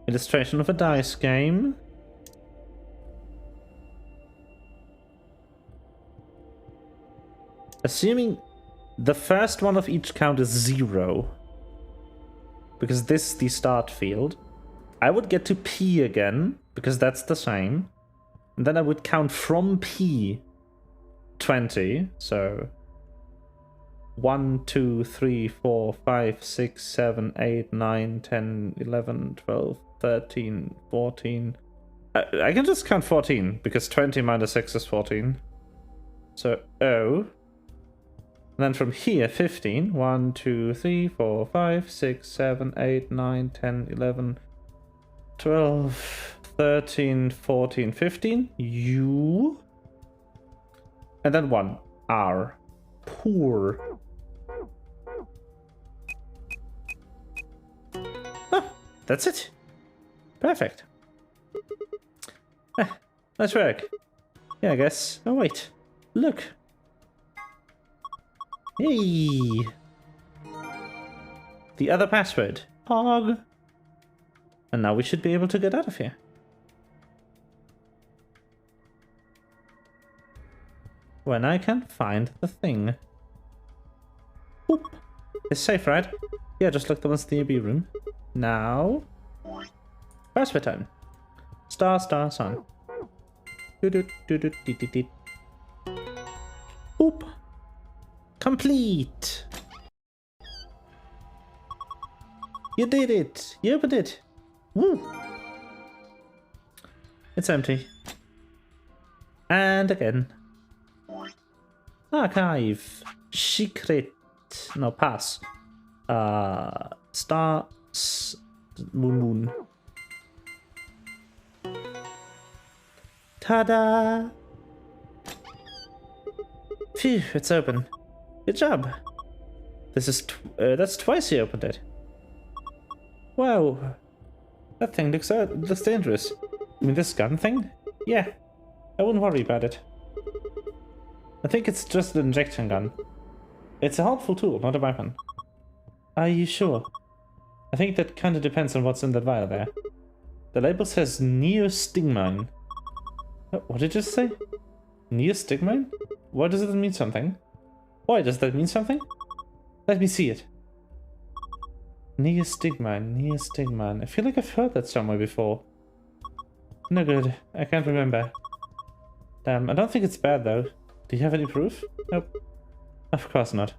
illustration of a dice game. Assuming the first one of each count is 0. Because this is the start field. I would get to P again, because that's the same. And then I would count from P 20. So 1, 2, 3, 4, 5, 6, 7, 8, 9, 10, 11, 12, 13, 14. I can just count 14, because 20 minus 6 is 14. So O. And then from here, 15. 1, 2, 3, 4, 5, 6, 7, 8, 9, 10, 11, 12, 13, 14, 15. U. And then 1. R. Poor. Ah, that's it. Perfect. Ah, nice work. Yeah, I guess. Oh, wait. Look. Hey! The other password. Pog. And now we should be able to get out of here. When I can find the thing. Oop. It's safe, right? Yeah, just like the ones in the AB room. Now. Password time. Star, star, sun. Oop. Complete! You did it! You opened it! Woo! It's empty. And again. Archive. Secret. No, pass. Star. Moon. Ta-da! Phew, it's open. Good job. This is that's twice you opened it. Wow. That thing looks dangerous. I mean, this gun thing? Yeah. I wouldn't worry about it. I think it's just an injection gun. It's a helpful tool, not a weapon. Are you sure? I think that kind of depends on what's in that vial there. The label says neostigmine. What did you just say? Neostigmine? Why does it mean something? Why does that mean something? Let me see it. Neostigmine, neostigmine. I feel like I've heard that somewhere before. No good. I can't remember. Damn, I don't think it's bad though. Do you have any proof? Nope. Of course not.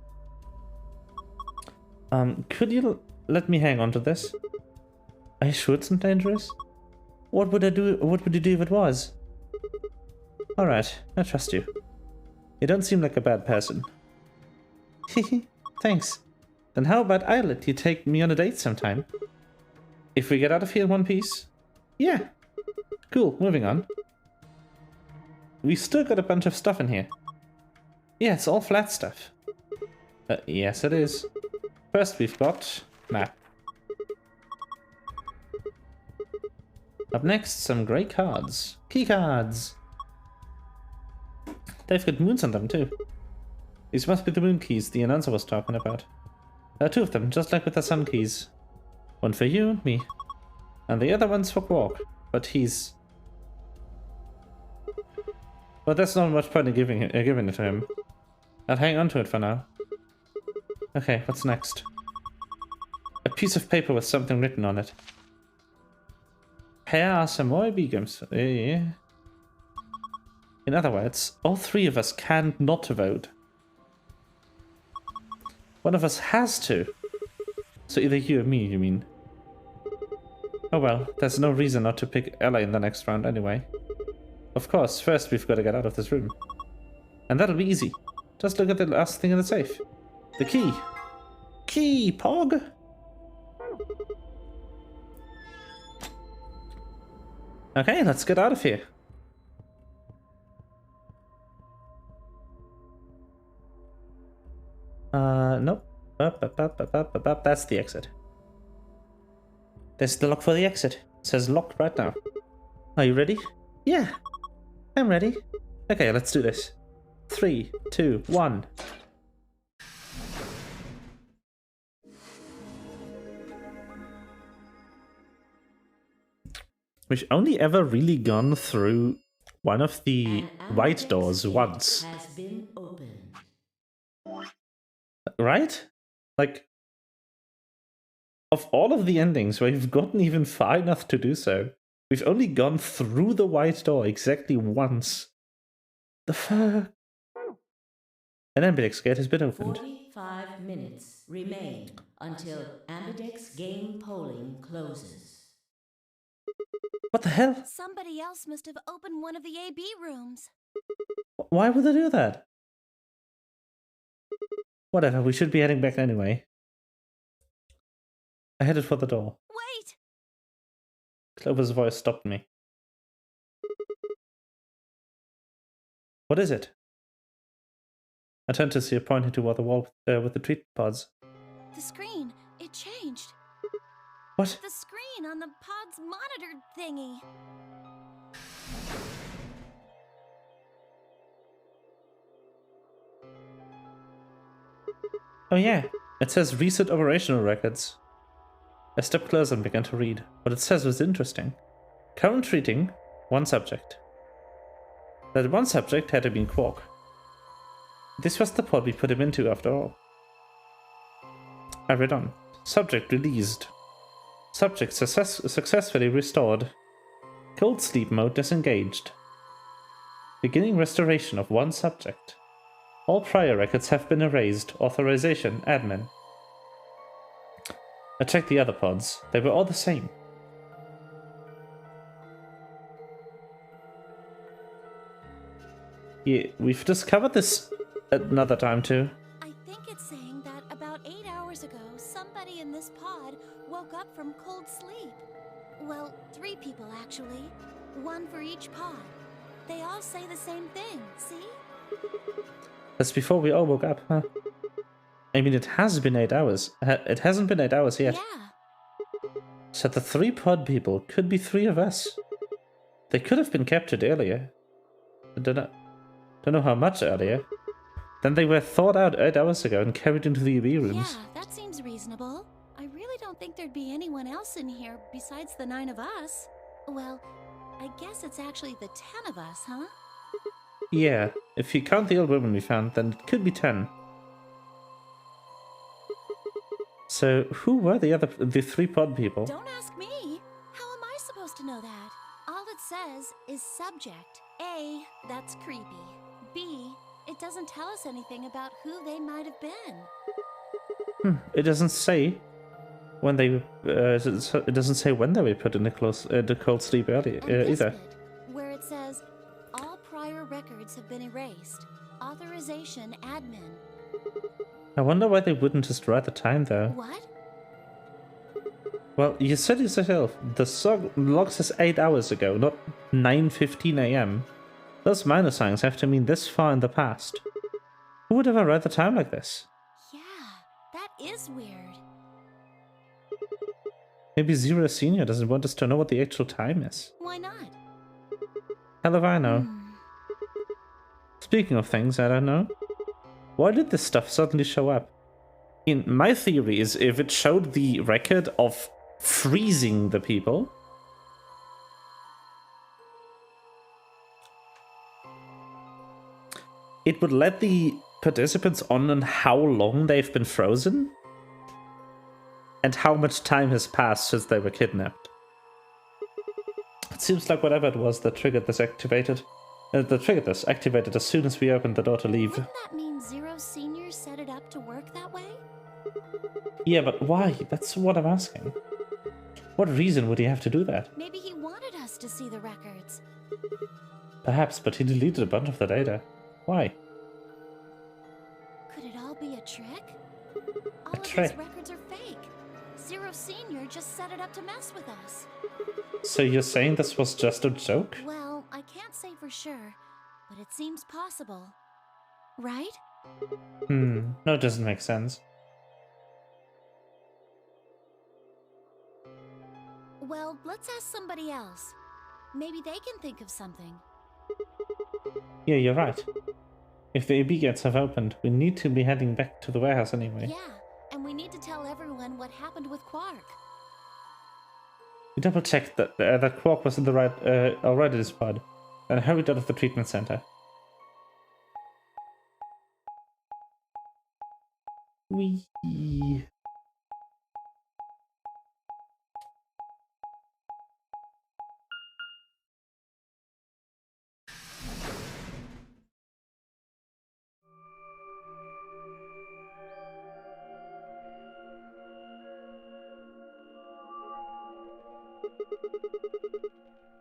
Could you let me hang on to this? Are you sure it's not dangerous? What would I do? What would you do if it was? Alright, I trust you. You don't seem like a bad person. Hehe, thanks. Then how about I let you take me on a date sometime? If we get out of here in one piece? Yeah. Cool, moving on. We still got a bunch of stuff in here. Yeah, it's all flat stuff. Yes it is. First we've got map. Up next, some grey cards. Key cards! They've got moons on them too. These must be the moon keys the announcer was talking about. There are two of them, just like with the sun keys. One for you and me. And the other one's for Quark, but he's But there's not much point in giving it to him. I'll hang on to it for now. Okay, what's next? A piece of paper with something written on it. Here are some more AB games. In other words, all three of us can't not vote. One of us has to. So either you or me, you mean? Oh well, there's no reason not to pick Ella in the next round anyway. Of course, first we've got to get out of this room. And that'll be easy. Just look at the last thing in the safe. The key. Key, Pog! Okay, let's get out of here. Nope. That's the exit. There's the lock for the exit. It says locked right now. Are you ready? Yeah, I'm ready. Okay, let's do this. 3, 2, 1. We've only ever really gone through one of the white doors once. Has been opened. Right? Like, of all of the endings where we've gotten even far enough to do so, we've only gone through the white door exactly once. The fuck? An ambidex gate has been opened. 45 minutes remain until ambidex game polling closes. What the hell? Somebody else must have opened one of the AB rooms. Why would they do that? Whatever, we should be heading back anyway. I headed for the door. Wait! Clover's voice stopped me. What is it? I turned to see her pointing toward the wall with the treat pods. The screen, it changed. What? The screen on the pod's monitor thingy. Oh yeah, it says recent operational records. I stepped closer and began to read. What it says was interesting. Current treating, 1 subject. That 1 subject had to be Quark. This was the pod we put him into after all. I read on. Subject released. Subject successfully restored. Cold sleep mode disengaged. Beginning restoration of 1 subject. All prior records have been erased. Authorization, admin. I checked the other pods. They were all the same. Yeah, we've discovered this another time too. I think it's saying that about 8 hours ago, somebody in this pod woke up from cold sleep. Well, 3 people actually. 1 for each pod. They all say the same thing, see? That's before we all woke up, huh? I mean, it has been 8 hours. It hasn't been 8 hours yet. Yeah. So the 3 pod people could be 3 of us. They could have been captured earlier. I don't know how much earlier. Then they were thawed out 8 hours ago and carried into the EB rooms. Yeah, that seems reasonable. I really don't think there'd be anyone else in here besides the 9 of us. Well, I guess it's actually the 10 of us, huh? Yeah, if you count the old woman we found, then it could be 10. So, who were the 3 pod people? Don't ask me. How am I supposed to know that? All it says is subject. A, that's creepy. B, it doesn't tell us anything about who they might have been. It doesn't say when they. It doesn't say when they were put in the cold sleep earlier And this either. bit, where it says, all prior records have been erased. Authorization admin. I wonder why they wouldn't just write the time though. What? Well, you said it yourself. The log says 8 hours ago, not 9:15 a.m. Those minor signs have to mean this far in the past. Who would ever write the time like this? Yeah, that is weird. Maybe Zero Senior doesn't want us to know what the actual time is. Why not? Hell if I know. Speaking of things I don't know, why did this stuff suddenly show up? My theory is if it showed the record of freezing the people, it would let the participants on how long they've been frozen and how much time has passed since they were kidnapped. It seems like whatever it was that triggered this activated as soon as we opened the door to leave. Wouldn't that mean Zero Senior set it up to work that way? Yeah, but why? That's what I'm asking. What reason would he have to do that? Maybe he wanted us to see the records. Perhaps, but he deleted a bunch of the data. Why? Could it all be a trick? All of trick? these records are fake. Zero Senior just set it up to mess with us. So you're saying this was just a joke? Well, I can't say for sure, but it seems possible. Right? No, it doesn't make sense. Well, let's ask somebody else. Maybe they can think of something. Yeah, you're right. If the AB gates have opened, we need to be heading back to the warehouse anyway. Yeah, and we need to tell everyone what happened with Quark. We double-checked that Quark was in the right already this pod, and hurried out of the treatment center. Wee.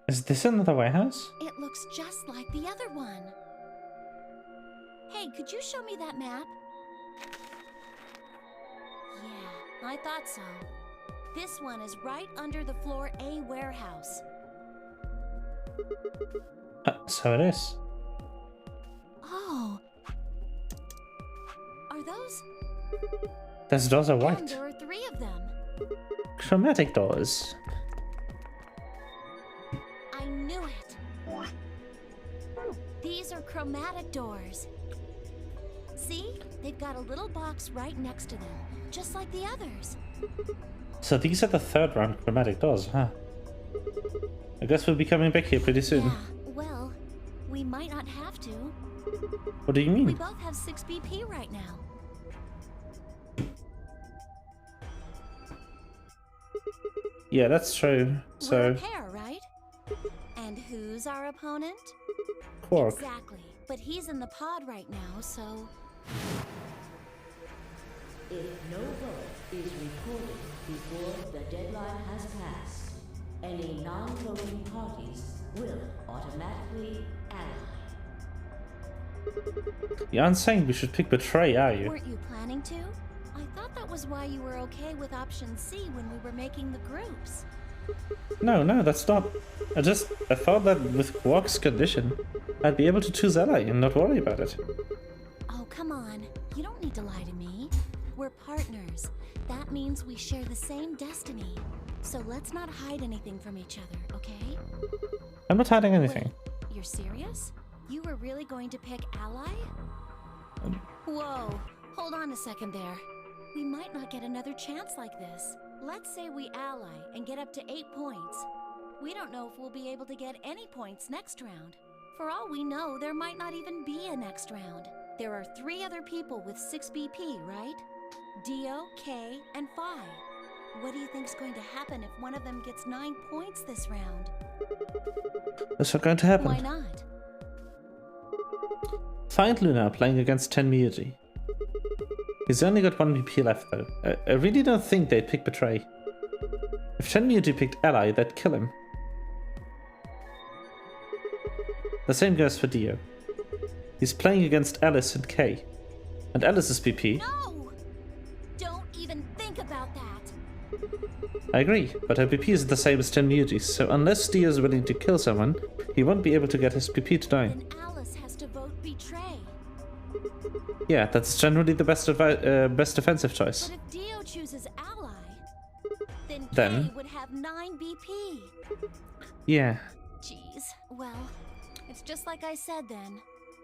Is this another warehouse? It looks just like the other one. Hey, could you show me that map? Yeah, I thought so. This one is right under the floor A warehouse. So it is. Oh. Are those? Those doors are And white. there are 3 of them. Chromatic doors. I knew it. These are chromatic doors. See? They've got a little box right next to them, just like the others. So these are the third round chromatic doors, huh? I guess we'll be coming back here pretty soon. Yeah, well, we might not have to. What do you We mean? both have 6 BP right now. Yeah, that's true. We're So, a pair, right? And who's our opponent? Quark. Exactly. But he's in the pod right now, so... If no vote is recorded before the deadline has passed, any non-voting parties will automatically ally. You aren't saying we should pick Betray, are you? Weren't you planning to? I thought that was why you were okay with option C when we were making the groups. No, that's not. I thought that with Quark's condition, I'd be able to choose Ally and not worry about it. Oh, come on. You don't need to lie to me. We're partners. That means we share the same destiny. So let's not hide anything from each other, okay? I'm not hiding anything. Wait, you're serious? You were really going to pick Ally? Whoa, hold on a second there. We might not get another chance like this. Let's say we ally and get up to 8 points. We don't know if we'll be able to get any points next round. For all we know, there might not even be a next round. There are 3 other people with 6 BP, right? Dio, K, and Phi. What do you think's going to happen if one of them gets 9 points this round? What's going to happen? Why not? Find Luna playing against Tenmyuji. He's only got 1 BP left though. I really don't think they'd pick Betray. If Tenmyuji picked Ally, they'd kill him. The same goes for Dio. He's playing against Alice and Kay. And Alice's BP. No! Don't even think about that! I agree, but her BP is the same as Tenmyuji's, so unless Dio is willing to kill someone, he won't be able to get his BP to 9. Then Alice has to vote Betray. Yeah, that's generally the best defensive choice. But if Dio chooses Ally, Then Kay would have 9 BP. Yeah. Jeez, well, it's just like I said then.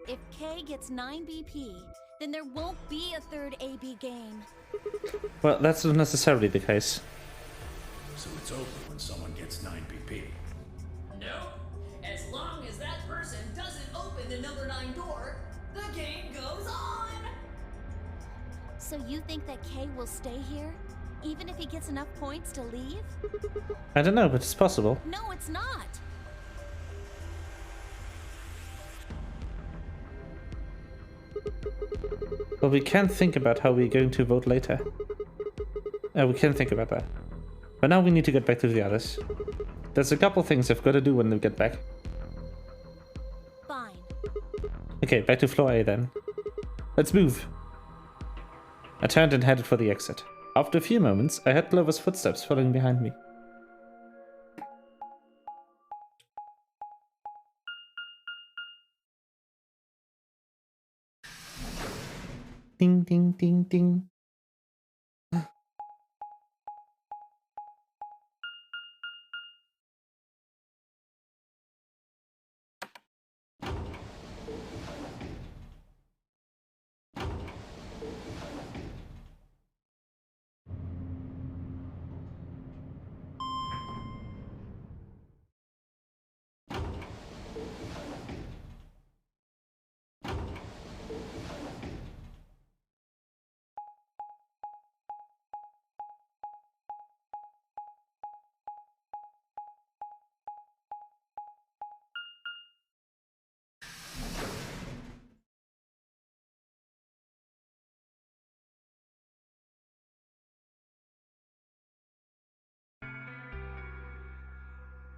If Kay gets 9 BP, then there won't be a third AB game. Well, that's not necessarily the case. So it's over when someone gets 9 BP. No. As long as that person doesn't open the number 9 door, The game goes on! So you think that Kay will stay here? Even if he gets enough points to leave? I don't know, but it's possible. No, it's not! Well, we can think about how we're going to vote later. We can think about that. But now we need to get back to the others. There's a couple things I've got to do when we get back. Fine. Okay, back to floor A then. Let's move. I turned and headed for the exit. After a few moments, I heard Clover's footsteps following behind me. Ding, ding, ding, ding.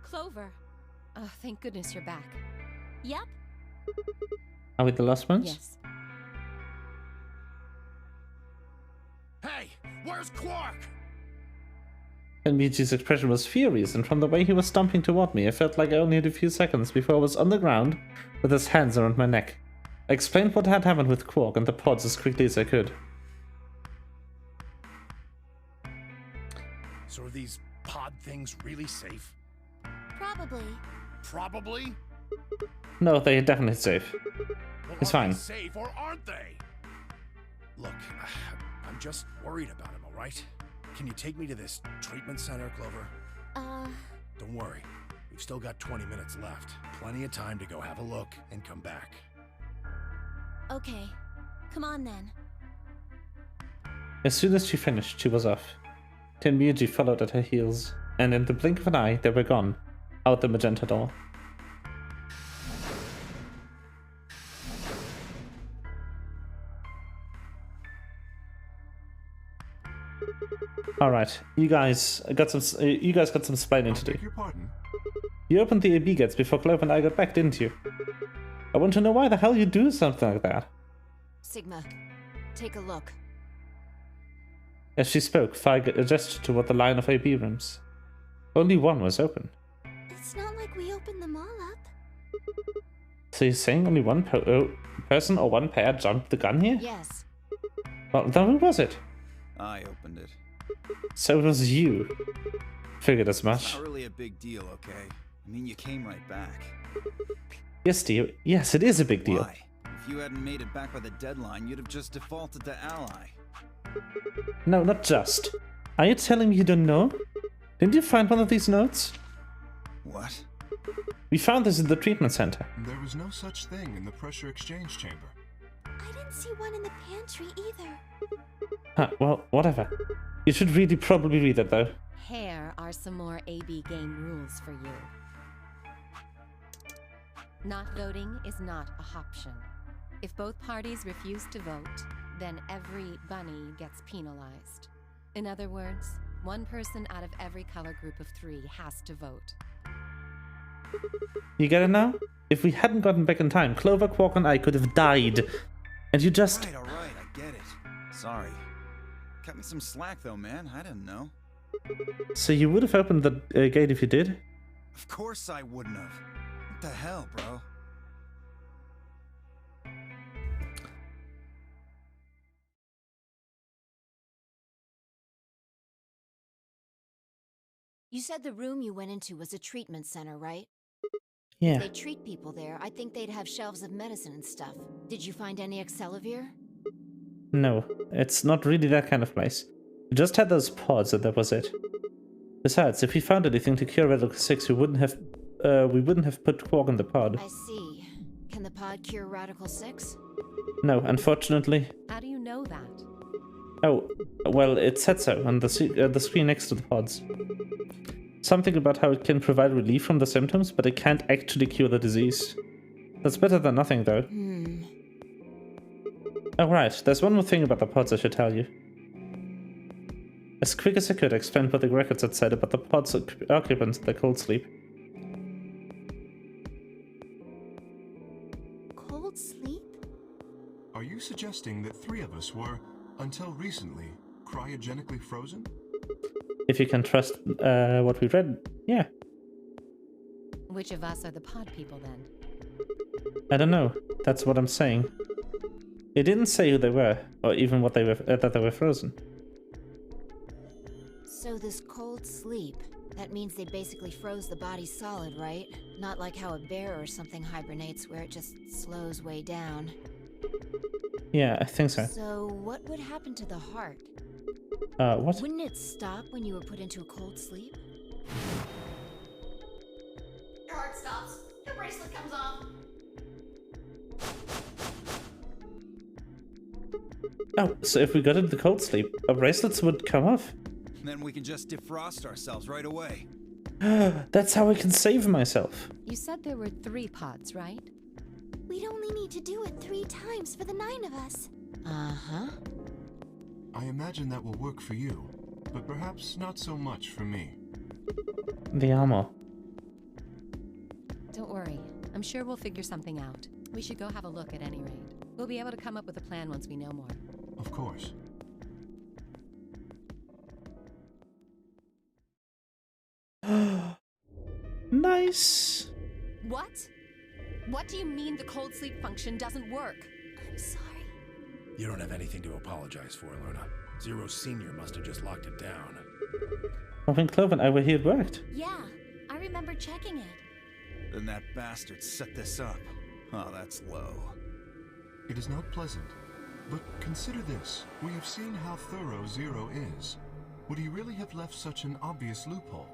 Clover. Oh, thank goodness you're back. Yep. Are we the last ones? Yes. Hey, where's Quark? And Michi's expression was furious, and from the way he was stomping toward me, I felt like I only had a few seconds before I was on the ground with his hands around my neck. I explained what had happened with Quark and the pods as quickly as I could. So are these pod things really safe? Probably. Probably? No, they are definitely safe. Well, It's are fine. they safe or aren't they? Look, I'm just worried about him, all right? Can you take me to this treatment center, Clover? Don't worry. We've still got 20 minutes left. Plenty of time to go have a look and come back. Okay. Come on then. As soon as she finished, she was off. Tenmyuji followed at her heels, and in the blink of an eye, they were gone, out the magenta door. All right, you guys got some explaining to do. Beg your pardon? You opened the AB gates before Clove and I got back, didn't you? I want to know why the hell you do something like that. Sigma, take a look. As she spoke, Fi gestured toward the line of AB rooms. Only one was open. It's not like we opened them all up. So you're saying only one person or one pair jumped the gun here? Yes. Well, then who was it? I opened it. So it was you. Figured as It's much. not really a big deal, okay? I mean, you came right back. Yes, dear. Yes, it is a big deal. Why? If you hadn't made it back by the deadline, you'd have just defaulted to ally. No, not just. Are you telling me you don't know? Didn't you find one of these notes? What? We found this in the treatment center. There was no such thing in the pressure exchange chamber. I didn't see one in the pantry either. Huh, well, whatever. You should really probably read it, though. Here are some more AB game rules for you. Not voting is not a option. If both parties refuse to vote, then every bunny gets penalized. In other words, one person out of every color group of 3 has to vote. You get it now? If we hadn't gotten back in time, Clover, Quark, and I could have died. And you just... All right, I get it. Sorry. Cut me some slack, though, man. I didn't know. So you would have opened the gate if you did? Of course I wouldn't have. What the hell, bro? You said the room you went into was a treatment center, right? Yeah. If they treat people there, I think they'd have shelves of medicine and stuff. Did you find any Accelavir? No, it's not really that kind of place. We just had those pods and that was it. Besides, if we found anything to cure Radical 6, we wouldn't have put Quark in the pod. I see. Can the pod cure Radical 6? No, unfortunately. How do you know that? Oh, well, it said so on the screen next to the pods. Something about how it can provide relief from the symptoms, but it can't actually cure the disease. That's better than nothing, though. Oh, right. There's one more thing about the pods I should tell you. As quick as I could, I explained what the records had said about the pod's occupants, their cold sleep. Cold sleep? Are you suggesting that 3 of us were, until recently, cryogenically frozen? If you can trust what we read, yeah. Which of us are the pod people then? I don't know. That's what I'm saying. It didn't say who they were, or even what they were that they were frozen. So this cold sleep, that means they basically froze the body solid, right? Not like how a bear or something hibernates where it just slows way down. Yeah, I think so. So what would happen to the heart? What? Wouldn't it stop when you were put into a cold sleep? Your heart stops. Your bracelet comes off. Oh, so if we got into the cold sleep, our bracelets would come off. Then we can just defrost ourselves right away. That's how I can save myself. You said there were 3 pods, right? We'd only need to do it 3 times for the 9 of us. Uh-huh. I imagine that will work for you, but perhaps not so much for me. The armor. Don't worry. I'm sure we'll figure something out. We should go have a look at any rate. We'll be able to come up with a plan once we know more. Of course. Nice. What? What do you mean the cold sleep function doesn't work? I'm sorry. You don't have anything to apologize for, Luna. Zero Senior must have just locked it down. I think Clove and I were here, it worked. Yeah, I remember checking it. Then that bastard set this up. Oh, that's low. It is not pleasant, but consider this. We have seen how thorough Zero is. Would he really have left such an obvious loophole?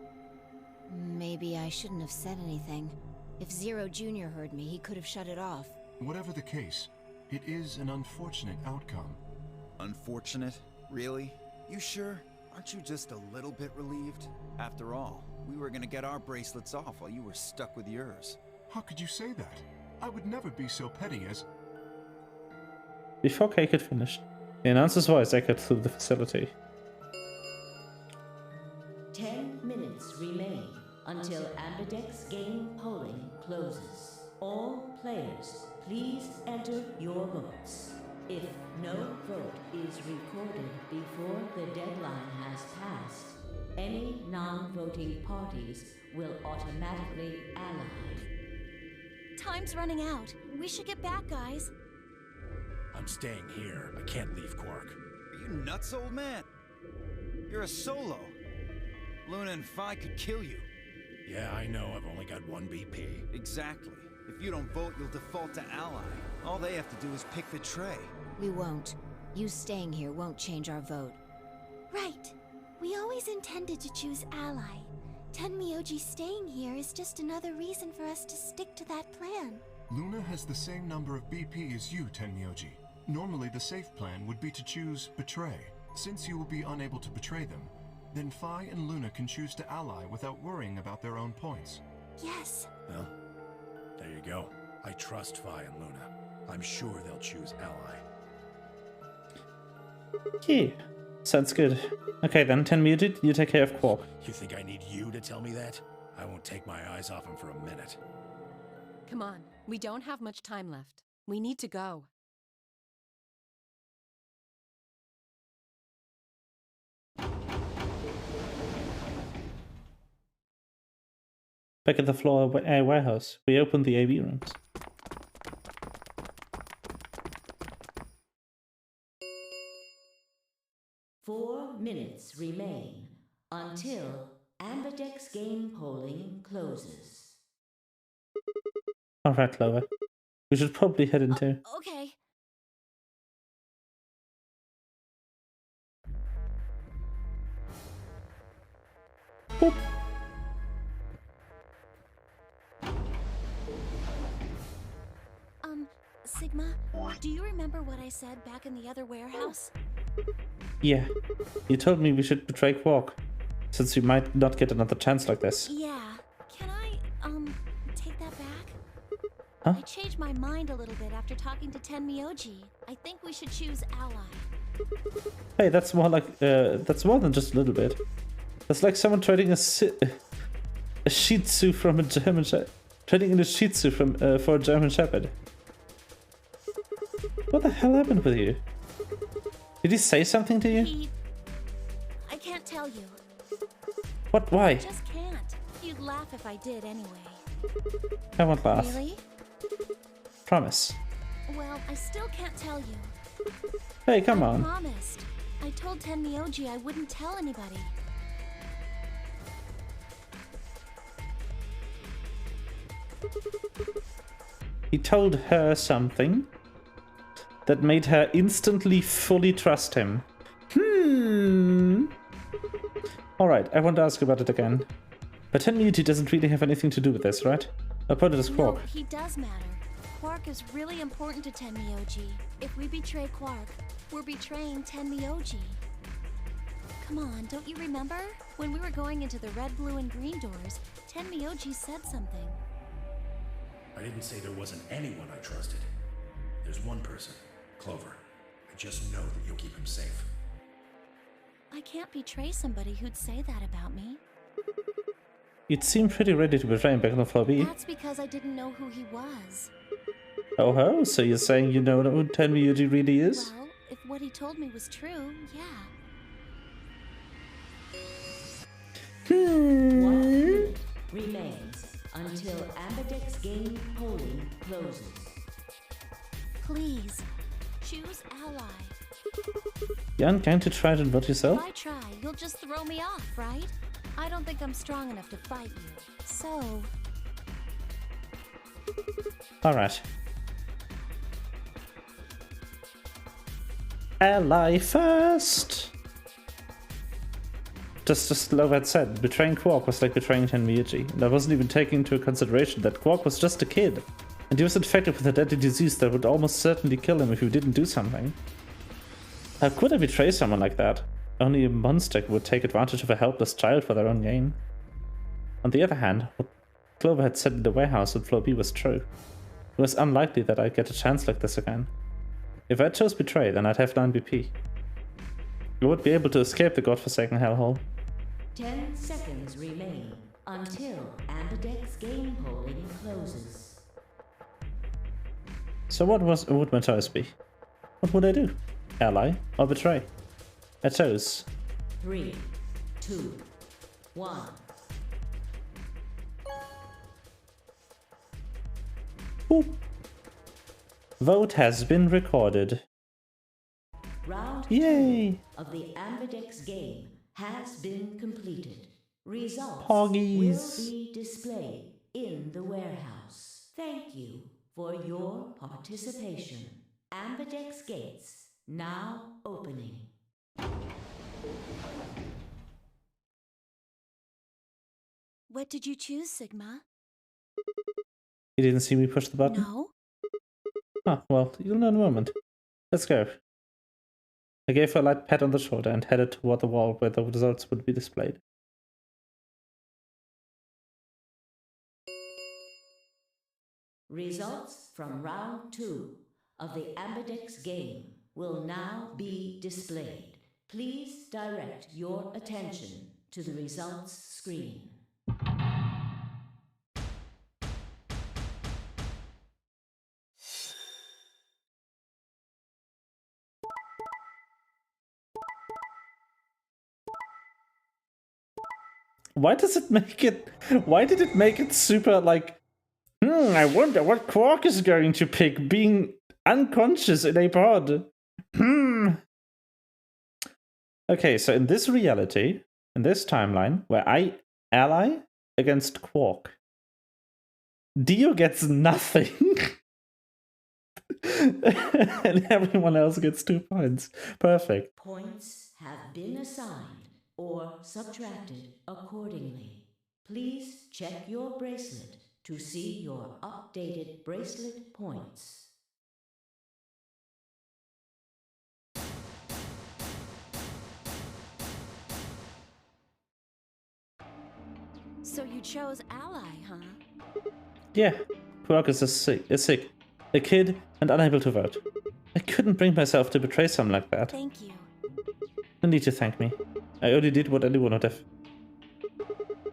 Maybe I shouldn't have said anything. If Zero Jr. heard me, he could have shut it off. Whatever the case, it is an unfortunate outcome. Unfortunate? Really? You sure? Aren't you just a little bit relieved? After all, we were gonna get our bracelets off while you were stuck with yours. How could you say that? I would never be so petty as... Before Kay could finish, the announcer's voice echoed through the facility. 10 minutes remain until Ambidex game polling closes. All players, please enter your votes. If no vote is recorded before the deadline has passed, any non-voting parties will automatically ally. Time's running out. We should get back, guys. I'm staying here. I can't leave Quark. Are you nuts, old man? You're a solo. Luna and Phi could kill you. Yeah, I know. I've only got 1 BP. Exactly. If you don't vote, you'll default to ally. All they have to do is pick the tray. We won't. You staying here won't change our vote. Right. We always intended to choose ally. Tenmyoji staying here is just another reason for us to stick to that plan. Luna has the same number of BP as you, Tenmyoji. Normally, the safe plan would be to choose Betray. Since you will be unable to betray them, then Phi and Luna can choose to ally without worrying about their own points. Yes. Well, there you go. I trust Phi and Luna. I'm sure they'll choose ally. Yeah, sounds good. Okay then, 10 muted, you take care of Quark. You think I need you to tell me that? I won't take my eyes off him for a minute. Come on, we don't have much time left. We need to go. Back at the floor warehouse, we opened the AV rooms. Four minutes remain until Ambidex game polling closes. Alright, Clover. We should probably head into... Okay. Boop. Sigma, do you remember what I said back in the other warehouse? Yeah. You told me we should betray Quark, since we might not get another chance like this. Yeah. Can I, take that back? Huh? I changed my mind a little bit after talking to Tenmyoji. I think we should choose ally. Hey, that's more like, that's more than just a little bit. That's like someone trading a Shih Tzu from a German Shepherd. Trading in a Shih Tzu from, for a German Shepherd. What the hell happened with you? Did he say something to you? I can't tell you. What? Why? I just can't. You'd laugh if I did anyway. I won't laugh. Really? Promise. Well, I still can't tell you. Hey, come on. I promised. I told Tenmyoji I wouldn't tell anybody. He told her something that made her instantly fully trust him. Alright, I want to ask about it again. But Tenmyoji doesn't really have anything to do with this, right? I put it as Quark. No, he does matter. Quark is really important to Tenmyoji. If we betray Quark, we're betraying Tenmyoji. Come on, don't you remember? When we were going into the red, blue, and green doors, Tenmyoji said something. I didn't say there wasn't anyone I trusted. There's one person, Clover. I just know that you'll keep him safe. I can't betray somebody who'd say that about me. You'd seem pretty ready to betray him back on Floor B. That's because I didn't know who he was. Oh ho, so you're saying you know who Tenmyoji really is? Well, if what he told me was true, yeah. 1 minute remains until Ambidex game polling closes. Please, choose ally. You aren't going to try to vote yourself? If I try, you'll just throw me off, right? I don't think I'm strong enough to fight you. So... Alright. Ally first! Just as Lova had said, betraying Quark was like betraying Tenmyoji, and I wasn't even taking into consideration that Quark was just a kid, and he was infected with a deadly disease that would almost certainly kill him if he didn't do something. How could I betray someone like that? Only a monster would take advantage of a helpless child for their own gain. On the other hand, what Clover had said in the warehouse on Floor B was true. It was unlikely that I'd get a chance like this again. If I chose Betray, then I'd have 9 BP. I would be able to escape the godforsaken hellhole. 10 seconds remain until Ambidex game polling closes. So what would my choice be? What would I do? Ally or Betray? I chose 3, 2, 1. Boop. Vote has been recorded. Round Yay! 2 of the Ambidex game has been completed. Results Poggies. will be displayed in the warehouse. Thank you for your participation. Ambidex gates now opening. What did you choose, Sigma? You didn't see me push the button? No? Ah, well, you'll know in a moment. Let's go. I gave her a light pat on the shoulder and headed toward the wall where the results would be displayed. Results from round 2 of the Ambidex game will now be displayed. Please direct your attention to the results screen. Why does it make it... Why did it make it super, like... I wonder what Quark is going to pick, being unconscious in a pod. Okay, so in this reality, in this timeline, where I ally against Quark, Dio gets nothing. And everyone else gets 2 points. Perfect. Points have been assigned or subtracted accordingly. Please check your bracelet to see your updated bracelet points. So you chose Ally, huh? Yeah, Quark is sick, a kid, and unable to vote. I couldn't bring myself to betray someone like that. Thank you. No need to thank me. I only did what anyone would have.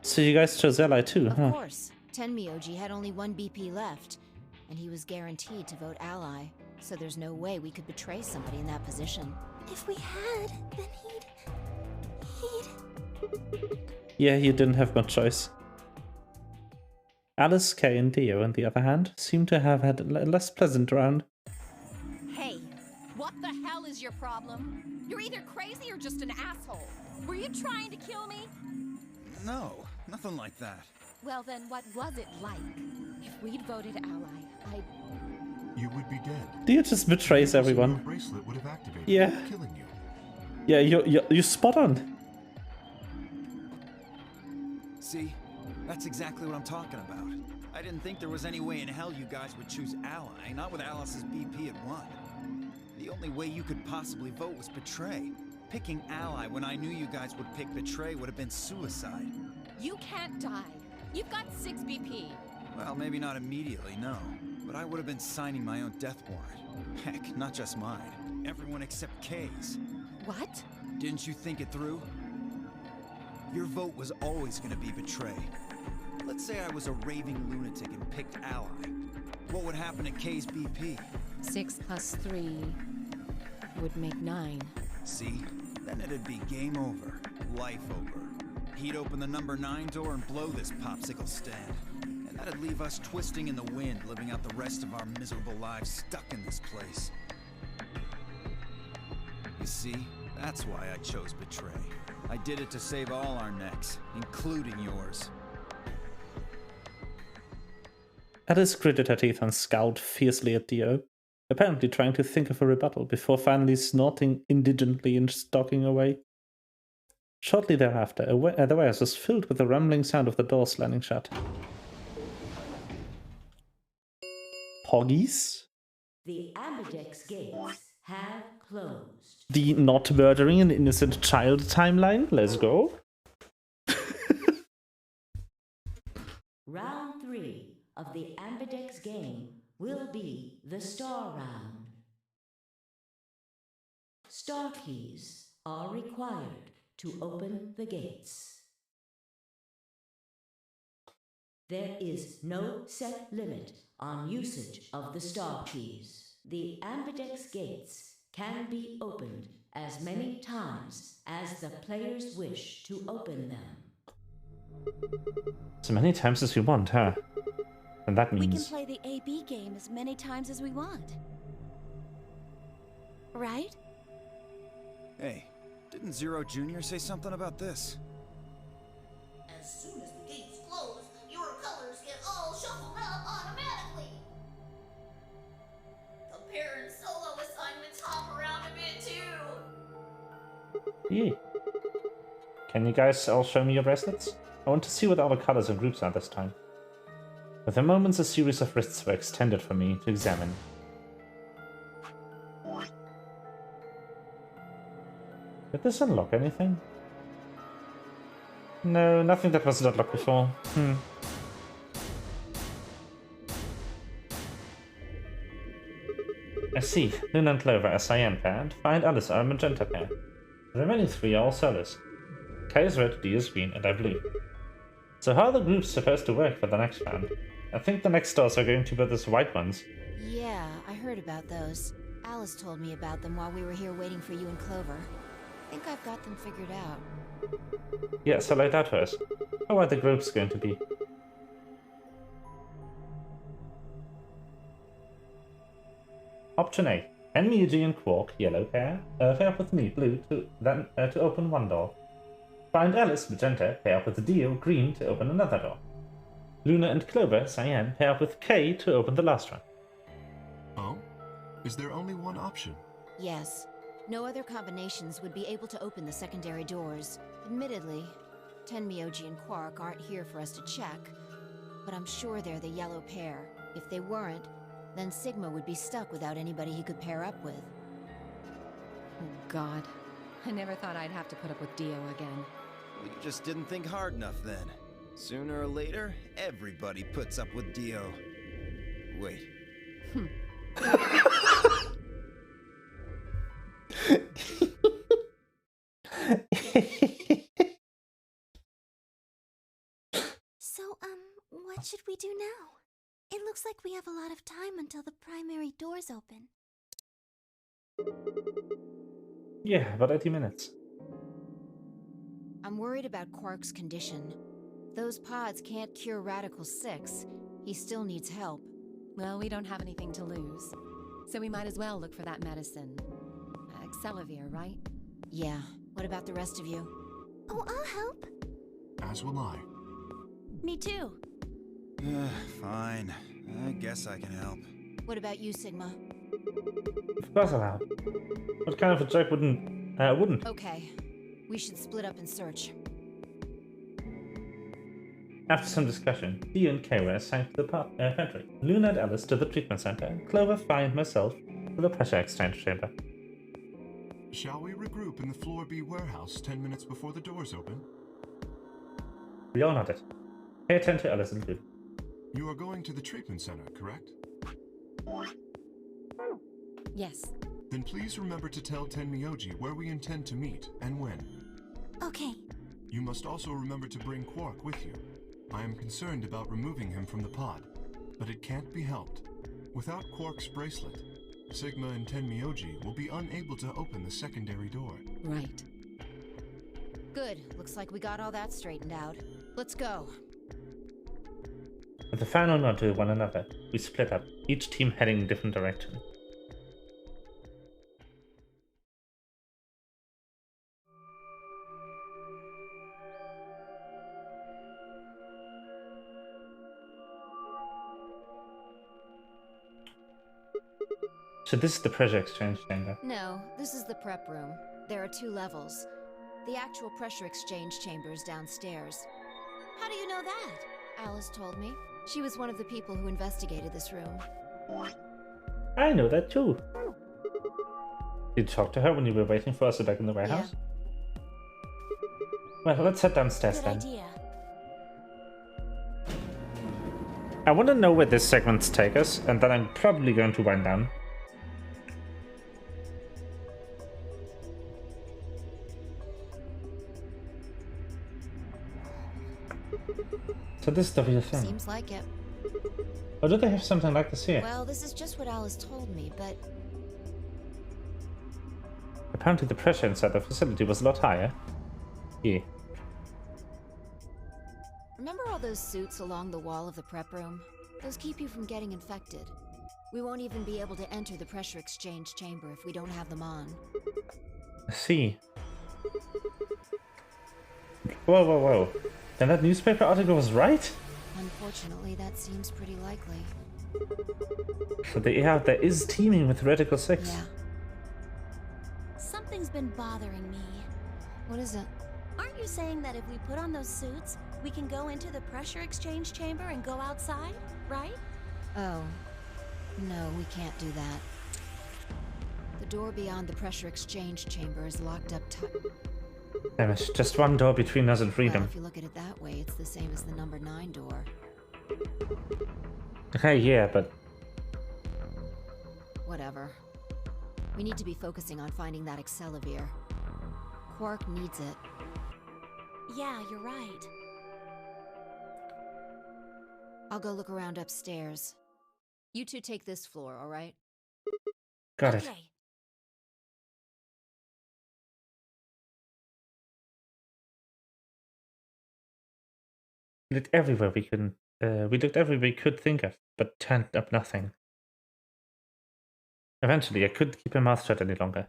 So you guys chose Ally too, huh? Of course. Tenmyoji had only one BP left, and he was guaranteed to vote Ally, so there's no way we could betray somebody in that position. If we had, then he'd... Yeah, you didn't have much choice. Alice, Kay, and Dio, on the other hand, seem to have had a less pleasant round. Hey, what the hell is your problem? You're either crazy or just an asshole. Were you trying to kill me? No, nothing like that. Well then, what was it like? If we'd voted Ally, You would be dead. Dio just betrays everyone. Your bracelet would have activated, Yeah. killing you. Yeah, you're spot on. See, that's exactly what I'm talking about. I didn't think there was any way in hell you guys would choose Ally, not with Alice's BP at 1. The only way you could possibly vote was Betray. Picking Ally when I knew you guys would pick Betray would have been suicide. you can't die. You've got 6 BP. Well, maybe not immediately, no. But I would have been signing my own death warrant. Heck, not just mine. Everyone except Kay's. What? Didn't you think it through? Your vote was always gonna be Betray. Let's say I was a raving lunatic and picked Ally. What would happen to Kay's BP? 6 plus 3 would make 9. See? Then it'd be game over. Life over. He'd open the number 9 door and blow this popsicle stand. And that'd leave us twisting in the wind, living out the rest of our miserable lives stuck in this place. You see? That's why I chose Betray. I did it to save all our necks, including yours. Alice gritted her teeth and scowled fiercely at Dio, apparently trying to think of a rebuttal before finally snorting indigently and stalking away. Shortly thereafter, the warehouse was filled with the rumbling sound of the door slamming shut. Poggies? The Ambidex gates have closed. The not murdering an innocent child timeline? Let's go. Round 3 of the Ambidex game will be the Star Round. Star keys are required to open the gates. There is no set limit on usage of the star keys. The Ambidex gates can be opened as many times as the players wish to open them. As many times as we want, huh? And that We can means... play the AB game as many times as we want. Right? Hey, didn't Zero Jr. say something about this? As soon as the gates close, your colors get all shuffled up automatically. The pair and solo assignments hop around a bit too. Yeah. Can you guys all show me your bracelets? I want to see what all the colors and groups are this time. With the moments, a series of wrists were extended for me to examine. Did this unlock anything? No, nothing that wasn't unlocked before. I see. Luna and Clover are cyan pair, and Fi and Alice are a magenta pair. The remaining 3 are all solos. Kai is red, D is green, and I blue. So how are the groups supposed to work for the next round? I think the next doors are going to be those white ones. Yeah, I heard about those. Alice told me about them while we were here waiting for you and Clover. I think I've got them figured out. Yeah, so lay that first. How are the groups going to be? Option A. Tenmyoji and Quark, yellow pair up with me, blue, to open one door. Find Alice, magenta, pair up with Dio, green, to open another door. Luna and Clover, cyan, pair up with Kay to open the last one. Oh? Is there only one option? Yes. No other combinations would be able to open the secondary doors. Admittedly, Tenmyoji and Quark aren't here for us to check, but I'm sure they're the yellow pair. If they weren't, then Sigma would be stuck without anybody he could pair up with. Oh God. I never thought I'd have to put up with Dio again. Well, you just didn't think hard enough then. Sooner or later, everybody puts up with Dio. Wait. So, what should we do now? It looks like we have a lot of time until the primary doors open. Yeah, about 80 minutes. I'm worried about Quark's condition. Those pods can't cure Radical 6. He still needs help. Well, we don't have anything to lose. So we might as well look for that medicine. Accelavir, right? Yeah. What about the rest of you? Oh, I'll help. As will I. Me too. Fine. I guess I can help. What about you, Sigma? Of course I'll help. What kind of a joke wouldn't? Okay. We should split up and search. After some discussion, Dio and Kay were assigned to the pantry, Luna and Alice to the treatment center, and Clover, Fi, and myself to the pressure exchange chamber. Shall we regroup in the Floor B warehouse 10 minutes before the doors open? We all nodded. Pay attention to Alice and Luna. You are going to the treatment center, correct? Yes. Then please remember to tell Tenmyoji where we intend to meet and when. Okay. You must also remember to bring Quark with you. I am concerned about removing him from the pod, but it can't be helped. Without Quark's bracelet, Sigma and Tenmyoji will be unable to open the secondary door. Right. Good. Looks like we got all that straightened out. Let's go. With a final nod to one another, we split up, each team heading in a different direction. So this is the pressure exchange chamber. No, this is the prep room. There are 2 levels. The actual pressure exchange chamber is downstairs. How do you know that? Alice told me. She was one of the people who investigated this room. I know that too. Did you talk to her when you were waiting for us back in the warehouse? Yeah. Well, let's head downstairs Good then. idea. I want to know where this segment's take us, and then I'm probably going to wind down. So this is the real thing. Seems like it. Or do they have something like this here? Well, this is just what Alice told me, but Apparently the pressure inside the facility was a lot higher. Yeah. remember all those suits along the wall of the prep room? Those keep you from getting infected. We won't even be able to enter the pressure exchange chamber if we don't have them on. I see. Whoa, whoa, whoa. Then that newspaper article was right? Unfortunately, that seems pretty likely. So there is teaming with Radical 6. Yeah. Something's been bothering me. What is it? Aren't you saying that if we put on those suits, we can go into the pressure exchange chamber and go outside, right? Oh. No, we can't do that. The door beyond the pressure exchange chamber is locked up tight. Damn it, just one door between us and Well, freedom. if you look at it that way, it's the same as the number 9 door. Okay, yeah, but Whatever. We need to be focusing on finding that Accelavir. Quark needs it. Yeah, you're right. I'll go look around upstairs. You two take this floor, all right? got it. Okay. We looked everywhere we could. We looked everywhere we could think of, but turned up nothing. Eventually, I couldn't keep my mouth shut any longer.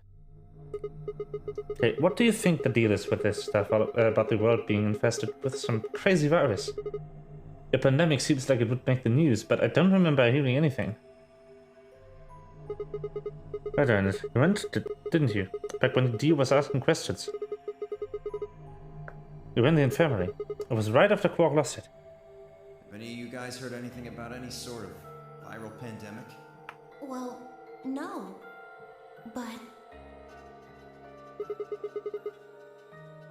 Okay, what do you think the deal is with this stuff about the world being infested with some crazy virus? A pandemic seems like it would make the news, but I don't remember hearing anything. Right, Ernest, you went, didn't you? Back when Dio was asking questions. You were in the infirmary. It was right after Quark lost it. Have any of you guys heard anything about any sort of viral pandemic? Well, no. But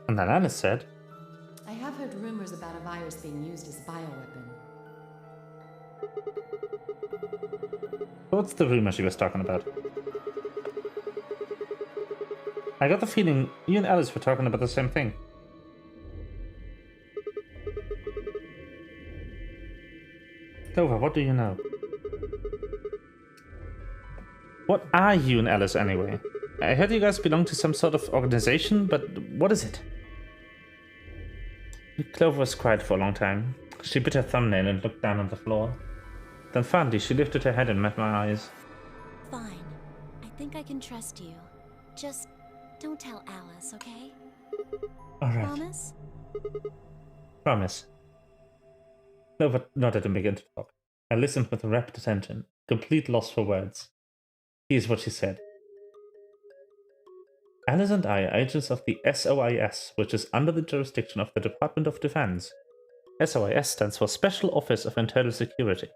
And then Alice said, I have have heard rumors about a virus being used as a bioweapon. What's the rumor she was talking about? I got the feeling you and Alice were talking about the same thing. Clover, what do you know? What are you and Alice anyway? I heard you guys belong to some sort of organization, but what is it? Clover was quiet for a long time. She bit her thumbnail and looked down on the floor. Then finally she lifted her head and met my eyes. Fine. I think I can trust you. Just don't tell Alice, okay? Alright. Promise? Promise. Clover nodded and began to talk. I listened with rapt attention, complete loss for words. Here's what she said. Alice and I are agents of the SOIS, which is under the jurisdiction of the Department of Defense. SOIS stands for Special Office of Internal Security.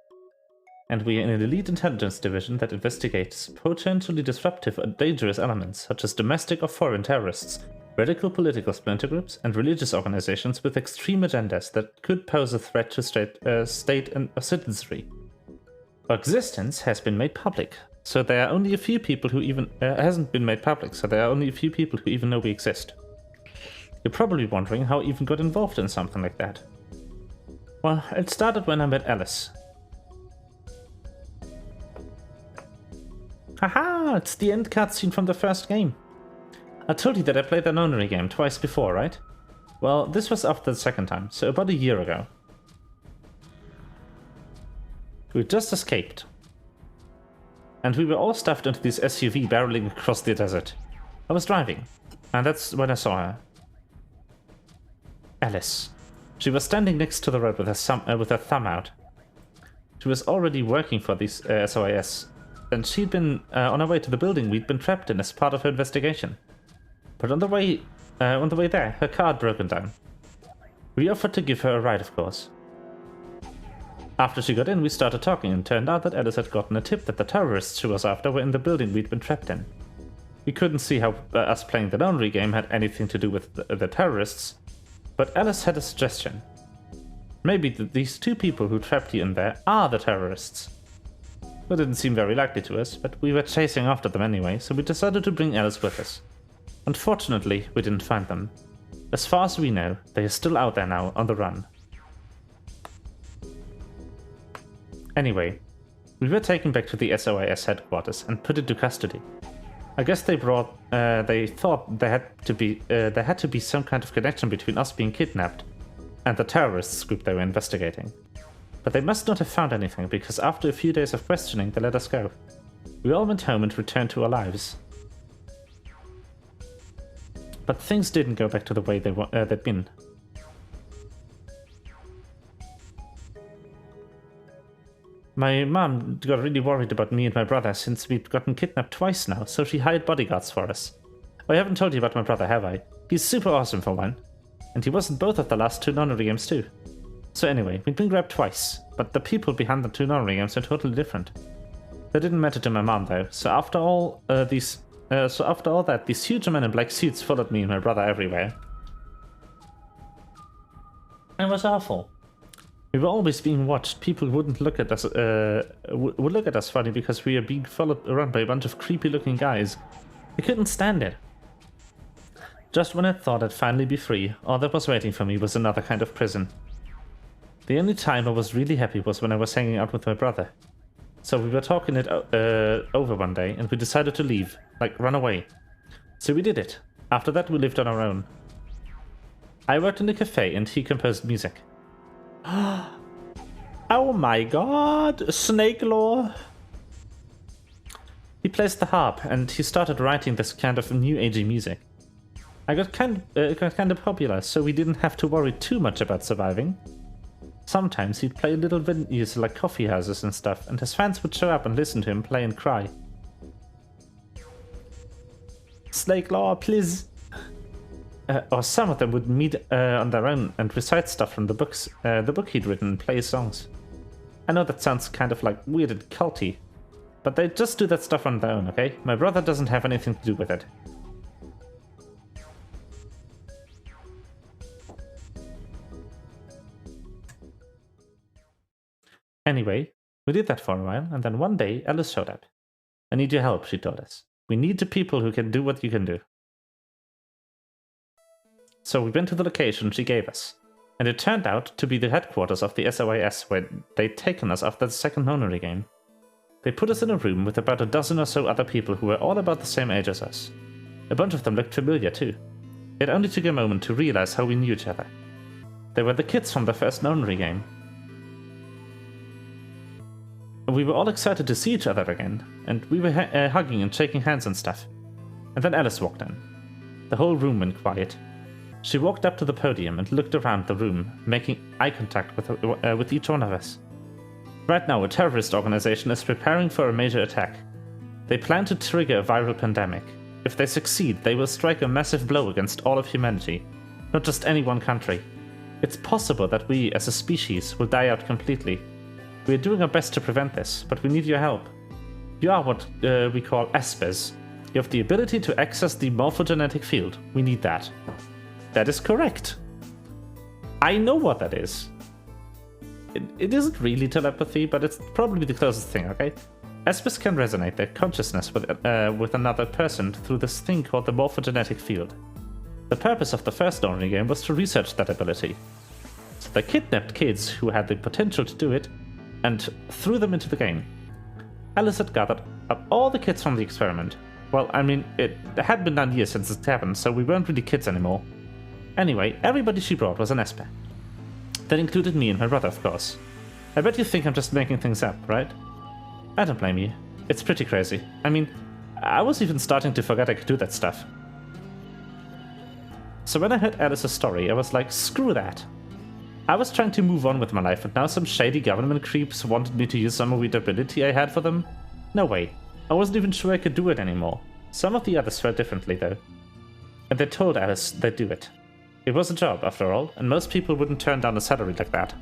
And we are an elite intelligence division that investigates potentially disruptive and dangerous elements, such as domestic or foreign terrorists, radical political splinter groups, and religious organizations with extreme agendas that could pose a threat to state and citizenry. Our existence has been made public, so there are only a few people who even hasn't been made public, so there are only a few people who even know we exist. You're probably wondering how I even got involved in something like that. Well, it started when I met Alice. Haha, it's the end cutscene from the first game. I told you that I played the nonary game twice before, right? Well, this was after the second time, so about a year ago. We just escaped. And we were all stuffed into this SUV barreling across the desert. I was driving, and that's when I saw her. Alice. She was standing next to the road with her thumb out. She was already working for this SOIS, and she'd been on her way to the building we'd been trapped in as part of her investigation. But on the way there, her car had broken down. We offered to give her a ride, of course. After she got in, we started talking, and turned out that Alice had gotten a tip that the terrorists she was after were in the building we'd been trapped in. We couldn't see how us playing the nonary game had anything to do with the terrorists, but Alice had a suggestion. Maybe these two people who trapped you in there are the terrorists. It didn't seem very likely to us, but we were chasing after them anyway, so we decided to bring Alice with us. Unfortunately, we didn't find them. As far as we know, they are still out there now, on the run. Anyway, we were taken back to the SOIS headquarters and put into custody. I guess they thought there had to be some kind of connection between us being kidnapped and the terrorists group they were investigating. But they must not have found anything, because after a few days of questioning, they let us go. We all went home and returned to our lives. But things didn't go back to the way they'd been. My mom got really worried about me and my brother since we'd gotten kidnapped twice now, so she hired bodyguards for us. I haven't told you about my brother, have I? He's super awesome for one. And he was in both of the last two nonary games too. So anyway, we'd been grabbed twice, but the people behind the two nonary games are totally different. That didn't matter to my mom though, so after all that, these huge men in black suits followed me and my brother everywhere. It was awful. We were always being watched. People wouldn't look at us, would look at us funny because we are being followed around by a bunch of creepy-looking guys. I couldn't stand it. Just when I thought I'd finally be free, all that was waiting for me was another kind of prison. The only time I was really happy was when I was hanging out with my brother. So we were talking it over one day, and we decided to leave, like run away. So we did it. After that, we lived on our own. I worked in a cafe, and he composed music. Oh my god, Snake Lore! He plays the harp, and he started writing this kind of new agey music. It got kind of popular, so we didn't have to worry too much about surviving. Sometimes he'd play little venues like coffee houses and stuff, and his fans would show up and listen to him play and cry. Snake Lore, please! Or some of them would meet on their own and recite stuff from the book he'd written and play songs. I know that sounds kind of like weird and culty, but they just do that stuff on their own, okay? My brother doesn't have anything to do with it. Anyway, we did that for a while, and then one day Alice showed up. I need your help, she told us. We need the people who can do what you can do. So we went to the location she gave us, and it turned out to be the headquarters of the SOAS where they'd taken us after the second nonary game. They put us in a room with about a dozen or so other people who were all about the same age as us. A bunch of them looked familiar too. It only took a moment to realize how we knew each other. They were the kids from the first nonary game. We were all excited to see each other again, and we were hugging and shaking hands and stuff. And then Alice walked in. The whole room went quiet. She walked up to the podium and looked around the room, making eye contact with each one of us. Right now, a terrorist organization is preparing for a major attack. They plan to trigger a viral pandemic. If they succeed, they will strike a massive blow against all of humanity, not just any one country. It's possible that we, as a species, will die out completely. We are doing our best to prevent this, but we need your help. You are what we call espers. You have the ability to access the morphogenetic field. We need that. That is correct. I know what that is. It isn't really telepathy, but it's probably the closest thing, okay? Espers can resonate their consciousness with another person through this thing called the morphogenetic field. The purpose of the first nonary game was to research that ability. So they kidnapped kids who had the potential to do it and threw them into the game. Alice had gathered up all the kids from the experiment. Well, I mean, it had been 9 years since it happened, so we weren't really kids anymore. Anyway, everybody she brought was an Esper. That included me and my brother, of course. I bet you think I'm just making things up, right? I don't blame you. It's pretty crazy. I mean, I was even starting to forget I could do that stuff. So when I heard Alice's story, I was like, screw that. I was trying to move on with my life, and now some shady government creeps wanted me to use some weird ability I had for them? No way. I wasn't even sure I could do it anymore. Some of the others felt differently, though. And they told Alice they'd do it. It was a job, after all, and most people wouldn't turn down a salary like that.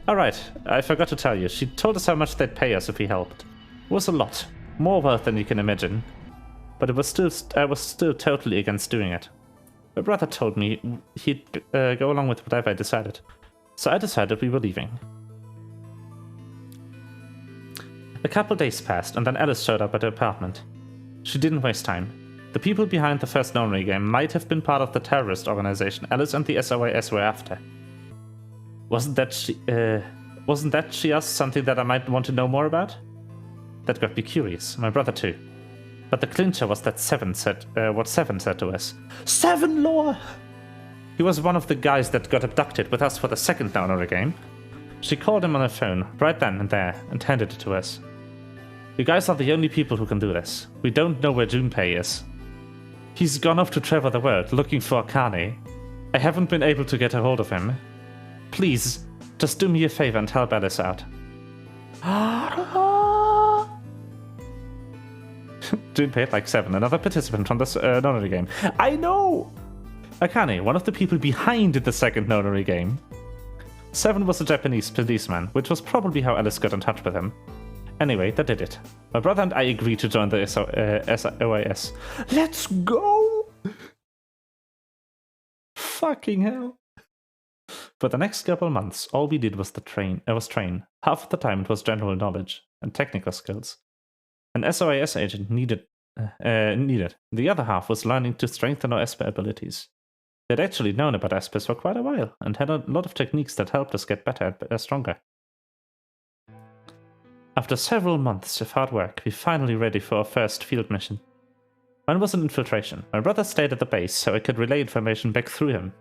Alright, I forgot to tell you, she told us how much they'd pay us if we helped. It was a lot. More wealth than you can imagine. But I was still totally against doing it. My brother told me he'd go along with whatever I decided. So I decided we were leaving. A couple days passed, and then Alice showed up at her apartment. She didn't waste time. The people behind the first nonary game might have been part of the terrorist organization Alice and the SOAS were after. Wasn't that she asked something that I might want to know more about? That got me curious, my brother too. But the clincher was that what Seven said to us. Seven lore! He was one of the guys that got abducted with us for the second nonary game. She called him on her phone, right then and there, and handed it to us. You guys are the only people who can do this. We don't know where Junpei is. He's gone off to travel the world, looking for Akane. I haven't been able to get a hold of him. Please, just do me a favor and help Alice out. Junpei, like Seven, another participant from this nonary game. I know! Akane, one of the people behind the second nonary game. Seven was a Japanese policeman, which was probably how Alice got in touch with him. Anyway, that did it. My brother and I agreed to join the SOAS. Let's go! Fucking hell. For the next couple months, all we did was train. Half of the time it was general knowledge and technical skills. An SOAS agent needed. The other half was learning to strengthen our Esper abilities. They'd actually known about Espers for quite a while, and had a lot of techniques that helped us get better and stronger. After several months of hard work, we finally ready for our first field mission. Mine was an infiltration. My brother stayed at the base so I could relay information back through him.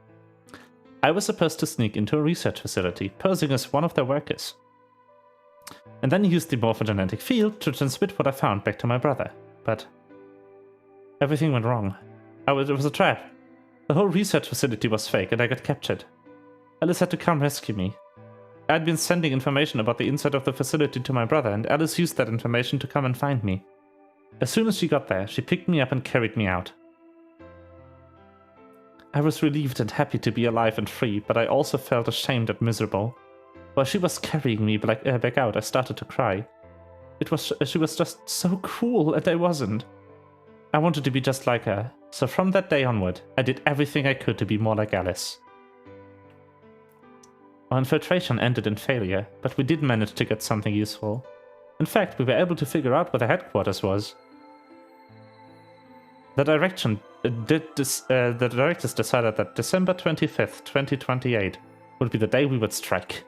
I was supposed to sneak into a research facility, posing as one of their workers. And then use the morphogenetic field to transmit what I found back to my brother. But everything went wrong. It was a trap. The whole research facility was fake and I got captured. Alice had to come rescue me. I'd been sending information about the inside of the facility to my brother, and Alice used that information to come and find me. As soon as she got there, she picked me up and carried me out. I was relieved and happy to be alive and free, but I also felt ashamed and miserable. While she was carrying me back out, I started to cry. She was just so cool, and I wasn't. I wanted to be just like her, so from that day onward, I did everything I could to be more like Alice. Our infiltration ended in failure, but we did manage to get something useful. In fact, we were able to figure out where the headquarters was. The directors decided that December 25th, 2028 would be the day we would strike.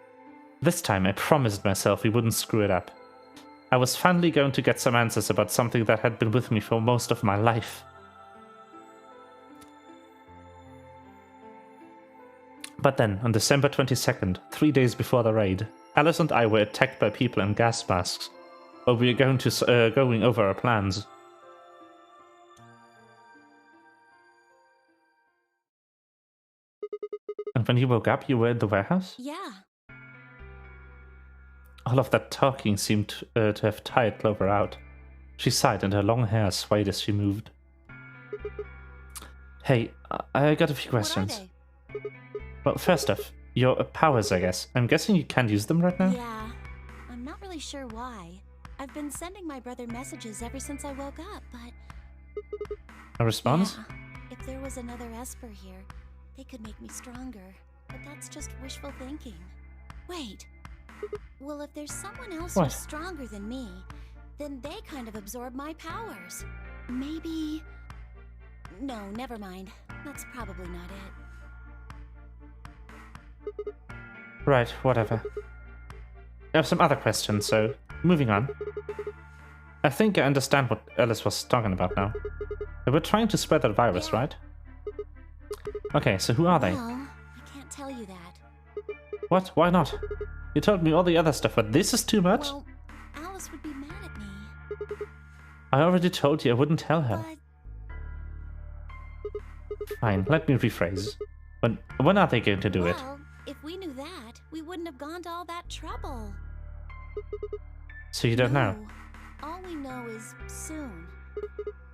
This time I promised myself we wouldn't screw it up. I was finally going to get some answers about something that had been with me for most of my life. But then, on December 22nd, 3 days before the raid, Alice and I were attacked by people in gas masks, while we were going over our plans. And when you woke up, you were in the warehouse? Yeah. All of that talking seemed to have tired Clover out. She sighed and her long hair swayed as she moved. Hey, I got a few questions. What are they? Well, first off, your powers, I guess. I'm guessing you can't use them right now? Yeah. I'm not really sure why. I've been sending my brother messages ever since I woke up, but... A response? Yeah. If there was another Esper here, they could make me stronger. But that's just wishful thinking. Wait. Well, if there's someone else who's stronger than me, then they kind of absorb my powers. Maybe... No, never mind. That's probably not it. Right, whatever. I have some other questions, so moving on. I think I understand what Alice was talking about now. They were trying to spread that virus, right? Okay, so who are they? Well, I can't tell you that. What? Why not? You told me all the other stuff, but this is too much? Well, Alice would be mad at me. I already told you I wouldn't tell her. But... Fine, let me rephrase. When are they going to do it? Well, if we knew that, we wouldn't have gone to all that trouble. So you don't know? All we know is soon.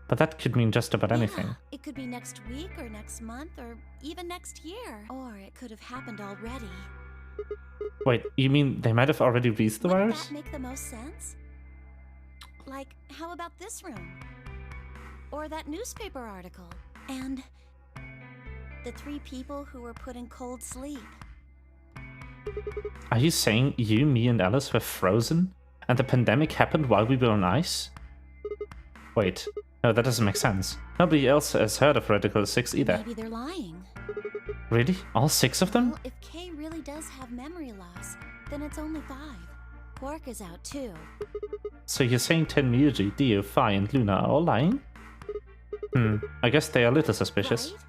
But that could mean just about anything. It could be next week or next month or even next year. Or it could have happened already. Wait, you mean they might have already released the virus? Wouldn't that make the most sense? Like, how about this room? Or that newspaper article? And the 3 people who were put in cold sleep. Are you saying you, me, and Alice were frozen? And the pandemic happened while we were on ice? Wait, no, that doesn't make sense. Nobody else has heard of Radical 6 either. Maybe they're lying. Really? All 6 of them? Well, if Kay really does have memory loss, then it's only 5. Quark is out too. So you're saying Tenryuji, Dio, Phi, and Luna are all lying? I guess they are a little suspicious. Right?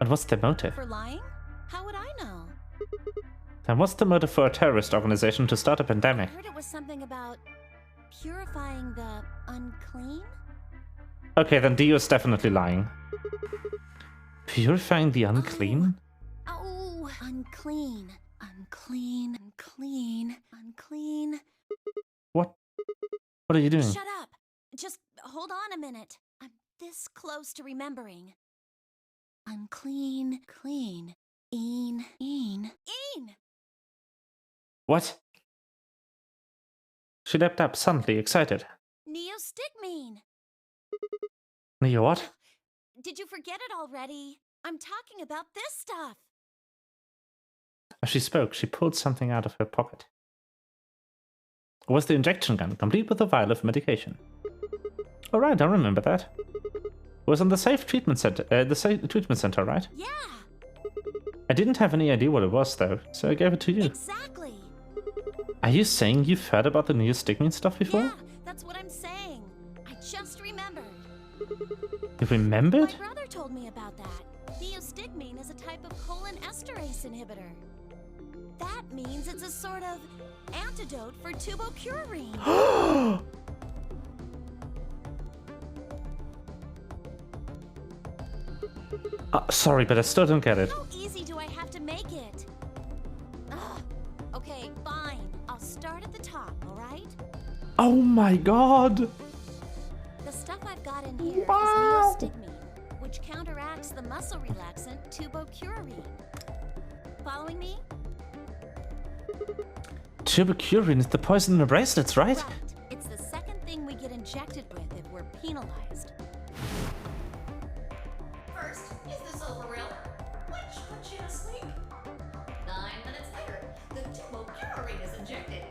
And what's their motive? For lying? How would I know? Then what's the motive for a terrorist organization to start a pandemic? I heard it was something about purifying the unclean? Okay, then Dio's definitely lying. Purifying the unclean? Oh, unclean. Unclean, unclean, unclean. What are you doing? Shut up! Just hold on a minute. I'm this close to remembering. Unclean, clean, een. What? She leapt up, suddenly excited. Neostigmine. Neo what? Did you forget it already? I'm talking about this stuff. As she spoke, she pulled something out of her pocket. It was the injection gun, complete with a vial of medication. All right, I remember that. It was on the safe treatment center, right? Yeah. I didn't have any idea what it was, though, so I gave it to you. Exactly. Are you saying you've heard about the neostigmine stuff before? Yeah, that's what I'm saying. I just remembered. You remembered? My brother told me about that. Neostigmine is a type of colon esterase inhibitor. That means it's a sort of antidote for tubocurarine. Sorry, but I still don't get it. How easy do I have to make it? Ugh. Okay, fine. I'll start at the top, alright? Oh my god! The stuff I've got in here is neostigmine, which counteracts the muscle relaxant tubocurarine. Following me? Tubocurarine is the poison in the bracelets, right? Right. It's the second thing we get injected with if we're penalized. First, is this over real? Which put you to sleep? 9 minutes later, the tubo-curing is injected,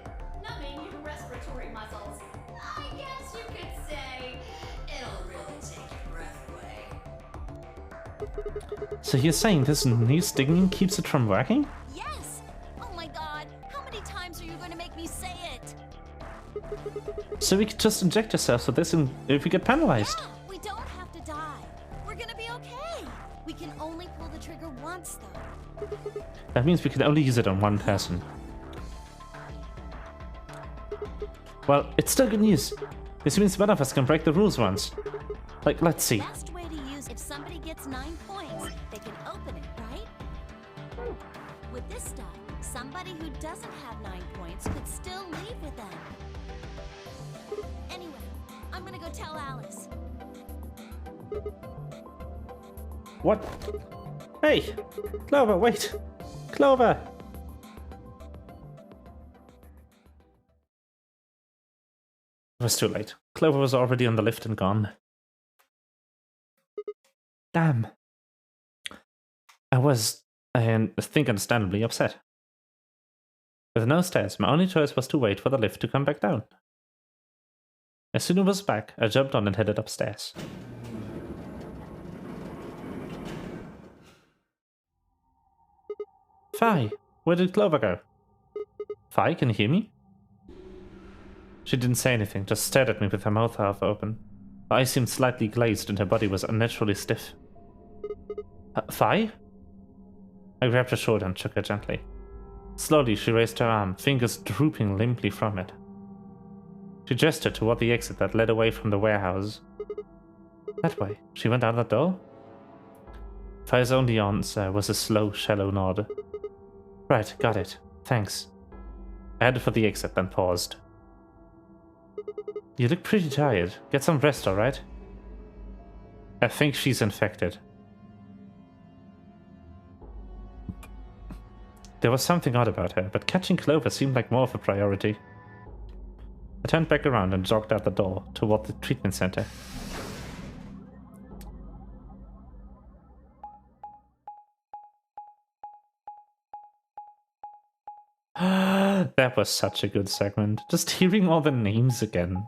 numbing your respiratory muscles. I guess you could say it'll really take your breath away. So you're saying this new stinging keeps it from working? Yes! Oh my god, how many times are you going to make me say it? So we could just inject ourselves with this and if we get penalized. Yeah, we don't have to die. We're gonna be okay. We can only pull the trigger once, though. That means we can only use it on one person. Well, it's still good news. This means one of us can break the rules once. Like, let's see. Best way to use if somebody gets 9 points, they can open it, right? With this stuff, somebody who doesn't have 9 points could still leave with them. Anyway, I'm gonna go tell Alice. What? Hey! Clover, wait! Clover! It was too late. Clover was already on the lift and gone. Damn. I was, I think understandably, upset. With no stairs, my only choice was to wait for the lift to come back down. As soon as it was back, I jumped on and headed upstairs. Fi, where did Clover go? Fi, can you hear me? She didn't say anything, just stared at me with her mouth half open. Her eyes seemed slightly glazed and her body was unnaturally stiff. Fi? I grabbed her shoulder and shook her gently. Slowly, she raised her arm, fingers drooping limply from it. She gestured toward the exit that led away from the warehouse. That way. She went out that door? Fi's only answer was a slow, shallow nod. Right, got it. Thanks. I headed for the exit, then paused. You look pretty tired. Get some rest, alright? I think she's infected. There was something odd about her, but catching Clover seemed like more of a priority. I turned back around and jogged out the door toward the treatment center. That was such a good segment. Just hearing all the names again.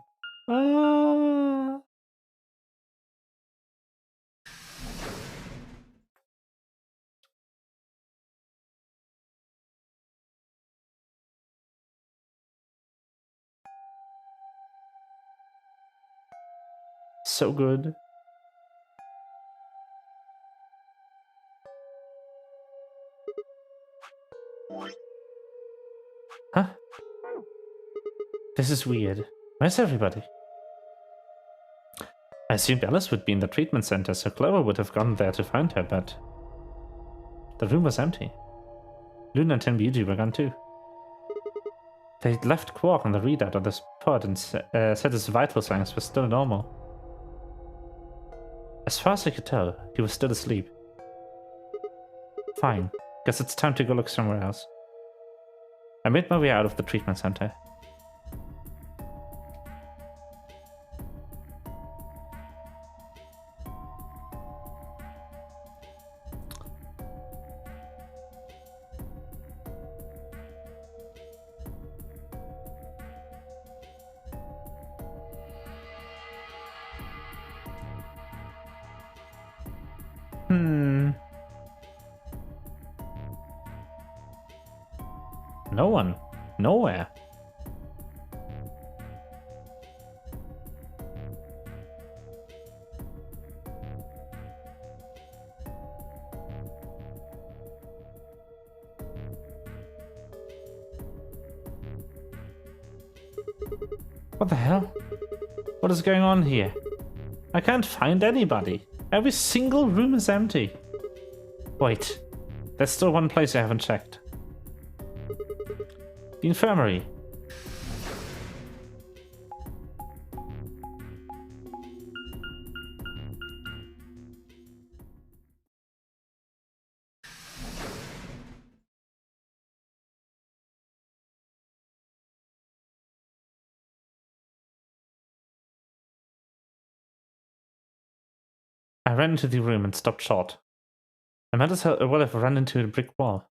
So good. Huh? This is weird. Where's everybody? I assumed Alice would be in the treatment center, so Clover would have gone there to find her, but the room was empty. Luna and PNGTuber were gone too. They left Quark on the readout of the pod and said his vital signs were still normal. As far as I could tell, he was still asleep. Fine. Guess it's time to go look somewhere else. I made my way out of the treatment center. No one. Nowhere. What the hell? What is going on here? I can't find anybody. Every single room is empty. Wait, there's still one place I haven't checked. The infirmary. I ran into the room and stopped short. I might as well have run into a brick wall.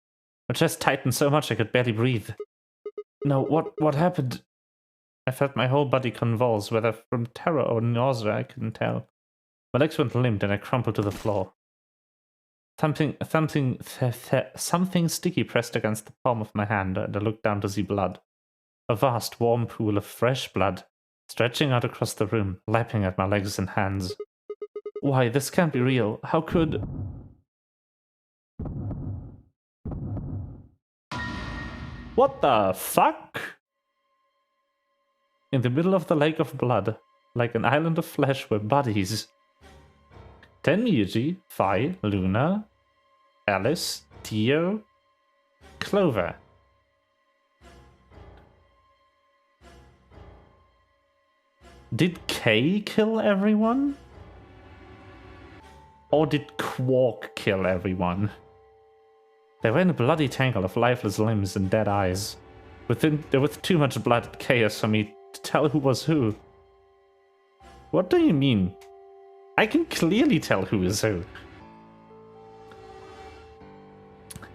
My chest tightened so much I could barely breathe. No, what happened? I felt my whole body convulse, whether from terror or nausea, I couldn't tell. My legs went limp and I crumpled to the floor. Something sticky pressed against the palm of my hand, and I looked down to see blood. A vast, warm pool of fresh blood, stretching out across the room, lapping at my legs and hands. Why, this can't be real. How could... What the fuck? In the middle of the lake of blood, like an island of flesh, were bodies. Tenmyuji, Fi, Luna, Alice, Tio, Clover. Did Kay kill everyone? Or did Quark kill everyone? They were in a bloody tangle of lifeless limbs and dead eyes. There was too much blood and chaos for me to tell who was who. What do you mean? I can clearly tell who is who.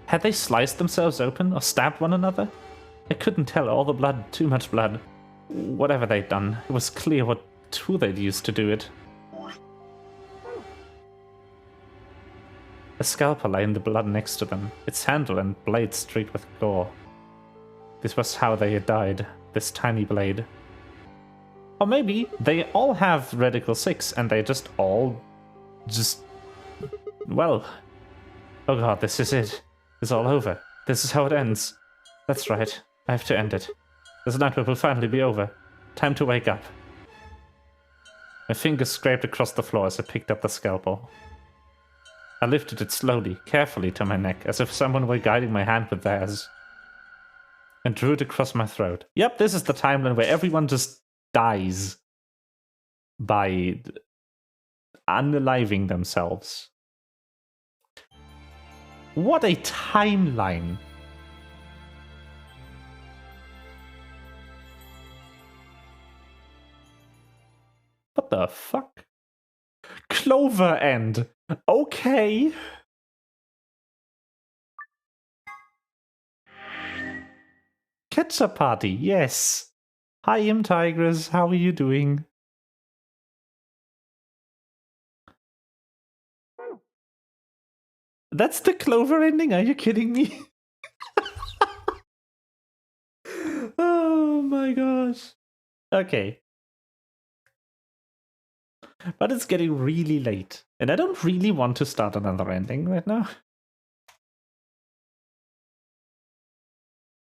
Had they sliced themselves open or stabbed one another? I couldn't tell. All the blood, too much blood. Whatever they'd done, it was clear what tool they'd used to do it. A scalpel lay in the blood next to them, its handle and blade streaked with gore. This was how they had died, this tiny blade. Or maybe they all have Radical 6 and they well... Oh god, this is it. It's all over. This is how it ends. That's right, I have to end it. This nightmare will finally be over. Time to wake up. My fingers scraped across the floor as I picked up the scalpel. I lifted it slowly, carefully to my neck, as if someone were guiding my hand with theirs, and drew it across my throat. Yep, this is the timeline where everyone just dies by unaliving themselves. What a timeline! What the fuck? Clover End! Okay! Ketchup Party, yes! Hi, Tigress, how are you doing? That's the Clover ending? Are you kidding me? Oh my gosh. Okay. But it's getting really late, and I don't really want to start another ending right now.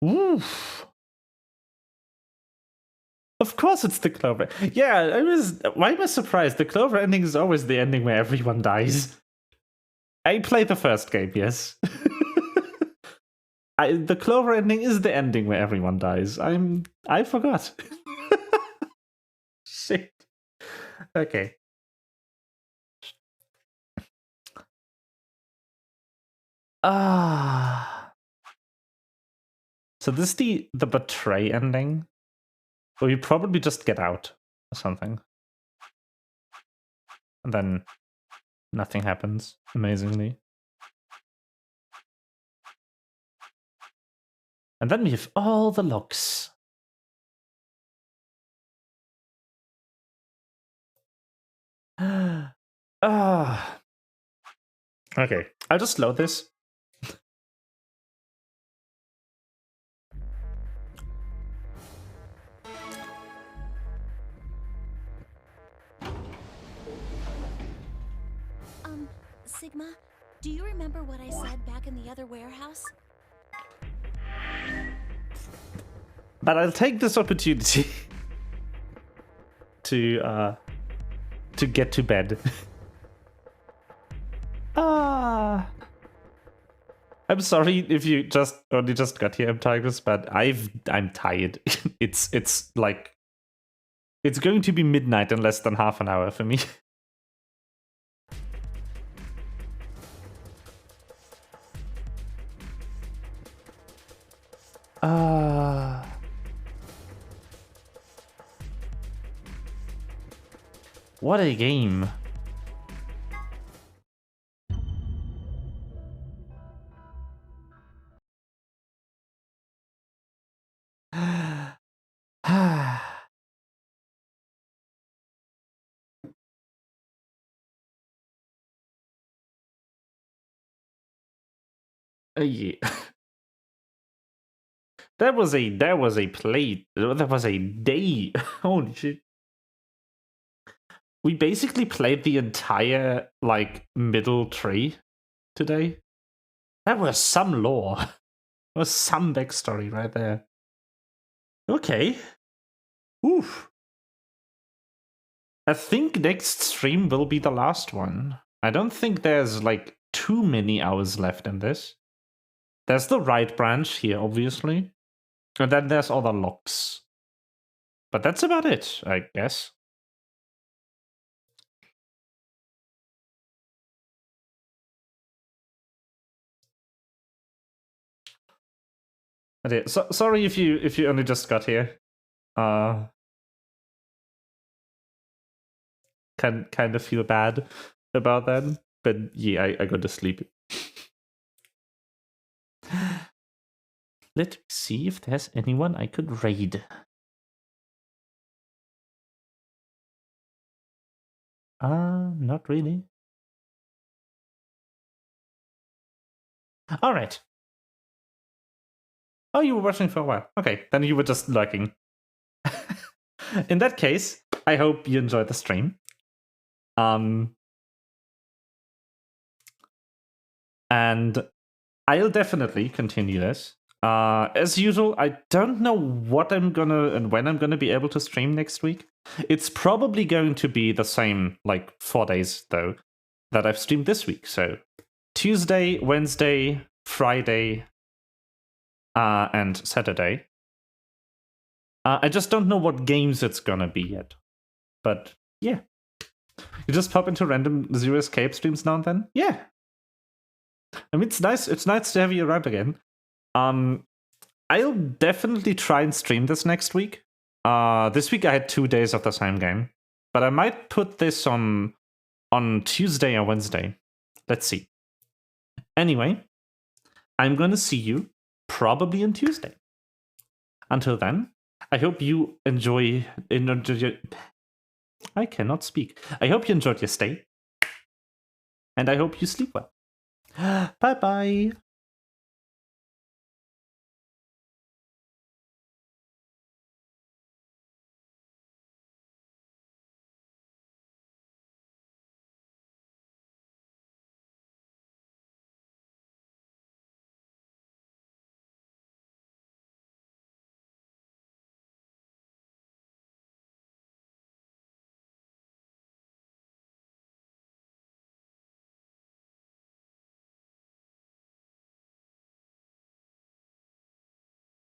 Oof. Of course it's the Clover. Yeah, why am I surprised? The Clover ending is always the ending where everyone dies. I played the first game, yes. The Clover ending is the ending where everyone dies. I forgot. Shit. Okay. So this is the betray ending. Or you probably just get out or something. And then nothing happens, amazingly. And then we have all the locks. Okay, I'll just load this. Sigma, do you remember what I said back in the other warehouse? But I'll take this opportunity to get to bed. I'm sorry if you only just got here, Tigress, but I'm tired. It's like it's going to be midnight in less than half an hour for me. What a game. Yeah. That was a play. That was a day. Holy shit. We basically played the entire like middle tree today. That was some lore. That was some backstory right there. Okay. Oof. I think next stream will be the last one. I don't think there's like too many hours left in this. There's the right branch here, obviously. And then there's all the locks. But that's about it, I guess. Okay, so, sorry if you only just got here. Kind of feel bad about that. But yeah, I go to sleep. Let me see if there's anyone I could raid. Not really. Alright. Oh, you were watching for a while. Okay, then you were just lurking. In that case, I hope you enjoyed the stream. And I'll definitely continue this. As usual, I don't know what I'm gonna and when I'm gonna be able to stream next week. It's probably going to be the same, like 4 days though, that I've streamed this week. So Tuesday, Wednesday, Friday, and Saturday. I just don't know what games it's gonna be yet. But yeah. You just pop into random Zero Escape streams now and then? Yeah. I mean, it's nice to have you around again. I'll definitely try and stream this next week. This week I had 2 days of the same game. But I might put this on Tuesday or Wednesday. Let's see. Anyway, I'm gonna see you probably on Tuesday. Until then, I hope you enjoy your... I cannot speak. I hope you enjoyed your stay. And I hope you sleep well. Bye-bye.